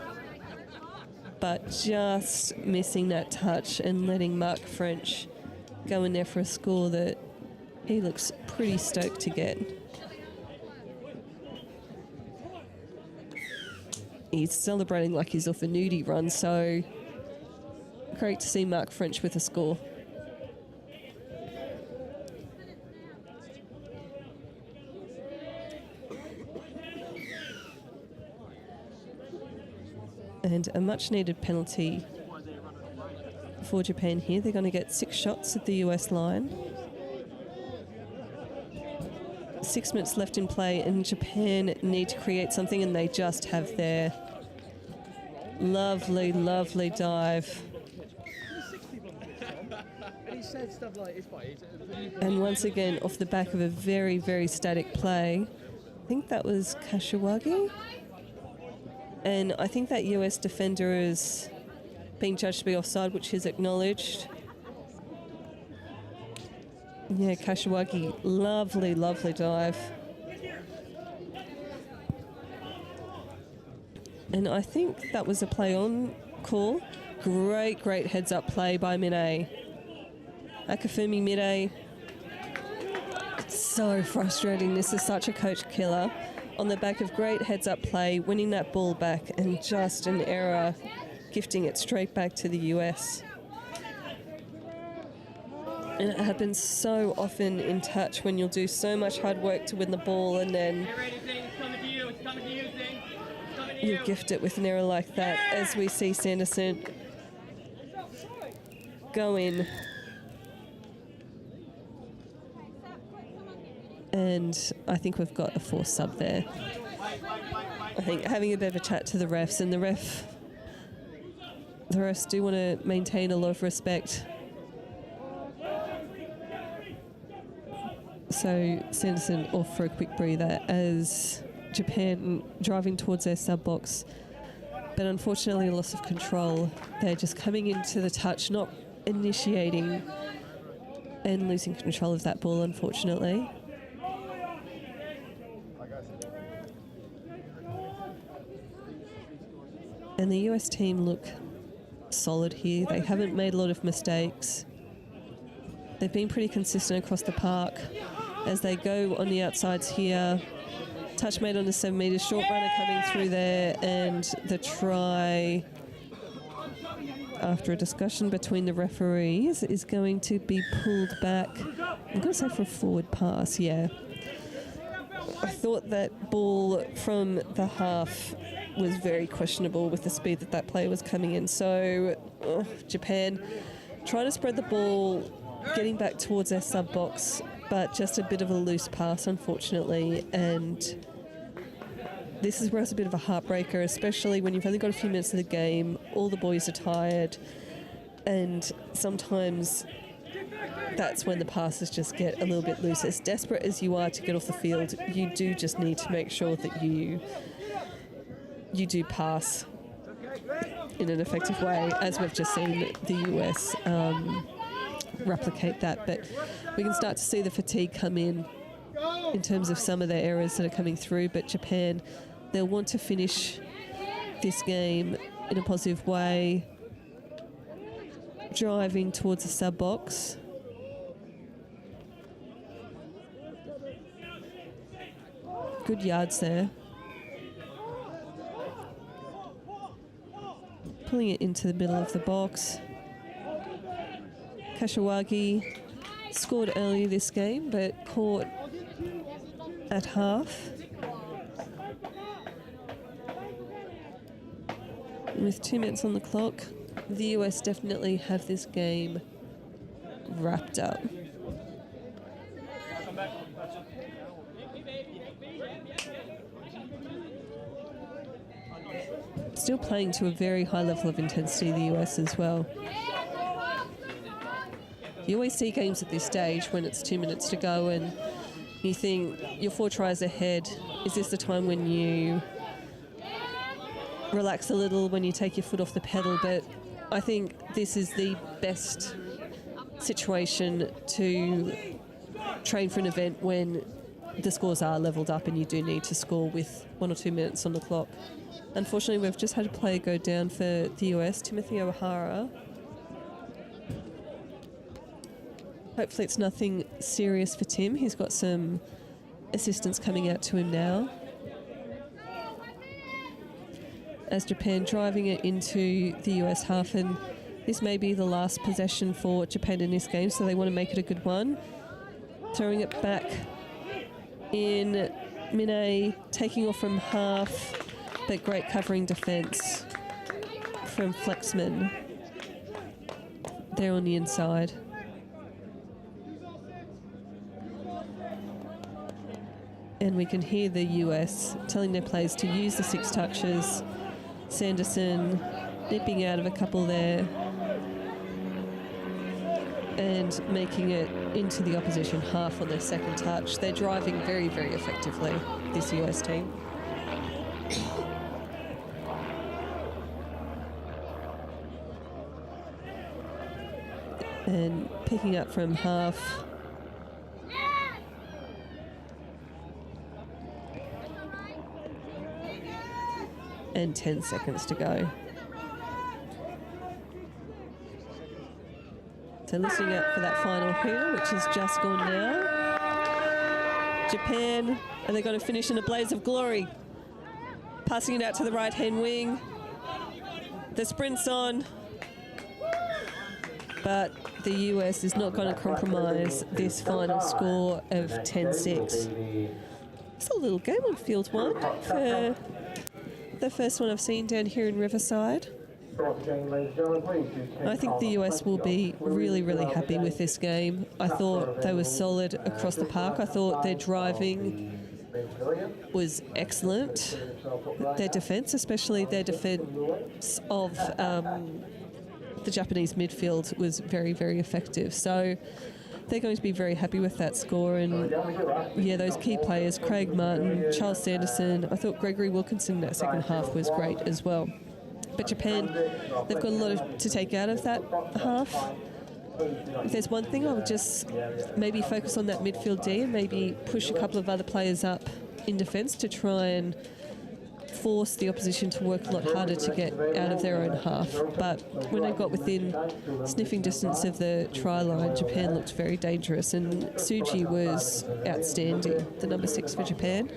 But just missing that touch and letting Mark French go in there for a score that he looks pretty stoked to get. He's celebrating like he's off a nudie run, so great to see Mark French with a score. And a much-needed penalty for Japan here. They're going to get 6 shots at the US line. 6 minutes left in play, and Japan need to create something, and they just have their lovely, lovely dive. And once again, off the back of a very, very static play. I think that was Kashiwagi. And I think that US defender is being judged to be offside, which is acknowledged. Yeah, Kashiwagi, lovely, lovely dive. And I think that was a play on call. Great heads up play by Mine. Akafumi Mine. It's so frustrating. This is such a coach killer. On the back of great heads up play, winning that ball back, and just an error, gifting it straight back to the US. And it happens so often in touch when you'll do so much hard work to win the ball and then you gift it with an error like that, as we see Sanderson go in. And I think we've got a forced sub there. I think having a bit of a chat to the refs, and the refs do want to maintain a lot of respect. So Sanderson off for a quick breather as Japan driving towards their sub box, but unfortunately a loss of control. They're just coming into the touch, not initiating, and losing control of that ball, unfortunately. And the US team look solid here. They haven't made a lot of mistakes. They've been pretty consistent across the park as they go on the outsides here. Touch made on the 7 metres, short runner coming through there, and the try, after a discussion between the referees, is going to be pulled back. I'm going to say for a forward pass, yeah. I thought that ball from the half was very questionable with the speed that that play was coming in. So Japan trying to spread the ball, getting back towards their sub box, but just a bit of a loose pass, unfortunately. And this is where it's a bit of a heartbreaker, especially when you've only got a few minutes of the game, all the boys are tired, and sometimes that's when the passes just get a little bit loose. As desperate as you are to get off the field, you do just need to make sure that you do pass in an effective way, as we've just seen the US replicate that. But we can start to see the fatigue come in terms of some of the errors that are coming through. But Japan, they'll want to finish this game in a positive way, driving towards the sub box. Good yards there. Pulling it into the middle of the box. Kashiwagi scored early this game, but caught at half. With 2 minutes on the clock, the US definitely have this game wrapped up. Still playing to a very high level of intensity, the US as well. You always see games at this stage when it's 2 minutes to go and you think you're 4 tries ahead. Is this the time when you relax a little, when you take your foot off the pedal? But I think this is the best situation to train for an event when the scores are levelled up and you do need to score with 1 or 2 minutes on the clock. Unfortunately, we've just had a player go down for the US, Timothy O'Hara. Hopefully it's nothing serious for Tim. He's got some assistance coming out to him now. As Japan driving it into the US half, and this may be the last possession for Japan in this game, so they want to make it a good one. Throwing it back in, Mine taking off from half, but great covering defence from Flexman there on the inside. And we can hear the US telling their players to use the 6 touches. Sanderson nipping out of a couple there and making it into the opposition half on their second touch. They're driving very, very effectively, this US team. And picking up from half, and 10 seconds to go. So listening out for that final hooter, which has just gone now. Japan, are they going to finish in a blaze of glory? Passing it out to the right-hand wing. The sprint's on. But the US is not going to compromise this final score of 10-6. It's a little game on field one for the first one I've seen down here in Riverside. I think the US will be really, really happy with this game. I thought they were solid across the park. I thought their driving was excellent. Their defence, especially their defence of the Japanese midfield, was very, very effective. So they're going to be very happy with that score. And yeah, those key players, Craig Martin, Charles Sanderson, I thought Gregory Wilkinson in that second half was great as well. But Japan, they've got a lot to take out of that half. If there's one thing, I would just maybe focus on that midfield D and maybe push a couple of other players up in defence to try and force the opposition to work a lot harder to get out of their own half. But when they got within sniffing distance of the try line, Japan looked very dangerous, and Tsuji was outstanding, the number 6 for Japan.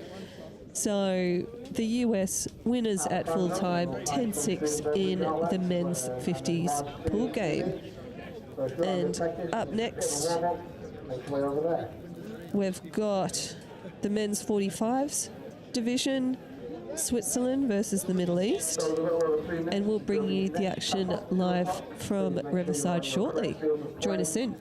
So the US winners at full time, 10-6 in the men's 50s pool game. And up next, we've got the men's 45s division, Switzerland versus the Middle East, and we'll bring you the action live from Riverside shortly. Join us in.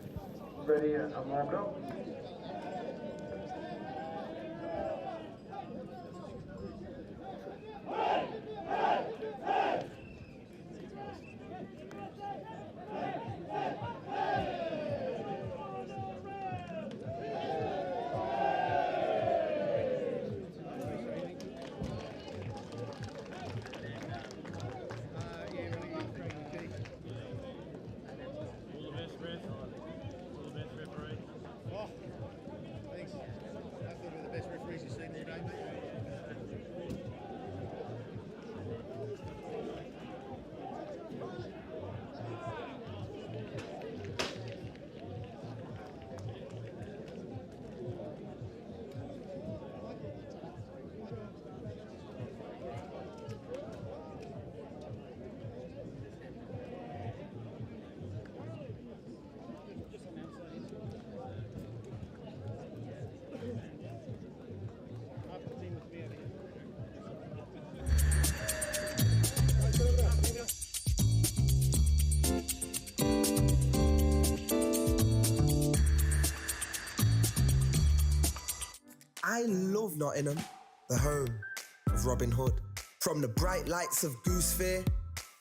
I love Nottingham, the home of Robin Hood. From the bright lights of Goose Fair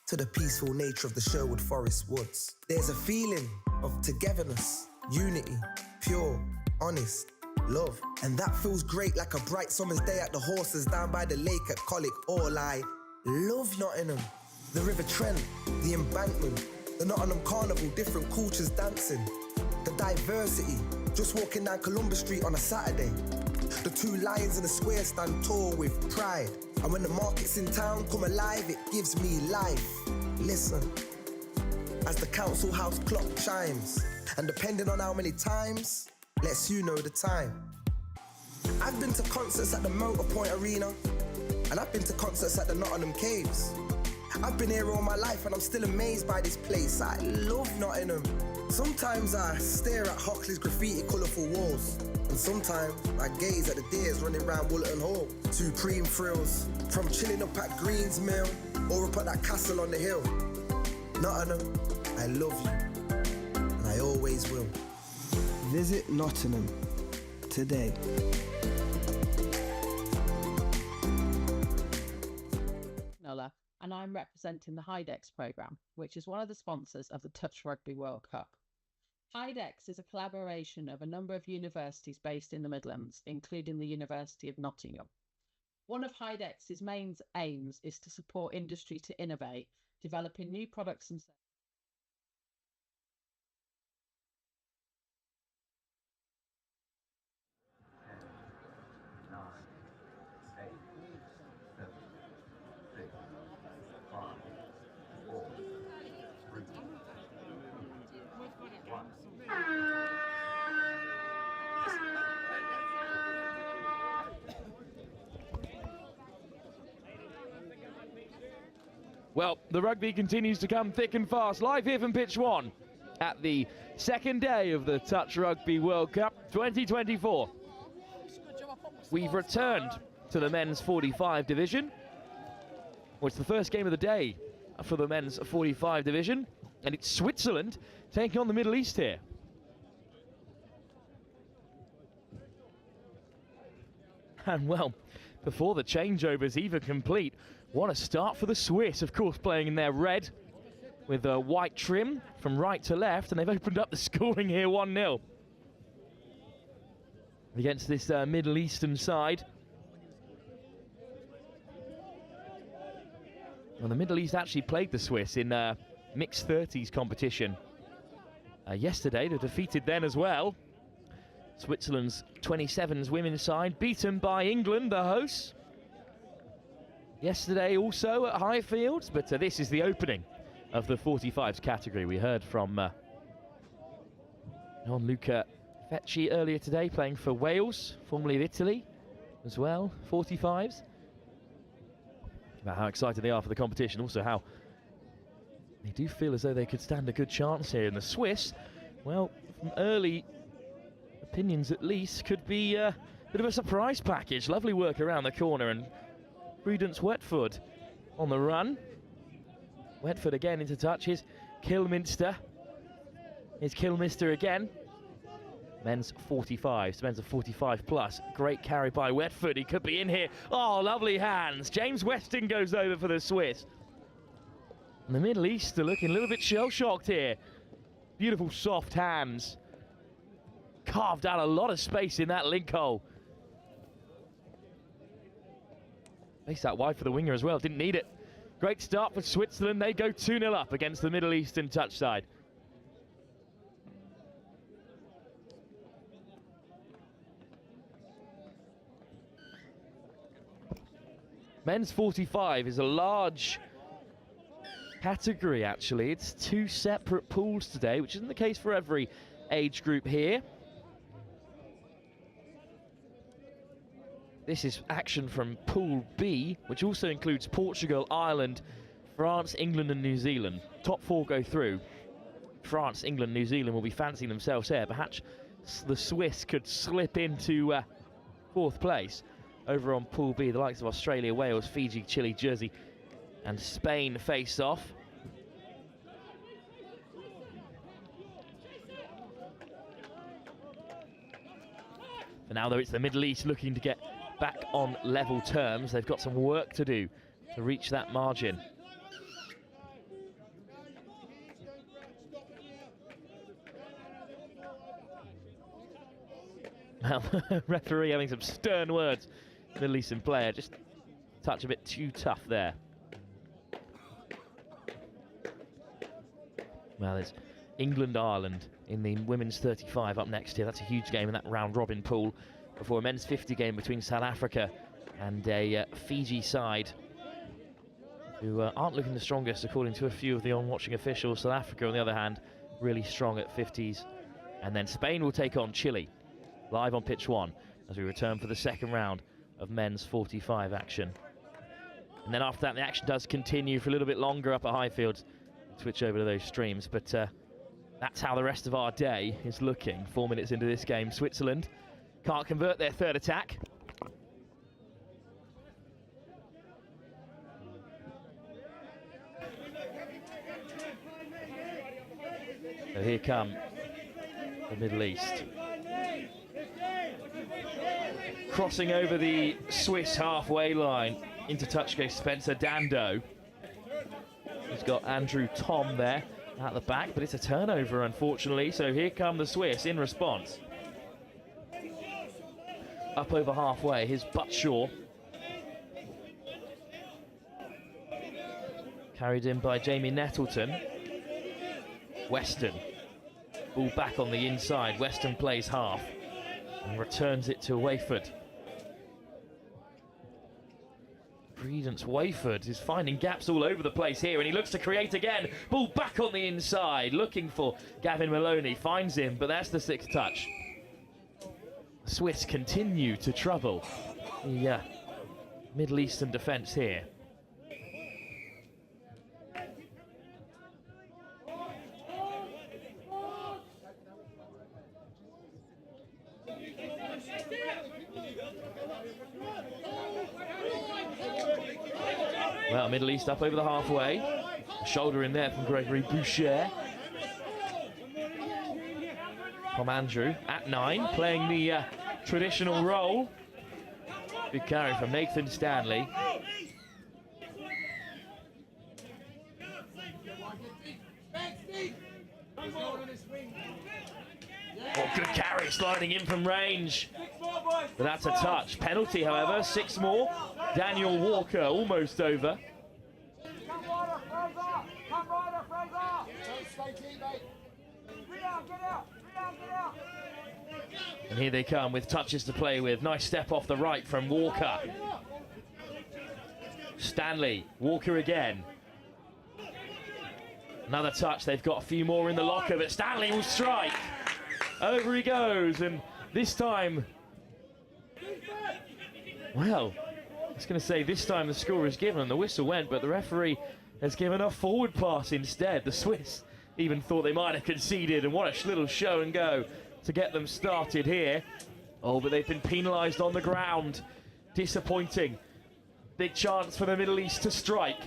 to the peaceful nature of the Sherwood Forest woods. There's a feeling of togetherness, unity, pure, honest, love. And that feels great like a bright summer's day at the horses down by the lake at Colic. All I love Nottingham. The River Trent, the embankment, the Nottingham Carnival, different cultures dancing. The diversity, just walking down Columbus Street on a Saturday. The two lions in the square stand tall with pride. And when the markets in town come alive, it gives me life. Listen, as the council house clock chimes, and depending on how many times, lets you know the time. I've been to concerts at the Motorpoint Arena, and I've been to concerts at the Nottingham Caves. I've been here all my life and I'm still amazed by this place. I love Nottingham. Sometimes I stare at Hockley's graffiti colourful walls, and sometimes I gaze at the deers running round Woollerton Hall. Supreme thrills, from chilling up at Green's Mill or up at that castle on the hill. Nottingham, I love you, and I always will. Visit Nottingham today. Nola, and I'm representing the Hydex programme, which is one of the sponsors of the Touch Rugby World Cup. Hydex is a collaboration of a number of universities based in the Midlands, including the University of Nottingham. One of Hydex's main aims is to support industry to innovate, developing new products and services. Well, the rugby continues to come thick and fast. Live here from pitch 1 at the second day of the Touch Rugby World Cup 2024. We've returned to the men's 45 division. Well, it's the first game of the day for the men's 45 division, and it's Switzerland taking on the Middle East here. And well, before the changeover's even complete, what a start for the Swiss, of course, playing in their red with a white trim from right to left, and they've opened up the scoring here 1-0 against this Middle Eastern side. Well, the Middle East actually played the Swiss in mixed 30s competition yesterday. They defeated them as well. Switzerland's 27s women's side beaten by England, the hosts. Yesterday also at Highfields, but this is the opening of the 45s category. We heard from Gianluca Fecci earlier today, playing for Wales, formerly of Italy as well, 45s. About how excited they are for the competition, also how they do feel as though they could stand a good chance here. And the Swiss, well, from early opinions at least, could be a bit of a surprise package. Lovely work around the corner, and Prudence Wetford on the run. Wetford again into touch. Here's Kilminster. Here's Kilminster again. Men's 45s, men's 45 plus. Great carry by Wetford. He could be in here. Oh, lovely hands. James Weston goes over for the Swiss. And the Middle East are looking a little bit shell-shocked here. Beautiful soft hands. Carved out a lot of space in that link hole. Placed that wide for the winger as well. Didn't need it. Great start for Switzerland. They go 2-0 up against the Middle Eastern touch side. Men's 45 is a large category, actually. It's 2 separate pools today, which isn't the case for every age group here. This is action from Pool B, which also includes Portugal, Ireland, France, England and New Zealand. Top 4 go through. France, England, New Zealand will be fancying themselves here. Perhaps the Swiss could slip into 4th place. Over on Pool B, the likes of Australia, Wales, Fiji, Chile, Jersey and Spain face off. For now, though, it's the Middle East looking to get back on level terms. They've got some work to do to reach that margin. Well, referee having some stern words. Middle Eastern player, just a touch a bit too tough there. Well, there's England-Ireland in the women's 35 up next here. That's a huge game in that round-robin pool before a men's 50 game between South Africa and a Fiji side who aren't looking the strongest according to a few of the on-watching officials. South Africa, on the other hand, really strong at 50s. And then Spain will take on Chile live on pitch 1 as we return for the second round of men's 45 action. And then after that, the action does continue for a little bit longer up at Highfields. Switch over to those streams, but that's how the rest of our day is looking. 4 minutes into this game, Switzerland can't convert their third attack. So here come the Middle East. Crossing over the Swiss halfway line, into touch goes Spencer Dando. He's got Andrew Tom there at the back, but it's a turnover, unfortunately. So here come the Swiss in response. Up over halfway, here's Buttshaw. Carried in by Jamie Nettleton. Weston. Ball back on the inside. Weston plays half and returns it to Wayford. Prudence Wayford is finding gaps all over the place here, and he looks to create again. Ball back on the inside, looking for Gavin Maloney. Finds him, but that's the 6th touch. The Swiss continue to trouble the Middle Eastern defence here. Well, Middle East up over the halfway. A shoulder in there from Gregory Boucher. From Andrew at 9, playing the traditional role. Big carry from Nathan Stanley. Oh, good carry, sliding in from range. But that's a touch. Penalty, however, 6 more. Daniel Walker almost over. And here they come with touches to play with. Nice step off the right from Walker. Stanley, Walker again. Another touch, they've got a few more in the locker, but Stanley will strike. Over he goes, and this time, well, I was going to say this time the score is given and the whistle went, but the referee has given a forward pass instead. The Swiss even thought they might have conceded, and what a little show and go to get them started here. Oh, but they've been penalised on the ground. Disappointing. Big chance for the Middle East to strike.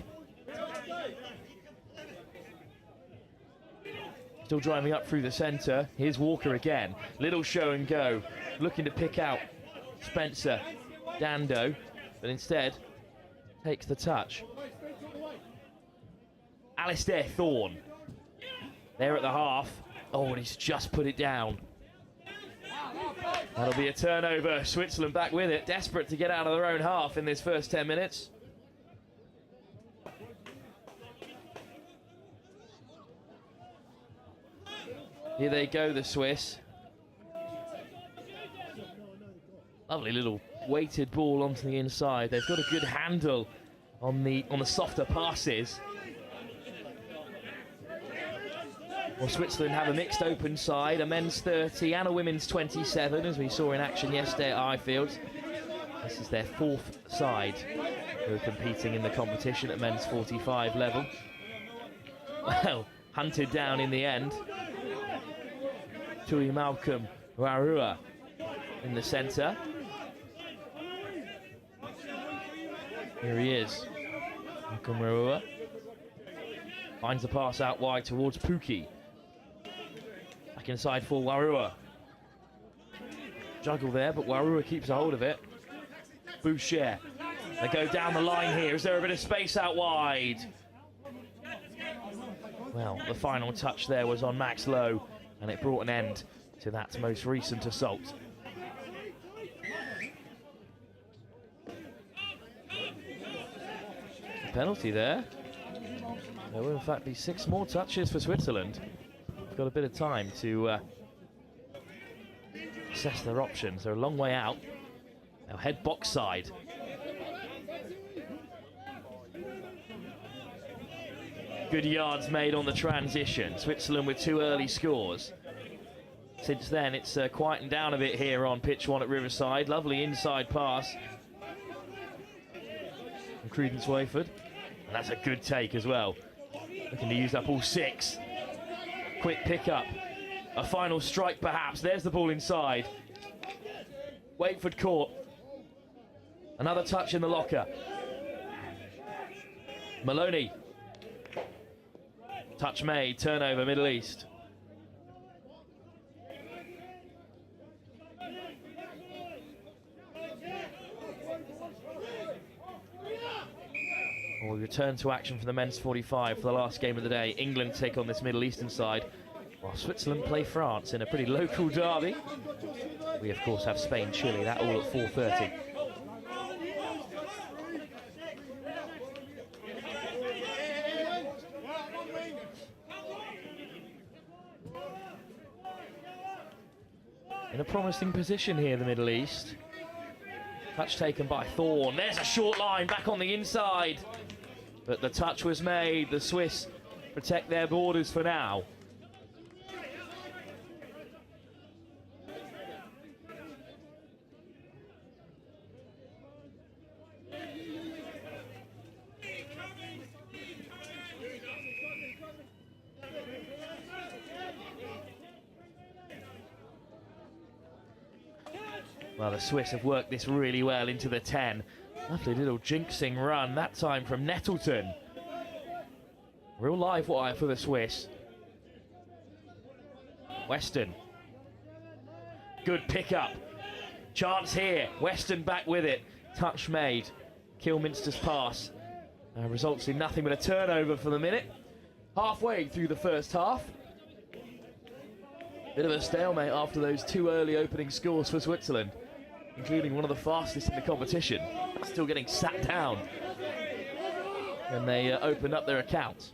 Still driving up through the centre. Here's Walker again. Little show and go. Looking to pick out Spencer Dando, but instead takes the touch. Alistair Thorne. There at the half. Oh, and he's just put it down. That'll be a turnover. Switzerland back with it. Desperate to get out of their own half in this first 10 minutes. Here they go, the Swiss. Lovely little weighted ball onto the inside. They've got a good handle on the softer passes. Well, Switzerland have a mixed open side, a men's 30 and a women's 27, as we saw in action yesterday at Highfield. This is their 4th side who are competing in the competition at men's 45 level. Well, hunted down in the end. Tui Malcolm Warua in the centre. Here he is. Malcolm Warua finds the pass out wide towards Pookie. Back inside for Warua. Juggle there, but Warua keeps a hold of it. Boucher. They go down the line here. Is there a bit of space out wide? Well, the final touch there was on Max Lowe, and it brought an end to that most recent assault. A penalty there. There will in fact be 6 more touches for Switzerland. They've got a bit of time to assess their options. They're a long way out. They'll head box side. Good yards made on the transition. Switzerland with 2 early scores. Since then, it's quietened down a bit here on pitch 1 at Riverside. Lovely inside pass from Credence Wayford. And that's a good take as well. Looking to use up all 6. Quick pick-up. A final strike, perhaps. There's the ball inside. Wayford caught. Another touch in the locker. Maloney. Touch made, turnover, Middle East. Well, we return to action for the men's 45 for the last game of the day. England take on this Middle Eastern side, while Switzerland play France in a pretty local derby. We, of course, have Spain-Chile, that all at 4:30. In a promising position here, the Middle East. Touch taken by Thorne. There's a short line back on the inside. But the touch was made. The Swiss protect their borders for now. Well, the Swiss have worked this really well into the 10. Lovely little jinxing run, that time from Nettleton. Real live wire for the Swiss. Weston. Good pick-up. Chance here. Weston back with it. Touch made. Kilminster's pass results in nothing but a turnover for the minute. Halfway through the first half. Bit of a stalemate after those two early opening scores for Switzerland, including one of the fastest in the competition. Still getting sat down when they opened up their accounts.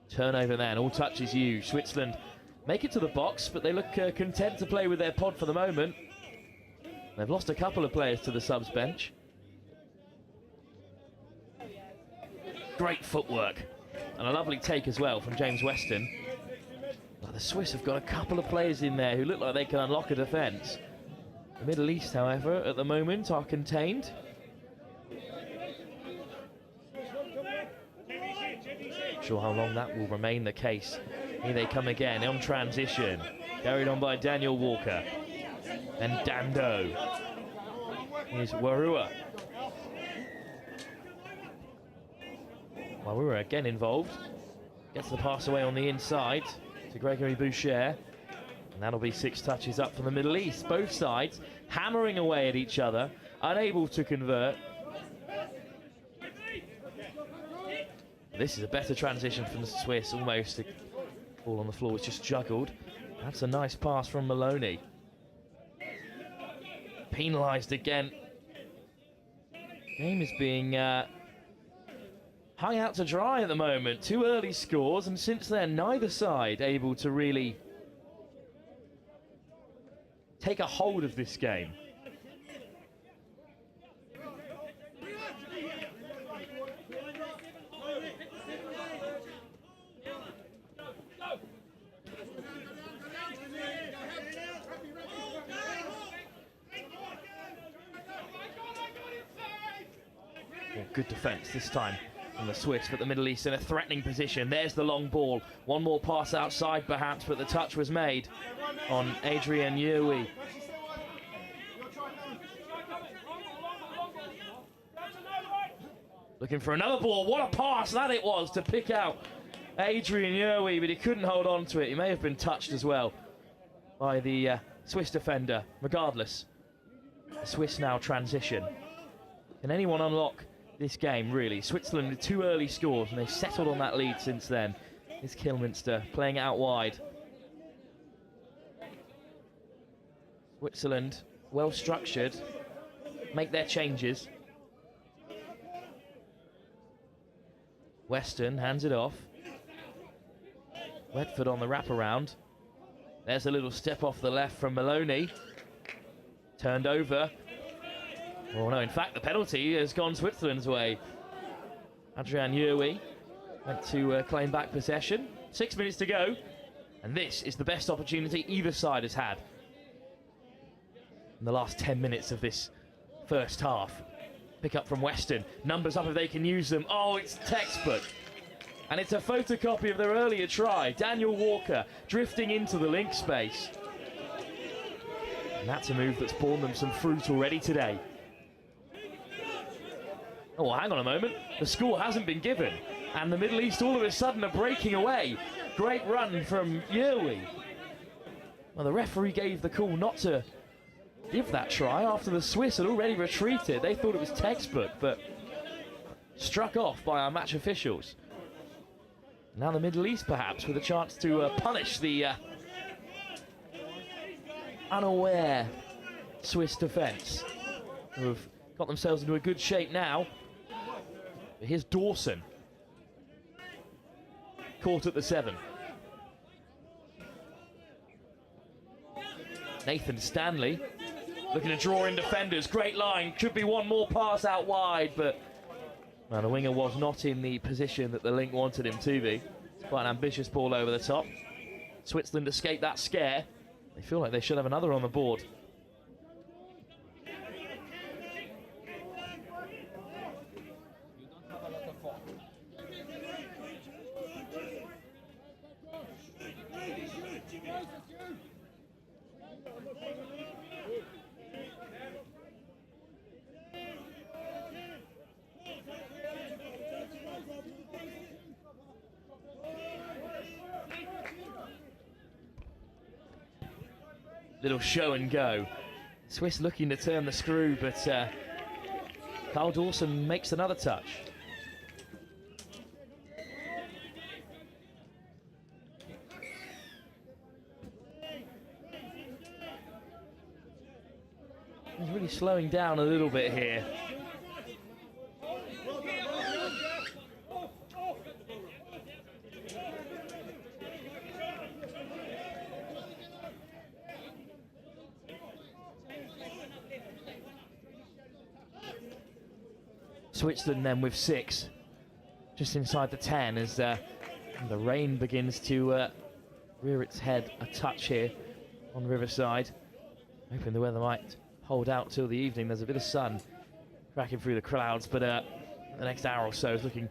Turnover then, all touches used. Switzerland make it to the box, but they look content to play with their pod for the moment. They've lost a couple of players to the subs bench. Great footwork, and a lovely take as well from James Weston. But the Swiss have got a couple of players in there who look like they can unlock a defence. The Middle East, however, at the moment are contained. Sure how long that will remain the case. Here they come again on transition, carried on by Daniel Walker and Dando. Here's Warua. Warua again involved, gets the pass away on the inside to Gregory Boucher, and that'll be 6 touches up from the Middle East. Both sides hammering away at each other, unable to convert. This is a better transition from the Swiss, almost. The ball on the floor was just juggled. That's a nice pass from Maloney. Penalised again. Game is being hung out to dry at the moment. 2 early scores, and since then, neither side able to really take a hold of this game. Good defence this time from the Swiss, but the Middle East in a threatening position. There's the long ball. One more pass outside perhaps, but the touch was made on Adrian Yerwi. Looking for another ball. What a pass that it was to pick out Adrian Yerwi, but he couldn't hold on to it. He may have been touched as well by the Swiss defender. Regardless, the Swiss now transition. Can anyone unlock this game, really? Switzerland with 2 early scores, and they've settled on that lead since then. It's Kilminster playing it out wide. Switzerland, well structured, make their changes. Weston hands it off. Wedford on the wraparound. There's a little step off the left from Maloney. Turned over. Oh no, in fact the penalty has gone Switzerland's way. Adrian Yerwi went to claim back possession. 6 minutes to go, and this is the best opportunity either side has had in the last 10 minutes of this first half. Pick up from Weston, numbers up if they can use them. Oh, it's textbook. And it's a photocopy of their earlier try. Daniel Walker drifting into the link space. And that's a move that's borne them some fruit already today. Oh, well, hang on a moment. The score hasn't been given. And the Middle East all of a sudden are breaking away. Great run from Yerwi. Well, the referee gave the call not to give that try after the Swiss had already retreated. They thought it was textbook, but struck off by our match officials. Now the Middle East, perhaps, with a chance to punish the unaware Swiss defence, who have got themselves into a good shape now. But here's Dawson, caught at the 7. Nathan Stanley looking to draw in defenders. Great line. Could be one more pass out wide, but well, the winger was not in the position that the link wanted him to be. It's quite an ambitious ball over the top. Switzerland escaped that scare. They feel like they should have another on the board. Little show and go. Swiss looking to turn the screw, but Carl Dawson makes another touch. He's really slowing down a little bit here. Switzerland then with 6, just inside the 10 as the rain begins to rear its head a touch here on Riverside. Hoping the weather might hold out till the evening. There's a bit of sun cracking through the clouds, but the next hour or so is looking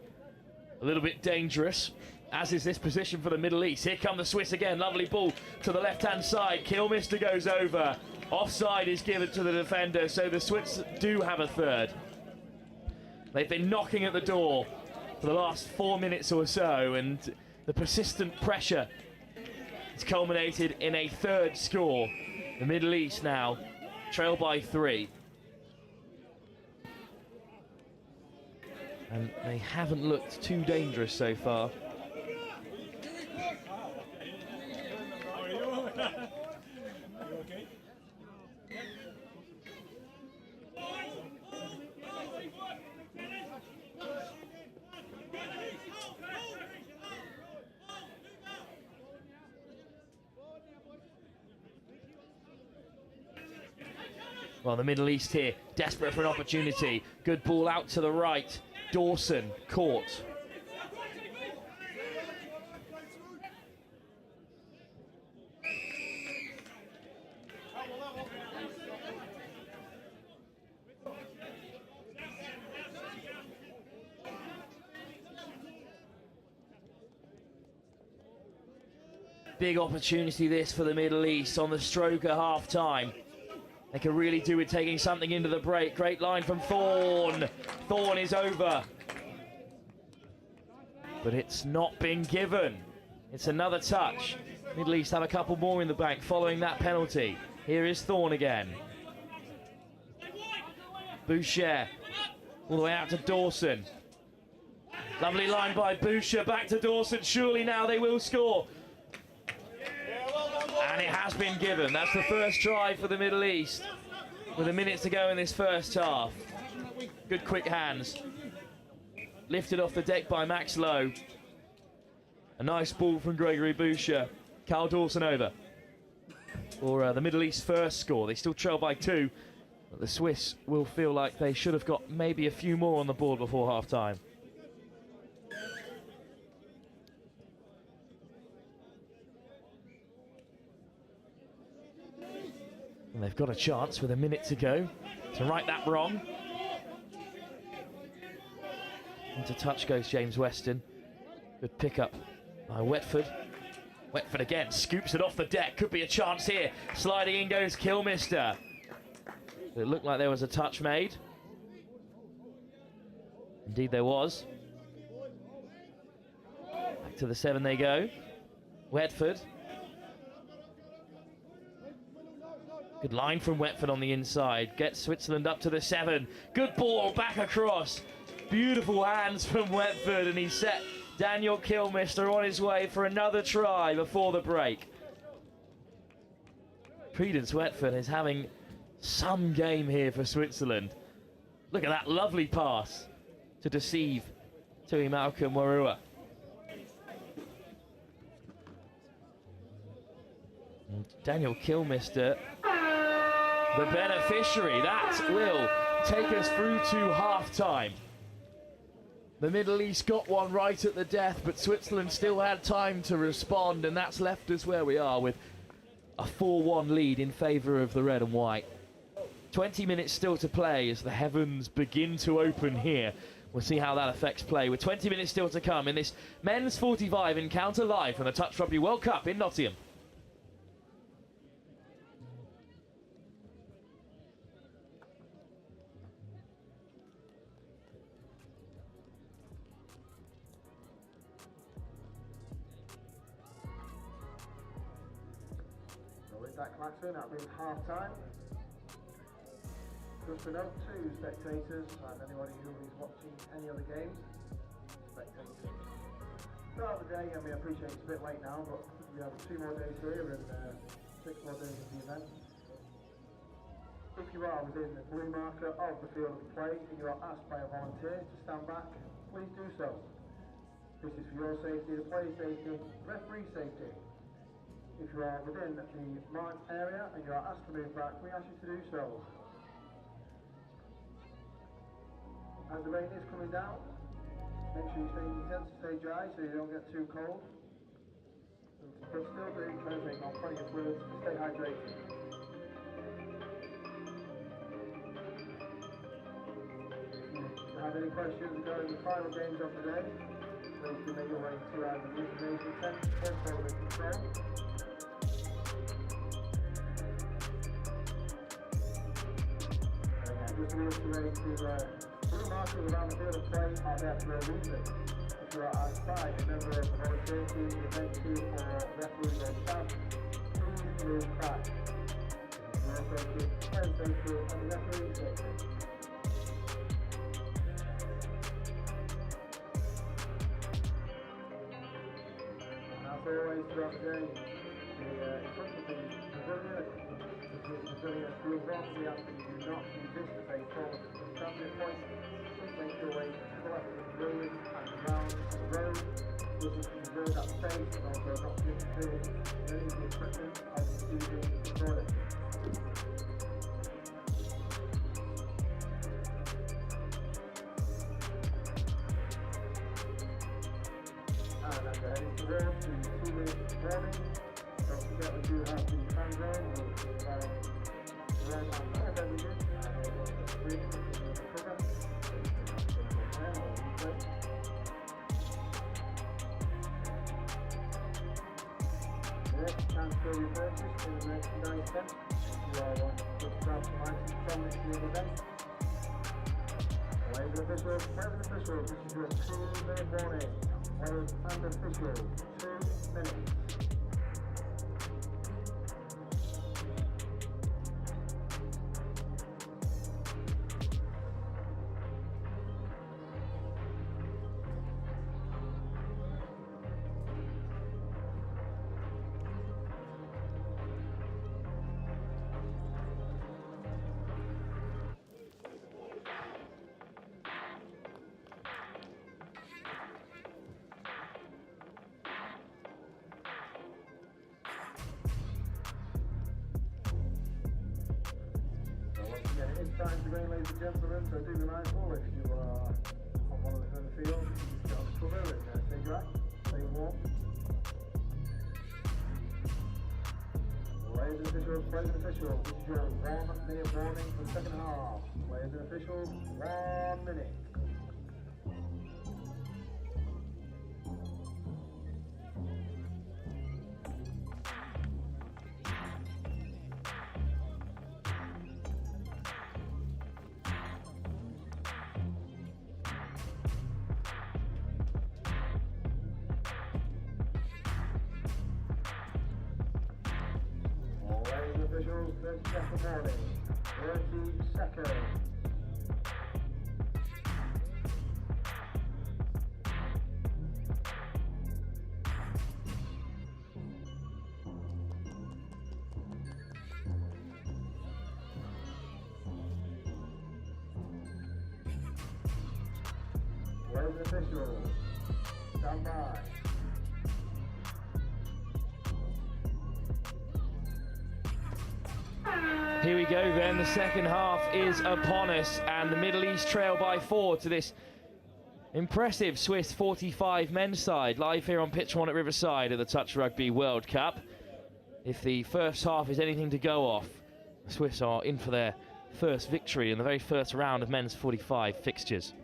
a little bit dangerous, as is this position for the Middle East. Here come the Swiss again. Lovely ball to the left-hand side. Kilmister goes over. Offside is given to the defender, so the Swiss do have a third. They've been knocking at the door for the last 4 minutes or so, and the persistent pressure has culminated in a third score. The Middle East now trail by 3. And they haven't looked too dangerous so far. Well, the Middle East here, desperate for an opportunity. Good ball out to the right. Dawson caught. Big opportunity this for the Middle East on the stroke at half-time. They can really do with taking something into the break. Great line from Thorne. Thorne is over. But it's not been given. It's another touch. Middle East have a couple more in the bank following that penalty. Here is Thorne again. Boucher all the way out to Dawson. Lovely line by Boucher, back to Dawson. Surely now they will score. And it has been given. That's the first try for the Middle East with a minute to go in this first half. Good quick hands. Lifted off the deck by Max Lowe. A nice ball from Gregory Boucher. Carl Dawson over for the Middle East first score. They still trail by 2, but the Swiss will feel like they should have got maybe a few more on the board before half-time. And they've got a chance with a minute to go to right that wrong. Into touch goes James Weston. Good pickup by Wetford. Wetford again, scoops it off the deck. Could be a chance here. Sliding in goes Kilmister. It looked like there was a touch made. Indeed there was. Back to the 7 they go. Wetford. Good line from Wetford on the inside. Gets Switzerland up to the 7. Good ball back across. Beautiful hands from Wetford, and he set Daniel Kilmister on his way for another try before the break. Prudence Wetford is having some game here for Switzerland. Look at that lovely pass to deceive Tui Malcolm Warua. And Daniel Kilmister, the beneficiary. That will take us through to half-time. The Middle East got one right at the death, but Switzerland still had time to respond, and that's left us where we are with a 4-1 lead in favour of the red and white. 20 minutes still to play as the heavens begin to open here we'll see how that affects play. With 20 minutes still to come in this men's 45 encounter live from the Touch Rugby World Cup in Nottingham. That klaxon, that means half time. Just a note to spectators and anybody who is watching any other games. Spectators. Throughout the day, I mean, I appreciate it's a bit late now, but we have 2 more days here and 6 more days of the event. If you are within the blue marker of the field of play and you are asked by a volunteer to stand back, please do so. This is for your safety, the player's safety, referee safety. If you are within the marked area and you are asked to move back, we ask you to do so. As the rain is coming down, make sure you stay content, stay dry so you don't get too cold. But still do try to take on plenty of fluids to stay hydrated. If you have any questions regarding the final games of the day, please do make your way to either the information tent or forward control. Just to reiterate, the blue markers around the field of play are there for a reason. If you are outside, a member of the volunteer team, the event team, or referees or staff, please move back. Your safety, player safety, and the referee safety. And as always throughout the day, in front of the Brazilian group one, we ask that you do not use this as a form of standing point. Just make your way to the left of the building and around the road. This is to preserve that space and also not to interfere with any of the equipment as using the toilet. And as we're heading towards the 2-minute warning, don't forget we do have the fan zone with all beverages and also the screen for the program. Next, transfer your purchase to the merchandise tent. You are wanting to grab some items from this year's event. Ladies and officials, this is your 2-minute warning. Players and officials, 2 minutes. Time to go, ladies and gentlemen, so do be mindful if you are on one of the fields, get on cover and stay dry, stay warm. Ladies and officials, this is your 1-minute warning for the second half. Ladies and officials, 1 minute. Officials, 30-second warning. 30 seconds. Ladies and officials, stand by. Here we go then, the second half is upon us and the Middle East trail by 4 to this impressive Swiss 45 men's side, live here on pitch 1 at Riverside at the Touch Rugby World Cup. If the first half is anything to go off, the Swiss are in for their first victory in the very first round of men's 45 fixtures.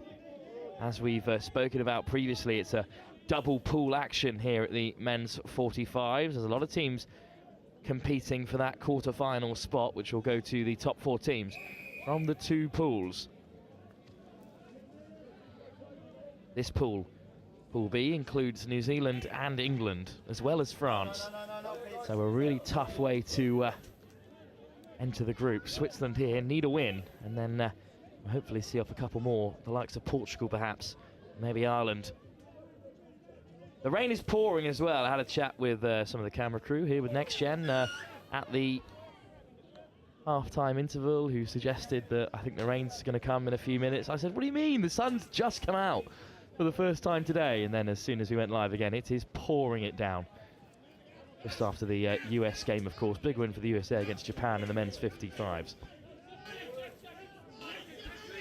As we've spoken about previously, it's a double pool action here at the men's 45s. There's a lot of teams competing for that quarter-final spot, which will go to the top 4 teams from the 2 pools. This pool, Pool B, includes New Zealand and England, as well as France. So a really tough way to enter the group. Switzerland here need a win, and then hopefully see off a couple more, the likes of Portugal perhaps, maybe Ireland. The rain is pouring as well. I had a chat with some of the camera crew here with NextGen at the half-time interval, who suggested that I think the rain's going to come in a few minutes. I said, what do you mean? The sun's just come out for the first time today. And then as soon as we went live again, it is pouring it down. Just after the US game, of course. Big win for the USA against Japan in the men's 55s.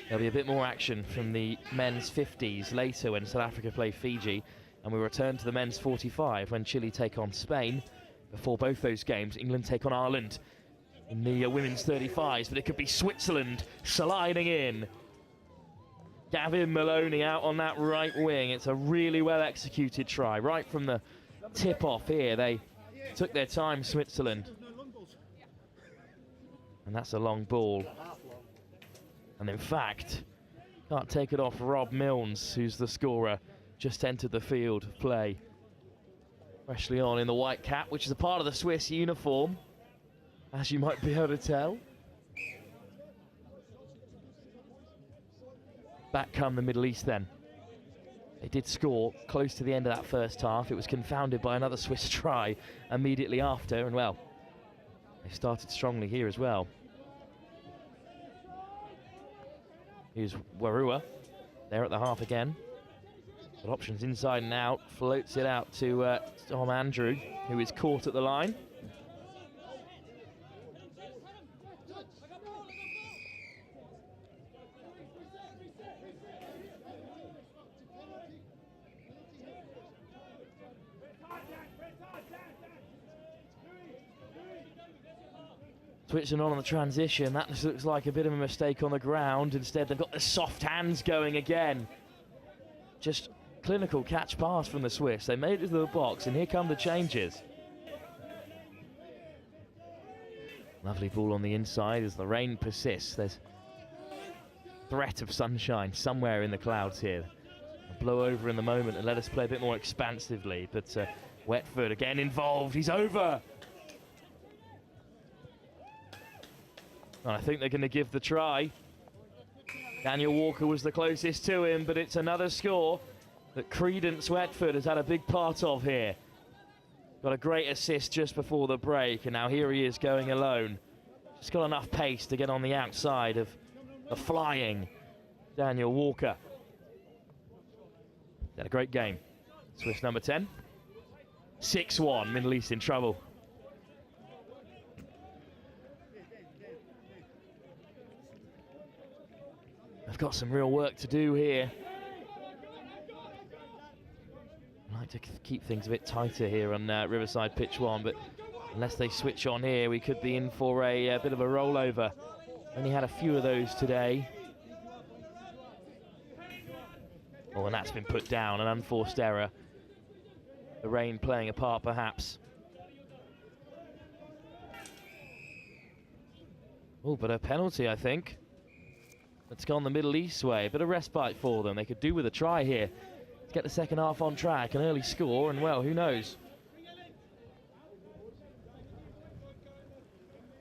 There'll be a bit more action from the men's 50s later when South Africa play Fiji. And we return to the men's 45 when Chile take on Spain. Before both those games, England take on Ireland in the women's 35s. But it could be Switzerland sliding in. Gavin Maloney out on that right wing. It's a really well executed try. Right from the tip off here, they took their time, Switzerland. And that's a long ball. And in fact, can't take it off Rob Milnes, who's the scorer. Just entered the field of play. Freshly on in the white cap, which is a part of the Swiss uniform, as you might be able to tell. Back come the Middle East then. They did score close to the end of that first half. It was confounded by another Swiss try immediately after, and well, they started strongly here as well. Here's Warua, there at the half again. But options inside and out, floats it out to Tom Andrew, who is caught at the line. Switching on the transition, that just looks like a bit of a mistake on the ground. Instead, they've got the soft hands going again. Just clinical catch pass from the Swiss. They made it to the box, and here come the changes. Lovely ball on the inside as the rain persists. There's threat of sunshine somewhere in the clouds here. It'll blow over in the moment and let us play a bit more expansively. But Wetford again involved. He's over. And I think they're going to give the try. Daniel Walker was the closest to him, but it's another score that Credence Wetford has had a big part of here. Got a great assist just before the break, and now here he is going alone. Just got enough pace to get on the outside of the flying Daniel Walker. Had a great game. Swiss number 10. 6-1, Middle East in trouble. They've got some real work to do here. I like to keep things a bit tighter here on Riverside pitch 1, but unless they switch on here, we could be in for a bit of a rollover. Only had a few of those today. Oh, and that's been put down, an unforced error. The rain playing a part, perhaps. Oh, but a penalty, I think. It's gone the Middle East way. A bit of respite for them. They could do with a try here to get the second half on track. An early score, and well, who knows?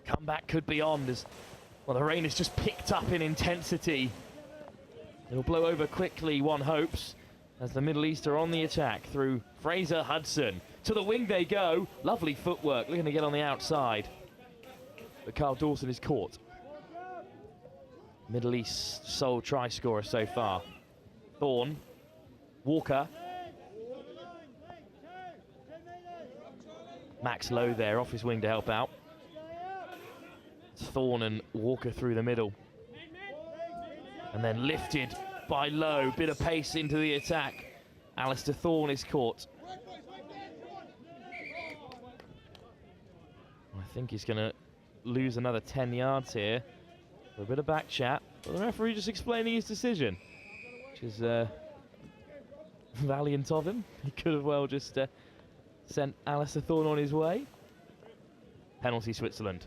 Comeback could be on as well. The rain has just picked up in intensity. It'll blow over quickly, one hopes, as the Middle East are on the attack through Fraser Hudson. To the wing they go. Lovely footwork, looking to get on the outside. But Carl Dawson is caught. Middle East's sole try scorer so far. Thorne, Walker. Max Lowe there, off his wing to help out. It's Thorne and Walker through the middle. And then lifted by Lowe, bit of pace into the attack. Alistair Thorne is caught. I think he's going to lose another 10 yards here. A bit of back chat, but the referee just explaining his decision, which is Valiant of him. He could have well just sent Alistair Thorne on his way. Penalty Switzerland.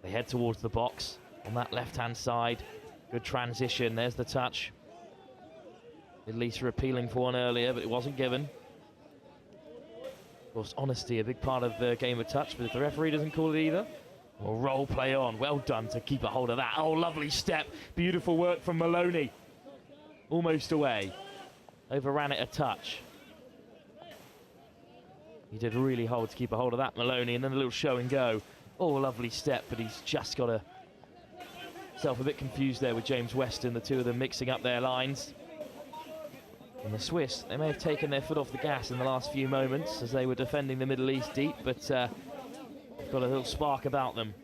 They head towards the box on that left-hand side. Good transition, there's the touch. Middle East were appealing for one earlier, but it wasn't given. Of course, honesty, a big part of the game of touch, but if the referee doesn't call it either, we'll role play on. Well done to keep a hold of that. Oh, lovely step. Beautiful work from Maloney. Almost away. Overran it a touch. He did really hold to keep a hold of that, Maloney, and then a little show and go. Oh, lovely step, but he's just got himself a bit confused there with James Weston, the two of them mixing up their lines. And the Swiss, they may have taken their foot off the gas in the last few moments as they were defending the Middle East deep, but got a little spark about them.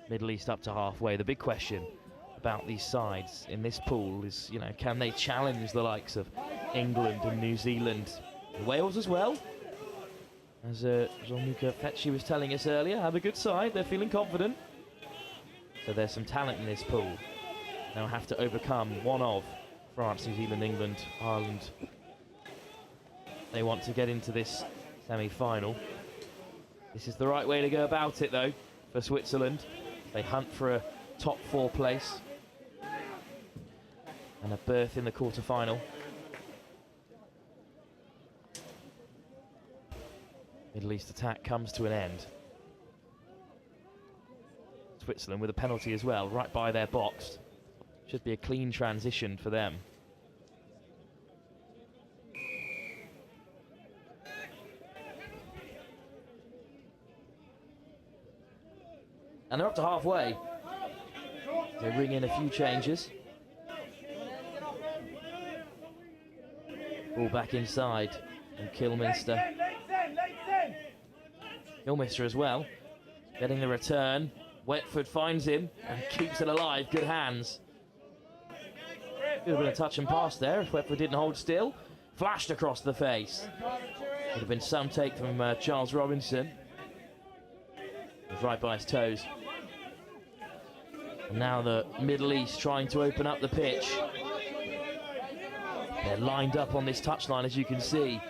Middle East up to halfway. The big question about these sides in this pool is, you know, can they challenge the likes of England and New Zealand, and Wales as well? As Jean-Luc Fetchy was telling us earlier, have a good side, they're feeling confident. So there's some talent in this pool. Now have to overcome one of France, New Zealand, England, Ireland. They want to get into this semi-final. This is the right way to go about it, though, for Switzerland. They hunt for a top 4 place and a berth in the quarter-final. Middle East attack comes to an end. Switzerland with a penalty as well, right by their box. Should be a clean transition for them. And they're up to halfway. They ring in a few changes. Ball back inside, and Kilminster. Kilminster as well, getting the return. Wetford finds him and keeps it alive. Good hands. Could have been a touch and pass there if Wetford didn't hold still. Flashed across the face. Would have been some take from Charles Robinson. He's right by his toes. And now the Middle East trying to open up the pitch. They're lined up on this touchline, as you can see.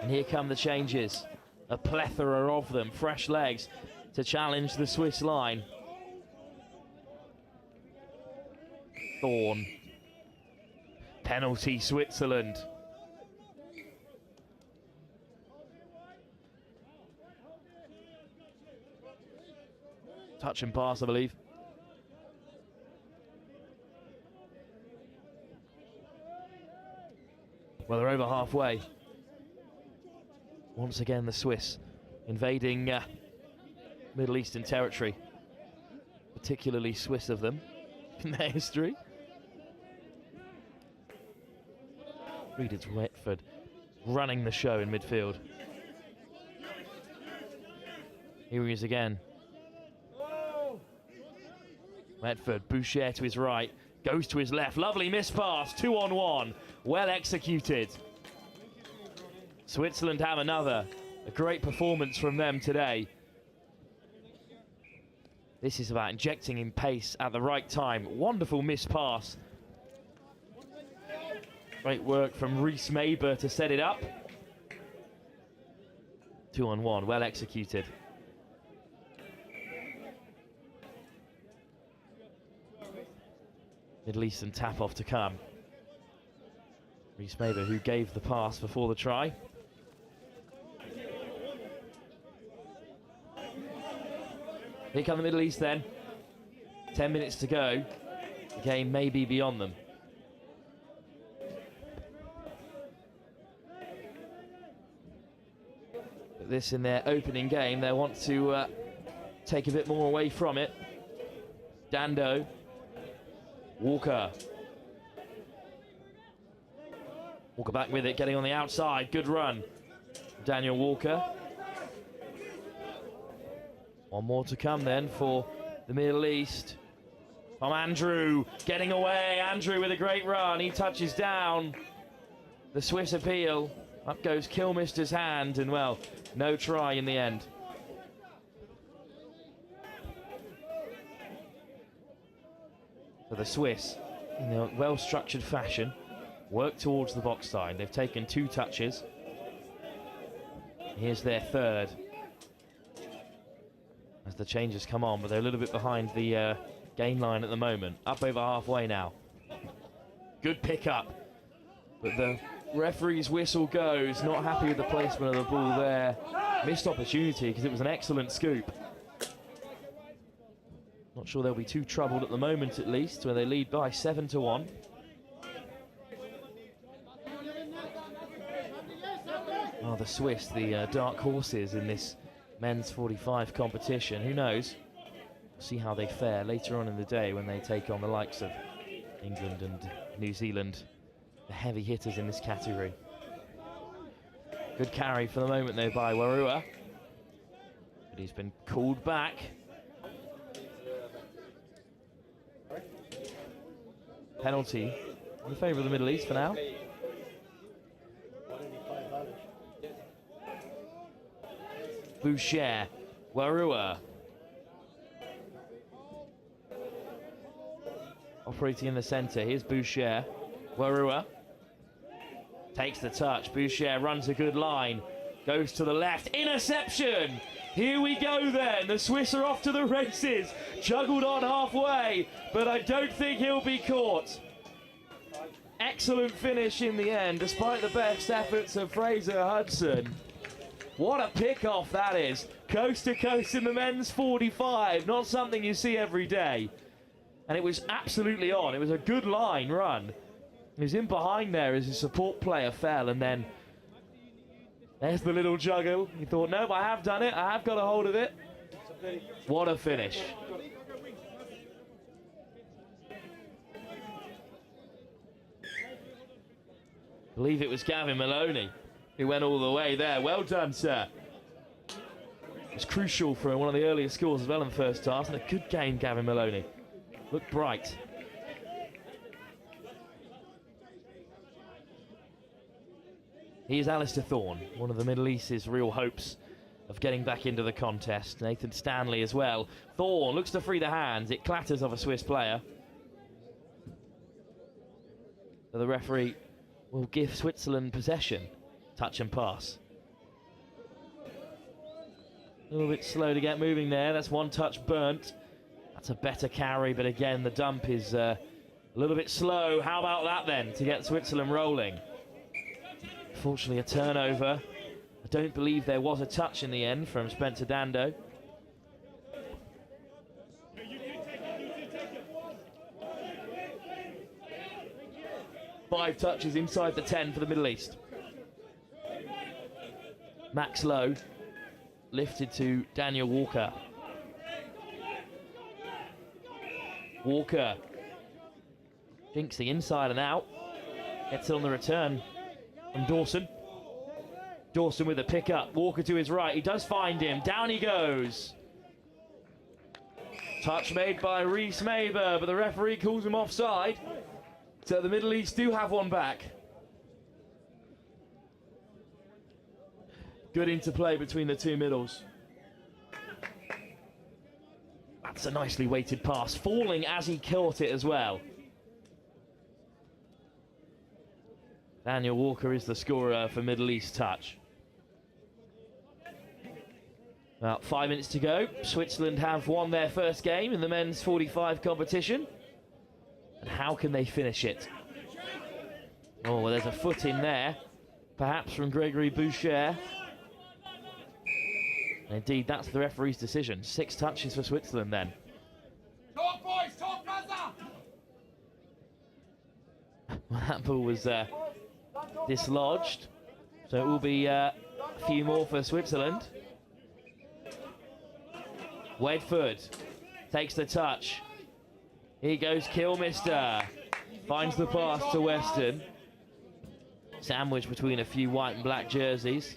And here come the changes. A plethora of them, fresh legs to challenge the Swiss line. Thorne. Penalty Switzerland. Touch and pass, I believe. Well, they're over halfway. Once again, the Swiss invading Middle Eastern territory. Particularly Swiss of them in their history. Read it's Wetford running the show in midfield. Here he is again. Wetford, Boucher to his right, goes to his left. Lovely miss pass, 2-on-1. Well executed. Switzerland have another. A great performance from them today. This is about injecting in pace at the right time. Wonderful miss pass. Great work from Rhys Maber to set it up. 2-on-1, well executed. Middle Eastern tap off to come. Rhys Maber, who gave the pass before the try. Here come the Middle East then. 10 minutes to go. The game may be beyond them. But this in their opening game, they want to take a bit more away from it. Dando. Walker. Walker back with it, getting on the outside. Good run. Daniel Walker. One more to come then for the Middle East. From Andrew, getting away. Andrew with a great run. He touches down. The Swiss appeal. Up goes Kilmister's hand, and well, no try in the end. For the Swiss, in a well-structured fashion, work towards the box side. They've taken 2 touches. Here's their third. As the changes come on, but they're a little bit behind the gain line at the moment. Up over halfway now. Good pick up, but the referee's whistle goes. Not happy with the placement of the ball there. Missed opportunity because it was an excellent scoop. Not sure they'll be too troubled at the moment, at least, where they lead by 7-1. Oh, the Swiss, the dark horses in this men's 45 competition. Who knows? We'll see how they fare later on in the day when they take on the likes of England and New Zealand, the heavy hitters in this category. Good carry for the moment though by Warua, but he's been called back. Penalty in favour of the Middle East for now. Boucher, Warua. Operating in the centre, here's Boucher. Warua takes the touch. Boucher runs a good line. Goes to the left. Interception! Here we go then. The Swiss are off to the races. Juggled on halfway, but I don't think he'll be caught. Excellent finish in the end, despite the best efforts of Fraser Hudson. What a pick-off that is. Coast to coast in the men's 45. Not something you see every day. And it was absolutely on. It was a good line run. He was in behind there as his support player fell, and then there's the little juggle. He thought, nope, I have done it. I have got a hold of it. What a finish. I believe it was Gavin Maloney who went all the way there. Well done, sir. It was crucial for one of the earlier scores as well in the first half, and a good game, Gavin Maloney. Looked bright. Here's Alistair Thorne, one of the Middle East's real hopes of getting back into the contest. Nathan Stanley as well. Thorne looks to free the hands. It clatters off a Swiss player. So the referee will give Switzerland possession. Touch and pass. A little bit slow to get moving there. That's one touch burnt. That's a better carry, but again, the dump is a little bit slow. How about that then, to get Switzerland rolling? Fortunately, a turnover. I don't believe there was a touch in the end from Spencer Dando. Five touches inside the 10 for the Middle East. Max Lowe lifted to Daniel Walker. Walker jinks the inside and out. Gets it on the return from Dawson. Dawson with a pick up. Walker to his right. He does find him. Down he goes. Touch made by Rhys Maber, but the referee calls him offside. So the Middle East do have one back. Good interplay between the two middles. That's a nicely weighted pass, falling as he caught it as well. Daniel Walker is the scorer for Middle East touch. About 5 minutes to go. Switzerland have won their first game in the men's 45 competition. And how can they finish it? Oh, well, there's a foot in there, perhaps from Gregory Boucher. Indeed, that's the referee's decision. 6 touches for Switzerland then. Talk, boys, talk, brother! Well, that ball was dislodged, so it will be a few more for Switzerland. Wedford takes the touch. Here goes Kilmister. Finds the pass to Weston. Sandwiched between a few white and black jerseys.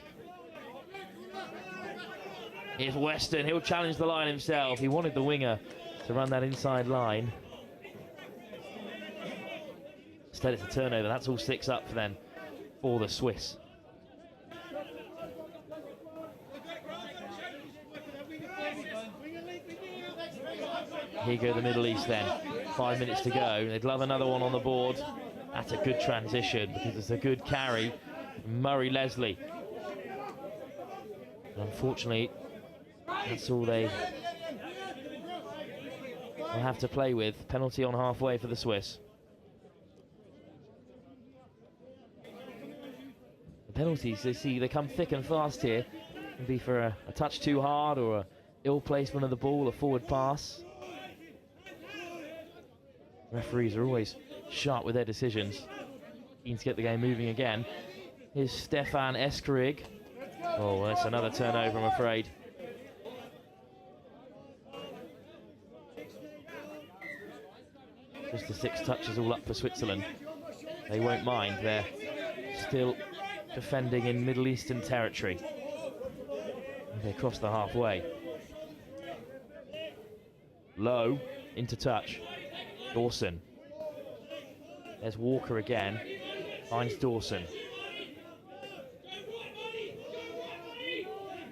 Here's Weston. He'll challenge the line himself. He wanted the winger to run that inside line. Instead it's a turnover. That's all 6 up for then for the Swiss. Here go the Middle East then. 5 minutes to go. They'd love another one on the board. That's a good transition because it's a good carry. Murray Leslie. Unfortunately, that's all they will have to play with. Penalty on halfway for the Swiss. The penalties, they come thick and fast here. Can be for a touch too hard or a ill placement of the ball, a forward pass. Referees are always sharp with their decisions. Keen to get the game moving again. Here's Stefan Eskrig. Oh, that's another turnover, I'm afraid. Just the 6 touches all up for Switzerland. They won't mind. They're still defending in Middle Eastern territory. They cross the halfway. Low, into touch. Dawson. There's Walker again. Finds Dawson.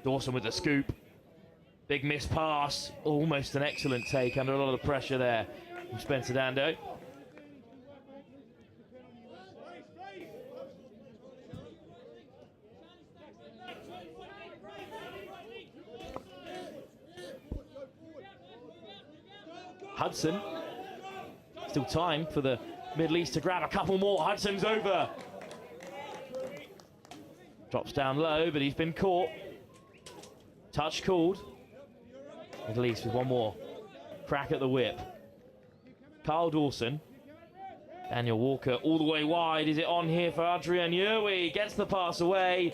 Dawson with the scoop. Big miss pass. Almost an excellent take under a lot of pressure there from Spencer Dando. Hudson. Still time for the Middle East to grab a couple more. Hudson's over. Drops down low, but he's been caught. Touch called. Middle East with one more crack at the whip. Carl Dawson. Daniel Walker all the way wide. Is it on here for Adrian Yerwi? Gets the pass away.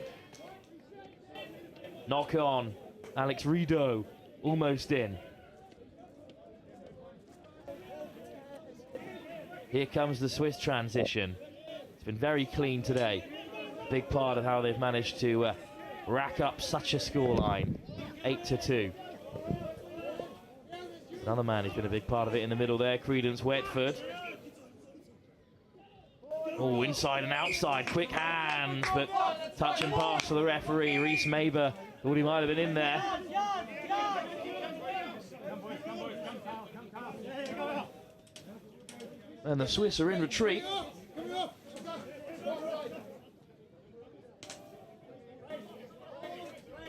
Knock on. Alex Rideau almost in. Here comes the Swiss transition. It's been very clean today. Big part of how they've managed to rack up such a scoreline. 8-2. Another man who's been a big part of it in the middle there, Credence Wetford. Oh, inside and outside, quick hands, but touch and pass for the referee. Reese Maber thought he might have been in there. And the Swiss are in retreat.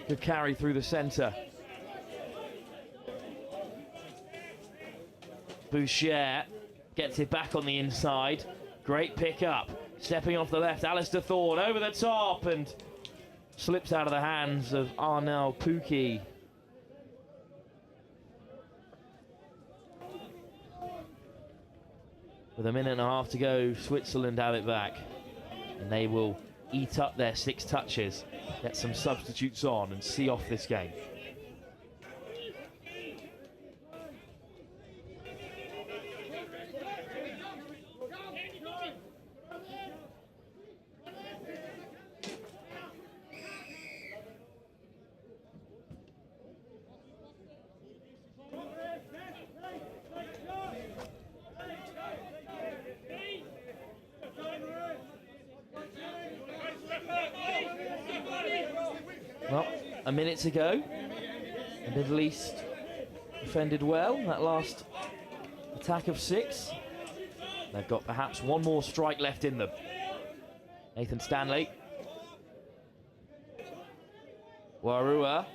Good carry through the centre. Boucher gets it back on the inside. Great pick up. Stepping off the left, Alistair Thorne over the top and slips out of the hands of Arnel Pookie. With a minute and a half to go, Switzerland have it back. And they will eat up their 6 touches, get some substitutes on and see off this game. Well, a minute to go. The Middle East defended well. That last attack of 6. They've got perhaps one more strike left in them. Nathan Stanley. Warua.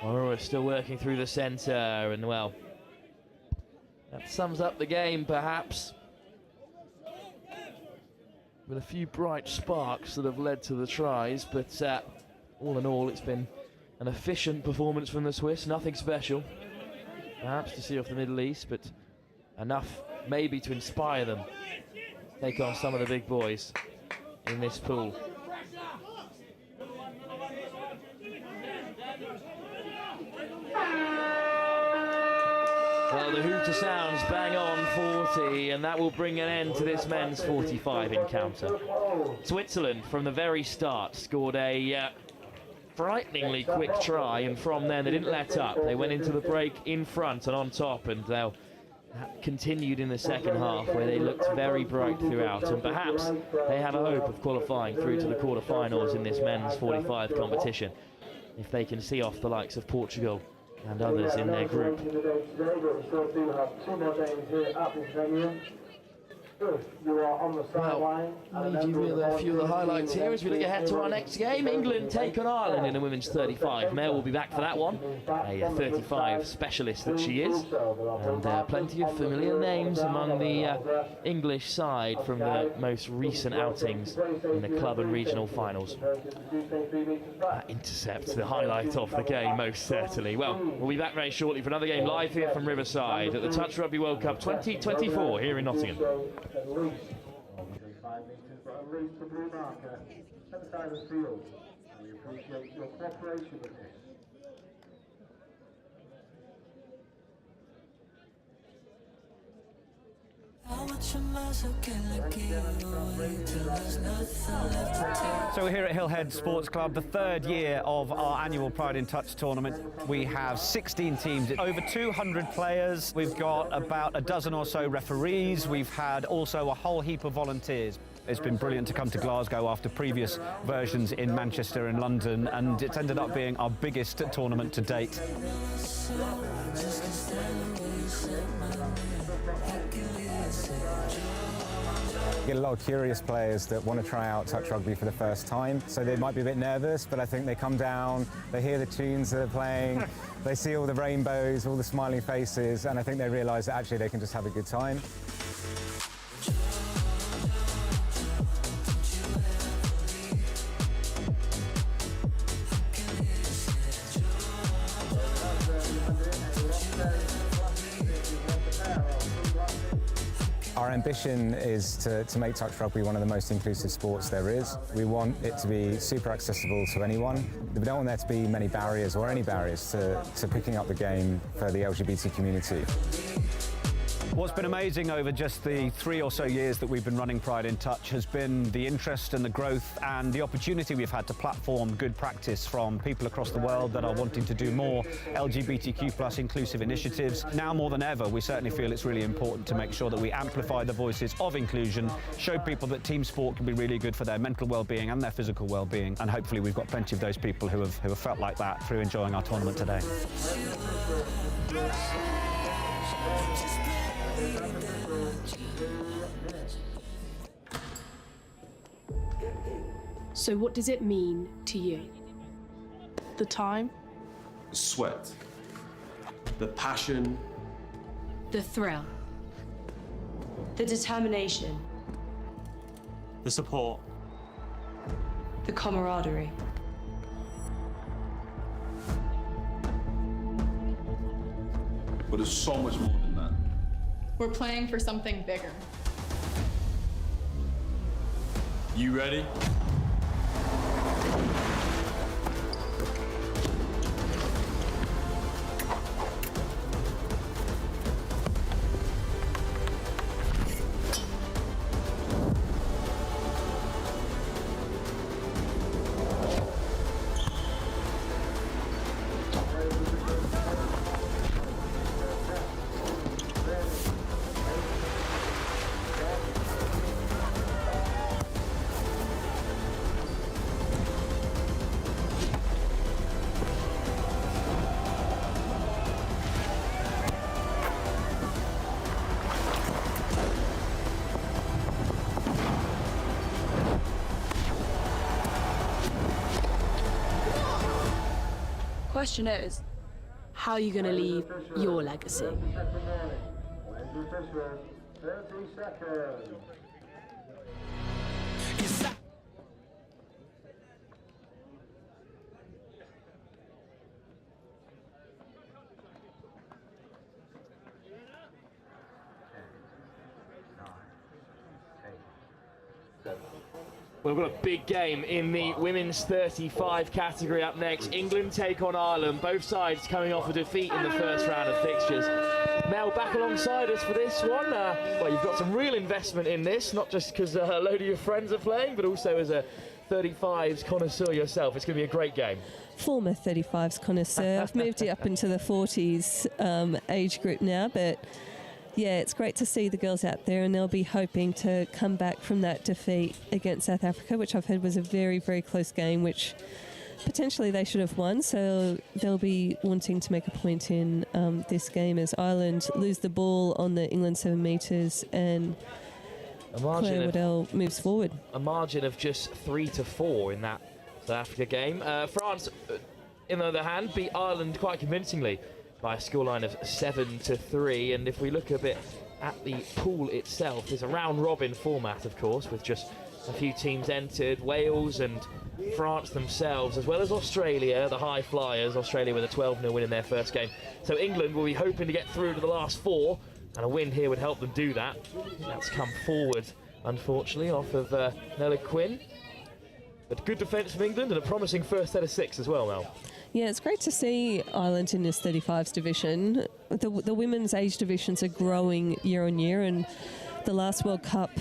Warua still working through the centre, and well, that sums up the game perhaps, with a few bright sparks that have led to the tries, but all in all, it's been an efficient performance from the Swiss. Nothing special, perhaps, to see off the Middle East, but enough maybe to inspire them take on some of the big boys in this pool. Well, the hooter sounds bang on 40, and that will bring an end to this men's 45 encounter. Switzerland, from the very start, scored a frighteningly quick try, and from then they didn't let up. They went into the break in front and on top, and they'll That continued in the second half, where they looked very bright throughout, and perhaps they have a hope of qualifying through to the quarter-finals in this men's 45 competition if they can see off the likes of Portugal and others in their group. Well, leave you with a few of the highlights here as we look ahead to our next game. England take on Ireland in the women's 35. Mel will be back for that one, a 35 specialist that she is, and plenty of familiar names among the English side from the most recent outings in the club and regional finals. That intercepts the highlight of the game, most certainly. Well, we'll be back very shortly for another game live here from Riverside at the Touch Rugby World Cup 2024 here in Nottingham. At least 5 metres, but at least the blue marker at the side of the field. And we appreciate your cooperation with this. So we're here at Hillhead Sports Club, the third year of our annual Pride in Touch tournament. We have 16 teams, over 200 players. We've got about a dozen or so referees. We've had also a whole heap of volunteers. It's been brilliant to come to Glasgow after previous versions in Manchester and London, and it's ended up being our biggest tournament to date. You get a lot of curious players that want to try out touch rugby for the first time, so they might be a bit nervous, but I think they come down, they hear the tunes that are playing, they see all the rainbows, all the smiling faces, and I think they realise that actually they can just have a good time. Our ambition is to make touch rugby one of the most inclusive sports there is. We want it to be super accessible to anyone. We don't want there to be many barriers or any barriers to picking up the game for the LGBT community. What's been amazing over just the 3 or so years that we've been running Pride in Touch has been the interest and the growth and the opportunity we've had to platform good practice from people across the world that are wanting to do more LGBTQ+ inclusive initiatives. Now more than ever, we certainly feel it's really important to make sure that we amplify the voices of inclusion, show people that team sport can be really good for their mental well-being and their physical well-being, and hopefully we've got plenty of those people who have felt like that through enjoying our tournament today. So what does it mean to you? The time. The sweat. The passion. The thrill. The determination. The support. The camaraderie. But there's so much more than that. We're playing for something bigger. You ready? Question is, how are you going to leave your legacy? 30 seconds. Well, we've got a big game in the women's 35 category up next. England take on Ireland, both sides coming off a defeat in the first round of fixtures. Mel, back alongside us for this one. Well, you've got some real investment in this, not just because a load of your friends are playing, but also as a 35s connoisseur yourself. It's going to be a great game. Former 35s connoisseur. I've moved it up into the 40s age group now, but Yeah, it's great to see the girls out there, and they'll be hoping to come back from that defeat against South Africa, which I've heard was a very, very close game, which potentially they should have won. So they'll be wanting to make a point in this game as Ireland lose the ball on the England 7 metres and Claire Waddell moves forward. A margin of just 3-4 in that South Africa game. France, on the other hand, beat Ireland quite convincingly by a scoreline of 7-3. And if we look a bit at the pool itself, there's a round-robin format, of course, with just a few teams entered. Wales and France themselves, as well as Australia, the high flyers. Australia with a 12-0 win in their first game. So England will be hoping to get through to the last 4, and a win here would help them do that. That's come forward, unfortunately, off of Nella Quinn. But good defence from England and a promising first set of 6 as well, Mel. Yeah, it's great to see Ireland in this 35s division. The women's age divisions are growing year on year, and the last World Cup,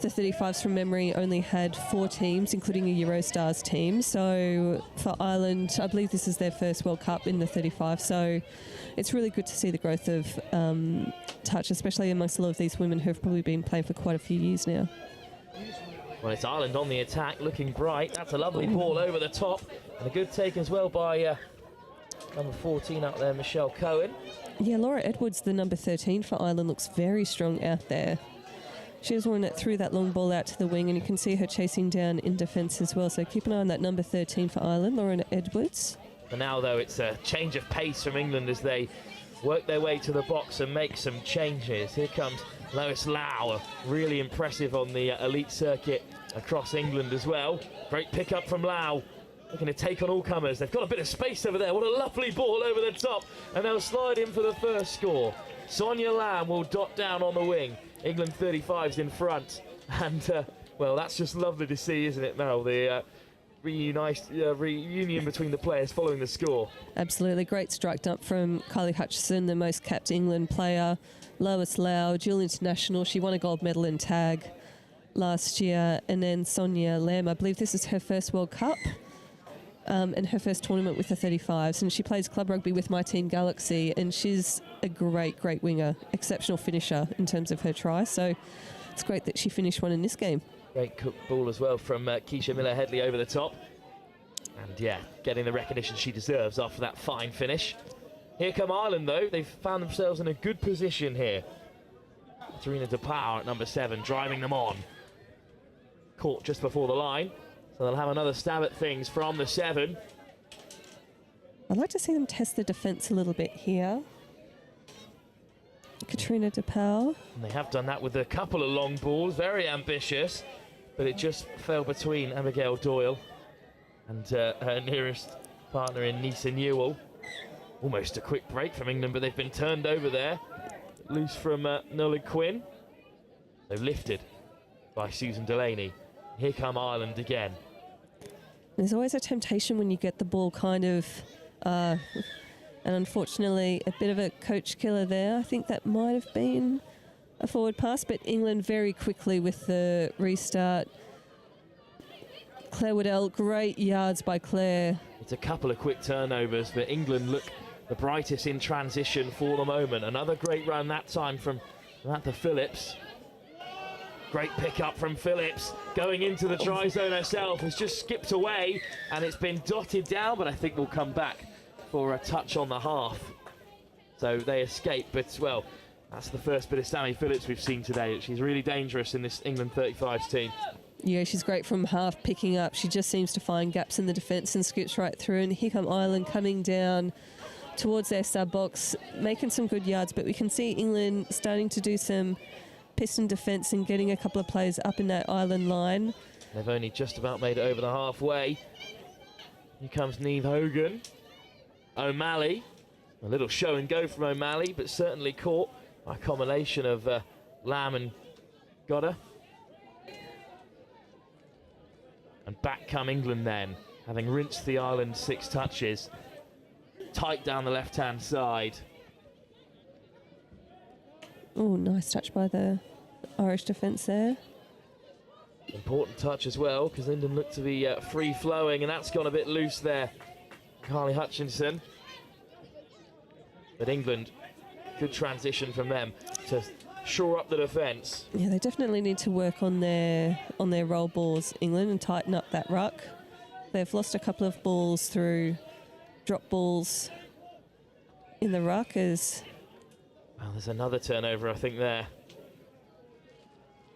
the 35s from memory only had 4 teams, including a Eurostars team. So for Ireland, I believe this is their first World Cup in the 35. So it's really good to see the growth of touch, especially amongst a lot of these women who have probably been playing for quite a few years now. Well, it's Ireland on the attack, looking bright. That's a lovely ball over the top. And a good take as well by number 14 out there, Michelle Cohen. Yeah, Laura Edwards, the number 13 for Ireland, looks very strong out there. She was one that threw that long ball out to the wing, and you can see her chasing down in defence as well. So keep an eye on that number 13 for Ireland, Laura Edwards. For now, though, it's a change of pace from England as they work their way to the box and make some changes. Here comes Lois Lau, really impressive on the elite circuit across England as well. Great pick-up from Lau, looking to take on all comers. They've got a bit of space over there. What a lovely ball over the top, and they'll slide in for the first score. Sonia Lamb will dot down on the wing. England 35's in front, and well, that's just lovely to see, isn't it, Mel? The reunion between the players following the score. Absolutely, great strike up from Kylie Hutchison, the most capped England player. Lois Lau, dual international. She won a gold medal in tag last year. And then Sonia Lamb, I believe this is her first World Cup and her first tournament with the 35s. And she plays club rugby with my team Galaxy, and she's a great, great winger, exceptional finisher in terms of her try. So it's great that she finished one in this game. Great cook ball as well from Keisha Miller-Headley over the top. And yeah, getting the recognition she deserves after that fine finish. Here come Ireland, though. They've found themselves in a good position here. Serena DePauw at number 7, driving them on. Caught just before the line. So they'll have another stab at things from the 7. I'd like to see them test the defence a little bit here. Katrina DePauw. And they have done that with a couple of long balls. Very ambitious. But it just fell between Abigail Doyle and her nearest partner in Nisa Newell. Almost a quick break from England, but they've been turned over there. Loose from Nola Quinn. They're lifted by Susan Delaney. Here come Ireland again. There's always a temptation when you get the ball kind of, and unfortunately a bit of a coach killer there. I think that might have been a forward pass, but England very quickly with the restart. Claire Waddell, great yards by Claire. It's a couple of quick turnovers, but England look the brightest in transition for the moment. Another great run that time from Samantha Phillips. Great pick up from Phillips, going into the try zone herself, has just skipped away, and it's been dotted down, but I think we'll come back for a touch on the half. So they escape, but well, that's the first bit of Sammy Phillips we've seen today. She's really dangerous in this England 35s team. Yeah, she's great from half picking up. She just seems to find gaps in the defence and skips right through. And here come Ireland coming down towards their sub box, making some good yards, but we can see England starting to do some piston defence and getting a couple of players up in that Ireland line. They've only just about made it over the halfway. Here comes Niamh Hogan. O'Malley. A little show and go from O'Malley, but certainly caught by a combination of Lamb and Godder. And back come England then, having rinsed the Ireland 6 touches. Tight down the left-hand side. Oh, nice touch by the Irish defence there. Important touch as well, because England looked to be free-flowing, and that's gone a bit loose there. Carly Hutchinson. But England, good transition from them. to shore up the defence. Yeah, they definitely need to work on their roll balls, England, and tighten up that ruck. They've lost a couple of balls through drop balls in the ruck as... Well, there's another turnover, I think, there.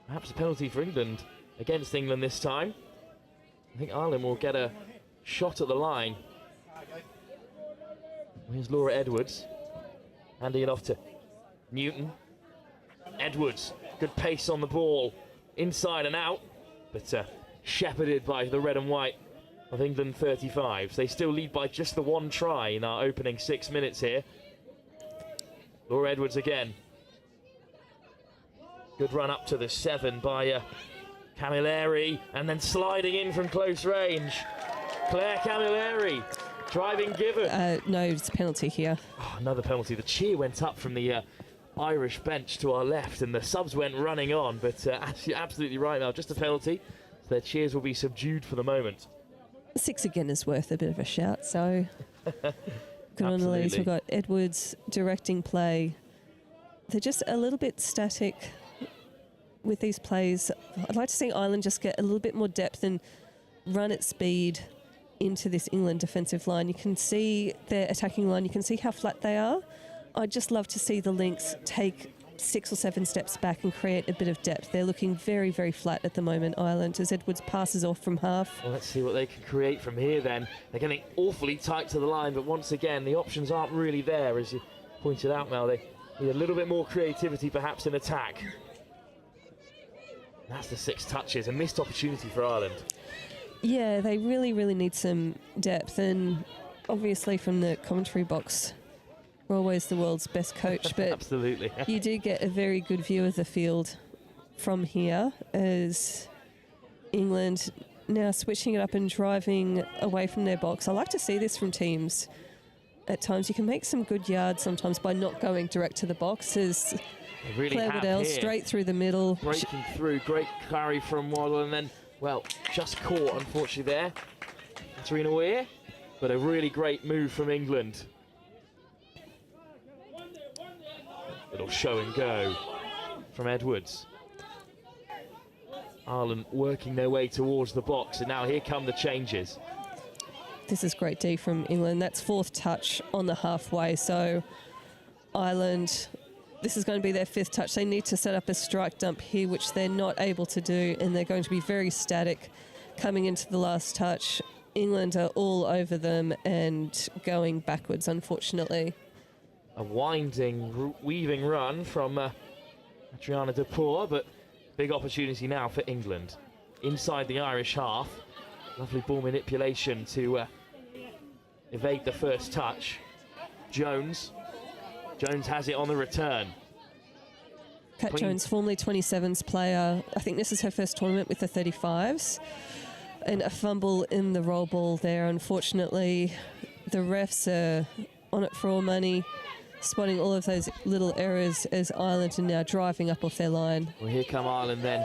Perhaps a penalty for England against England this time. I think Ireland will get a shot at the line. Here's Laura Edwards, handing it off to Newton. Edwards, good pace on the ball, inside and out, but shepherded by the red and white of England 35s. They still lead by just the one try in our opening 6 minutes here. Laura Edwards again. Good run up to the 7 by Camilleri, and then sliding in from close range. Claire Camilleri, driving given. No, it's a penalty here. Oh, another penalty. The cheer went up from the Irish bench to our left, and the subs went running on, but you're absolutely right, Mel, just a penalty. So their cheers will be subdued for the moment. 6 again is worth a bit of a shout, so good on the ladies. We've got Edwards directing play. They're just a little bit static with these plays. I'd like to see Ireland just get a little bit more depth and run at speed into this England defensive line. You can see their attacking line, you can see how flat they are. I'd just love to see the Lynx take 6 or 7 steps back and create a bit of depth. They're looking very, very flat at the moment, Ireland, as Edwards passes off from half. Well, let's see what they can create from here then. They're getting awfully tight to the line, but once again, the options aren't really there, as you pointed out, Mel. They need a little bit more creativity, perhaps, in attack. That's the 6 touches, a missed opportunity for Ireland. Yeah, they really, really need some depth, and obviously from the commentary box, we're always the world's best coach, but absolutely. You do get a very good view of the field from here as England now switching it up and driving away from their box. I like to see this from teams. At times you can make some good yards sometimes by not going direct to the box, as really Claire Waddell straight through the middle. Breaking through, great carry from Waddell, and then, well, just caught, unfortunately, there. Katarina Weir, but a really great move from England. Little show and go from Edwards. Ireland working their way towards the box, and now here come the changes. This is great D from England. That's 4th touch on the halfway, so Ireland, this is going to be their 5th touch. They need to set up a strike dump here, which they're not able to do, and they're going to be very static coming into the last touch. England are all over them and going backwards, unfortunately. A winding, weaving run from Adriana Depour, but big opportunity now for England. Inside the Irish half, lovely ball manipulation to evade the first touch. Jones has it on the return. Kat Jones, formerly 27s player. I think this is her first tournament with the 35s. And a fumble in the roll ball there. Unfortunately, the refs are on it for all money, spotting all of those little errors as Ireland are now driving up off their line. Well, here come Ireland then,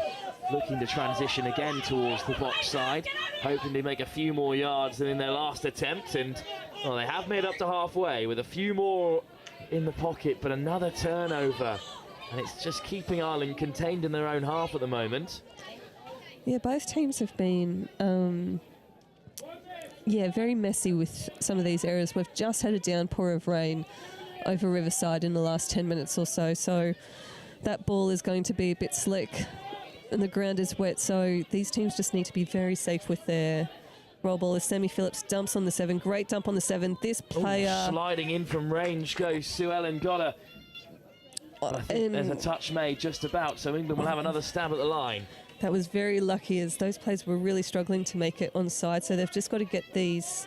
looking to transition again towards the box side, hoping to make a few more yards than in their last attempt, and well, they have made up to halfway with a few more in the pocket, but another turnover, and it's just keeping Ireland contained in their own half at the moment. Yeah, both teams have been very messy with some of these errors. We've just had a downpour of rain over Riverside in the last 10 minutes or so, so that ball is going to be a bit slick and the ground is wet, so these teams just need to be very safe with their roll ball. As Sammy Phillips dumps on the 7, great dump on the 7. This player... sliding in from range goes Sue Ellen Goddard. I think there's a touch made just about, so England will have another stab at the line. That was very lucky, as those players were really struggling to make it onside, so they've just got to get these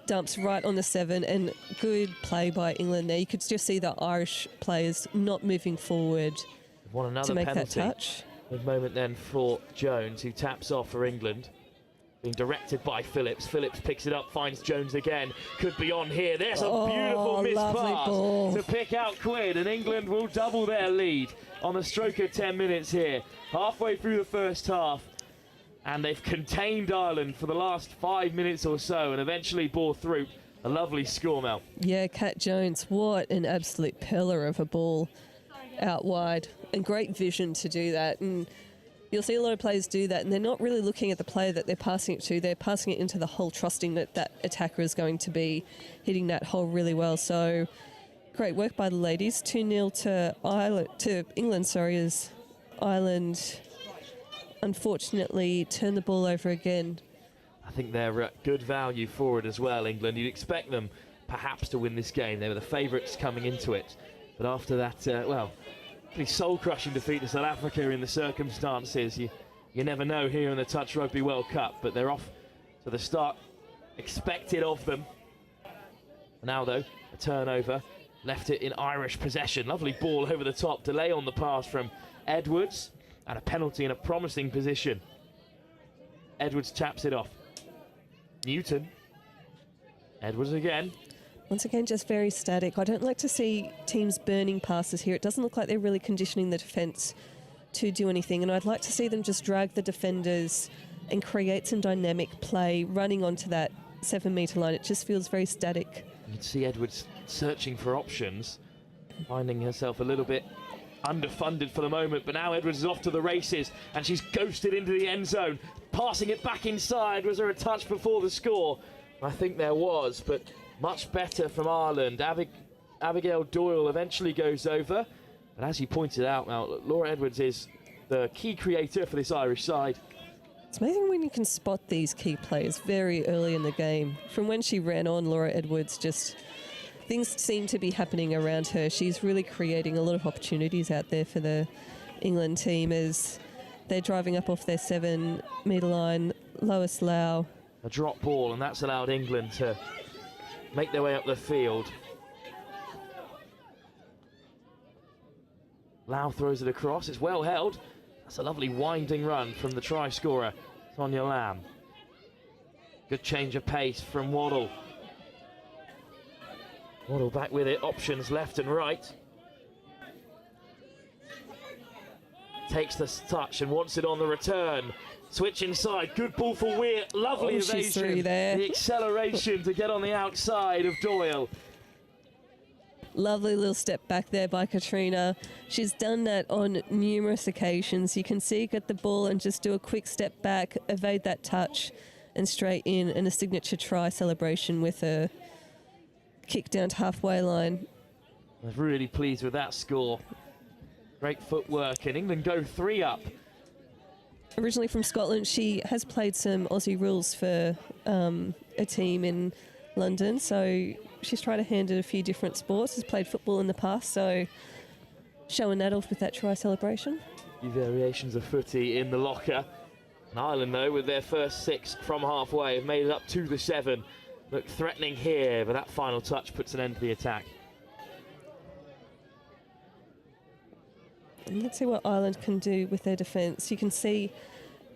dumps right on the 7, and good play by England there. You could just see the Irish players not moving forward to make that touch. Good moment then for Jones, who taps off for England. Being directed by Phillips. Phillips picks it up, finds Jones again. Could be on here. There's a beautiful missed pass to pick out Quinn, and England will double their lead on the stroke of 10 minutes here. Halfway through the first half, and they've contained Ireland for the last 5 minutes or so, and eventually bore through. A lovely score, Mel. Yeah, Kat Jones, what an absolute pillar of a ball. out wide, and great vision to do that. And you'll see a lot of players do that, and they're not really looking at the player that they're passing it to. They're passing it into the hole, trusting that that attacker is going to be hitting that hole really well. So great work by the ladies. 2-0 to England, as Ireland unfortunately turned the ball over again. I think they're good value forward as well, England. You'd expect them perhaps to win this game. They were the favourites coming into it. But after that, pretty soul-crushing defeat to South Africa in the circumstances, you never know here in the Touch Rugby World Cup, but they're off to the start expected of them. Now, though, a turnover. Left it in Irish possession. Lovely ball over the top. Delay on the pass from Edwards. And a penalty in a promising position. Edwards taps it off. Newton. Edwards again. Once again, just very static. I don't like to see teams burning passes here. It doesn't look like they're really conditioning the defence to do anything. And I'd like to see them just drag the defenders and create some dynamic play running onto that 7-metre line. It just feels very static. You can see Edwards searching for options, finding herself a little bit underfunded for the moment, but now Edwards is off to the races and she's ghosted into the end zone, passing it back inside. Was there a touch before the score? I think there was, but much better from Ireland. Abigail Doyle eventually goes over, but as you pointed out, now Laura Edwards is the key creator for this Irish side. It's amazing when you can spot these key players very early in the game. From when she ran on, Laura Edwards, just things seem to be happening around her. She's really creating a lot of opportunities out there for the England team as they're driving up off their 7-metre line. Lois Lau. A drop ball, and that's allowed England to make their way up the field. Lau throws it across. It's well held. That's a lovely winding run from the try scorer, Sonia Lamb. Good change of pace from Waddle. Waddle back with it, options left and right. Takes the touch and wants it on the return. Switch inside, good ball for Weir, lovely evasion. She's through there. The acceleration to get on the outside of Doyle. Lovely little step back there by Katrina. She's done that on numerous occasions. You can see get the ball and just do a quick step back, evade that touch, and straight in, and a signature try celebration with a kick down to halfway line. I was really pleased with that score. Great footwork, and England go 3 up. Originally from Scotland, she has played some Aussie rules for a team in London, so she's tried her hand at a few different sports, has played football in the past, so showing that off with that try celebration. A few variations of footy in the locker. And Ireland, though, with their first 6 from halfway, have made it up to the 7. Look threatening here, but that final touch puts an end to the attack. And let's see what Ireland can do with their defence. You can see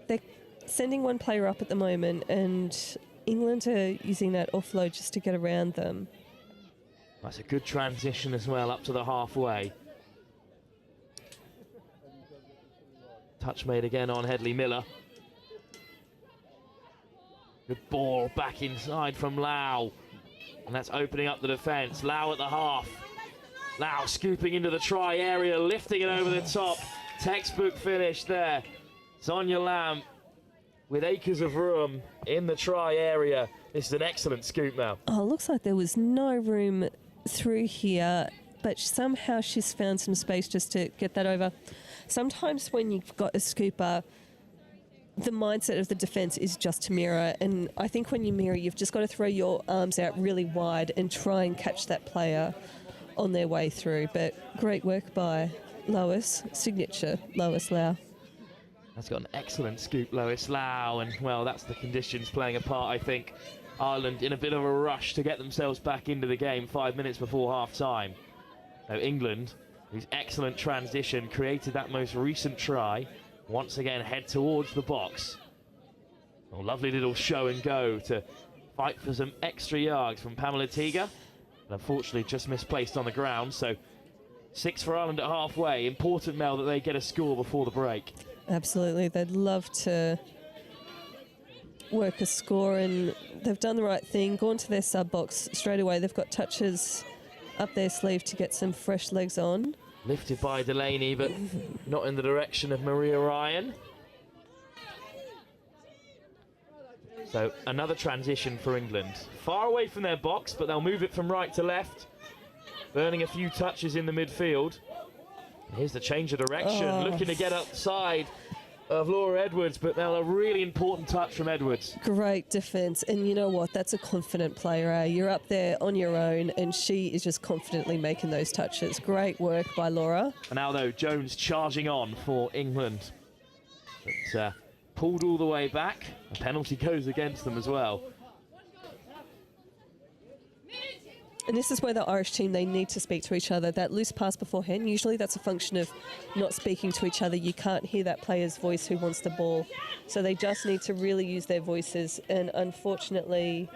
they're sending one player up at the moment, and England are using that offload just to get around them. That's a good transition as well, up to the halfway. Touch made again on Hedley Miller. Good ball back inside from Lau. And that's opening up the defence. Lau at the half. Lau scooping into the try area, lifting it over the top. Textbook finish there. Sonia Lamb with acres of room in the try area. This is an excellent scoop now. Oh, looks like there was no room through here, but somehow she's found some space just to get that over. Sometimes when you've got a scooper, the mindset of the defence is just to mirror, and I think when you mirror, you've just got to throw your arms out really wide and try and catch that player on their way through. But great work by Lois, signature Lois Lau. That's got an excellent scoop, Lois Lau, and well, that's the conditions playing a part, I think. Ireland in a bit of a rush to get themselves back into the game 5 minutes before half-time. Now England, whose excellent transition created that most recent try, once again head towards the box. A lovely little show and go to fight for some extra yards from Pamela Tiga. And unfortunately just misplaced on the ground, so 6 for Ireland at halfway. Important, Mel, that they get a score before the break. Absolutely, they'd love to work a score, and they've done the right thing, gone to their sub box straight away. They've got touches up their sleeve to get some fresh legs on. Lifted by Delaney, but not in the direction of Maria Ryan. So another transition for England. Far away from their box, but they'll move it from right to left. Burning a few touches in the midfield. And here's the change of direction, looking to get outside of Laura Edwards, but now a really important touch from Edwards. Great defence, and you know what? That's a confident player, eh? You're up there on your own, and she is just confidently making those touches. Great work by Laura. And now, though, Jones charging on for England. But pulled all the way back. A penalty goes against them as well. And this is where the Irish team, they need to speak to each other. That loose pass beforehand, usually that's a function of not speaking to each other. You can't hear that player's voice who wants the ball. So they just need to really use their voices. And unfortunately,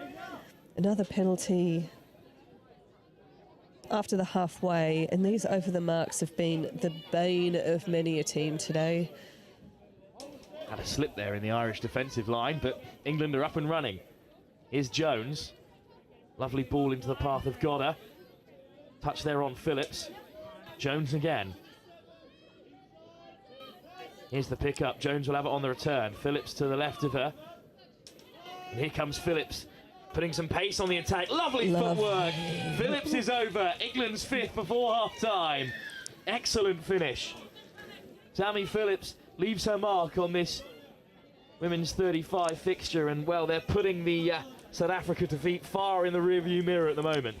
another penalty after the halfway. And these over the marks have been the bane of many a team today. Had a slip there in the Irish defensive line, but England are up and running. Here's Jones. Lovely ball into the path of Godder. Touch there on Phillips. Jones again. Here's the pickup. Jones will have it on the return. Phillips to the left of her. And here comes Phillips, putting some pace on the attack. Lovely footwork. Phillips is over. England's 5th before half-time. Excellent finish. Tammy Phillips leaves her mark on this women's 35 fixture, and well, they're putting the South Africa defeat far in the rearview mirror at the moment.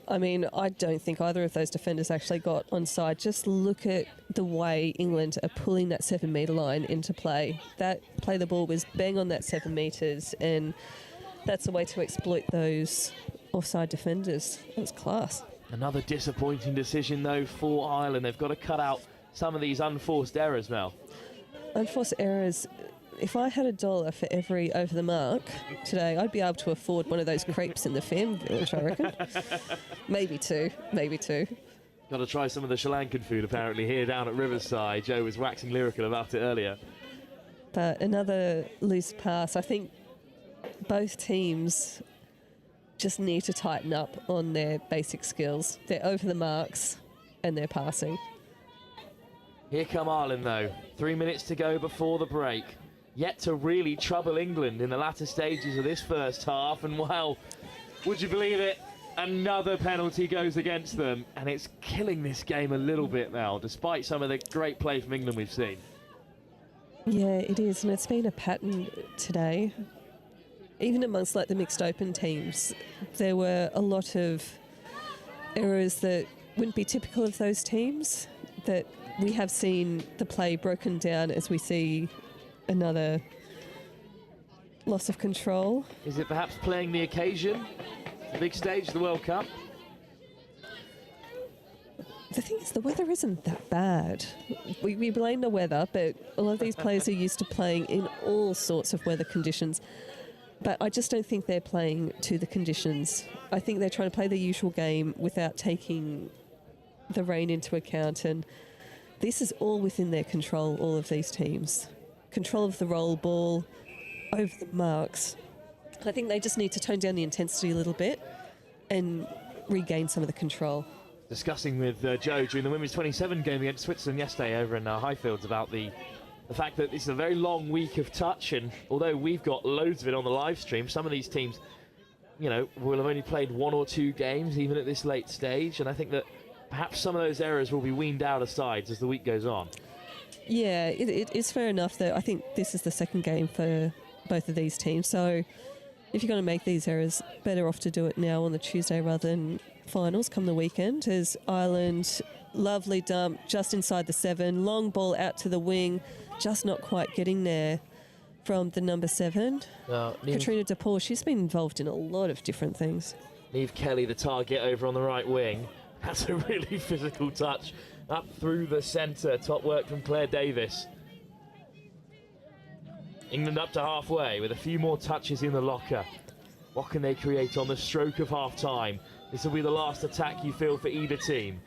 I mean, I don't think either of those defenders actually got onside. Just look at the way England are pulling that 7 metre line into play. That play the ball was bang on that 7 metres, and that's a way to exploit those offside defenders. It was class. Another disappointing decision though for Ireland. They've got to cut out some of these unforced errors, Mel. Unforced errors. If I had $1 for every over the mark today, I'd be able to afford one of those crepes in the Femme Village, I reckon. Maybe two. Got to try some of the Sri Lankan food apparently here down at Riverside. Joe was waxing lyrical about it earlier. But another loose pass. I think both teams just need to tighten up on their basic skills. They're over the marks and they're passing. Here come Ireland though. 3 minutes to go before the break. Yet to really trouble England in the latter stages of this first half, and well, would you believe it? Another penalty goes against them, and it's killing this game a little bit now, despite some of the great play from England we've seen. Yeah, it is, and it's been a pattern today. Even amongst like the mixed open teams, there were a lot of errors that wouldn't be typical of those teams, that we have seen the play broken down as we see another loss of control. Is it perhaps playing the occasion? The big stage, the World Cup? The thing is, the weather isn't that bad. We blame the weather, but a lot of these players are used to playing in all sorts of weather conditions. But I just don't think they're playing to the conditions. I think they're trying to play the usual game without taking the rain into account, and this is all within their control, all of these teams. Control of the roll ball, over the marks. I think they just need to tone down the intensity a little bit and regain some of the control. Discussing with Joe during the women's 27 game against Switzerland yesterday over in Highfields about the fact that this is a very long week of touch, and although we've got loads of it on the live stream, some of these teams, you know, will have only played 1 or 2 games even at this late stage, and I think that perhaps some of those errors will be weaned out of sides as the week goes on. Yeah, it is fair enough that I think this is the second game for both of these teams. So if you're going to make these errors, better off to do it now on the Tuesday rather than finals come the weekend. As Ireland, lovely dump just inside the 7, long ball out to the wing, just not quite getting there from the number 7. Katrina DePaul, she's been involved in a lot of different things. Niamh Kelly, the target over on the right wing. That's a really physical touch. Up through the centre, top work from Claire Davis. England up to halfway with a few more touches in the locker. What can they create on the stroke of half-time? This will be the last attack you feel for either team.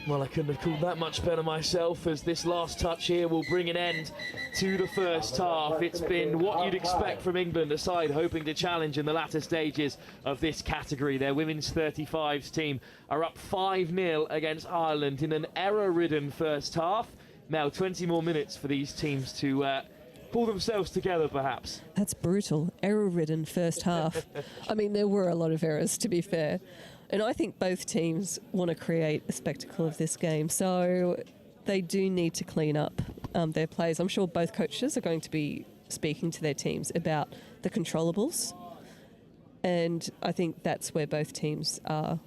Well, I couldn't have called that much better myself, as this last touch here will bring an end to the first half. It's been what you'd expect from England, a side hoping to challenge in the latter stages of this category. Their women's 35s team are up 5-0 against Ireland in an error-ridden first half. Now 20 more minutes for these teams to pull themselves together, perhaps. That's brutal. Error-ridden first half. I mean, there were a lot of errors, to be fair. And I think both teams want to create a spectacle of this game. So they do need to clean up their plays. I'm sure both coaches are going to be speaking to their teams about the controllables. And I think that's where both teams are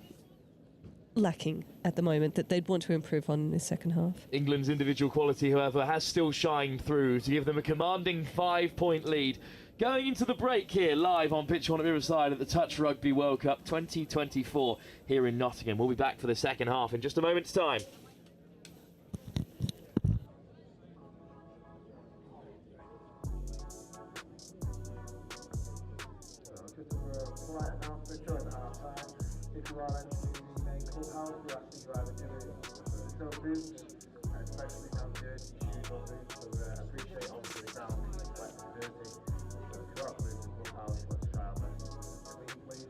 lacking at the moment, that they'd want to improve on in the second half. England's individual quality, however, has still shined through to give them a commanding 5-point lead. Going into the break here, live on Pitch 1 at Riverside at the Touch Rugby World Cup 2024 here in Nottingham. We'll be back for the second half in just a moment's time. If you are entering the main clubhouse, we ask that you either do it no boots, especially no dirty shoes or boots, so I appreciate obviously the ground being wet and dirty. So if you are putting in the clubhouse, let's try our best to keep it clean, please.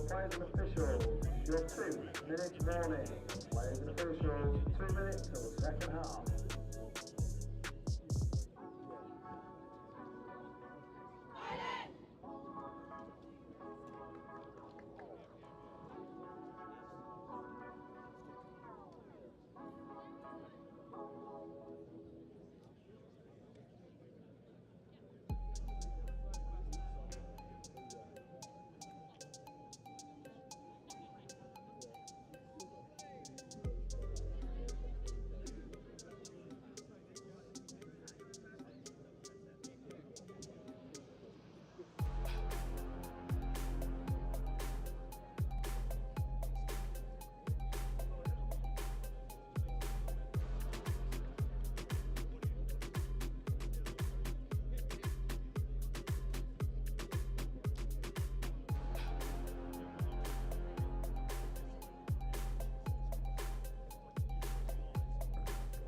Players and officials, your 2-minute warning. Players and officials, 2 minutes till the second half.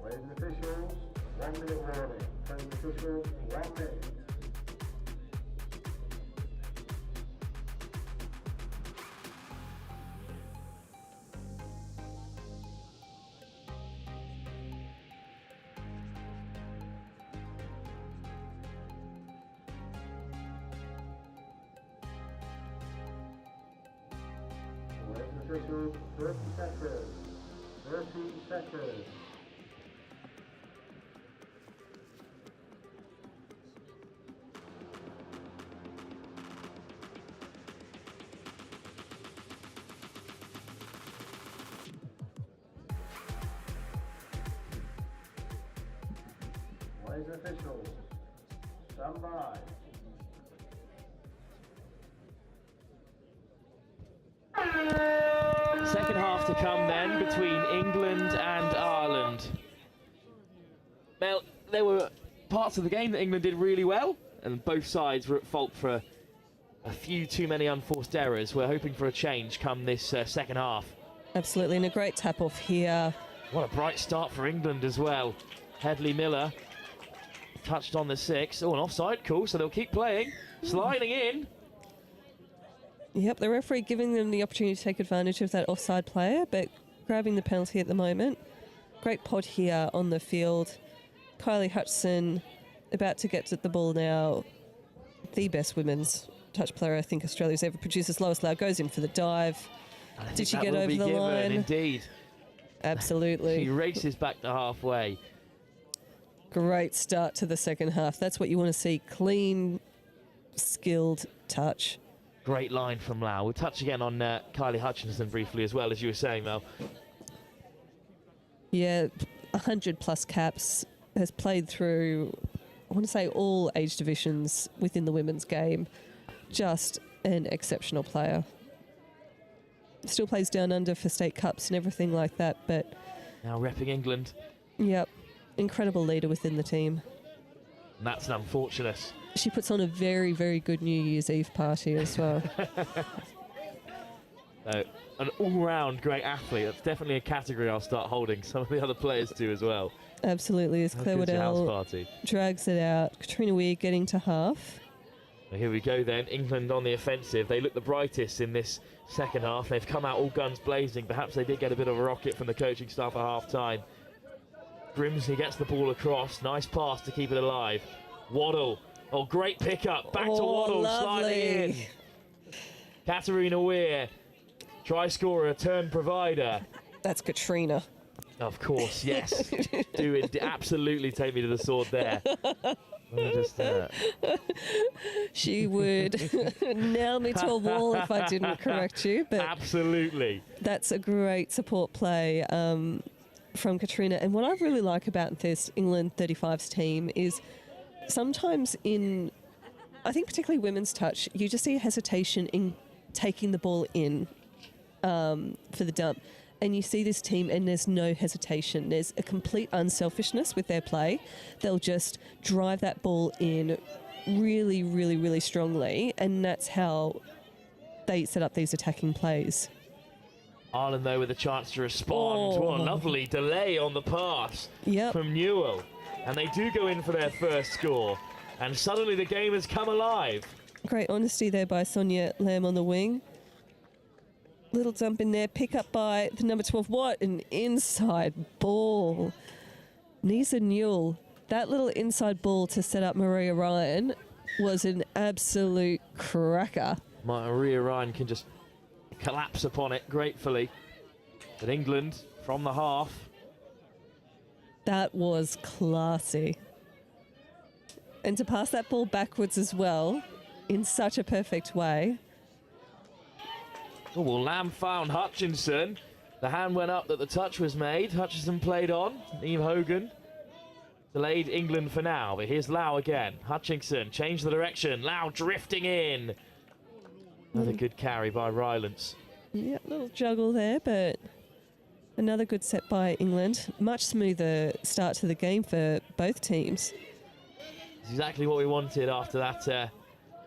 Players and officials, 1 minute warning. Players and officials, 1 minute. Players and officials, 30 seconds. 30 seconds. Players and officials, stand by. Second half to come then between England and Ireland. Now, there were parts of the game that England did really well, and both sides were at fault for a few too many unforced errors. We're hoping for a change come this second half. Absolutely, and a great tap-off here. What a bright start for England as well. Headley Miller touched on the 6. Oh, an offside, cool, so they'll keep playing. Sliding in. Yep, the referee giving them the opportunity to take advantage of that offside player, but grabbing the penalty at the moment. Great pod here on the field. Kylie Hutchison about to get to the ball now. The best women's touch player I think Australia's ever produced. As Lois Lau goes in for the dive. Did she get over the line? Indeed. Absolutely. She races back to halfway. Great start to the second half. That's what you want to see. Clean, skilled touch. Great line from Lau. We'll touch again on Kylie Hutchinson briefly as well, as you were saying, Mel. Yeah, 100+ caps. Has played through, I want to say, all age divisions within the women's game. Just an exceptional player. Still plays down under for state cups and everything like that, but... Now repping England. Yep, incredible leader within the team. And that's unfortunate. She puts on a very, very good New Year's Eve party as well. An all-round great athlete. That's definitely a category I'll start holding. Some of the other players do as well. Absolutely, as Claire Waddell drags it out. Katrina Weir getting to half. Well, here we go then. England on the offensive. They look the brightest in this second half. They've come out all guns blazing. Perhaps they did get a bit of a rocket from the coaching staff at half-time. Grimsley gets the ball across. Nice pass to keep it alive. Waddle. Oh, great pickup. Back to Waddle, sliding in. Katarina Weir. Try scorer, turn provider. That's Katrina. Of course, yes. Do it. Absolutely take me to the sword there. She would nail me to a wall if I didn't correct you. But absolutely. That's a great support play from Katrina. And what I really like about this England 35s team is sometimes in, I think particularly women's touch, you just see a hesitation in taking the ball in for the dump. And you see this team and there's no hesitation. There's a complete unselfishness with their play. They'll just drive that ball in really, really, really strongly. And that's how they set up these attacking plays. Ireland, though, with a chance to respond. What a lovely delay on the pass from Newell. And they do go in for their first score. And suddenly the game has come alive. Great honesty there by Sonia Lamb on the wing. Little dump in there, pick up by the number 12. What an inside ball. Nisa Newell, that little inside ball to set up Maria Ryan was an absolute cracker. Maria Ryan can just collapse upon it gratefully. But England from the half. That was classy. And to pass that ball backwards as well in such a perfect way. Oh, well, Lamb found Hutchinson. The hand went up that the touch was made. Hutchinson played on. Eve Hogan delayed England for now. But here's Lau again. Hutchinson changed the direction. Lau drifting in. Another good carry by Rylance. Yeah, little juggle there, but another good set by England. Much smoother start to the game for both teams. It's exactly what we wanted after that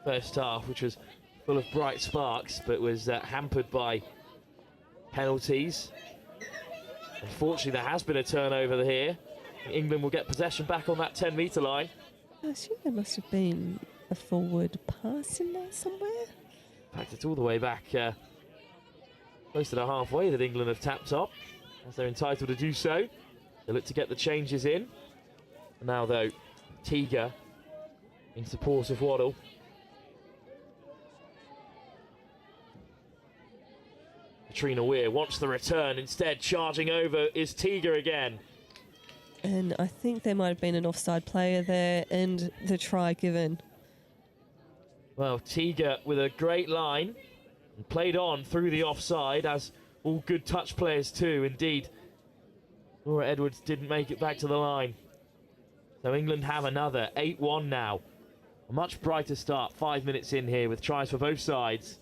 first half, which was full of bright sparks, but was hampered by penalties. Unfortunately, there has been a turnover here. England will get possession back on that 10-metre line. I assume there must have been a forward pass in there somewhere. In fact, it's all the way back close to the halfway that England have tapped up, as they're entitled to do so. They look to get the changes in. Now, though, Teager in support of Waddle. Katrina Weir wants the return. Instead, charging over is Teager again. And I think there might have been an offside player there and the try given. Well, Teager with a great line and played on through the offside, as all good touch players too. Indeed, Laura Edwards didn't make it back to the line. So England have another 8-1 now. A much brighter start, 5 minutes in here with tries for both sides.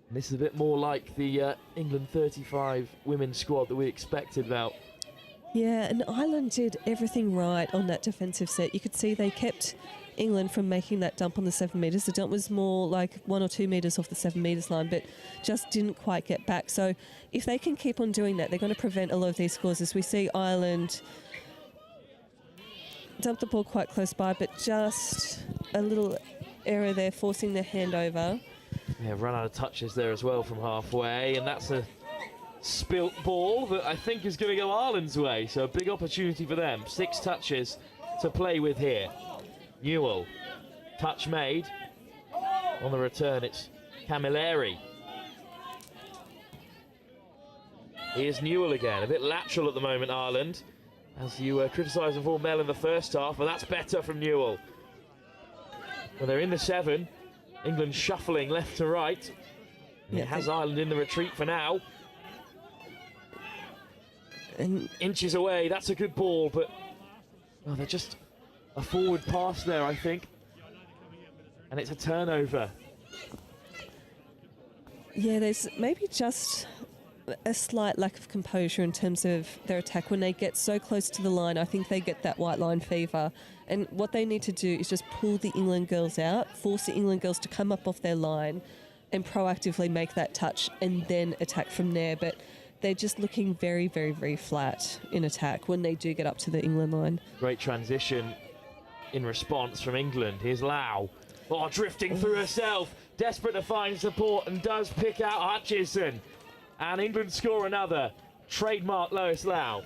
And this is a bit more like the England 35 women's squad that we expected about Yeah, and Ireland did everything right on that defensive set. You could see they kept England from making that dump on the 7 metres. The dump was more like 1 or 2 metres off the 7 metres line, but just didn't quite get back. So if they can keep on doing that, they're going to prevent a lot of these scores. As we see Ireland dump the ball quite close by, but just a little error there, forcing their handover. Yeah, run out of touches there as well from halfway, and that's a spilt ball that I think is going to go Ireland's way. So a big opportunity for them. 6 touches to play with here. Newell, touch made. On the return, it's Camilleri. Here's Newell again, a bit lateral at the moment, Ireland. As you criticised before Mel in the first half, but that's better from Newell. Well, they're in the 7. England shuffling left to right. And it has Ireland in the retreat for now. And inches away, that's a good ball, but well, they're just a forward pass there, I think. And it's a turnover. Yeah, there's maybe just a slight lack of composure in terms of their attack. When they get so close to the line, I think they get that white line fever. And what they need to do is just pull the England girls out, force the England girls to come up off their line and proactively make that touch and then attack from there. But they're just looking very, very, very flat in attack when they do get up to the England line. Great transition in response from England. Here's Lau. Oh, drifting through herself. Desperate to find support and does pick out Hutchison. And England score another. Trademark Lois Lau.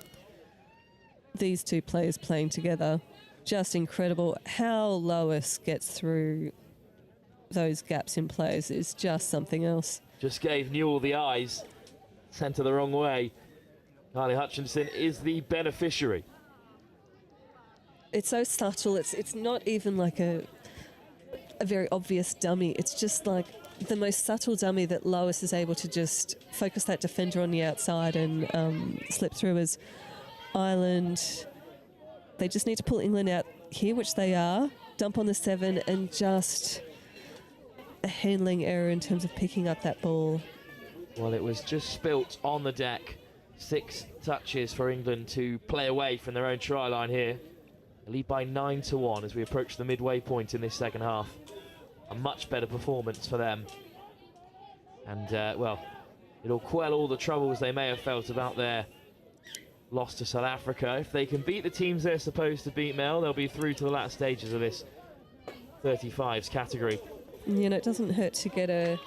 These two players playing together, just incredible. How Lois gets through those gaps in plays is just something else. Just gave Newell the eyes. Sent her the wrong way. Kylie Hutchinson is the beneficiary. It's so subtle. It's not even like a very obvious dummy. It's just like the most subtle dummy that Lois is able to just focus that defender on the outside and slip through. As Ireland, they just need to pull England out here, which they are. Dump on the 7 and just a handling error in terms of picking up that ball. Well, it was just spilt on the deck. 6 touches for England to play away from their own try line here. A lead by 9-1 as we approach the midway point in this second half. A much better performance for them. And, well, it'll quell all the troubles they may have felt about their loss to South Africa. If they can beat the teams they're supposed to beat, Mel, they'll be through to the last stages of this 35s category. You know, it doesn't hurt to get a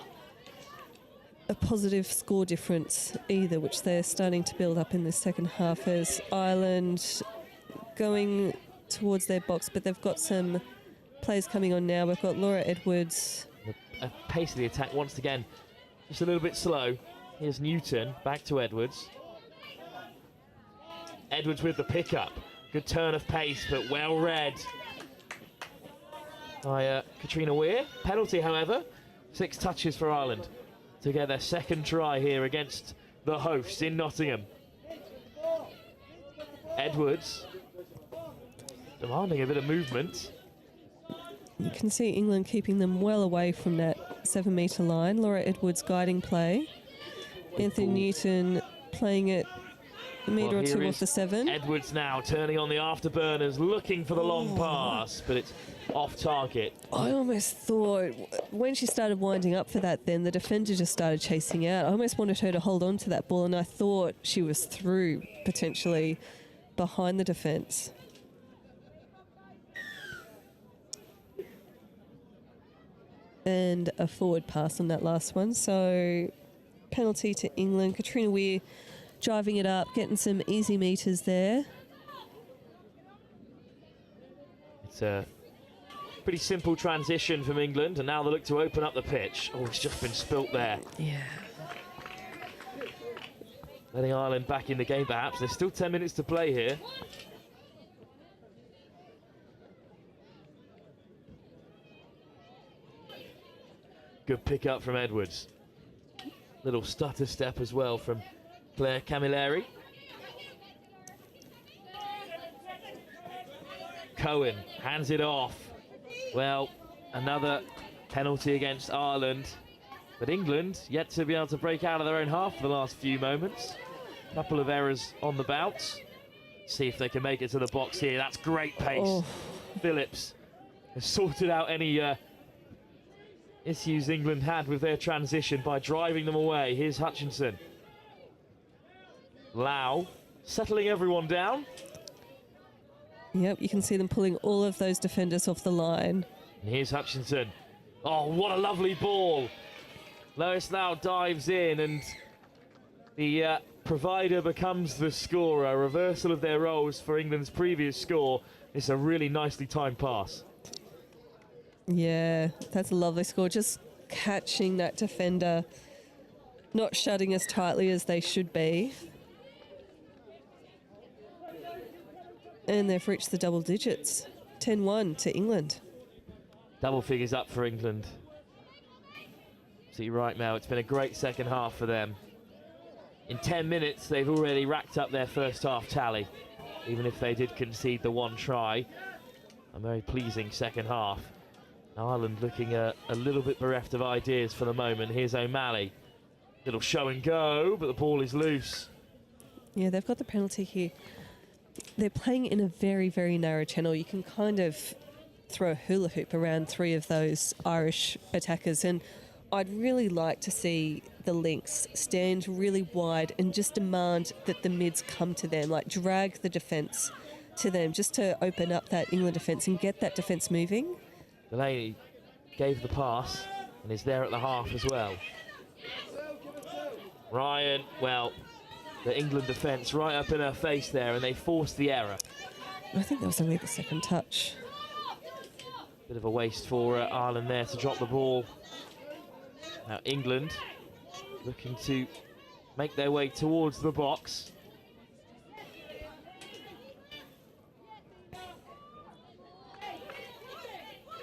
positive score difference either, which they're starting to build up in this second half as Ireland going towards their box, but they've got some players coming on now. We've got Laura Edwards. The pace of the attack once again just a little bit slow. Here's Newton, back to Edwards. Edwards with the pickup. Good turn of pace, but well read by Katrina Weir. Penalty, however. 6 touches for Ireland to get their second try here against the hosts in Nottingham. Edwards demanding a bit of movement. You can see England keeping them well away from that 7 metre line. Laura Edwards guiding play. Anthony Newton playing it a metre or 2 off the 7. Edwards now turning on the afterburners, looking for the long pass, but it's off target. I almost thought when she started winding up for that, then the defender just started chasing out. I almost wanted her to hold on to that ball, and I thought she was through potentially behind the defence. And a forward pass on that last one. So penalty to England. Katrina Weir driving it up, getting some easy metres there. It's a pretty simple transition from England, and now they look to open up the pitch. Oh, it's just been spilt there. Yeah. Letting Ireland back in the game, perhaps. There's still 10 minutes to play here. Good pick up from Edwards. Little stutter step as well from Claire Camilleri. Cohen hands it off. Well, another penalty against Ireland. But England yet to be able to break out of their own half for the last few moments. Couple of errors on the bounce. See if they can make it to the box here. That's great pace. Oh. Phillips has sorted out any issues England had with their transition by driving them away. Here's Hutchinson. Lau settling everyone down. Yep, you can see them pulling all of those defenders off the line. And here's Hutchinson. Oh, what a lovely ball. Lois Lau dives in, and the provider becomes the scorer. A reversal of their roles for England's previous score. It's a really nicely timed pass. Yeah, that's a lovely score. Just catching that defender, not shutting as tightly as they should be. And they've reached the double digits. 10-1 to England. Double figures up for England. See right now, it's been a great second half for them. In 10 minutes, they've already racked up their first half tally, even if they did concede the one try. A very pleasing second half. Ireland looking a little bit bereft of ideas for the moment. Here's O'Malley. Little show and go, but the ball is loose. Yeah, they've got the penalty here. They're playing in a very, very narrow channel. You can kind of throw a hula hoop around three of those Irish attackers, and I'd really like to see the Lynx stand really wide and just demand that the mids come to them, like drag the defence to them just to open up that England defence and get that defence moving. Delaney gave the pass and is there at the half as well. Ryan, well, the England defence right up in her face there, and they forced the error. I think that was only the second touch. Bit of a waste for Ireland there to drop the ball. Now England looking to make their way towards the box.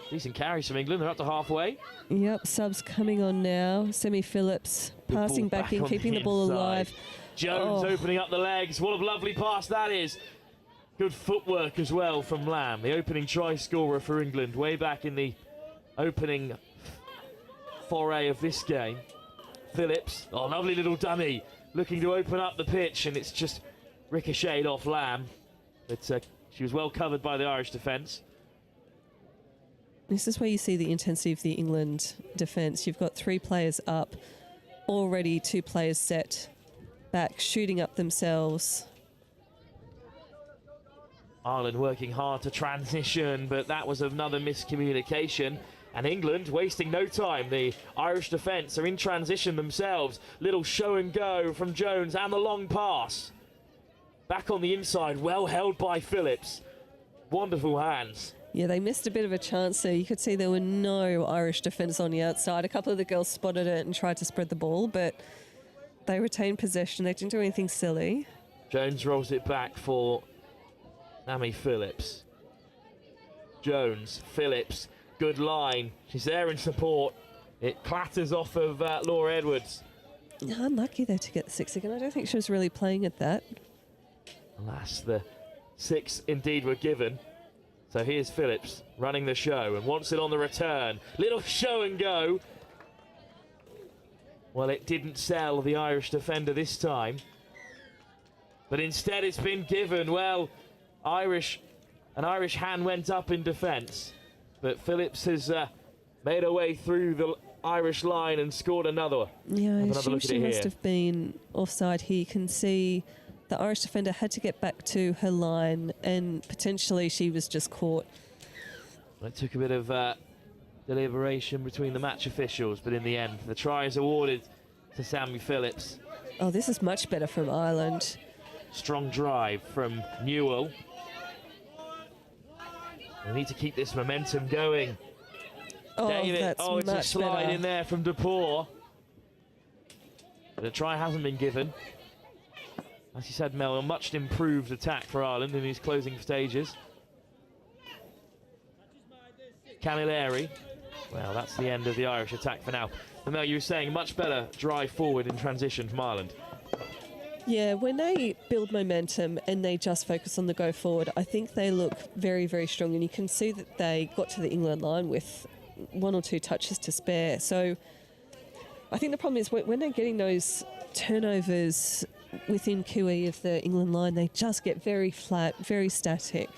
Decent carries from England, they're up to halfway. Yep, subs coming on now. Semi Phillips passing back in, keeping the ball alive. Jones opening up the legs. What a lovely pass that is. Good footwork as well from Lamb, the opening try scorer for England, way back in the opening foray of this game. Phillips, oh, lovely little dummy, looking to open up the pitch, and it's just ricocheted off Lamb. But she was well covered by the Irish defence. This is where you see the intensity of the England defence. You've got three players up, already two players set back, shooting up themselves. Ireland working hard to transition, but that was another miscommunication. And England wasting no time. The Irish defence are in transition themselves. Little show and go from Jones, and the long pass. Back on the inside, well held by Phillips. Wonderful hands. Yeah, they missed a bit of a chance there. You could see there were no Irish defenders on the outside. A couple of the girls spotted it and tried to spread the ball, but they retained possession. They didn't do anything silly. Jones rolls it back for Amy Phillips. Jones, Phillips, good line. She's there in support. It clatters off of Laura Edwards. Unlucky there to get the six again. I don't think she was really playing at that. Alas, the six indeed were given. So here's Phillips running the show and wants it on the return. Little show and go. Well, it didn't sell the Irish defender this time. But instead it's been given. Well, an Irish hand went up in defence. But Phillips has made her way through the Irish line and scored another. Yeah, I assume she must have been offside here. You can see the Irish defender had to get back to her line, and potentially she was just caught. It took a bit of deliberation between the match officials, but in the end, the try is awarded to Sammy Phillips. Oh, this is much better from Ireland. Strong drive from Newell. We need to keep this momentum going. Oh, David, that's it's a slide better in there from DePore. But the try hasn't been given. As you said, Mel, a much improved attack for Ireland in these closing stages. Camilleri. Well, that's the end of the Irish attack for now. But Mel, you were saying much better drive forward in transition from Ireland. Yeah, when they build momentum and they just focus on the go forward, I think they look very, very strong. And you can see that they got to the England line with one or two touches to spare. So I think the problem is when they're getting those turnovers within QE of the England line, they just get very flat, very static.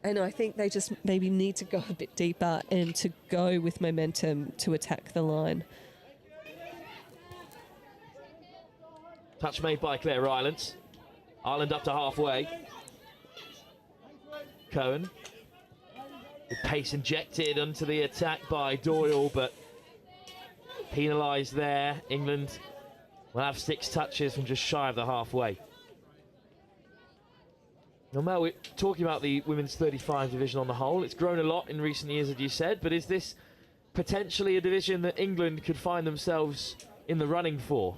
And I think they just maybe need to go a bit deeper and to go with momentum to attack the line. Touch made by Claire Rylands. Ireland up to halfway. Cohen. With pace injected onto the attack by Doyle, but penalised there. England will have 6 touches from just shy of the halfway. Now, Mel, we're talking about the women's 35 division on the whole. It's grown a lot in recent years, as you said, but is this potentially a division that England could find themselves in the running for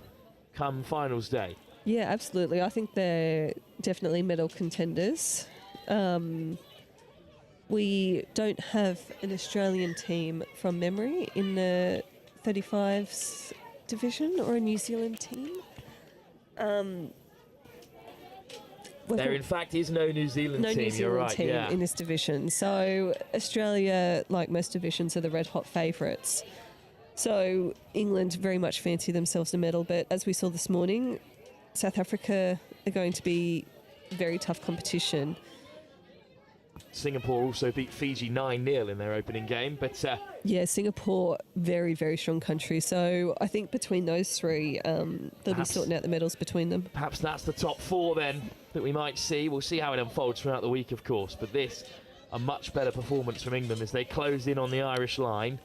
come finals day? Yeah, absolutely. I think they're definitely medal contenders. We don't have an Australian team from memory in the 35s division, or a New Zealand team. There, in fact, is no New Zealand team. New Zealand You're right, team yeah. in this division. So Australia, like most divisions, are the red hot favourites. So England very much fancy themselves a medal, but as we saw this morning, South Africa are going to be very tough competition. Singapore also beat Fiji 9-0 in their opening game, but yeah, Singapore, very, very strong country. So I think between those three, they'll be sorting out the medals between them. perhaps that's the top 4 then that we might see. We'll see how it unfolds throughout the week, of course, but this, a much better performance from England as they close in on the Irish line.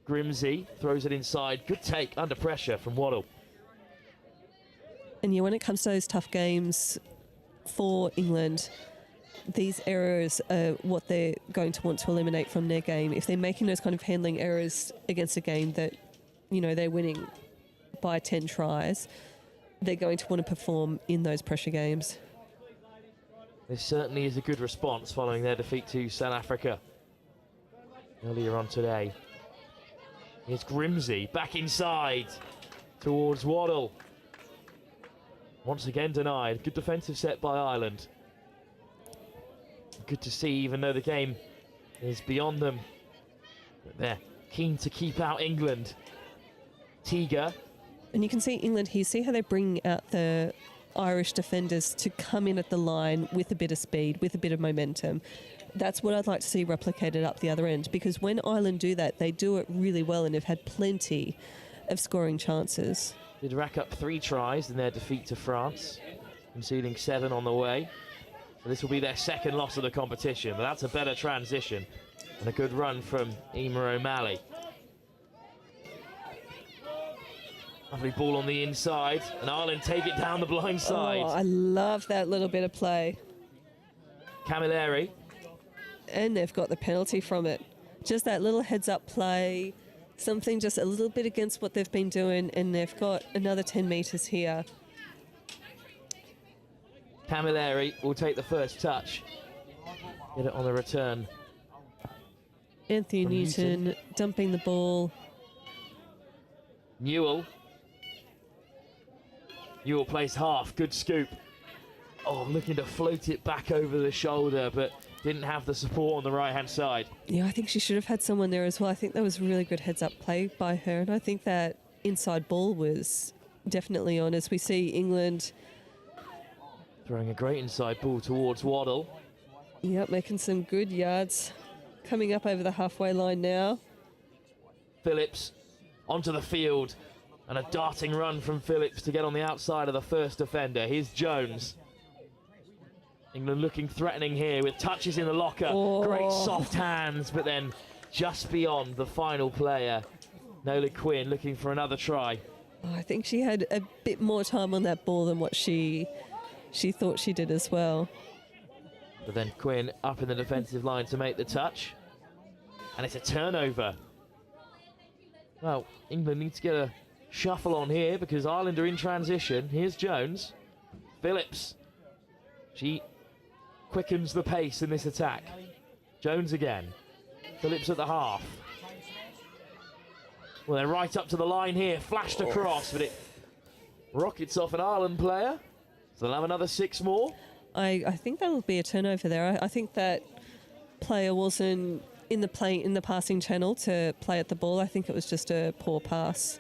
Grimsey throws it inside. Good take under pressure from Waddle. And yeah, when it comes to those tough games for England, these errors are what they're going to want to eliminate from their game. If they're making those kind of handling errors against a game that, you know, they're winning by 10 tries, they're going to want to perform in those pressure games. This certainly is a good response following their defeat to South Africa earlier on today. Here's Grimsey back inside towards Waddle. Once again denied. Good defensive set by Ireland. Good to see, even though the game is beyond them, but they're keen to keep out England. Tiga. And you can see England here, see how they bring out the Irish defenders to come in at the line with a bit of speed, with a bit of momentum. That's what I'd like to see replicated up the other end, because when Ireland do that, they do it really well and have had plenty of scoring chances. Did rack up 3 tries in their defeat to France, conceding 7 on the way. So this will be their second loss of the competition, but that's a better transition and a good run from Emer O'Malley. Lovely ball on the inside, and Ireland take it down the blind side. Oh, I love that little bit of play. Camilleri. And they've got the penalty from it. Just that little heads-up play, something just a little bit against what they've been doing, and they've got another 10 metres here. Camilleri will take the first touch. Get it on the return. Anthony Newton dumping the ball. Newell plays half. Good scoop. Oh, looking to float it back over the shoulder, but didn't have the support on the right-hand side. Yeah, I think she should have had someone there as well. I think that was really good heads-up play by her, and I think that inside ball was definitely on, as we see England throwing a great inside ball towards Waddle. Yep, making some good yards. Coming up over the halfway line now. Phillips onto the field, and a darting run from Phillips to get on the outside of the first defender. Here's Jones. England looking threatening here with touches in the locker. Oh. Great soft hands, but then just beyond the final player. Nola Quinn looking for another try. Oh, I think she had a bit more time on that ball than what she thought she did as well. But then Quinn up in the defensive line to make the touch. And it's a turnover. Well, England need to get a shuffle on here because Ireland are in transition. Here's Jones. Phillips. She quickens the pace in this attack. Jones again. Phillips at the half. Well, they're right up to the line here. Flashed across, but it rockets off an Ireland player. So they'll have another 6 more. I think that will be a turnover there. I think that player wasn't in the passing channel to play at the ball. I think it was just a poor pass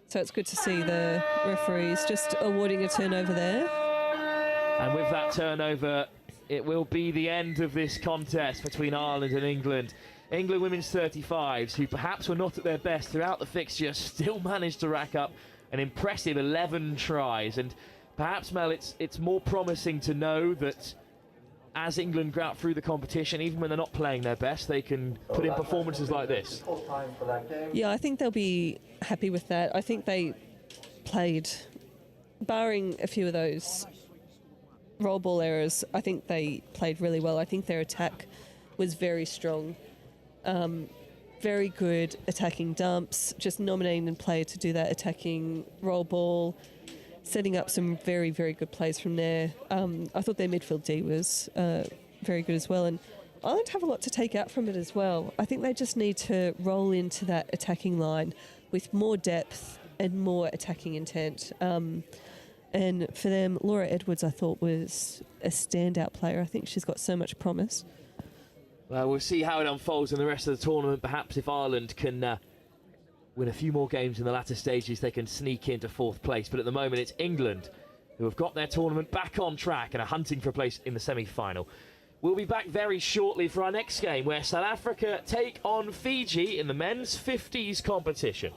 So it's good to see the referees just awarding a turnover there. And with that turnover, it will be the end of this contest between Ireland and England. England women's 35s, who perhaps were not at their best throughout the fixture, still managed to rack up an impressive 11 tries. And perhaps, Mel, it's more promising to know that as England go out through the competition, even when they're not playing their best, they can put in performances like this. Yeah, I think they'll be happy with that. I think they played, barring a few of those roll ball errors, I think they played really well. I think their attack was very strong. Very good attacking dumps, just nominating the player to do that attacking roll ball, setting up some very, very good plays from there. I thought their midfield D was very good as well, and Ireland have a lot to take out from it as well. I think they just need to roll into that attacking line with more depth and more attacking intent. And for them, Laura Edwards, I thought, was a standout player. I think she's got so much promise. Well, we'll see how it unfolds in the rest of the tournament. Perhaps if Ireland can win a few more games in the latter stages, they can sneak into 4th place. But at the moment, it's England who have got their tournament back on track and are hunting for a place in the semi-final. We'll be back very shortly for our next game, where South Africa take on Fiji in the men's 50s competition.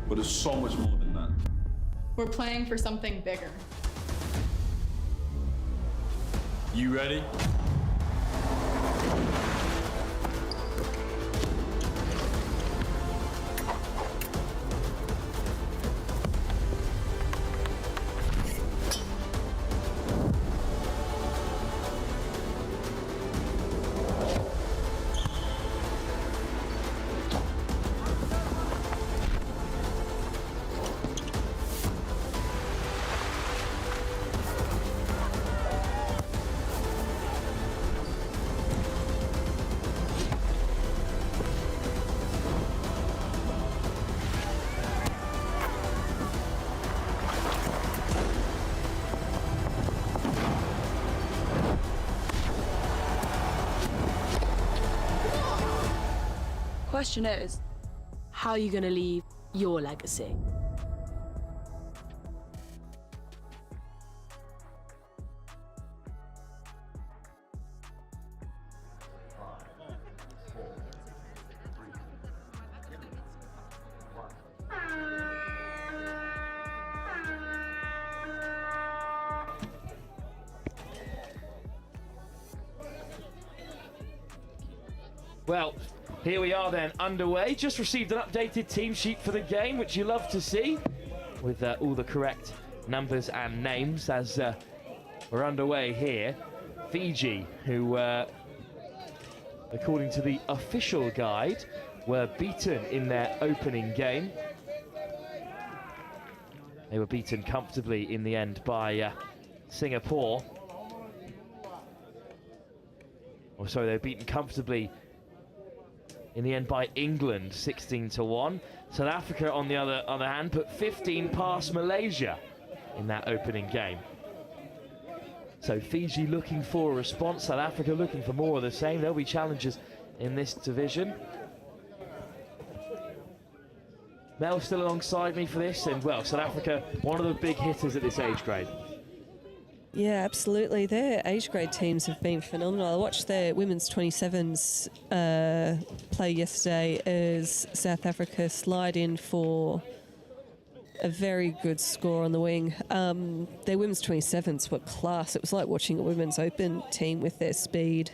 But it's so much more than that. We're playing for something bigger. You ready? Question is, how are you going to leave your legacy? Well, here we are then, underway. Just received an updated team sheet for the game, which you love to see, with all the correct numbers and names as we're underway here. Fiji, who, according to the official guide, were beaten in their opening game. They were beaten comfortably in the end by Singapore. Or sorry, they were beaten comfortably in the end by England, 16-1. South Africa, on the other hand, put 15 past Malaysia in that opening game. So Fiji looking for a response, South Africa looking for more of the same. There'll be challenges in this division. Mel's still alongside me for this, and well, South Africa, one of the big hitters at this age grade. Yeah, absolutely. Their age grade teams have been phenomenal. I watched their women's 27s play yesterday as South Africa slide in for a very good score on the wing. Their women's 27s were class. It was like watching a women's open team with their speed.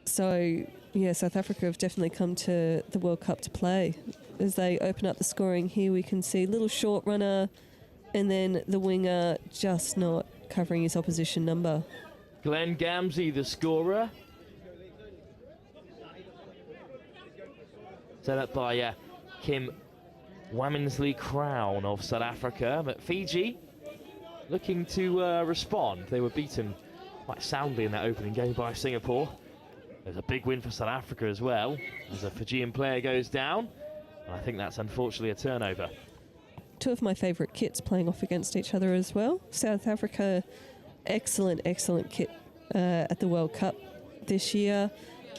So, yeah, South Africa have definitely come to the World Cup to play. As they open up the scoring here, we can see little short runner, and then the winger just not covering his opposition number. Glenn Gamzee, the scorer. Set up by Kim Wammensley-Crown of South Africa. But Fiji looking to respond. They were beaten quite soundly in that opening game by Singapore. There's a big win for South Africa as well, as a Fijian player goes down. And I think that's unfortunately a turnover. Two of my favourite kits playing off against each other as well. South Africa, excellent kit at the World Cup this year.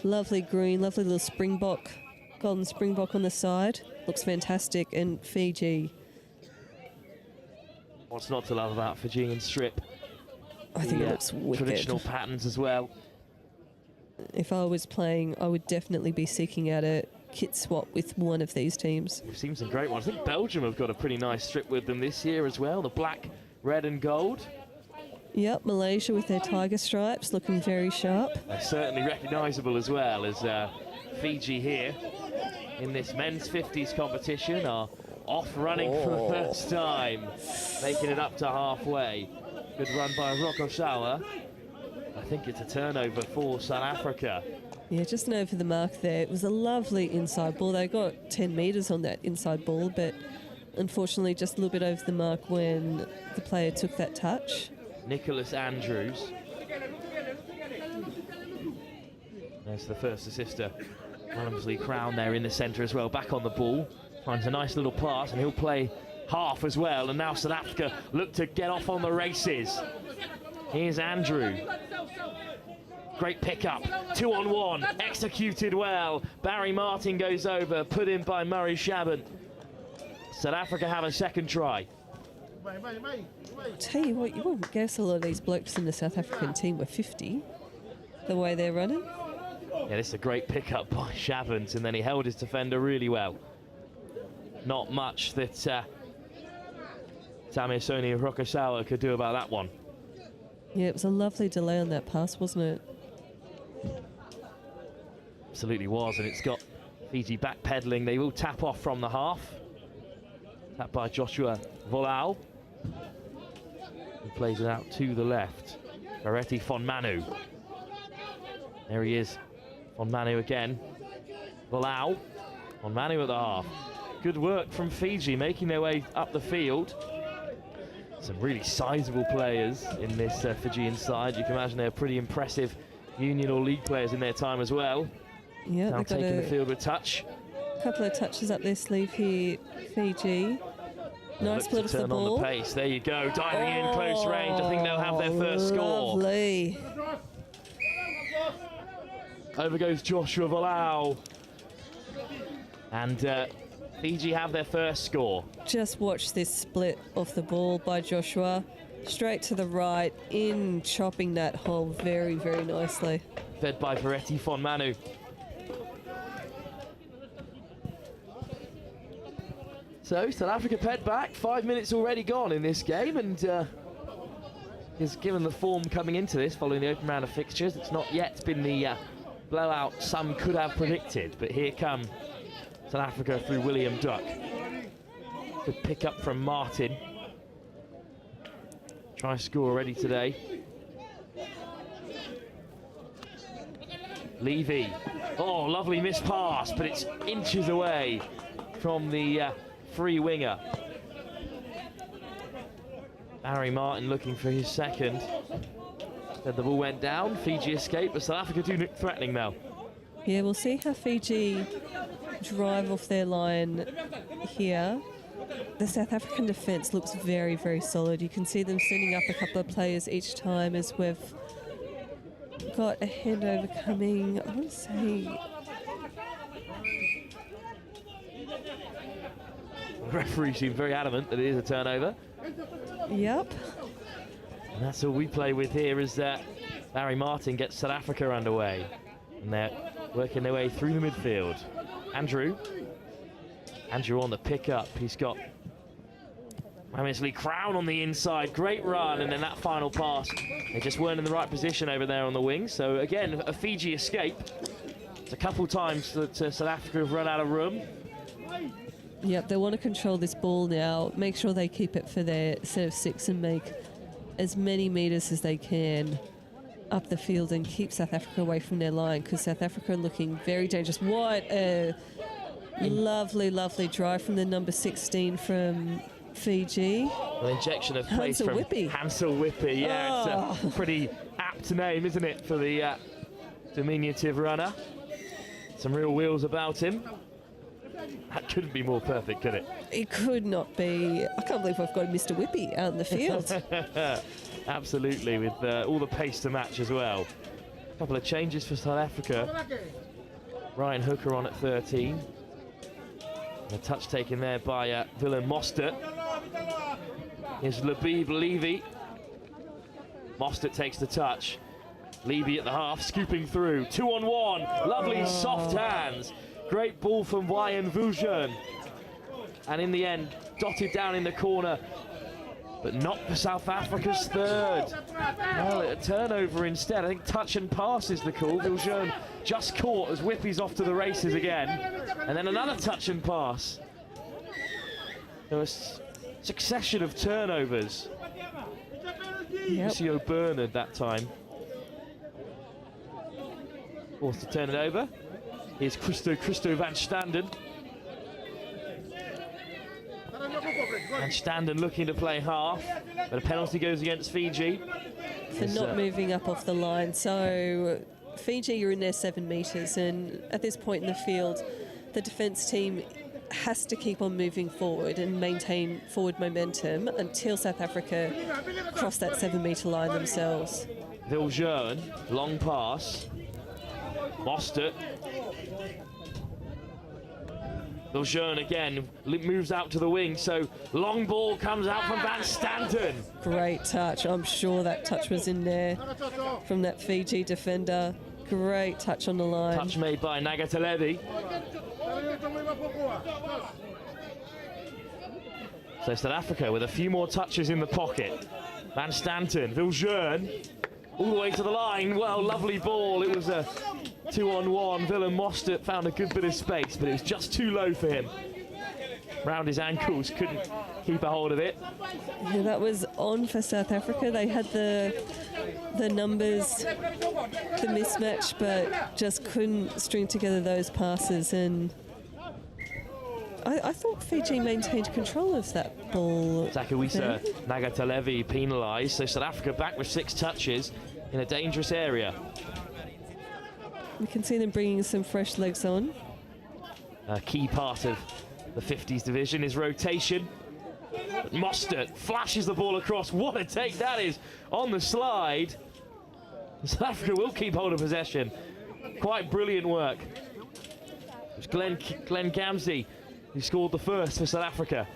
Lovely green, lovely little springbok, golden springbok on the side. Looks fantastic. And Fiji. What's not to love about Fijian strip? I think it looks wicked. Traditional patterns as well. If I was playing, I would definitely be seeking out a kit swap with one of these teams. We've seen some great ones. I think Belgium have got a pretty nice strip with them this year as well. The black, red and gold. Yep, Malaysia with their tiger stripes looking very sharp. They're certainly recognisable as well, as Fiji here in this men's 50s competition are off running for the first time, making it up to halfway. Good run by Rokosawa. I think it's a turnover for South Africa. Yeah, just an over the mark there. It was a lovely inside ball. They got 10 metres on that inside ball, but unfortunately just a little bit over the mark when the player took that touch. Nicholas Andrews. There's the first assister. Wammensley-Crown there in the centre as well, back on the ball. Finds a nice little pass, and he'll play half as well. And now South Africa look to get off on the races. Here's Andrew. Great pickup, 2-on-1, executed well. Barry Martin goes over, put in by Murray Shaban. South Africa have a second try. I'll tell you what, you wouldn't guess a lot of these blokes in the South African team were 50, the way they're running. Yeah, this is a great pickup by Shavans, and then he held his defender really well. Not much that Tamisoni Rokosawa could do about that one. Yeah, it was a lovely delay on that pass, wasn't it? Absolutely was, and it's got Fiji backpedaling. They will tap off from the half. Tap by Joshua Volau. He plays it out to the left. Bareti Fonmanu. There he is. Fonmanu again. Volau. Fonmanu at the half. Good work from Fiji, making their way up the field. Some really sizable players in this Fijian side. You can imagine they're pretty impressive union or league players in their time as well. Yeah, now taking the field with touch. A couple of touches up their sleeve here, Fiji. Nice split of the ball. On the pace. There you go, diving in close range. I think they'll have their first score. Lovely. Over goes Joshua Volau. And Fiji have their first score. Just watch this split off the ball by Joshua. Straight to the right, in chopping that hole very, very nicely. Fed by Bareti Fonmanu. So South Africa ped back, 5 minutes already gone in this game, and is given the form coming into this following the open round of fixtures. It's not yet been the blowout some could have predicted, but here come South Africa through William Duck. Good pick up from Martin. Try score already today. Levy. Oh, lovely miss pass, but it's inches away from the free winger. Barry Martin looking for his second. Then the ball went down. Fiji escaped, but South Africa do look threatening now. Yeah, we'll see how Fiji drive off their line here. The South African defence looks very, very solid. You can see them sending up a couple of players each time as we've got a handover coming. I want to say The referee seemed very adamant that it is a turnover. Yep. And that's all we play with here is that Barry Martin gets South Africa underway. And they're working their way through the midfield. Andrew on the pick-up. He's got Mohamed Crown on the inside. Great run, and then that final pass. They just weren't in the right position over there on the wing. So again, a Fiji escape. It's a couple times that South Africa have run out of room. Yep, they want to control this ball now, make sure they keep it for their set of 6 and make as many metres as they can up the field and keep South Africa away from their line, because South Africa are looking very dangerous. What a lovely, lovely drive from the number 16 from Fiji. An injection of pace from Hansel Whippy. Yeah, it's a pretty apt name, isn't it, for the diminutive runner. Some real wheels about him. That couldn't be more perfect, could it? It could not be. I can't believe we've got Mr. Whippy out in the field. Absolutely, with all the pace to match as well. A couple of changes for South Africa. Ryan Hooker on at 13. And a touch taken there by Willem Mostert. Here's Labib Levy. Mostert takes the touch. Levy at the half, scooping through. 2-on-1. Lovely soft hands. Great ball from Wayan Vujan. And in the end, dotted down in the corner. But not for South Africa's third. Well, a turnover instead. I think touch and pass is the call. Vujan just caught as Whippy's off to the races again. And then another touch and pass. There was a succession of turnovers. Lucio Bernard that time. Forced to turn it over. Here's Christo van Standen. Van Standen looking to play half, but a penalty goes against Fiji. For not moving up off the line. So Fiji are in their 7 metres, and at this point in the field, the defence team has to keep on moving forward and maintain forward momentum until South Africa cross that 7-metre line themselves. Viljoen, long pass. Mostert. Viljoen again moves out to the wing, so long ball comes out from Van Stanton. Great touch. I'm sure that touch was in there from that Fiji defender. Great touch on the line. Touch made by Nagatalevi. So South Africa with a few more touches in the pocket. Van Stanton, Viljoen, all the way to the line. Well, lovely ball. It was a 2-on-1. Willem Mostert found a good bit of space, but it was just too low for him. Round his ankles, couldn't keep a hold of it. Yeah, that was on for South Africa. They had the numbers, the mismatch, but just couldn't string together those passes. And I thought Fiji maintained control of that ball. Zakawisa Nagatalevi penalised, so South Africa back with 6 touches in a dangerous area. We can see them bringing some fresh legs on. A key part of the 50s division is rotation. But Mostert flashes the ball across. What a take that is on the slide. South Africa will keep hold of possession. Quite brilliant work. It was Glenn Gamsey who scored the first for South Africa.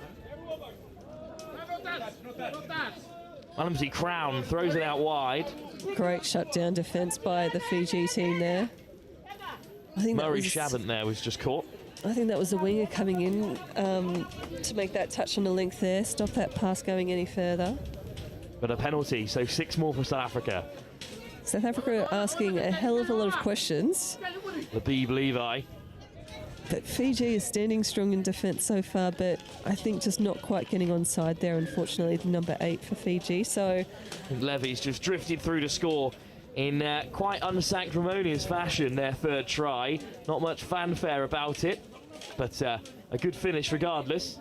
Malmsey Crown throws it out wide. Great shutdown defence by the Fiji team there. I think Murray Shabant there was just caught. I think that was the winger coming in to make that touch on the length there, stop that pass going any further. But a penalty, so 6 more for South Africa. South Africa are asking a hell of a lot of questions. Labib Levi. But Fiji is standing strong in defence so far, but I think just not quite getting onside there, unfortunately, the number 8 for Fiji. So Levy's just drifted through to score in quite unsanctimonious fashion, their 3rd try. Not much fanfare about it, but a good finish regardless.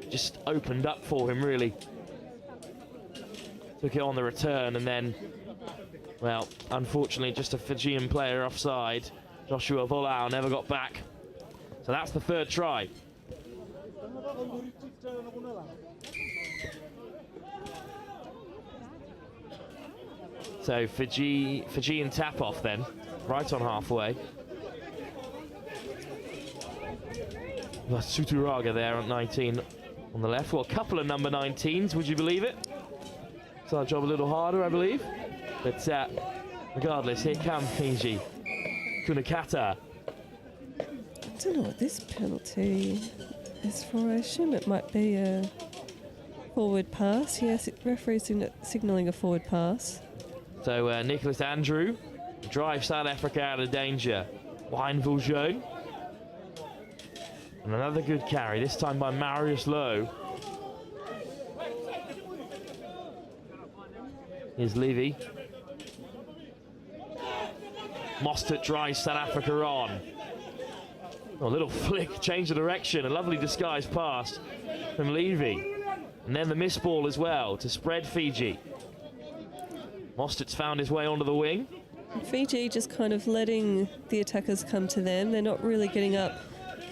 Just opened up for him, really. Took it on the return, and then, well, unfortunately, just a Fijian player offside. Joshua Volau never got back. So that's the 3rd try. So Fijian tap off then, right on halfway. Suturaga there on 19 on the left. Well, a couple of number 19s, would you believe it? It's our job a little harder, I believe. But regardless, here come Fiji. Kunakata. I don't know what this penalty is for. I assume it might be a forward pass. Yes, referee's signalling a forward pass. So Nicholas Andrew drives South Africa out of danger. Wyneville Joan. And another good carry, this time by Marius Lowe. Here's Levy. Mostert drives South Africa on. Oh, a little flick, change of direction, a lovely disguised pass from Levy. And then the miss ball as well to spread Fiji. Mostert's found his way onto the wing. Fiji just kind of letting the attackers come to them. They're not really getting up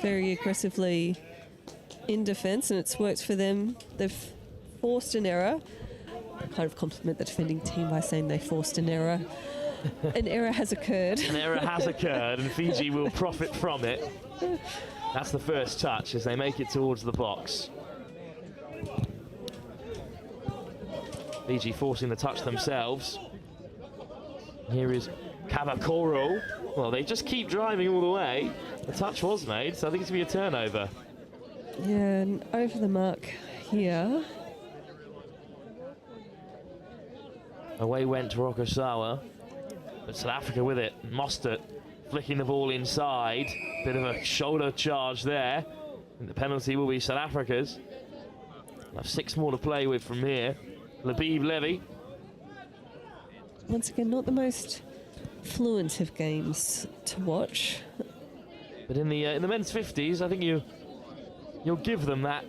very aggressively in defence, and it's worked for them. They've forced an error. I kind of compliment the defending team by saying they forced an error. An error has occurred. An error has occurred, and Fiji will profit from it. That's the first touch as they make it towards the box. Fiji forcing the touch themselves. Here is Kavakoro. Well, they just keep driving all the way. The touch was made, so I think it's going to be a turnover. Yeah, and over the mark here. Away went Rokosawa, but South Africa with it. Mostert flicking the ball inside. Bit of a shoulder charge there. And the penalty will be South Africa's. We'll have 6 more to play with from here. Labib Levy. Once again, not the most fluent of games to watch. But in the men's 50s, I think you'll give them that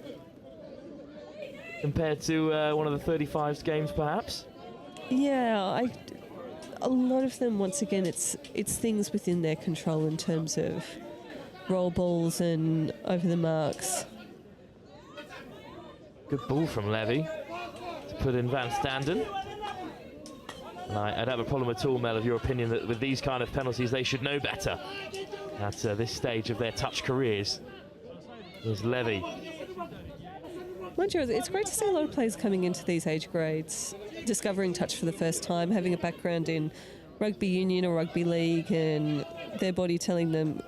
compared to one of the 35s games, perhaps. Yeah, a lot of them, once again, it's things within their control in terms of roll balls and over the marks. Good ball from Levy to put in Van Standen. And I don't have a problem at all, Mel, of your opinion that with these kind of penalties they should know better at this stage of their touch careers. Here's Levy. Mind you, it's great to see a lot of players coming into these age grades, discovering touch for the first time, having a background in rugby union or rugby league, and their body telling them,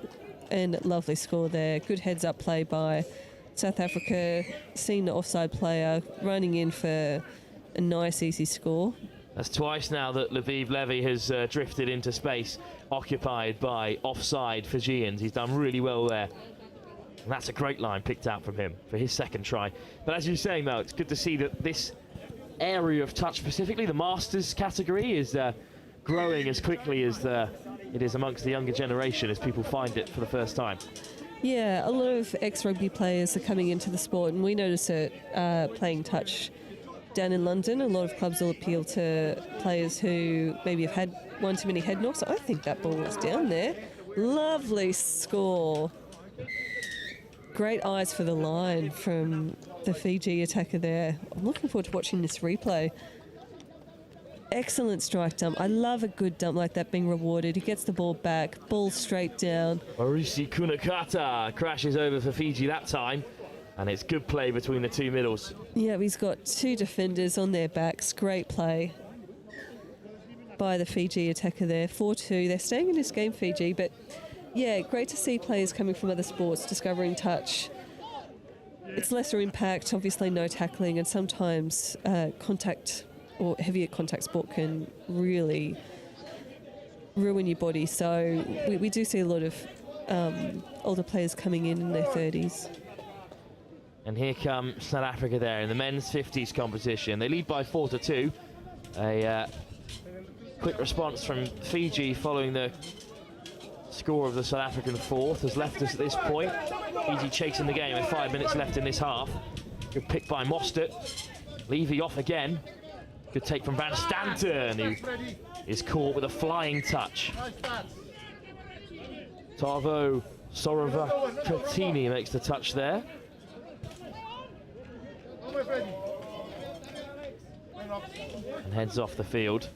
and lovely score there. Good heads-up play by South Africa, seeing the offside player, running in for a nice, easy score. That's twice now that Labib Levy has drifted into space occupied by offside Fijians. He's done really well there. And that's a great line picked out from him for his second try. But as you're saying, Mel, it's good to see that this area of touch, specifically the Masters category, is growing as quickly as it is amongst the younger generation as people find it for the first time. Yeah, a lot of ex-rugby players are coming into the sport, and we notice it playing touch down in London. A lot of clubs will appeal to players who maybe have had one too many head knocks. I think that ball was down there. Lovely score. Great eyes for the line from the Fiji attacker there. I'm looking forward to watching this replay. Excellent strike dump. I love a good dump like that being rewarded. He gets the ball back, ball straight down. Orisi Kunakata crashes over for Fiji that time, and it's good play between the two middles. Yeah, he's got 2 defenders on their backs. Great play by the Fiji attacker there. 4-2. They're staying in this game, Fiji, but yeah, great to see players coming from other sports, discovering touch. It's lesser impact, obviously no tackling, and sometimes contact or heavier contact sport can really ruin your body. So we do see a lot of older players coming in their 30s. And here come South Africa there in the men's 50s competition. They lead by 4-2. A quick response from Fiji following the score of the South African fourth has left us at this point. Fiji chasing the game with 5 minutes left in this half. Good pick by Mostert. Levy off again. Good take from Van Stanton, who is caught with a flying touch. Tavo Sorovakatini makes the touch there. And heads off the field.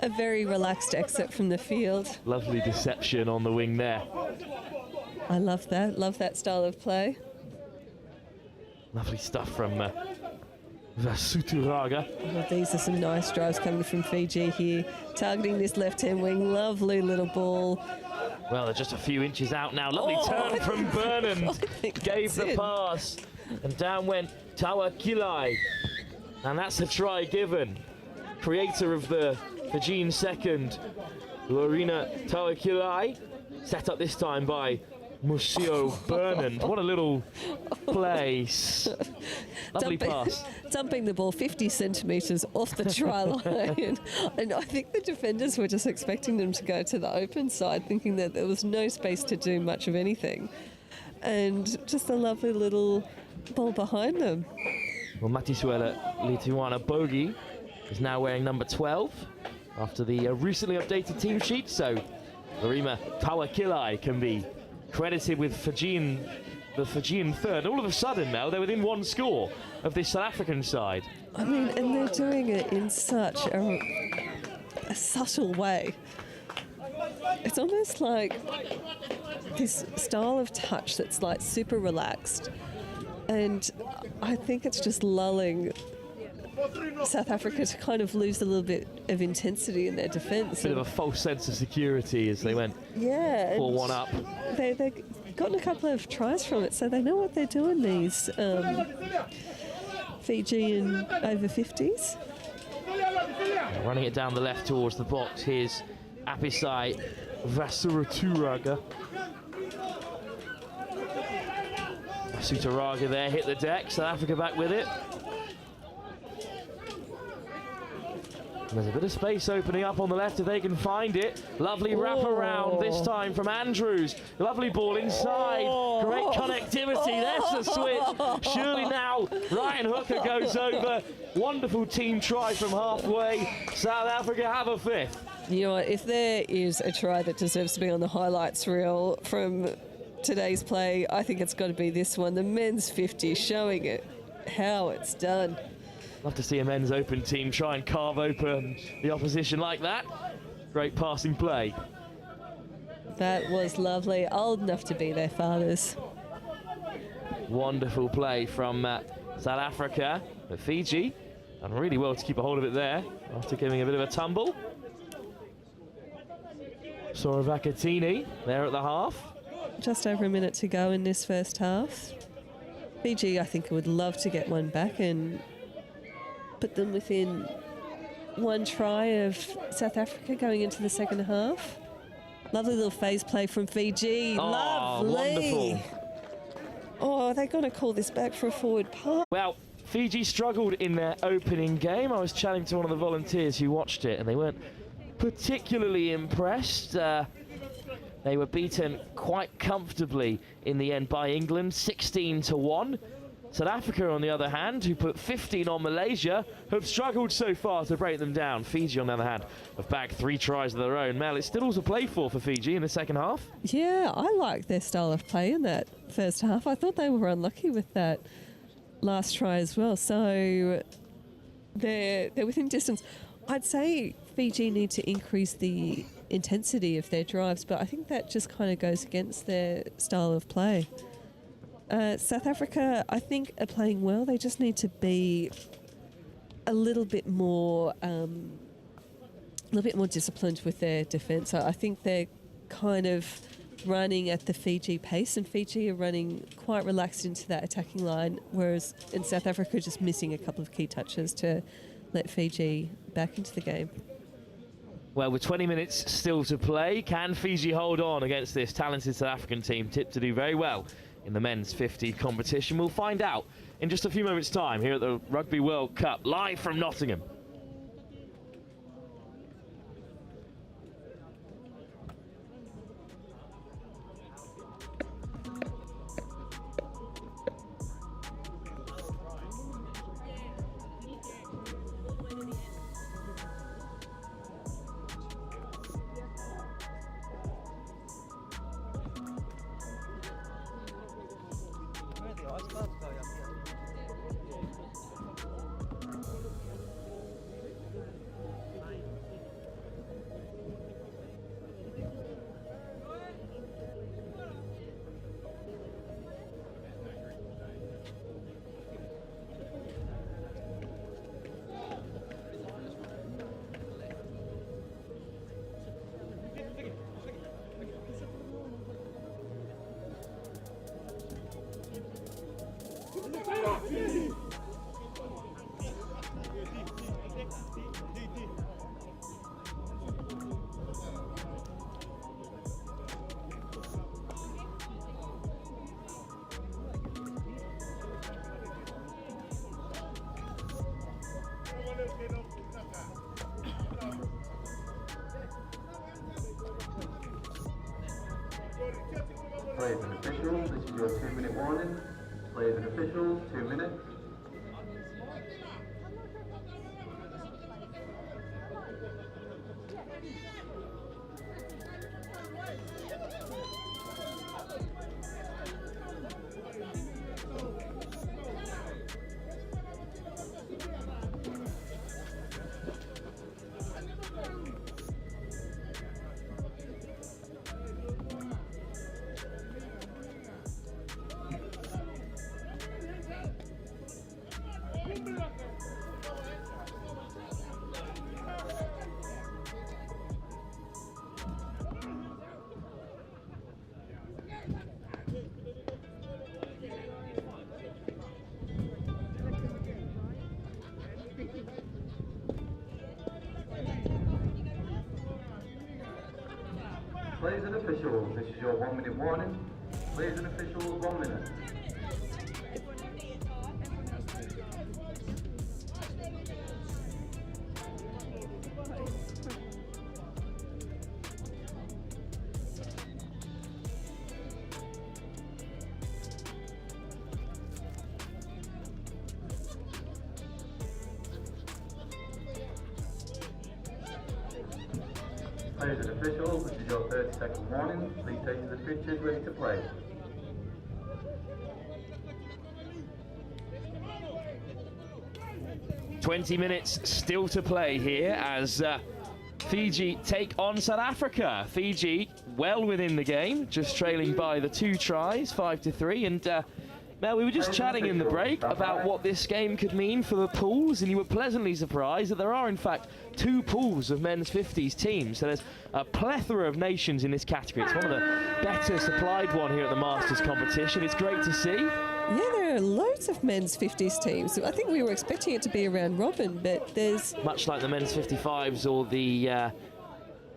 A very relaxed exit from the field. Lovely deception on the wing there. I love that style of play. Lovely stuff from Vasuturaga. Oh, these are some nice drives coming from Fiji here, targeting this left-hand wing. Lovely little ball. Well, they're just a few inches out now. Lovely turn from Burnham. Gave the pass. And down went Tawakilai. And that's a try given. Creator of the Fijian second, Lorena Tawakilai. Set up this time by Musio Burnham. What a little place. Lovely pass. Dumping the ball 50 centimetres off the try line. And I think the defenders were just expecting them to go to the open side, thinking that there was no space to do much of anything. And just a lovely little ball behind them. Well, Matisuela Lituana Bogi is now wearing number 12 after the recently updated team sheet. So Lorima Tawakilai can be credited with the Fijian third. All of a sudden now they're within one score of this South African side. I mean, and they're doing it in such a subtle way. It's almost like this style of touch that's like super relaxed, and I think it's just lulling South Africa to kind of lose a little bit of intensity in their defence. Bit of a false sense of security as they went 4-1 up. They've gotten a couple of tries from it, so they know what they're doing, these Fijian over 50s. Running it down the left towards the box. Here's Apisai Vasuraturaga. Vasuturaga there, hit the deck. South Africa back with it. And there's a bit of space opening up on the left if they can find it. Lovely wrap around this time from Andrews. Lovely ball inside. Great connectivity. There's the switch. Surely now Ryan Hooker goes over. Wonderful team try from halfway. South Africa have a fifth. You know what, if there is a try that deserves to be on the highlights reel from today's play, I think it's got to be this one. The men's 50 showing it how it's done. Love to see a men's open team try and carve open the opposition like that. Great passing play. That was lovely. Old enough to be their fathers. Wonderful play from South Africa. But Fiji done really well to keep a hold of it there after giving a bit of a tumble. Soravakatini there at the half. Just over a minute to go in this first half. Fiji, I think, would love to get one back and put them within one try of South Africa going into the second half. Lovely little phase play from Fiji. Lovely. Wonderful. Oh, they're going to call this back for a forward pass. Well, Fiji struggled in their opening game. I was chatting to one of the volunteers who watched it, and they weren't particularly impressed. They were beaten quite comfortably in the end by England, 16-1. South Africa, on the other hand, who put 15 on Malaysia, have struggled so far to break them down. Fiji, on the other hand, have bagged 3 tries of their own. Mel, it's still all to play for Fiji in the second half. Yeah, I like their style of play in that first half. I thought they were unlucky with that last try as well. So they're within distance. I'd say Fiji need to increase the intensity of their drives, but I think that just kind of goes against their style of play. South Africa, I think, are playing well. They just need to be a little bit more disciplined with their defence. I think they're kind of running at the Fiji pace, and Fiji are running quite relaxed into that attacking line, whereas in South Africa, just missing a couple of key touches to let Fiji back into the game. Well, with 20 minutes still to play, can Fiji hold on against this talented South African team, tipped to do very well in the men's 50 competition? We'll find out in just a few moments' time here at the Rugby World Cup, live from Nottingham. officials, 2 minutes. Players and officials, this is your 1 minute warning. Players and officials, 1 minute. Players and officials, this is your 30-second warning. Please take to the pitches ready to play. "20 minutes still to play here as Fiji take on South Africa. Fiji well within the game, just trailing by the 2 tries, 5-3. And Mel, we were just chatting in the break about what this game could mean for the pools, and you were pleasantly surprised that there are in fact 2 pools of men's 50s teams. So there's a plethora of nations in this category. It's one of the better supplied one here at the Masters competition. It's great to see. Yeah, there are loads of men's 50s teams. I think we were expecting it to be around robin, but there's... Much like the men's 55s or the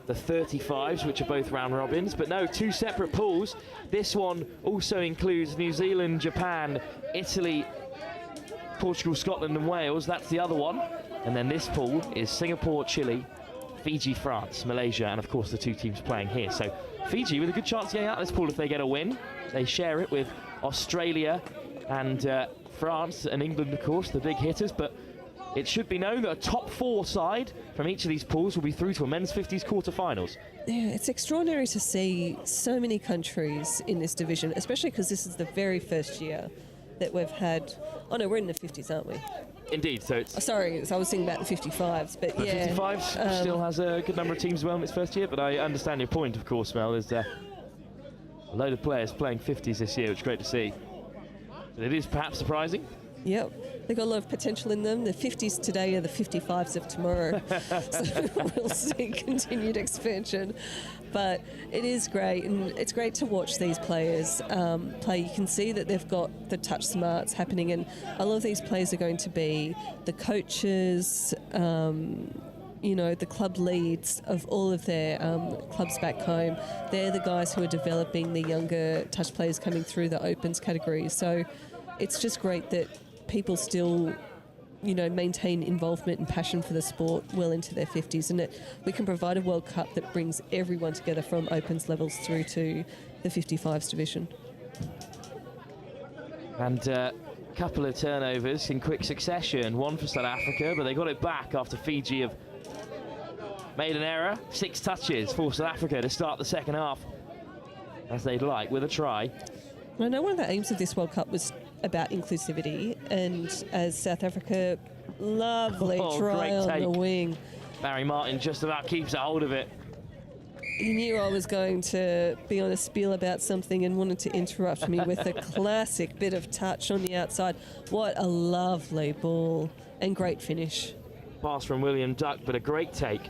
35s, which are both round robins, but no, 2 separate pools. This one also includes New Zealand, Japan, Italy, Portugal, Scotland and Wales. That's the other one. And then this pool is Singapore, Chile, Fiji, France, Malaysia, and of course the 2 teams playing here. So Fiji with a good chance of getting out of this pool if they get a win. They share it with Australia and France and England, of course, the big hitters, but it should be known that a top 4 side from each of these pools will be through to a men's 50s quarter-finals. Yeah, it's extraordinary to see so many countries in this division, especially because this is the very first year that we've had... Oh no, we're in the 50s, aren't we? Indeed, so it's... Oh, sorry, I was thinking about the 55s, but the yeah. 55s still has a good number of teams as well in its first year, but I understand your point, of course, Mel. There's a load of players playing 50s this year, which is great to see. But it is perhaps surprising. Yep, they've got a lot of potential in them. The 50s today are the 55s of tomorrow. So we'll see continued expansion. But it is great, and it's great to watch these players play. You can see that they've got the touch smarts happening, and a lot of these players are going to be the coaches, you know, the club leads of all of their clubs back home. They're the guys who are developing the younger touch players coming through the opens category. So it's just great that people still, you know, maintain involvement and passion for the sport well into their 50s, and we can provide a World Cup that brings everyone together from opens levels through to the 55s division. And a couple of turnovers in quick succession, one for South Africa, but they got it back after Fiji have made an error. 6 touches for South Africa to start the second half, as they'd like, with a try. I know one of the aims of this World Cup was about inclusivity, and as South Africa, lovely try on the wing. Barry Martin just about keeps a hold of it. He knew I was going to be on a spiel about something and wanted to interrupt me with a classic bit of touch on the outside. What a lovely ball and great finish. Pass from William Duck, but a great take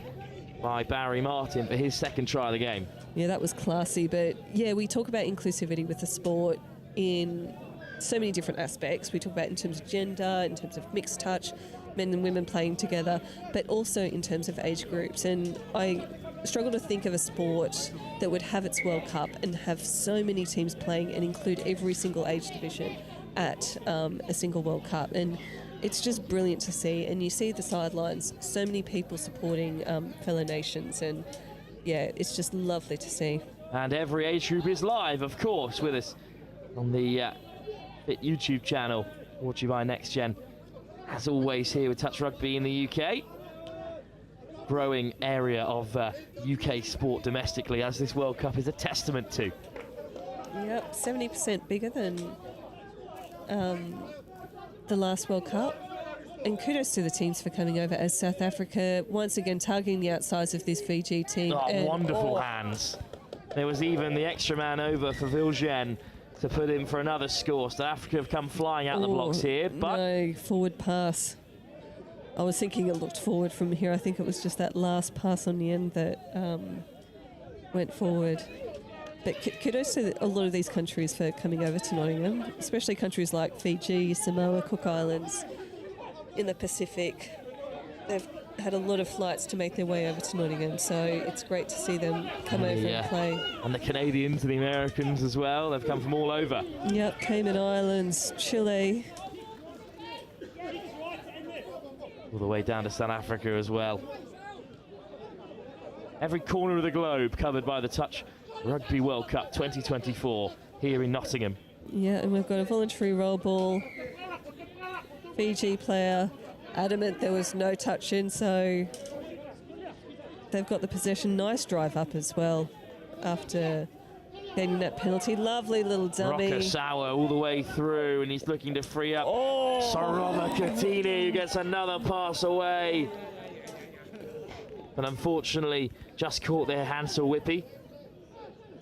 by Barry Martin for his second try of the game. Yeah, that was classy, but yeah, we talk about inclusivity with the sport in so many different aspects. We talk about in terms of gender, in terms of mixed touch, men and women playing together, but also in terms of age groups. And I struggle to think of a sport that would have its World Cup and have so many teams playing and include every single age division at a single World Cup. And it's just brilliant to see. And you see the sidelines, so many people supporting fellow nations, and yeah, it's just lovely to see. And every age group is live, of course, with us on the YouTube channel, brought to you by NextGen. As always, here with Touch Rugby in the UK. Growing area of UK sport domestically, as this World Cup is a testament to. Yep, 70% bigger than the last World Cup. And kudos to the teams for coming over, as South Africa once again targeting the outsides of this Fiji team. Oh, wonderful hands. There was even the extra man over for Viljen to put in for another score. South Africa have come flying out the blocks here, but no, forward pass. I was thinking it looked forward from here. I think it was just that last pass on the end that went forward. But kudos to a lot of these countries for coming over to Nottingham, especially countries like Fiji, Samoa, Cook Islands in the Pacific. They've had a lot of flights to make their way over to Nottingham, so it's great to see them come over and play. And the Canadians and the Americans as well, they've come from all over. Yep, Cayman Islands, Chile. All the way down to South Africa as well. Every corner of the globe covered by the Touch Rugby World Cup 2024 here in Nottingham. Yeah, and we've got a voluntary roll ball. Fiji player adamant there was no touch in, so they've got the possession. Nice drive up as well after getting that penalty. Lovely little dummy. Rokasawa all the way through, and he's looking to free up Sarova Katini, who gets another pass away. But unfortunately, just caught there Hansel Whippy.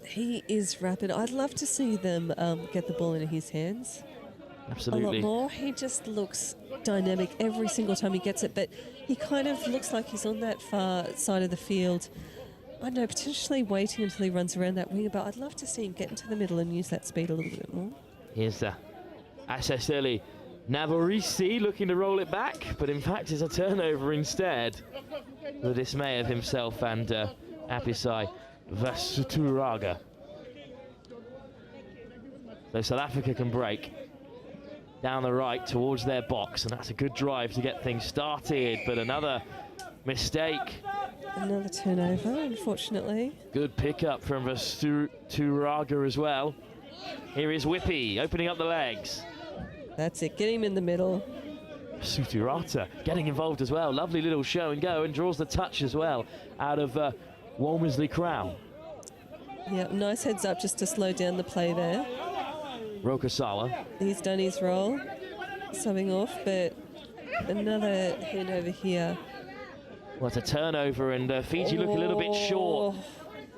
He is rapid. I'd love to see them get the ball in his hands. Absolutely. A lot more. He just looks dynamic every single time he gets it, but he kind of looks like he's on that far side of the field. I don't know, potentially waiting until he runs around that wing, but I'd love to see him get into the middle and use that speed a little bit more. Here's Aseseli Navorisi looking to roll it back, but in fact it's a turnover instead. The dismay of himself and Apisai Vasuturaga. So South Africa can break down the right towards their box, and that's a good drive to get things started, but another mistake. Another turnover, unfortunately. Good pickup from Vasuturaga as well. Here is Whippy opening up the legs. That's it, get him in the middle. Suturata getting involved as well. Lovely little show and go, and draws the touch as well out of Walmesley Crown. Yeah, nice heads up just to slow down the play there. Rokasawa. He's done his role, subbing off, but another hand over here. Well, it's a turnover, and Fiji look a little bit short.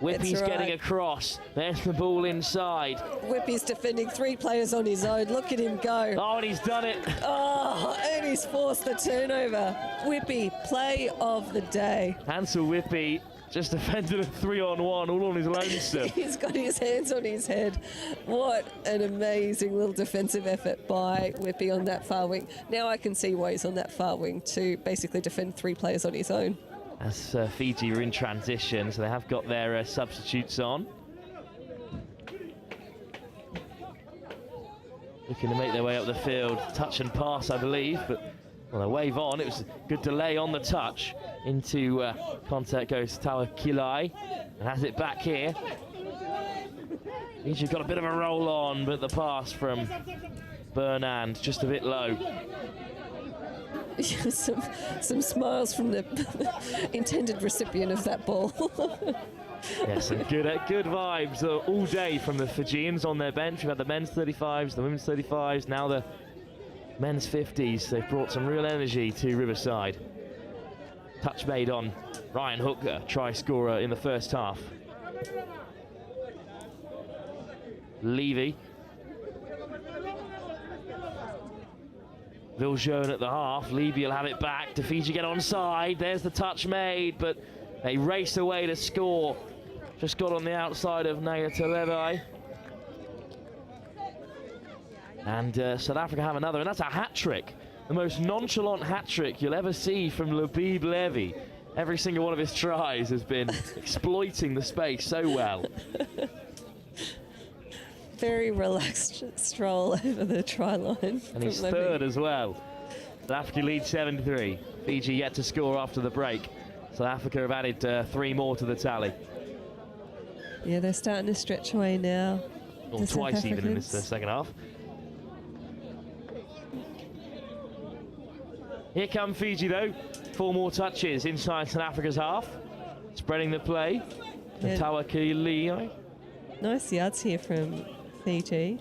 Whippy's right. getting across. There's the ball inside. Whippy's defending 3 players on his own. Look at him go. Oh, and he's done it. Oh, and he's forced the turnover. Whippy, play of the day. Hansel Whippy just defended a 3-on-1 all on his lonesome. He's got his hands on his head. What an amazing little defensive effort by Whippy on that far wing. Now I can see why he's on that far wing, to basically defend 3 players on his own. As Fiji are in transition, so they have got their substitutes on. Looking to make their way up the field. Touch and pass, I believe, but well, a wave on. It was a good delay on the touch. Into contact goes Tawa Kilai, and has it back here. Fiji got a bit of a roll on, but the pass from Burnand just a bit low. some smiles from the intended recipient of that ball. Yes, and good vibes all day from the Fijians on their bench. We've had the men's 35s, the women's 35s, now the men's 50s. They've brought some real energy to Riverside. Touch made on Ryan Hooker, try scorer in the first half. Levy. Viljoen at the half. Levy will have it back. Fiji get onside. There's the touch made, but they race away to score. Just got on the outside of Nagatalevai. And South Africa have another, and that's a hat-trick. The most nonchalant hat-trick you'll ever see from Labib Levy. Every single one of his tries has been exploiting the space so well. Very relaxed stroll over the try line. And he's third as well. South Africa leads 7-3. Fiji yet to score after the break. South Africa have added 3 more to the tally. Yeah, they're starting to stretch away now. Or twice even in this second half. Here come Fiji though. 4 more touches inside South Africa's half. Spreading the play. Yeah. Tawakili. Nice yards here from Fiji.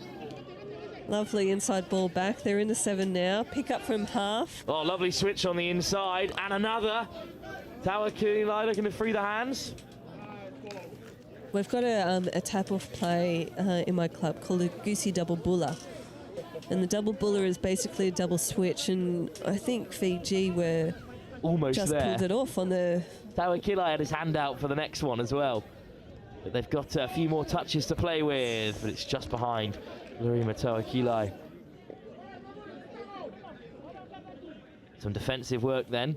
Lovely inside ball back. They're in the 7 now. Pick up from half. Oh, lovely switch on the inside. And another. Tawakili looking to free the hands. We've got a tap-off play in my club called a goosey double buller. And the double buller is basically a double switch, and I think Fiji were almost just there. pulled it off on the... Tawakili had his hand out for the next one as well. But they've got a few more touches to play with, but it's just behind Lurima Tawakili. Some defensive work then.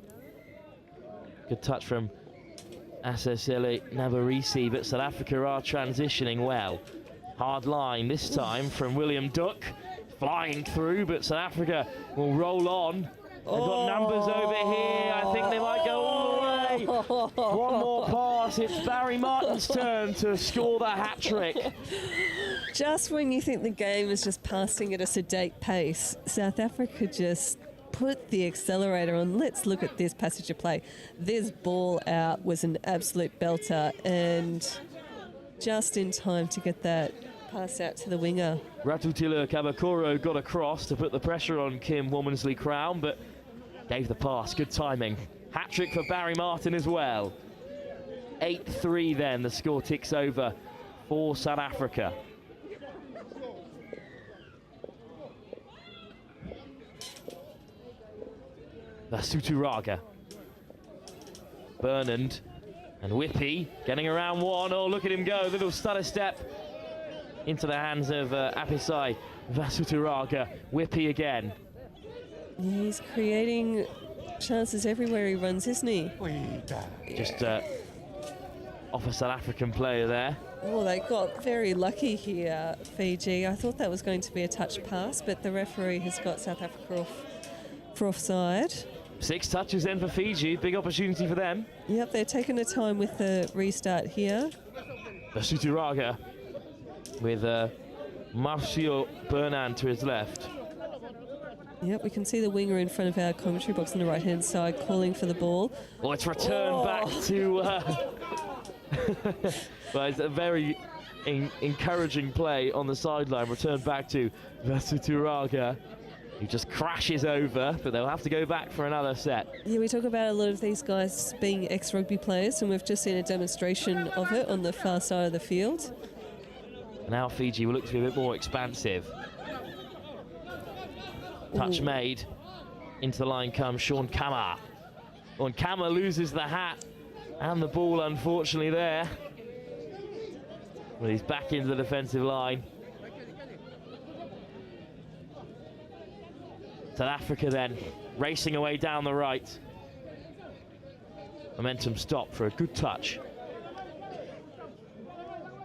Good touch from Asesele Navarisi, but South Africa are transitioning well. Hard line this time from William Duck. Flying through, but South Africa will roll on. They've got numbers over here. I think they might go all the way. One more pass. It's Barry Martin's turn to score the hat-trick. Just when you think the game is just passing at a sedate pace, South Africa just put the accelerator on. Let's look at this passage of play. This ball out was an absolute belter, and just in time to get that pass out to the winger. Ratutila Kabakoro got across to put the pressure on Kim Womansley-Crown, but gave the pass. Good timing. Hat-trick for Barry Martin as well. 8-3 then. The score ticks over for South Africa. Vasuturaga. Burnand and Whippy getting around one. Oh, look at him go. Little stutter step into the hands of Apisai Vasuturaga. Whippy again. He's creating chances everywhere he runs, isn't he? Just off a South African player there. Oh, they got very lucky here, Fiji. I thought that was going to be a touch pass, but the referee has got South Africa off for offside. 6 touches then for Fiji. Big opportunity for them. Yep, they're taking the time with the restart here. Vasuturaga with Marcio Burnand to his left. Yep, we can see the winger in front of our commentary box on the right-hand side calling for the ball. Oh, it's returned back to... well, it's a very encouraging play on the sideline. Returned back to Vasuturaga, who just crashes over, but they'll have to go back for another set. Yeah, we talk about a lot of these guys being ex-rugby players, and we've just seen a demonstration of it on the far side of the field. Now Fiji will look to be a bit more expansive. Touch made. Into the line comes Sean Kama. And Kama loses the hat and the ball, unfortunately, there. But he's back into the defensive line. South Africa then racing away down the right. Momentum stop for a good touch.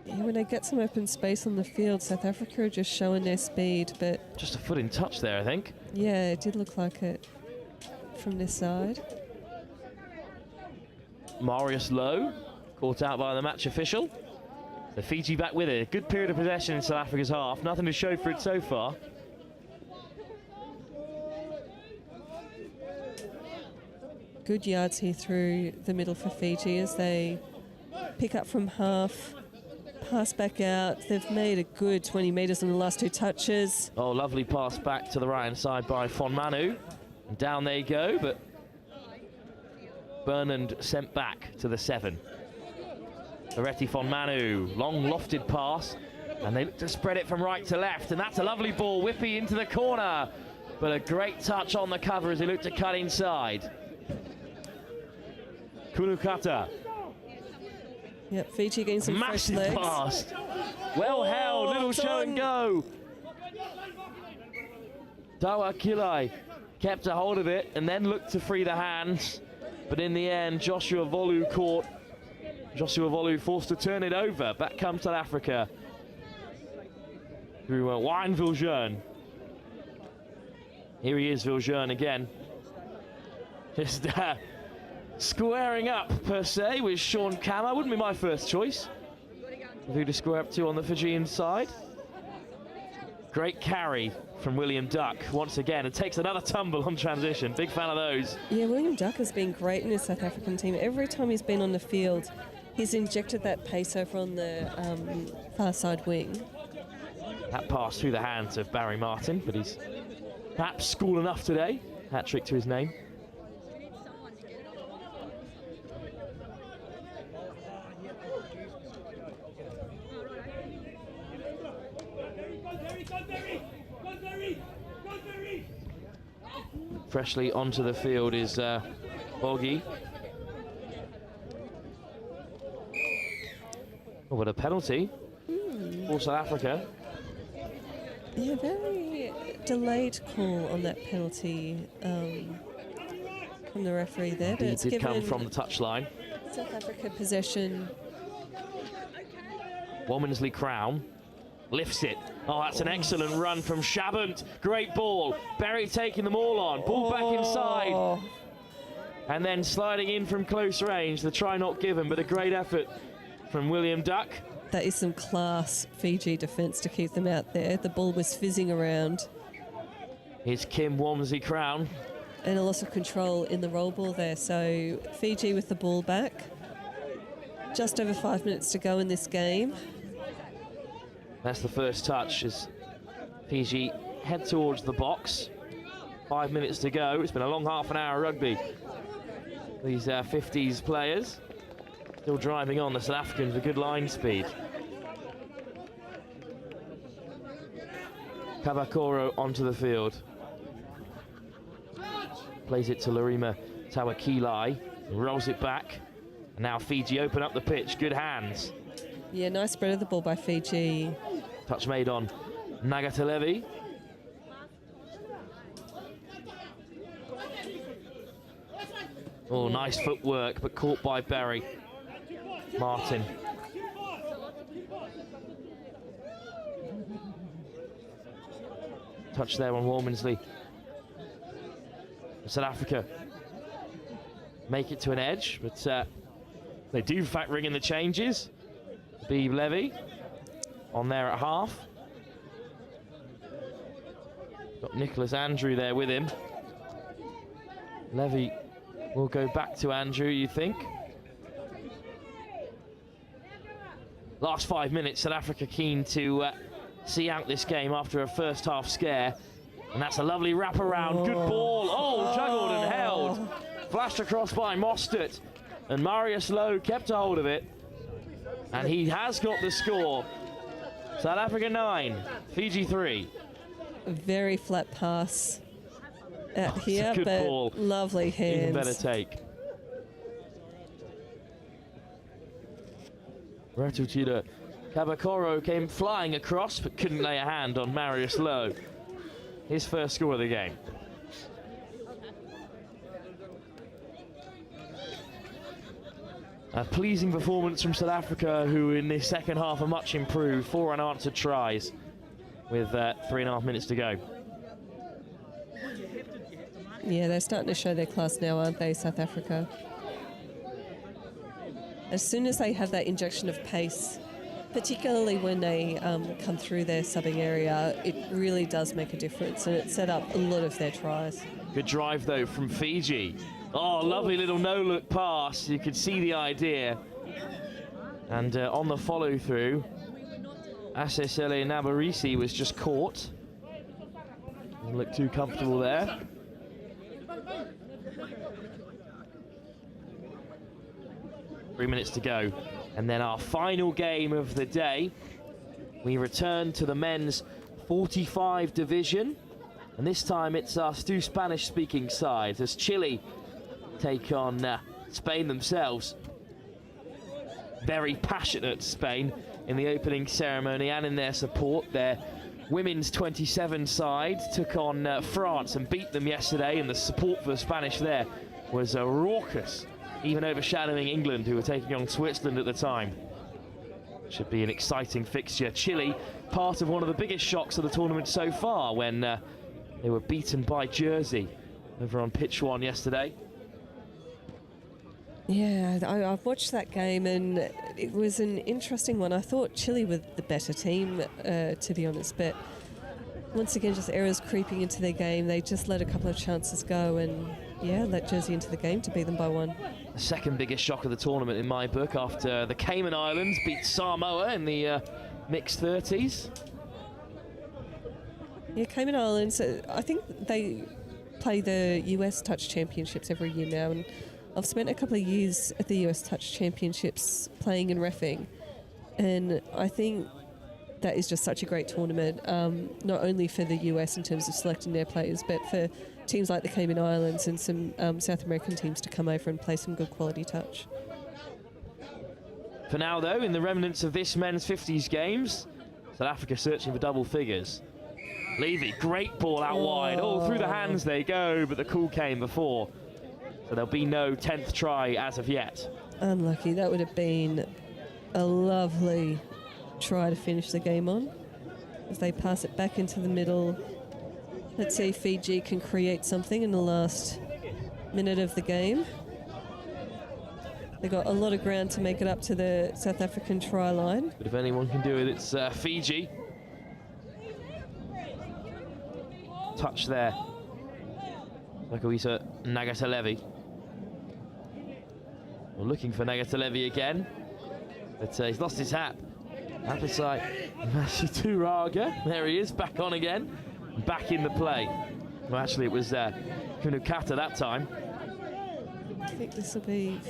Yeah, when they get some open space on the field, South Africa are just showing their speed, but... Just a foot in touch there, I think. Yeah, it did look like it from this side. Marius Lowe, caught out by the match official. The Fiji back with it. A good period of possession in South Africa's half. Nothing to show for it so far. Good yards here through the middle for Fiji as they pick up from half. Pass back out. They've made a good 20 metres in the last 2 touches. Oh, lovely pass back to the right-hand side by Fonmanu. And down they go, but Burnand sent back to the 7. Loretti Fonmanu, long lofted pass, and they look to spread it from right to left, and that's a lovely ball. Whippy into the corner, but a great touch on the cover as he looked to cut inside. Kunukata. Yep, Fiji getting some massive fresh legs. pass. Well held, little show and go. Tawakili kept a hold of it and then looked to free the hands. But in the end, Joshua Volu caught. Joshua Volu forced to turn it over. Back comes South Africa. Through Wayne Viljoen. Here he is, Viljoen again. Just squaring up, per se, with Sean Kama. Wouldn't be my first choice. Who to square up to on the Fijian side. Great carry from William Duck once again, and takes another tumble on transition. Big fan of those. Yeah, William Duck has been great in his South African team. Every time he's been on the field, he's injected that pace over on the far side wing. That pass through the hands of Barry Martin, but he's perhaps school enough today. Hat-trick to his name. Freshly onto the field is Boggy. Oh, what a penalty for South Africa. Yeah, very delayed call on that penalty from the referee there. But It it's did given come from the touchline. South Africa possession. Womansley Crown lifts it. Oh, that's an excellent run from Shabant. Great ball. Berry taking them all on. Ball back inside. And then sliding in from close range. The try not given, but a great effort from William Duck. That is some class Fiji defence to keep them out there. The ball was fizzing around. Here's Kim Womansley Crown. And a loss of control in the roll ball there. So Fiji with the ball back. Just over 5 minutes to go in this game. That's the first touch as Fiji head towards the box. 5 minutes to go. It's been a long half an hour of rugby. These 50s players still driving on the South Africans with good line speed. Kabakoro onto the field. Plays it to Larima Tawakilai. Rolls it back. And now Fiji open up the pitch. Good hands. Yeah, nice spread of the ball by Fiji. Touch made on Nagatalevi. Oh, nice footwork, but caught by Berry Martin. Touch there on Womansley. South Africa make it to an edge, but they do factoring in the changes. Beeb Levy on there at half. Got Nicholas Andrew there with him. Levy will go back to Andrew, you think? Last 5 minutes, South Africa keen to see out this game after a first half scare. And that's a lovely wraparound. Good ball. Oh, juggled and held. Flashed across by Mostert. And Marius Lowe kept a hold of it. And he has got the score. South Africa 9, Fiji 3. A very flat pass out here, good but ball. lovely hands. Even better take. Ratuchida Kabakoro came flying across, but couldn't lay a hand on Marius Lowe. His first score of the game. A pleasing performance from South Africa, who in this second half are much improved. 4 unanswered tries with 3.5 minutes to go. Yeah, they're starting to show their class now, aren't they, South Africa? As soon as they have that injection of pace, particularly when they come through their subbing area, it really does make a difference, and it set up a lot of their tries. Good drive, though, from Fiji. Oh, lovely little no-look pass. You could see the idea. And on the follow-through, Asesele Nabarisi was just caught. Didn't look too comfortable there. Three minutes to go. And then our final game of the day. We return to the men's 45 division. And this time it's our two Spanish-speaking sides as Chile take on Spain themselves. Very passionate Spain in the opening ceremony and in their support. Their women's 27 side took on France and beat them yesterday, and the support for the Spanish there was raucous, even overshadowing England, who were taking on Switzerland at the time. Should be an exciting fixture. Chile, part of one of the biggest shocks of the tournament so far, when they were beaten by Jersey over on pitch 1 yesterday. Yeah, I've watched that game and it was an interesting one. I thought Chile were the better team, to be honest, but once again, just errors creeping into their game. They just let a couple of chances go and, yeah, let Jersey into the game to beat them by 1. The second biggest shock of the tournament in my book, after the Cayman Islands beat Samoa in the mixed 30s. Yeah, Cayman Islands, I think they play the US Touch Championships every year now, and I've spent a couple of years at the US Touch Championships playing and reffing, and I think that is just such a great tournament, not only for the US in terms of selecting their players, but for teams like the Cayman Islands and some South American teams to come over and play some good quality touch. For now, though, in the remnants of this men's 50s games, South Africa searching for double figures. Levy, great ball out wide. Oh, through the hands they go, but the call came before. So there'll be no 10th try as of yet. Unlucky. That would have been a lovely try to finish the game on, as they pass it back into the middle. Let's see if Fiji can create something in the last minute of the game. They got a lot of ground to make it up to the South African try line. But if anyone can do it, it's Fiji. Touch there. Lakawisa Nagatalevi. We're looking for Nagatalevi again, but he's lost his hat. Appetite, Mashituraga. There he is, back on again, back in the play. Well, actually, it was Kunukata that time. I think this will be,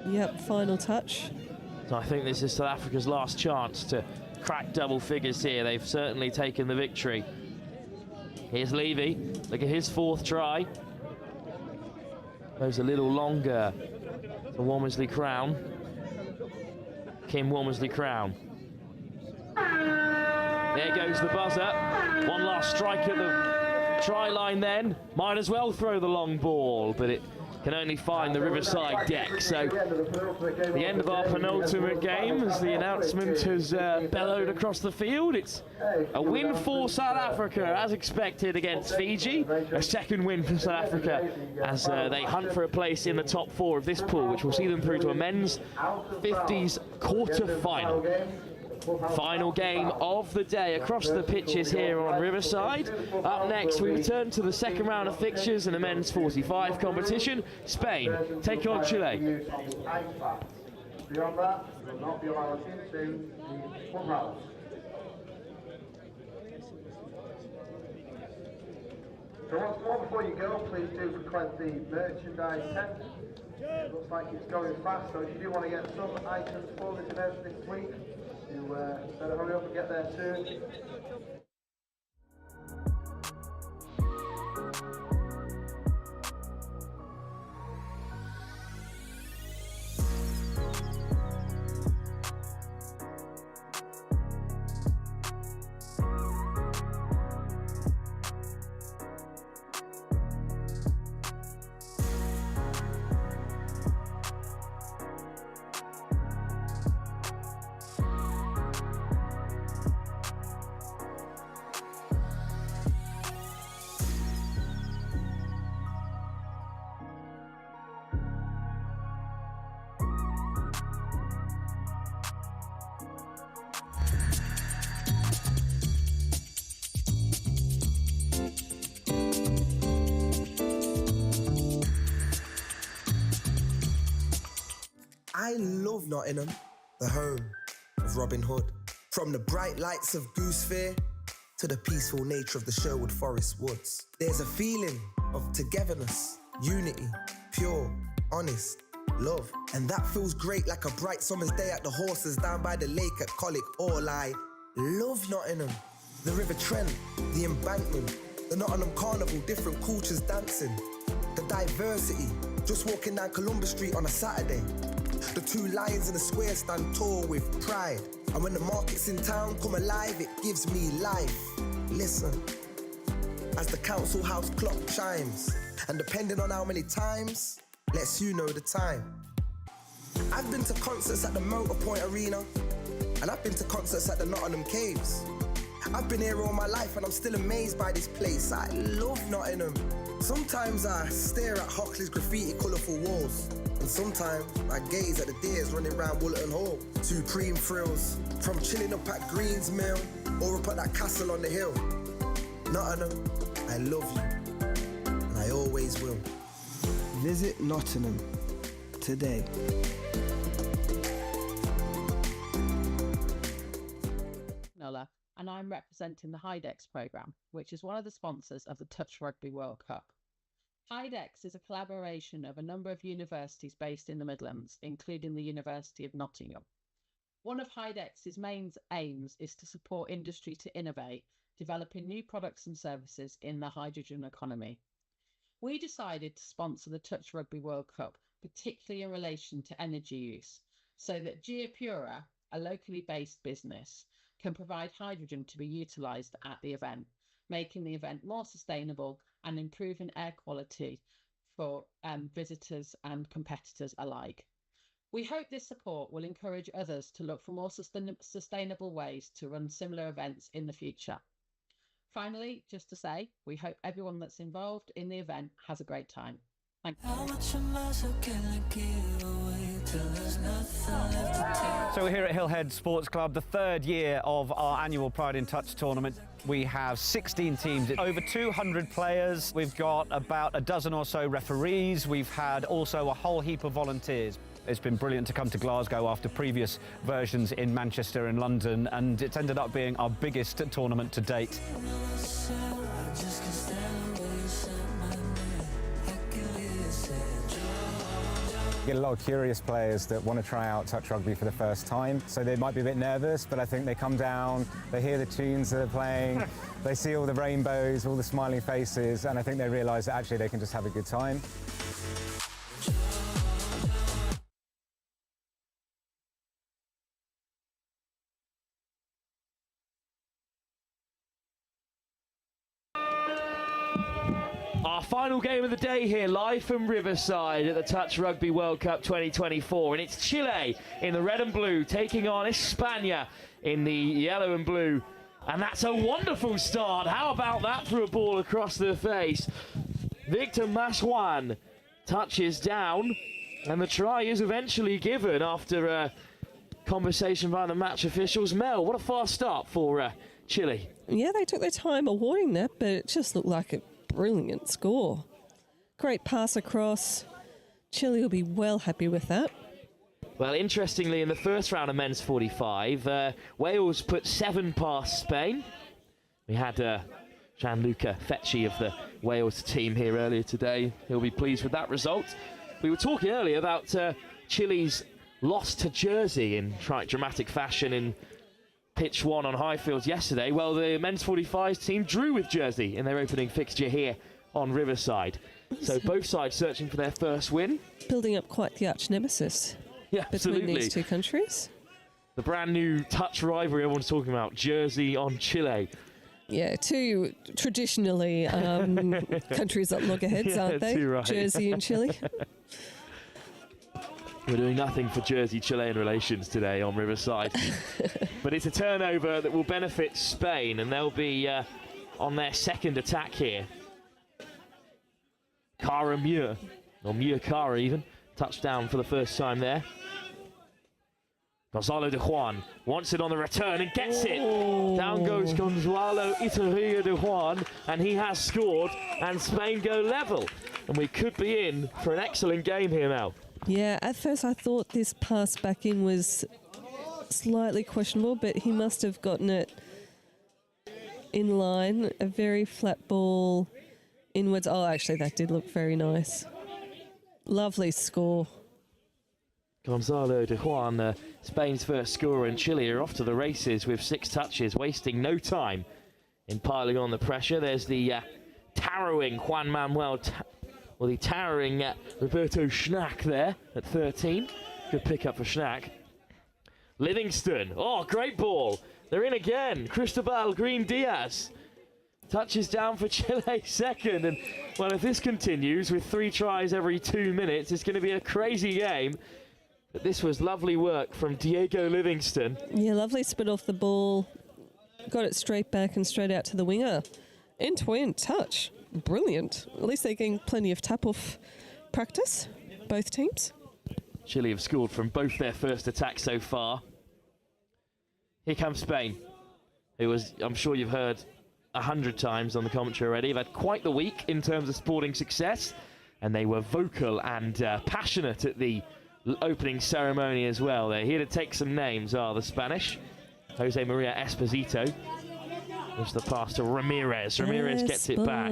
yep, final touch. So I think this is South Africa's last chance to crack double figures here. They've certainly taken the victory. Here's Levy. Look at his 4th try. Goes a little longer for Womersley Crown. Kim Womersley Crown. There goes the buzzer. One last strike at the try line then. Might as well throw the long ball, but it can only find the Riverside deck. So the end of our penultimate game, as the announcement has bellowed across the field. It's a win for South Africa, as expected, against Fiji. A second win for South Africa as they hunt for a place in the top 4 of this pool, which will see them through to a men's 50s quarter-final. Final game of the day across the pitches here on Riverside. Up next, we return to the second round of fixtures in the men's 45 competition. Spain take on Chile. Beyond that, will not be allowed into the clubhouse. So once more, before you go, please do frequent the merchandise tent. It looks like it's going fast, so if you do want to get some items for this event this week, you better hurry up and get there soon. I love Nottingham, the home of Robin Hood. From the bright lights of Goose Fair to the peaceful nature of the Sherwood Forest woods. There's a feeling of togetherness, unity, pure, honest, love. And that feels great like a bright summer's day at the horses down by the lake at Colic. All I love Nottingham. The River Trent, the embankment, the Nottingham Carnival, different cultures dancing. The diversity, just walking down Columbus Street on a Saturday. The 2 lions in the square stand tall with pride. And when the markets in town come alive, it gives me life. Listen, as the council house clock chimes, and depending on how many times, lets you know the time. I've been to concerts at the Motorpoint Arena, and I've been to concerts at the Nottingham Caves. I've been here all my life and I'm still amazed by this place. I love Nottingham. Sometimes I stare at Hockley's graffiti colourful walls, and sometimes I gaze at the deers running round Woollerton Hall. Supreme thrills, from chilling up at Greens Mill or up at that castle on the hill. Nottingham, I love you, and I always will. Visit Nottingham today. Nola, and I'm representing the HIDEX programme, which is one of the sponsors of the Touch Rugby World Cup. HIDEX is a collaboration of a number of universities based in the Midlands, including the University of Nottingham. One of HIDEX's main aims is to support industry to innovate, developing new products and services in the hydrogen economy. We decided to sponsor the Touch Rugby World Cup, particularly in relation to energy use, so that Geopura, a locally based business, can provide hydrogen to be utilised at the event, making the event more sustainable and improving air quality for visitors and competitors alike. We hope this support will encourage others to look for more sustainable ways to run similar events in the future. Finally, just to say, we hope everyone that's involved in the event has a great time. Thank you. So we're here at Hillhead Sports Club, the third year of our annual Pride in Touch tournament. We have 16 teams, over 200 players. We've got about a dozen or so referees. We've had also a whole heap of volunteers. It's been brilliant to come to Glasgow after previous versions in Manchester and London, and it's ended up being our biggest tournament to date. Get a lot of curious players that want to try out touch rugby for the first time, so they might be a bit nervous, but I think they come down, they hear the tunes that are playing, they see all the rainbows, all the smiling faces, and I think they realise that actually they can just have a good time. Our final game of the day here, live from Riverside at the Touch Rugby World Cup 2024. And it's Chile in the red and blue taking on España in the yellow and blue. And that's a wonderful start. How about that for a ball across the face? Victor Masjuan touches down, and the try is eventually given after a conversation by the match officials. Mel, what a fast start for Chile. Yeah, they took their time awarding that, but it just looked like a brilliant score. Great pass across. Chile will be well happy with that. Well, interestingly, in the first round of men's 45, Wales put 7 past Spain. We had Gianluca Fecci of the Wales team here earlier today. He'll be pleased with that result. We were talking earlier about Chile's loss to Jersey in dramatic fashion in pitch 1 on Highfields yesterday. Well, the men's 45s team drew with Jersey in their opening fixture here on Riverside. So both sides searching for their first win. Building up quite the arch nemesis between these two countries. The brand new touch rivalry everyone's talking about, Jersey on Chile. Yeah, two traditionally countries at loggerheads, aren't they? Right. Jersey and Chile. We're doing nothing for Jersey-Chilean relations today on Riverside. But it's a turnover that will benefit Spain, and they'll be on their second attack here. Cara Muir, or Muir Cara even, touchdown for the first time there. Gonzalo de Juan wants it on the return and gets it. Down goes Gonzalo Iturria de Juan, and he has scored, and Spain go level. And we could be in for an excellent game here now. Yeah, at first I thought this pass back in was slightly questionable, but he must have gotten it in line. A very flat ball inwards. Oh, actually, that did look very nice. Lovely score. Gonzalo de Juan, Spain's first scorer, and Chile are off to the races with 6 touches, wasting no time in piling on the pressure. There's the towering Juan Manuel, the towering Roberto Schnack there at 13. Good pick-up for Schnack. Livingston, oh, great ball. They're in again. Cristobal Green Diaz touches down for Chile second. And, well, if this continues with 3 tries every 2 minutes, it's going to be a crazy game. But this was lovely work from Diego Livingston. Yeah, lovely spit off the ball. Got it straight back and straight out to the winger. End-to-end touch. Brilliant. At least they're getting plenty of tap-off practice, both teams. Chile have scored from both their first attacks so far. Here comes Spain, who was, I'm sure you've heard 100 times on the commentary already. They've had quite the week in terms of sporting success, and they were vocal and passionate at the opening ceremony as well. They're here to take some names, are the Spanish. Jose Maria Esposito. There's the pass to Ramirez. Ramirez gets it back.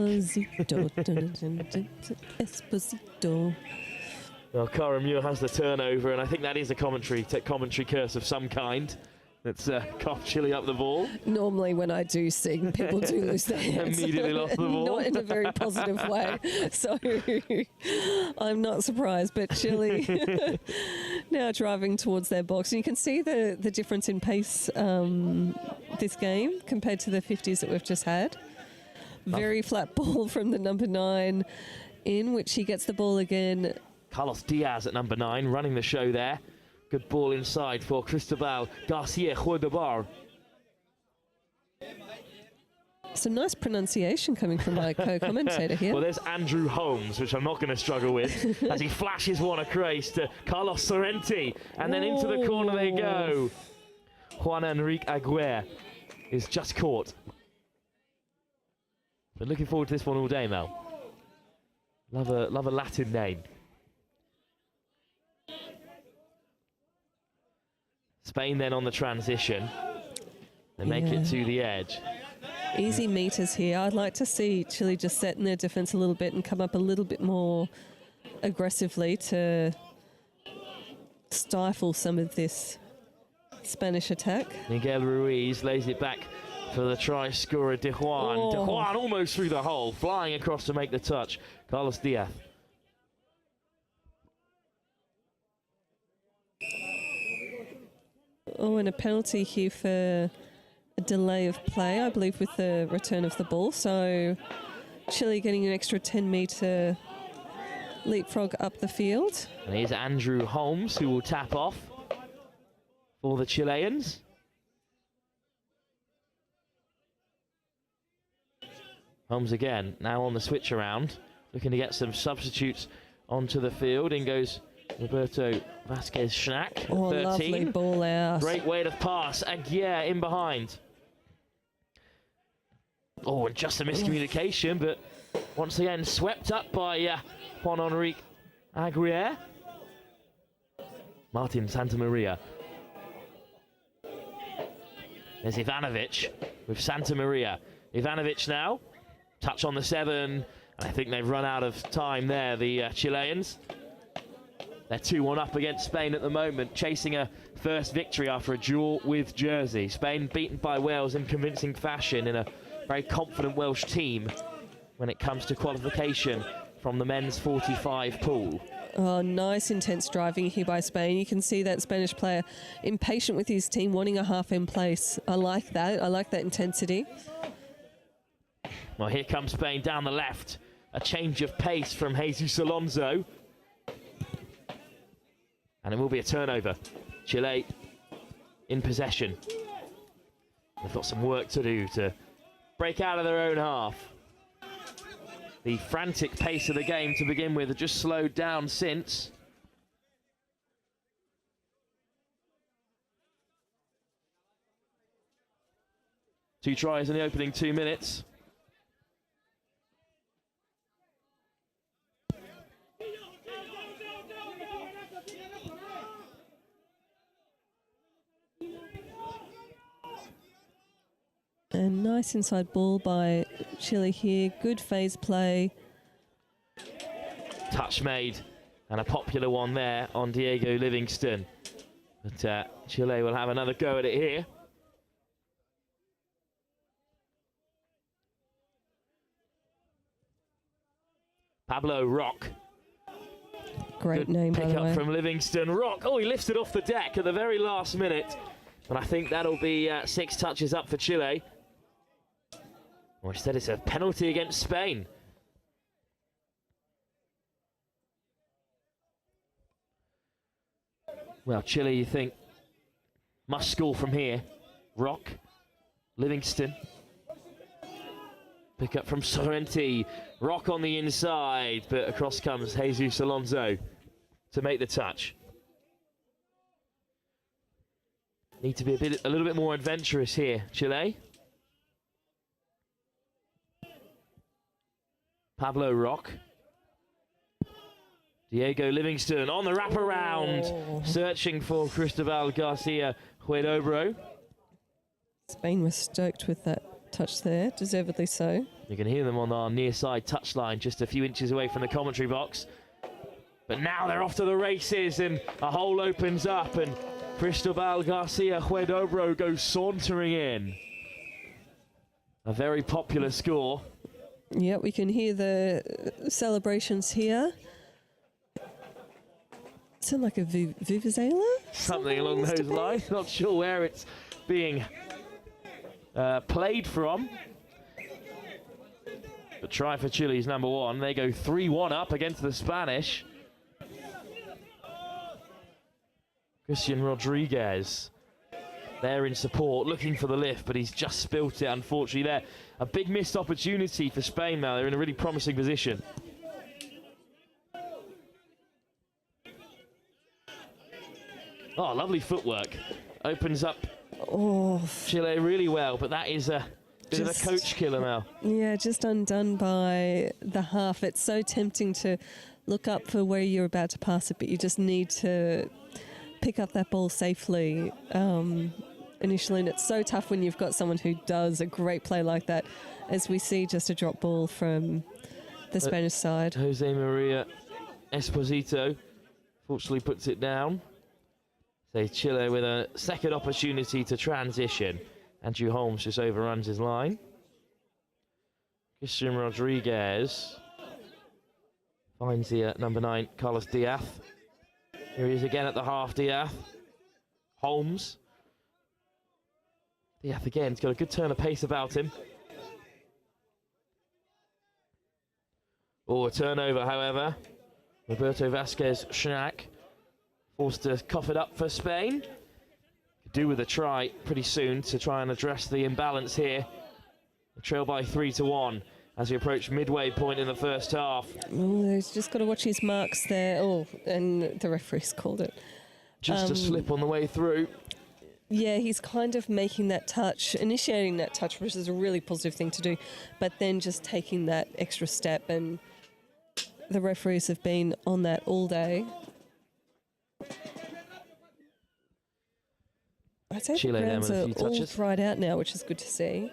Esposito. Well, Cara Muir has the turnover, and I think that is a commentary curse of some kind. That's coughed Chile up the ball. Normally when I do sing, people do lose their hands. Immediately lost the ball. Not in a very positive way. So I'm not surprised. But Chile now driving towards their box. And you can see the difference in pace this game compared to the 50s that we've just had. Very flat ball from the number 9 in, which he gets the ball again. Carlos Diaz at number 9 running the show there. Good ball inside for Cristobal Garcia Huerdebar. Some nice pronunciation coming from my co-commentator here. Well, there's Andrew Holmes, which I'm not going to struggle with, as he flashes one across to Carlos Sorrenti, and then into the corner they go. Juan Enrique Aguirre is just caught. But looking forward to this one all day, Mel. Love a Latin name. Spain then on the transition. They make it to the edge. Easy meters here. I'd like to see Chile just set in their defense a little bit and come up a little bit more aggressively to stifle some of this Spanish attack. Miguel Ruiz lays it back for the try scorer De Juan. De Juan almost through the hole, flying across to make the touch. Carlos Diaz. Oh, and a penalty here for a delay of play, I believe, with the return of the ball. So Chile getting an extra 10-metre leapfrog up the field. And here's Andrew Holmes, who will tap off for the Chileans. Holmes again, now on the switch around, looking to get some substitutes onto the field. In goes Roberto Vasquez Schnack, Oh, 13. lovely ball out. Great way to pass. Aguirre in behind. Oh, and just a miscommunication, but once again swept up by Juan Enrique Aguirre. Martin Santamaria. There's Ivanovic with Santamaria. Ivanovic now. Touch on the 7. And I think they've run out of time there, the Chileans. They're 2-1 up against Spain at the moment, chasing a first victory after a draw with Jersey. Spain beaten by Wales in convincing fashion in a very confident Welsh team when it comes to qualification from the men's 45 pool. Oh, nice intense driving here by Spain. You can see that Spanish player impatient with his team, wanting a half in place. I like that. I like that intensity. Well, here comes Spain down the left. A change of pace from Jesus Alonso. And it will be a turnover. Chile in possession. They've got some work to do to break out of their own half. The frantic pace of the game to begin with had just slowed down since. Two tries in the opening 2 minutes. And nice inside ball by Chile here. Good phase play. Touch made, and a popular one there on Diego Livingston. But Chile will have another go at it here. Pablo Rock. Great Good name, by pick the up way. from Livingston. Rock, oh, he lifted off the deck at the very last minute. And I think that'll be 6 touches up for Chile. Or instead, it's a penalty against Spain. Well, Chile, you think, must score from here. Rock, Livingston. Pick up from Sorrenti. Rock on the inside, but across comes Jesus Alonso to make the touch. Need to be a little bit more adventurous here, Chile. Pablo Rock. Diego Livingston on the wraparound, searching for Cristobal Garcia Huidobro. Spain was stoked with that touch there, deservedly so. You can hear them on our near side touchline, just a few inches away from the commentary box. But now they're off to the races, and a hole opens up, and Cristobal Garcia Huidobro goes sauntering in. A very popular score. Yeah, we can hear the celebrations here. Sound like a vuvuzela? Something along those lines. Not sure where it's being played from. But try for Chile's number one. They go 3-1 up against the Spanish. Christian Rodriguez there in support, looking for the lift, but he's just spilt it, unfortunately, there. A big missed opportunity for Spain now. They're in a really promising position. Oh, lovely footwork. Opens up Chile really well, but that is a bit of a coach killer now. Yeah, just undone by the half. It's so tempting to look up for where you're about to pass it, but you just need to pick up that ball safely initially, and it's so tough when you've got someone who does a great play like that, as we see just a drop ball from the Spanish side. Jose Maria Esposito fortunately puts it down. So Chile with a second opportunity to transition. Andrew Holmes just overruns his line. Christian Rodriguez finds the number 9, Carlos Diaz. Here he is again at the half, Diaz. Holmes. Diaz again, he's got a good turn of pace about him. Oh, a turnover, however. Roberto Vasquez Schnack forced to cough it up for Spain. Could do with a try pretty soon to try and address the imbalance here. A trail by 3-1 as we approach midway point in the first half. He's just got to watch his marks there. Oh, and the referee's called it. Just a slip on the way through. Yeah, he's kind of making that touch, initiating that touch, which is a really positive thing to do, but then just taking that extra step, and the referees have been on that all day. I'd say Chile the grounds there with a are few all touches. dried out now, which is good to see.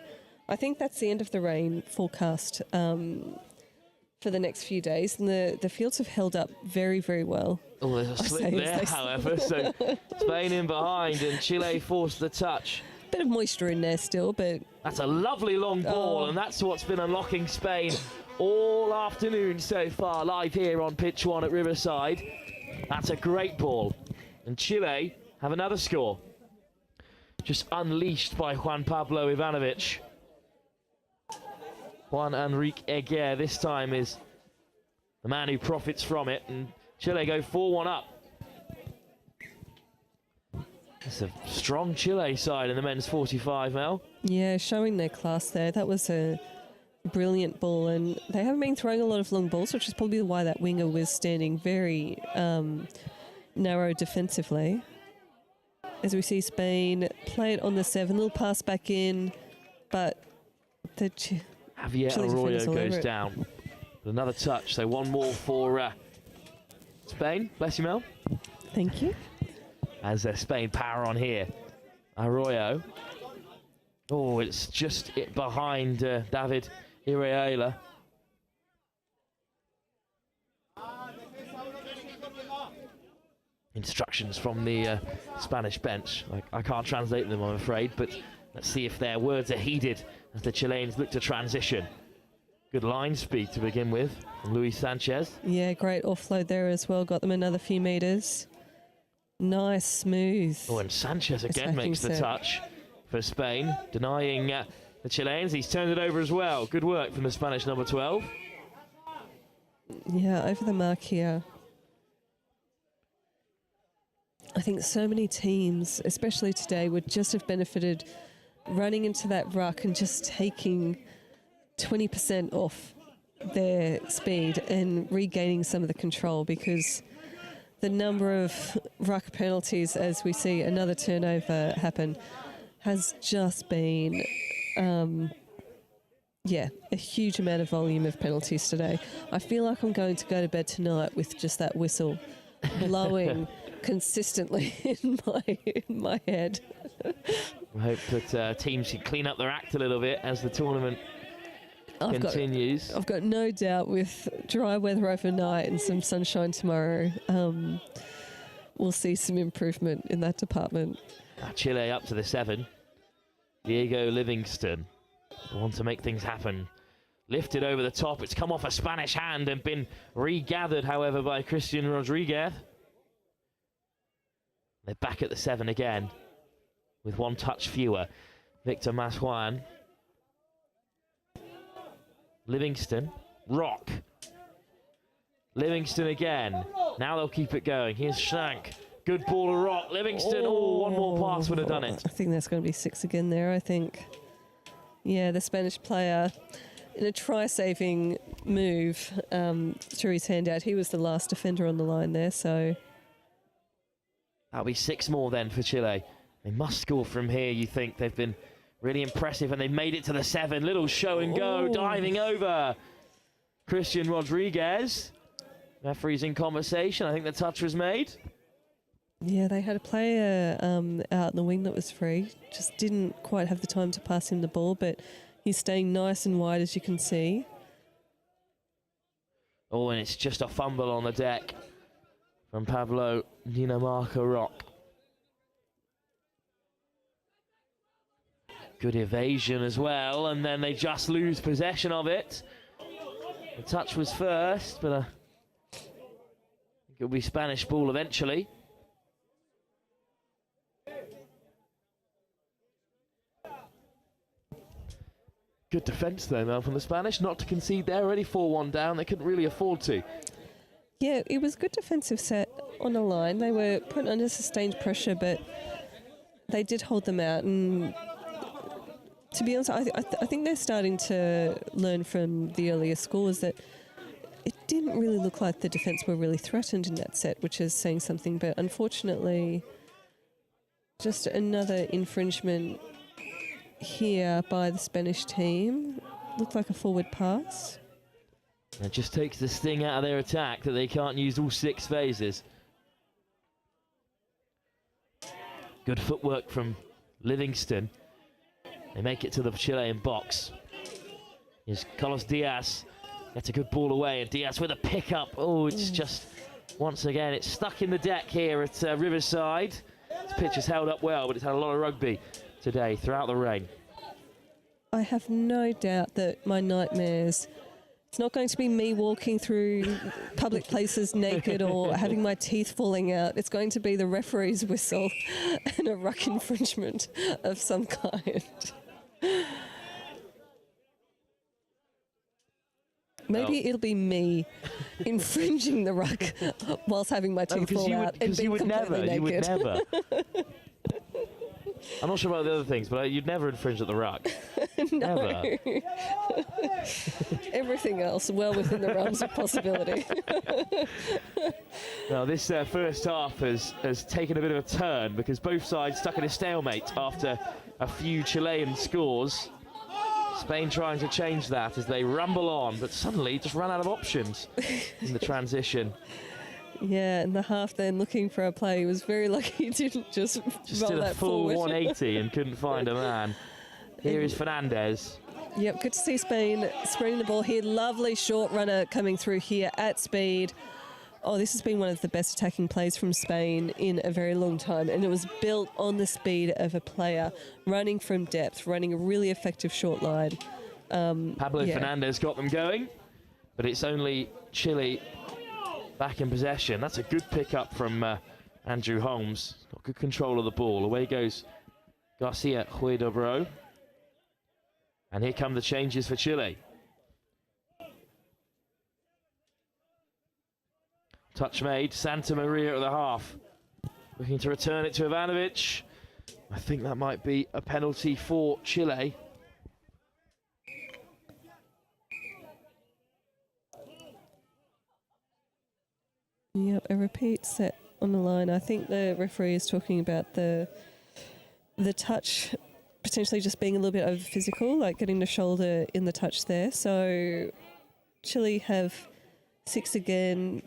I think that's the end of the rain forecast for the next few days, and the fields have held up very, very well. Oh, there's a slip there, however, so Spain in behind, and Chile forced the touch. Bit of moisture in there still, but... That's a lovely long ball, and that's what's been unlocking Spain all afternoon so far, live here on pitch 1 at Riverside. That's a great ball. And Chile have another score. Just unleashed by Juan Pablo Ivanovic. Juan Enrique Eguer this time is the man who profits from it, and Chile go 4-1 up. It's a strong Chile side in the men's 45, Mel. Yeah, showing their class there. That was a brilliant ball, and they haven't been throwing a lot of long balls, which is probably why that winger was standing very narrow defensively. As we see Spain play it on the 7, little pass back in, but the Javier Arroyo goes down. Another touch, so one more for Spain. Bless you, Mel. Thank you. As Spain power on here. Arroyo. Oh, it's just it behind David Irreola. Instructions from the Spanish bench. I can't translate them, I'm afraid, but let's see if their words are heeded as the Chileans look to transition. Good line speed to begin with from Luis Sanchez. Yeah, great offload there as well. Got them another few metres. Nice, smooth. Oh, and Sanchez again makes the touch for Spain, denying the Chileans. He's turned it over as well. Good work from the Spanish number 12. Yeah, over the mark here. I think so many teams, especially today, would just have benefited running into that ruck and just taking 20% off their speed and regaining some of the control, because the number of ruck penalties, as we see another turnover happen, has just been Yeah, a huge amount of volume of penalties today. I feel like I'm going to go to bed tonight with just that whistle blowing consistently in my head. I hope that teams can clean up their act a little bit as the tournament continues. I've got no doubt with dry weather overnight and some sunshine tomorrow, we'll see some improvement in that department. Chile up to the 7. Diego Livingston want to make things happen. Lifted over the top. It's come off a Spanish hand and been regathered, however, by Christian Rodriguez. They're back at the 7 again with one touch fewer. Victor Masjuan. Livingston. Rock. Livingston again. Now they'll keep it going. Here's Shank. Good ball to Rock. Livingston. Oh, one more pass would have done it. I think that's going to be 6 again there, I think. Yeah, the Spanish player in a try-saving move threw his hand out. He was the last defender on the line there, so... That'll be 6 more then for Chile. They must score from here, you think. They've been really impressive, and they've made it to the 7. Little show and go, diving over. Christian Rodriguez. Referee's in conversation. I think the touch was made. Yeah, they had a player out in the wing that was free. Just didn't quite have the time to pass him the ball, but he's staying nice and wide, as you can see. Oh, and it's just a fumble on the deck from Pablo Dinamarca Rock. Good evasion as well, and then they just lose possession of it. The touch was first, but I think it'll be Spanish ball eventually. Good defence though, Mel, from the Spanish. Not to concede there, already 4-1 down. They couldn't really afford to. Yeah, it was good defensive set on the line. They were put under sustained pressure, but they did hold them out. And to be honest, I think they're starting to learn from the earlier scores that it didn't really look like the defence were really threatened in that set, which is saying something. But unfortunately, just another infringement here by the Spanish team. Looked like a forward pass. It just takes the sting out of their attack that they can't use all 6 phases. Good footwork from Livingston. They make it to the Chilean box. Here's Carlos Diaz. Gets a good ball away, and Diaz with a pickup. Oh, it's just, once again, it's stuck in the deck here at Riverside. This pitch has held up well, but it's had a lot of rugby today throughout the rain. I have no doubt that my nightmares, it's not going to be me walking through public places naked or having my teeth falling out. It's going to be the referee's whistle and a ruck infringement of some kind. Maybe it'll be me infringing the ruck whilst having my teeth fall out and being completely naked. You would never. I'm not sure about the other things, but you'd never infringe at the ruck. No. Ever. Everything else well within the realms of possibility. Now, this first half has taken a bit of a turn because both sides stuck in a stalemate after a few Chilean scores. Spain trying to change that as they rumble on, but suddenly just ran out of options in the transition. Yeah, and the half then looking for a play. He was very lucky he didn't just roll did a that full forward. 180 and couldn't find a man. Here is Fernandez. Yep, good to see Spain spreading the ball here. Lovely short runner coming through here at speed. Oh, this has been one of the best attacking plays from Spain in a very long time, and it was built on the speed of a player running from depth, running a really effective short line. Pablo Fernandez got them going, but it's only Chile back in possession. That's a good pickup from Andrew Holmes. Got good control of the ball. Away goes Garcia Huidobro. And here come the changes for Chile. Touch made. Santa Maria at the half. Looking to return it to Ivanovic. I think that might be a penalty for Chile. Yep, a repeat set on the line. I think the referee is talking about the touch potentially just being a little bit over physical, like getting the shoulder in the touch there. So Chile have 6 again.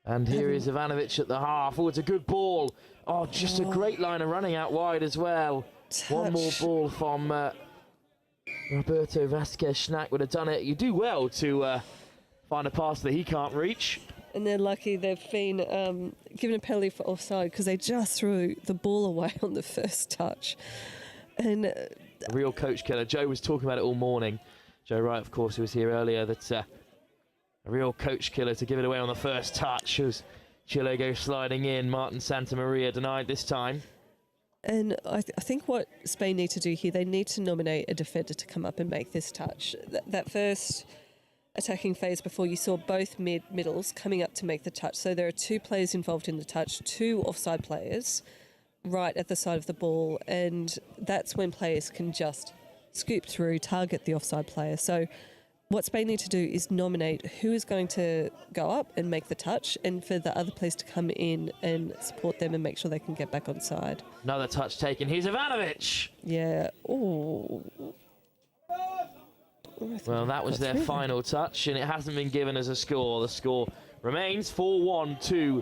And here is Ivanovic at the half. Oh, it's a good ball. Oh, just a great line of running out wide as well. One more ball from Roberto Vasquez-Schnack would have done it. You do well to find a pass that he can't reach. And they're lucky they've been given a penalty for offside because they just threw the ball away on the first touch. And a real coach killer. Joe was talking about it all morning. Joe Wright, of course, who was here earlier, that a real coach killer to give it away on the first touch as Chile go sliding in. Martin Santamaria denied this time. And I think what Spain need to do here, they need to nominate a defender to come up and make this touch. That first attacking phase before, you saw both middles coming up to make the touch. So there are 2 players involved in the touch, 2 offside players right at the side of the ball, and that's when players can just scoop through, target the offside player. So what Spain need to do is nominate who is going to go up and make the touch, and for the other players to come in and support them and make sure they can get back on side. Another touch taken. Here's Ivanovic. Yeah. Oh. Well, that was their final touch, and it hasn't been given as a score. The score remains 4-1 to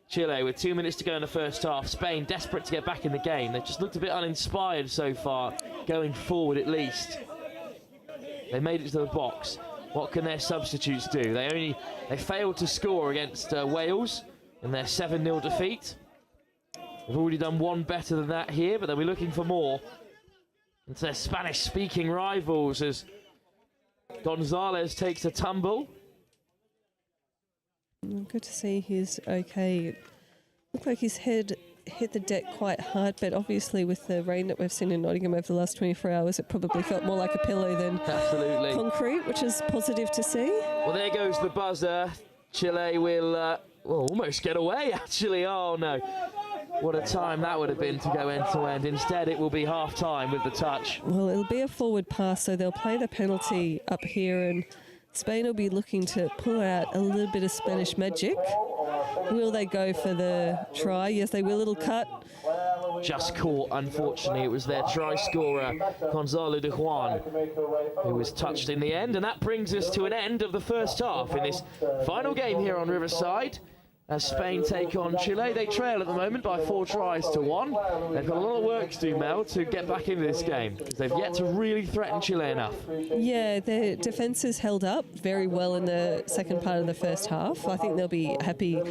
Chile with 2 minutes to go in the first half. Spain desperate to get back in the game. They've just looked a bit uninspired so far, going forward at least. They made it to the box. What can their substitutes do? They failed to score against Wales in their 7-0 defeat. They've already done one better than that here, but they'll be looking for more. It's their Spanish-speaking rivals as Gonzalez takes a tumble. Good to see he's okay. Looked like his head hit the deck quite hard, but obviously with the rain that we've seen in Nottingham over the last 24 hours, it probably felt more like a pillow than concrete, which is positive to see. Well, there goes the buzzer. Chile will almost get away, actually. Oh, no. What a time that would have been to go end-to-end. Instead, it will be half-time with the touch. Well, it'll be a forward pass, so they'll play the penalty up here, and Spain will be looking to pull out a little bit of Spanish magic. Will they go for the try? Yes, they will. Little cut. Just caught, unfortunately. It was their try scorer, Gonzalo de Juan, who was touched in the end. And that brings us to an end of the first half in this final game here on Riverside. As Spain take on Chile, they trail at the moment by 4 tries to 1. They've got a lot of work to do, Mel, to get back into this game, because they've yet to really threaten Chile enough. Yeah, their defence has held up very well in the second part of the first half. I think they'll be happy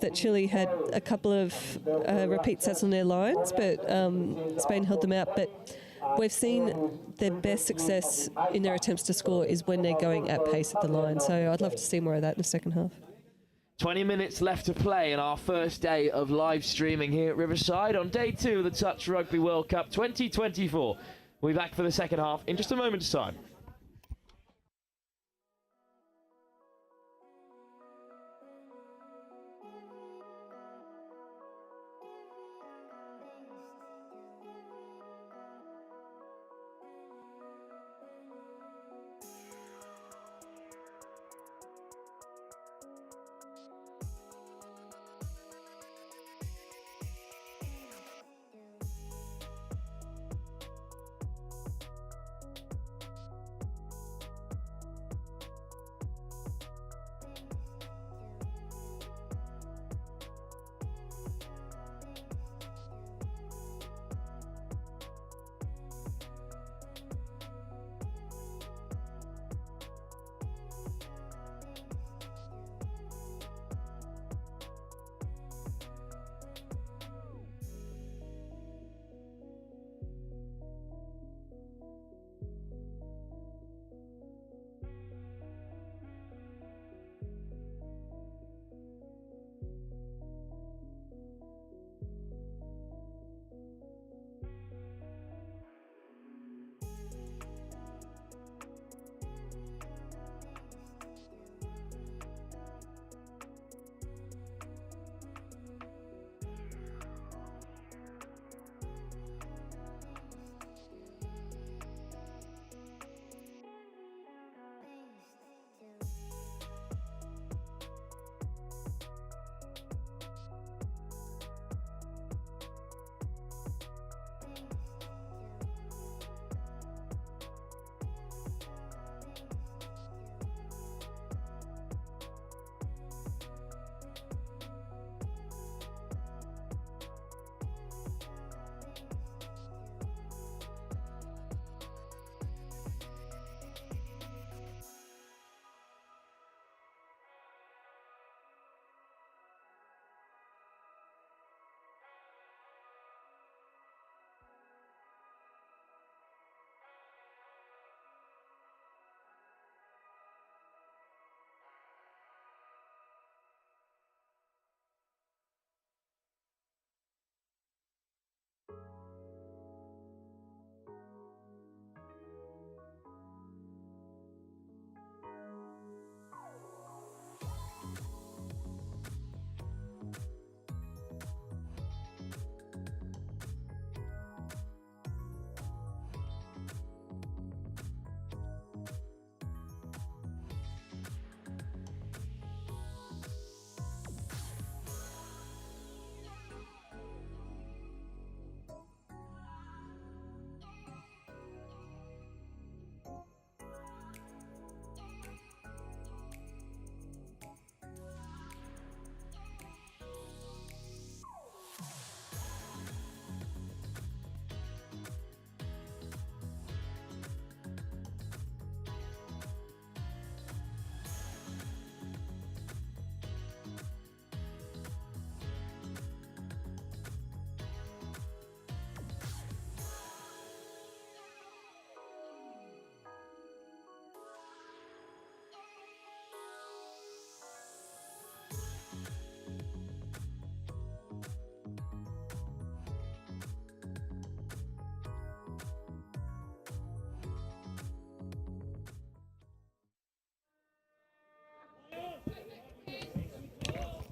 that Chile had a couple of repeat sets on their lines, but Spain held them out. But we've seen their best success in their attempts to score is when they're going at pace at the line. So I'd love to see more of that in the second half. 20 minutes left to play in our first day of live streaming here at Riverside on day 2 of the Touch Rugby World Cup 2024. We'll be back for the second half in just a moment's time.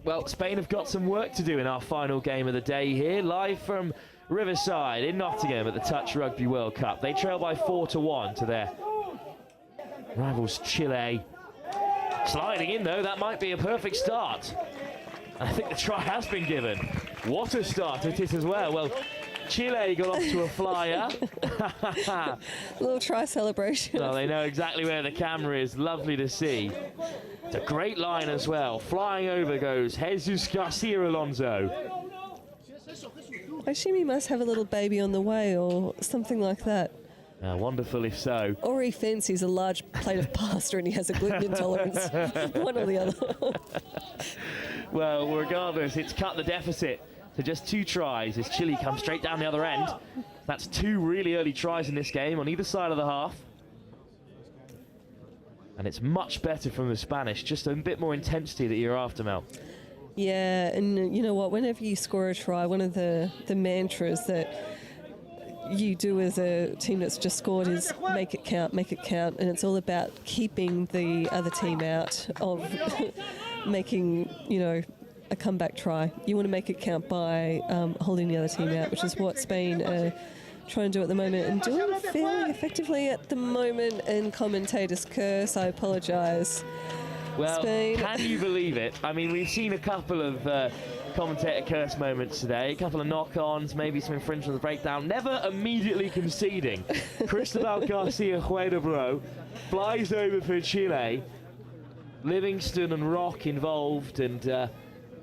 Well, Spain have got some work to do in our final game of the day here, live from Riverside in Nottingham at the Touch Rugby World Cup. They trail by 4-1 to their rivals Chile. Sliding in though, that might be a perfect start. I think the try has been given. What a start it is as well. Well, Chile got off to a flyer. Little try celebration. Well, they know exactly where the camera is. Lovely to see. It's a great line as well. Flying over goes Jesus Garcia Alonso. I assume he must have a little baby on the way or something like that. Wonderful if so. Or he fancies a large plate of pasta and he has a gluten intolerance. One or the other. Well, regardless, it's cut the deficit to just 2 tries as Chile comes straight down the other end. That's 2 really early tries in this game on either side of the half. And it's much better from the Spanish, just a bit more intensity that you're after, Mel. Yeah, and you know what, whenever you score a try, one of the mantras that you do as a team that's just scored is make it count, and it's all about keeping the other team out of making, you know, a comeback try. You want to make it count by holding the other team out, which is what Spain are trying to do at the moment and doing fairly effectively at the moment. And commentators curse, I apologise. Well, Spain. Can you believe it? I mean, we've seen a couple of commentator curse moments today, a couple of knock-ons, maybe some infringement of the breakdown, never immediately conceding. Cristobal Garcia Huedebro flies over for Chile. Livingston and Rock involved, and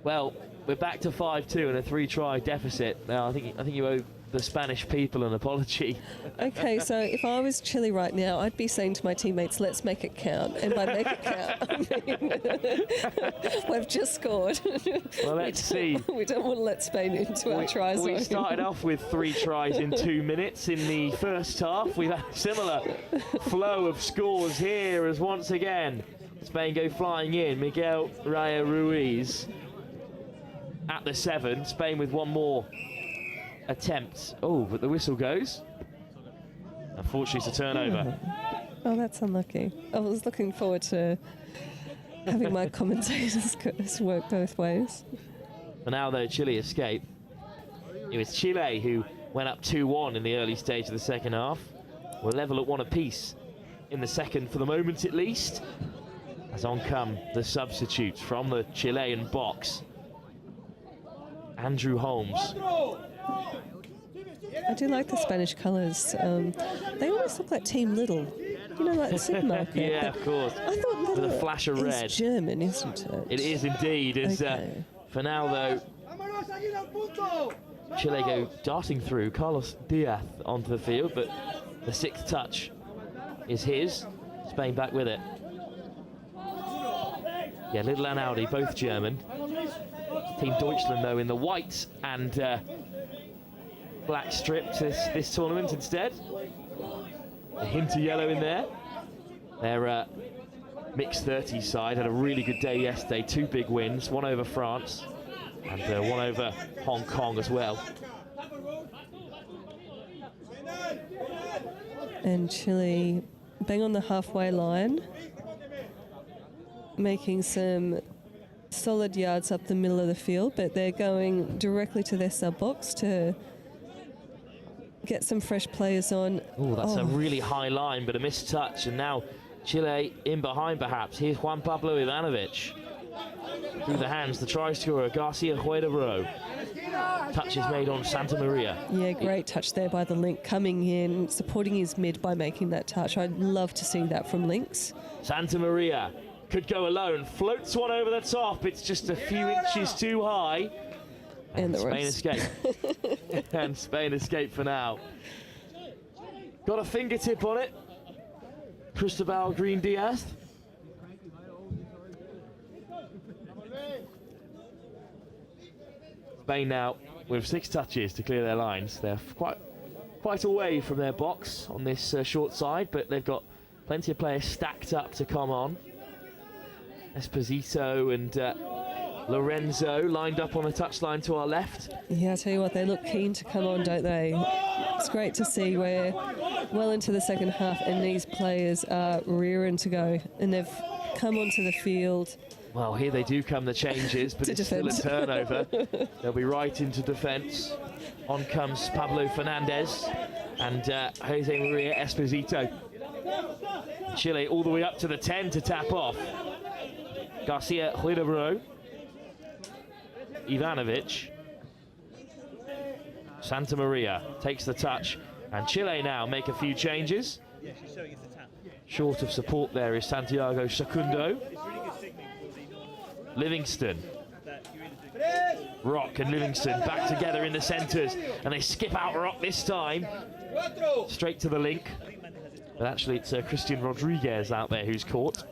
well, we're back to 5-2 and a 3-try deficit. Now, I think you owe the Spanish people an apology. Okay, so if I was Chile right now, I'd be saying to my teammates, let's make it count. And by make it count, I mean, we've just scored. Well, let's see. We don't want to let Spain into our try zone. We started off with 3 tries in 2 minutes in the first half. We've had a similar flow of scores here as once again Spain go flying in. Miguel Raya Ruiz at the 7. Spain with 1 more attempt. Oh, but the whistle goes. Unfortunately, it's a turnover. Oh, that's unlucky. I was looking forward to having my commentators work both ways. For now, though, Chile escape. It was Chile who went up 2-1 in the early stage of the second half. We're level at 1 apiece in the second, for the moment at least. As on come the substitutes from the Chilean box. Andrew Holmes. I do like the Spanish colours. They always look like Team Little. You know, like the supermarket. Yeah, of course. I thought Little with a flash of red. is German, isn't it? It is indeed. Okay. For now, though, Chile go darting through. Carlos Diaz onto the field, but the 6th touch is his. Spain back with it. Yeah, Little and Audi, both German. Team Deutschland, though, in the white and black strips this tournament instead. A hint of yellow in there. Their mixed 30s side had a really good day yesterday. 2 big wins, 1 over France and 1 over Hong Kong as well. And Chile bang on the halfway line, making some solid yards up the middle of the field, but they're going directly to their sub box to get some fresh players on. Oh, that's a really high line, but a missed touch, and now Chile in behind perhaps. Here's Juan Pablo Ivanovic. Through the hands, the try scorer, Garcia Huedebro. Touch is made on Santa Maria. Yeah, great touch there by the Link, coming in, supporting his mid by making that touch. I'd love to see that from Links. Santa Maria could go alone, floats one over the top. It's just a few inches too high. And Spain escape. And Spain escape for now. Got a fingertip on it. Cristobal Green Diaz. Spain now with 6 touches to clear their lines. They're quite away from their box on this short side, but they've got plenty of players stacked up to come on. Esposito and Lorenzo lined up on the touchline to our left. Yeah, I tell you what, they look keen to come on, don't they? It's great to see we're well into the second half and these players are rearing to go, and they've come onto the field. Well, here they do come, the changes, but it's still a turnover. They'll be right into defence. On comes Pablo Fernandez and Jose Maria Esposito. Chile all the way up to the 10 to tap off. Garcia Huidobro, Ivanovic, Santa Maria takes the touch, and Chile now make a few changes. Short of support there is Santiago Secundo. Livingston, Rock and Livingston back together in the centres, and they skip out Rock this time, straight to the link. But actually it's Christian Rodriguez out there who's caught.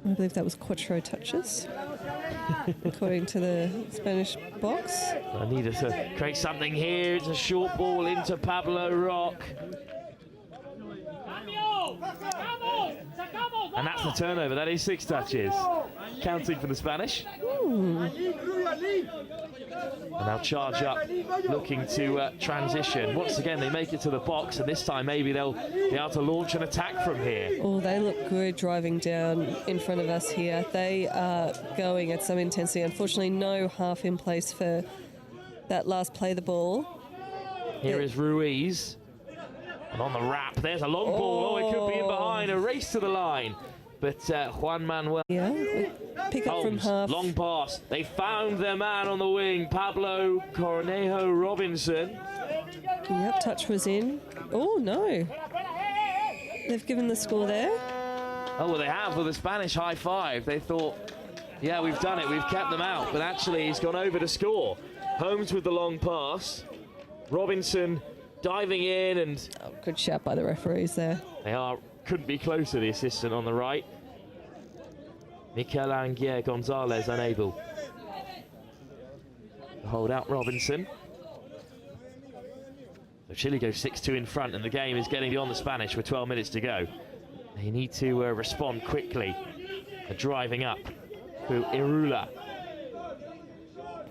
I believe that was Quattro touches, according to the Spanish box. I needed to create something here. It's a short ball into Pablo Rock. And that's the turnover. That is 6 touches. Counting for the Spanish. And now charge up, looking to transition. Once again, they make it to the box, and this time maybe they'll be able to launch an attack from here. Oh, they look good driving down in front of us here. They are going at some intensity. Unfortunately, no half in place for that last play the ball. Here is Ruiz. And on the wrap, there's a long ball. Oh, it could be in behind. A race to the line. But Juan Manuel. Yeah, pick up from half. Long pass. They found their man on the wing, Pablo Cornejo Robinson. Yep, touch was in. Oh, no. They've given the score there. Oh, well, they have with a Spanish high five. They thought, yeah, we've done it. We've kept them out. But actually, he's gone over to score. Holmes with the long pass. Robinson diving in and... Oh, good shout by the referees there. They couldn't be closer, the assistant on the right. Mikel Anguier Gonzalez unable to hold out Robinson. So Chile goes 6-2 in front, and the game is getting beyond the Spanish with 12 minutes to go. They need to respond quickly. They're driving up through Irula.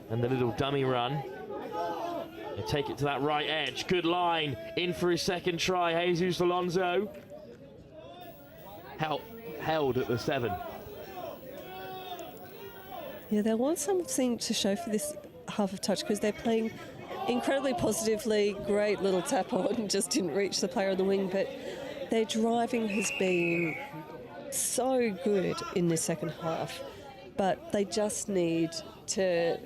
And the little dummy run. They take it to that right edge. Good line. In for his second try. Jesus Alonso. Held at the 7. Yeah, they want something to show for this half of touch, because they're playing incredibly positively. Great little tap on, just didn't reach the player on the wing, but their driving has been so good in this second half. But they just need to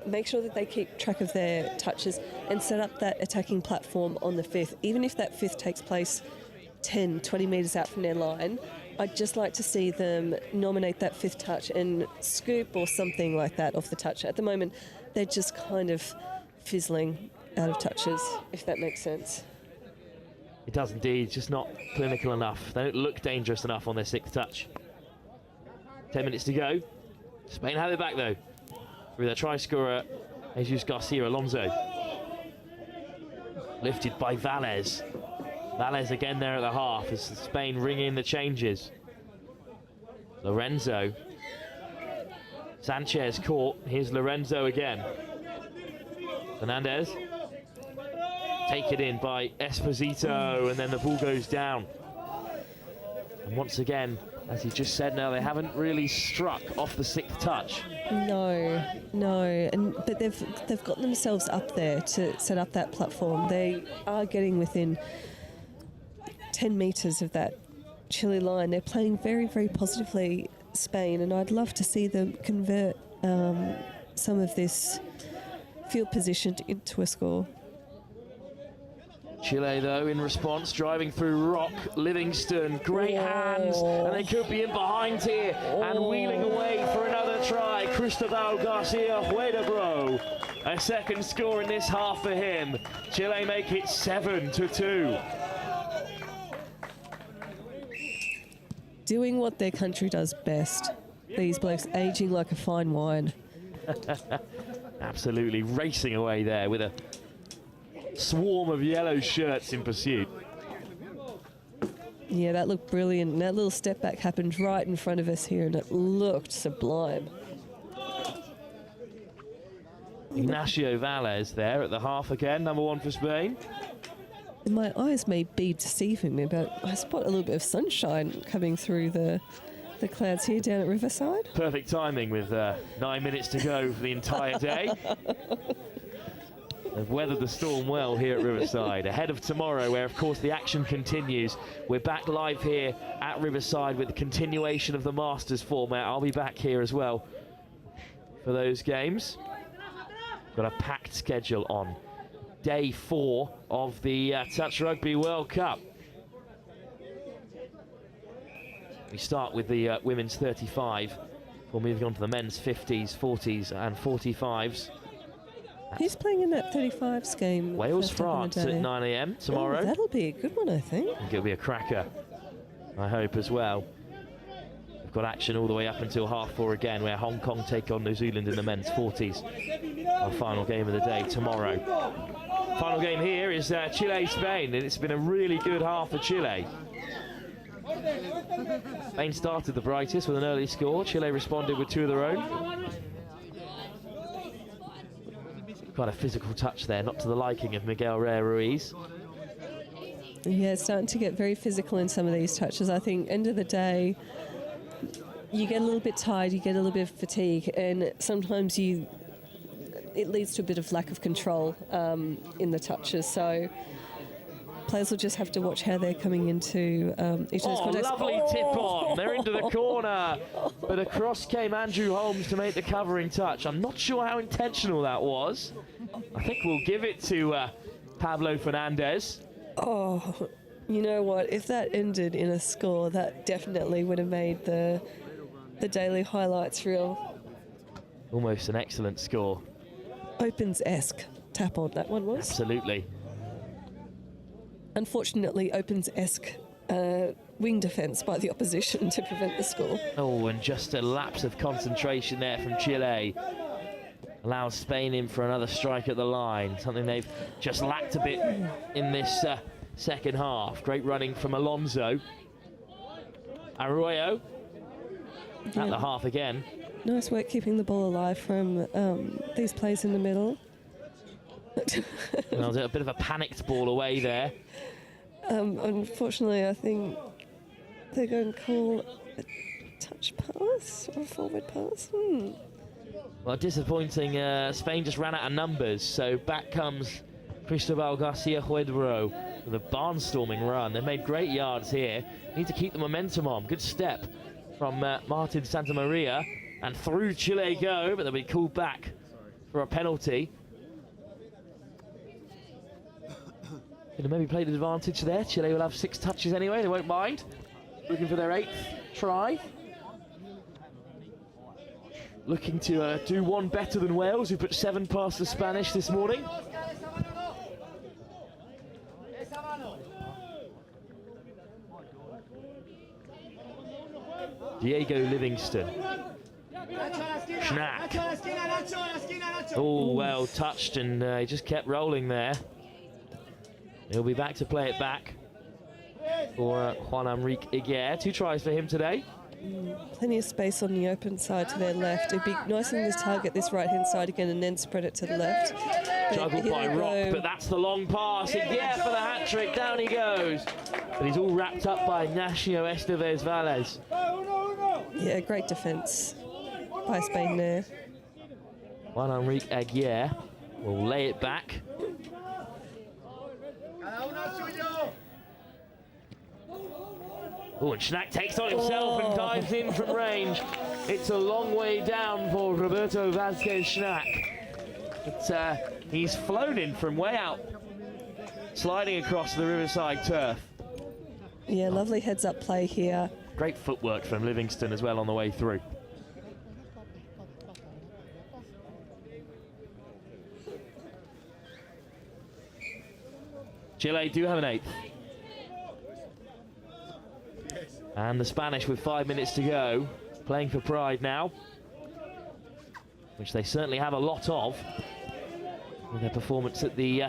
make sure that they keep track of their touches and set up that attacking platform on the 5th. Even if that 5th takes place 10, 20 metres out from their line, I'd just like to see them nominate that 5th touch and scoop or something like that off the touch. At the moment, they're just kind of fizzling out of touches, if that makes sense. It does indeed, just not clinical enough. They don't look dangerous enough on their 6th touch. 10 minutes to go. Spain have it back though, through their try scorer, Jesus Garcia Alonso. Lifted by Valles. Valles again there at the half as Spain ring in the changes. Lorenzo. Sanchez caught. Here's Lorenzo again. Fernandez. Take it in by Esposito, and then the ball goes down. And once again, as he just said now, they haven't really struck off the 6th touch. No, but they've got themselves up there to set up that platform. They are getting within 10 metres of that Chile line. They're playing very, very positively, Spain, and I'd love to see them convert some of this field position into a score. Chile, though, in response, driving through Rock, Livingston, great hands, and they could be in behind here, and wheeling away for another try. Cristobal Garcia Huidobro, a second score in this half for him. Chile make it 7-2. Doing what their country does best. These blokes aging like a fine wine. Absolutely racing away there with a swarm of yellow shirts in pursuit. Yeah, that looked brilliant. And that little step back happened right in front of us here, and it looked sublime. Ignacio Valles there at the half again, number 1 for Spain. And my eyes may be deceiving me, but I spot a little bit of sunshine coming through the the clouds here down at Riverside. Perfect timing with 9 minutes to go for the entire day. They've weathered the storm well here at Riverside. Ahead of tomorrow, where of course the action continues. We're back live here at Riverside with the continuation of the Masters format. I'll be back here as well for those games. Got a packed schedule on day 4 of the Touch Rugby World Cup. We start with the women's 35. We're moving on to the men's 50s, 40s and 45s. Who's playing in that 35s game? Wales, France at 9 AM tomorrow. Oh, that'll be a good one, I think. I think it'll be a cracker, I hope, as well. We've got action all the way up until 4:30 again, where Hong Kong take on New Zealand in the men's 40s. Our final game of the day tomorrow. Final game here is Chile-Spain, and it's been a really good half for Chile. Spain started the brightest with an early score. Chile responded with 2 of their own. Quite a physical touch there, not to the liking of Miguel Ruiz. Yeah, it's starting to get very physical in some of these touches. I think end of the day, you get a little bit tired, you get a little bit of fatigue, and sometimes it leads to a bit of lack of control in the touches. So players will just have to watch how they're coming into each of those contacts. Lovely tip on. They're into the corner. But across came Andrew Holmes to make the covering touch. I'm not sure how intentional that was. I think we'll give it to Pablo Fernandez. Oh, you know what? If that ended in a score, that definitely would have made the daily highlights reel. Almost an excellent score. Opens-esque tap on that one was. Absolutely. Unfortunately, Opens-esque wing defence by the opposition to prevent the score. Oh, and just a lapse of concentration there from Chile. Allows Spain in for another strike at the line, something they've just lacked a bit in this second half. Great running from Alonso. Arroyo at the half again. Nice work keeping the ball alive from these plays in the middle. Well, a bit of a panicked ball away there. Unfortunately, I think they're going to call a touch pass or a forward pass. Well, disappointing. Spain just ran out of numbers, so back comes Cristobal Garcia-Huedro with a barnstorming run. They made great yards here. Need to keep the momentum on. Good step from Martin Santamaria, and through Chile go, but they'll be called back for a penalty. Going to maybe play the advantage there. Chile will have 6 touches anyway, they won't mind. Looking for their 8th try. Looking to do one better than Wales, who put 7 past the Spanish this morning. Diego Livingston. Schnack. Oh, well touched, and he just kept rolling there. He'll be back to play it back for Juan Enrique Aguirre. 2 tries for him today. Plenty of space on the open side to their left. It'd be nice in this target this right-hand side again and then spread it to the left. Juggled by Rock, but that's the long pass. Aguirre for the hat-trick. Down he goes. But he's all wrapped up by Ignacio Estevez-Valles. Yeah, great defence by Spain there. Juan Enrique Aguirre will lay it back. Oh, and Schnack takes on himself and dives in from range. It's a long way down for Roberto Vázquez Schnack. But he's flown in from way out, sliding across the Riverside turf. Yeah, lovely heads-up play here. Great footwork from Livingston as well on the way through. Chile do have an 8th. And the Spanish with 5 minutes to go, playing for pride now, which they certainly have a lot of with their performance at the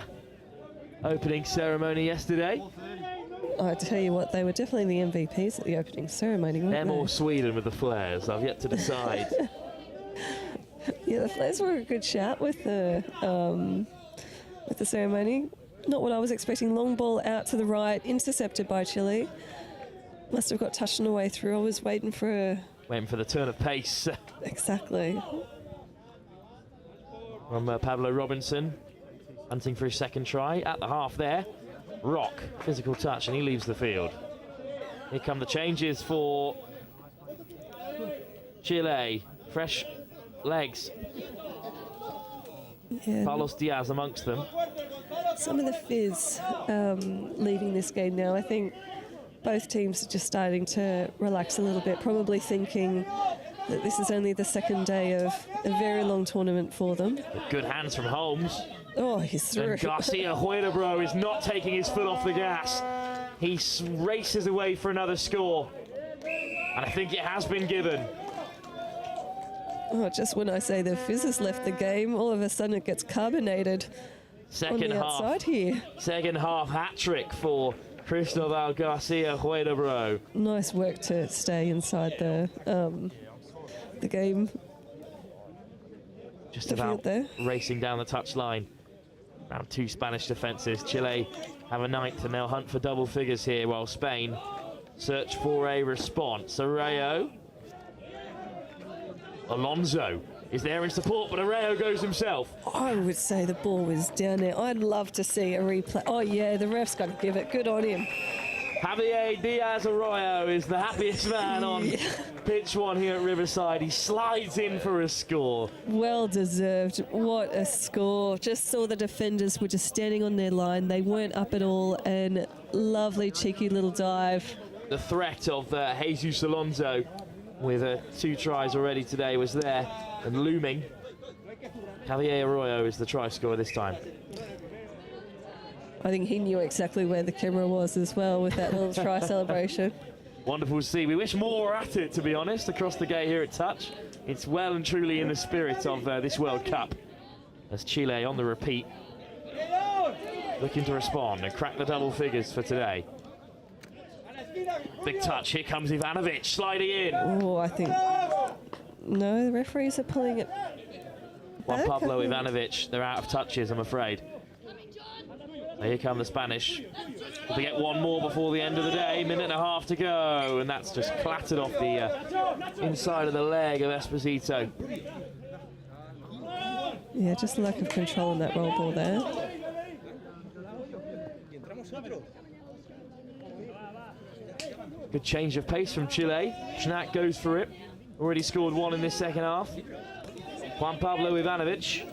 opening ceremony yesterday. I tell you what, they were definitely the MVPs at the opening ceremony, weren't Them they? or Sweden with the Flares, I've yet to decide. Yeah, the Flares were a good shout with the ceremony. Not what I was expecting. Long ball out to the right, intercepted by Chile. Must have got touched on the way through. I was waiting for the turn of pace. Exactly. From Pablo Robinson, hunting for his second try at the half there. Rock, physical touch, and he leaves the field. Here come the changes for Chile. Fresh legs. Yeah. Carlos Diaz amongst them. Some of the fizz leaving this game now. I think both teams are just starting to relax a little bit, probably thinking that this is only the second day of a very long tournament for them. Good hands from Holmes. Oh, he's through. And Garcia Huertabro is not taking his foot off the gas. He races away for another score. And I think it has been given. Oh, just when I say the fizz has left the game, all of a sudden it gets carbonated on the outside here. Second half hat-trick for Cristobal Garcia Huertabro. Nice work to stay inside the game. Just about there. Racing down the touchline. Around 2 Spanish defences. Chile have a 9th and they'll hunt for double figures here while Spain search for a response. Arroyo. Alonso is there in support, but Arroyo goes himself. I would say the ball was down there. I'd love to see a replay. Oh yeah, the ref's got to give it. Good on him. Javier Diaz Arroyo is the happiest man on pitch 1 here at Riverside. He slides in for a score. Well deserved. What a score. Just saw the defenders were just standing on their line. They weren't up at all, and lovely cheeky little dive. The threat of Jesus Alonso with 2 tries already today was there and looming. Javier Arroyo is the try scorer this time. I think he knew exactly where the camera was as well with that little try celebration. Wonderful to see. We wish more were at it, to be honest, across the gate here at Touch. It's well and truly in the spirit of this World Cup. As Chile on the repeat, looking to respond and crack the double figures for today. Big touch, here comes Ivanovic sliding in. Oh, I think... No, the referees are pulling it Juan back, Pablo Ivanovic, they're out of touches, I'm afraid. So here come the Spanish. Will they get one more before the end of the day? Minute and a half to go, and that's just clattered off the inside of the leg of Esposito. Yeah, just lack of control on that roll ball there. Good change of pace from Chile. Schnack goes for it. Already scored 1 in this second half. Juan Pablo Ivanovic.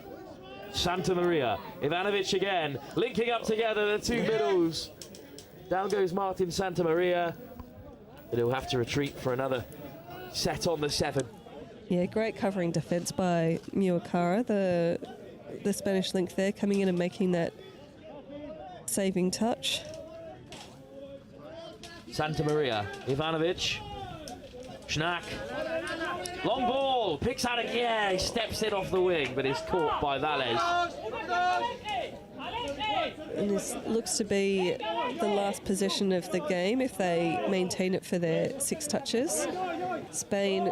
Santa Maria. Ivanovic again. Linking up together the 2 middles. Down goes Martin Santa Maria. But he'll have to retreat for another set on the 7. Yeah, great covering defence by Muakara, the Spanish link there, coming in and making that saving touch. Santa Maria, Ivanovic, Schnack, long ball, picks out it, yeah, he steps in off the wing, but is caught by Valles. And this looks to be the last possession of the game if they maintain it for their 6 touches. Spain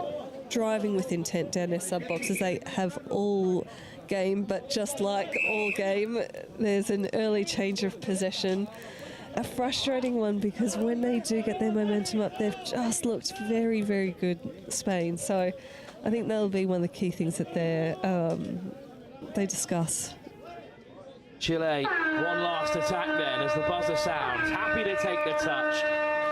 driving with intent down their sub-boxes. They have all game, but just like all game, there's an early change of possession. A frustrating one because when they do get their momentum up, they've just looked very, very good, Spain. So I think that'll be one of the key things that they discuss. Chile, one last attack then as the buzzer sounds. Happy to take the touch.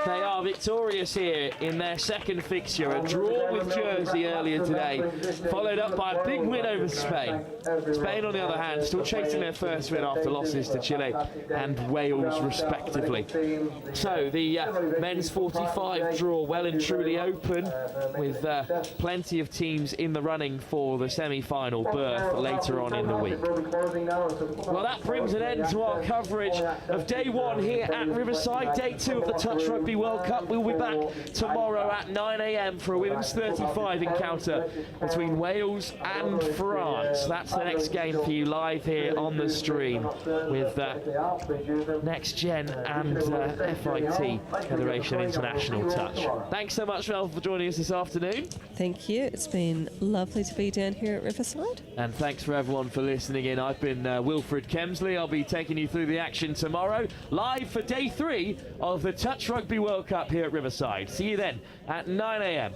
They are victorious here in their second fixture, a draw with Jersey earlier today, followed up by a big win over Spain. Spain, on the other hand, still chasing their first win after losses to Chile and Wales, respectively. So the men's 45 draw well and truly open, with plenty of teams in the running for the semi-final berth later on in the week. Well, that brings an end to our coverage of day 1 here at Riverside, day 2 of the Touch Rugby World Cup. We'll be back tomorrow at 9 AM for a women's 35 encounter between Wales and France. That's the next game for you live here on the stream with Next Gen and FIT, Federation International Touch. Thanks so much, Mel, for joining us this afternoon. Thank you. It's been lovely to be down here at Riverside. And thanks for everyone for listening in. I've been Wilfred Kemsley. I'll be taking you through the action tomorrow, live for day 3 of the Touch Rugby Rugby World Cup here at Riverside. See you then at 9 a.m.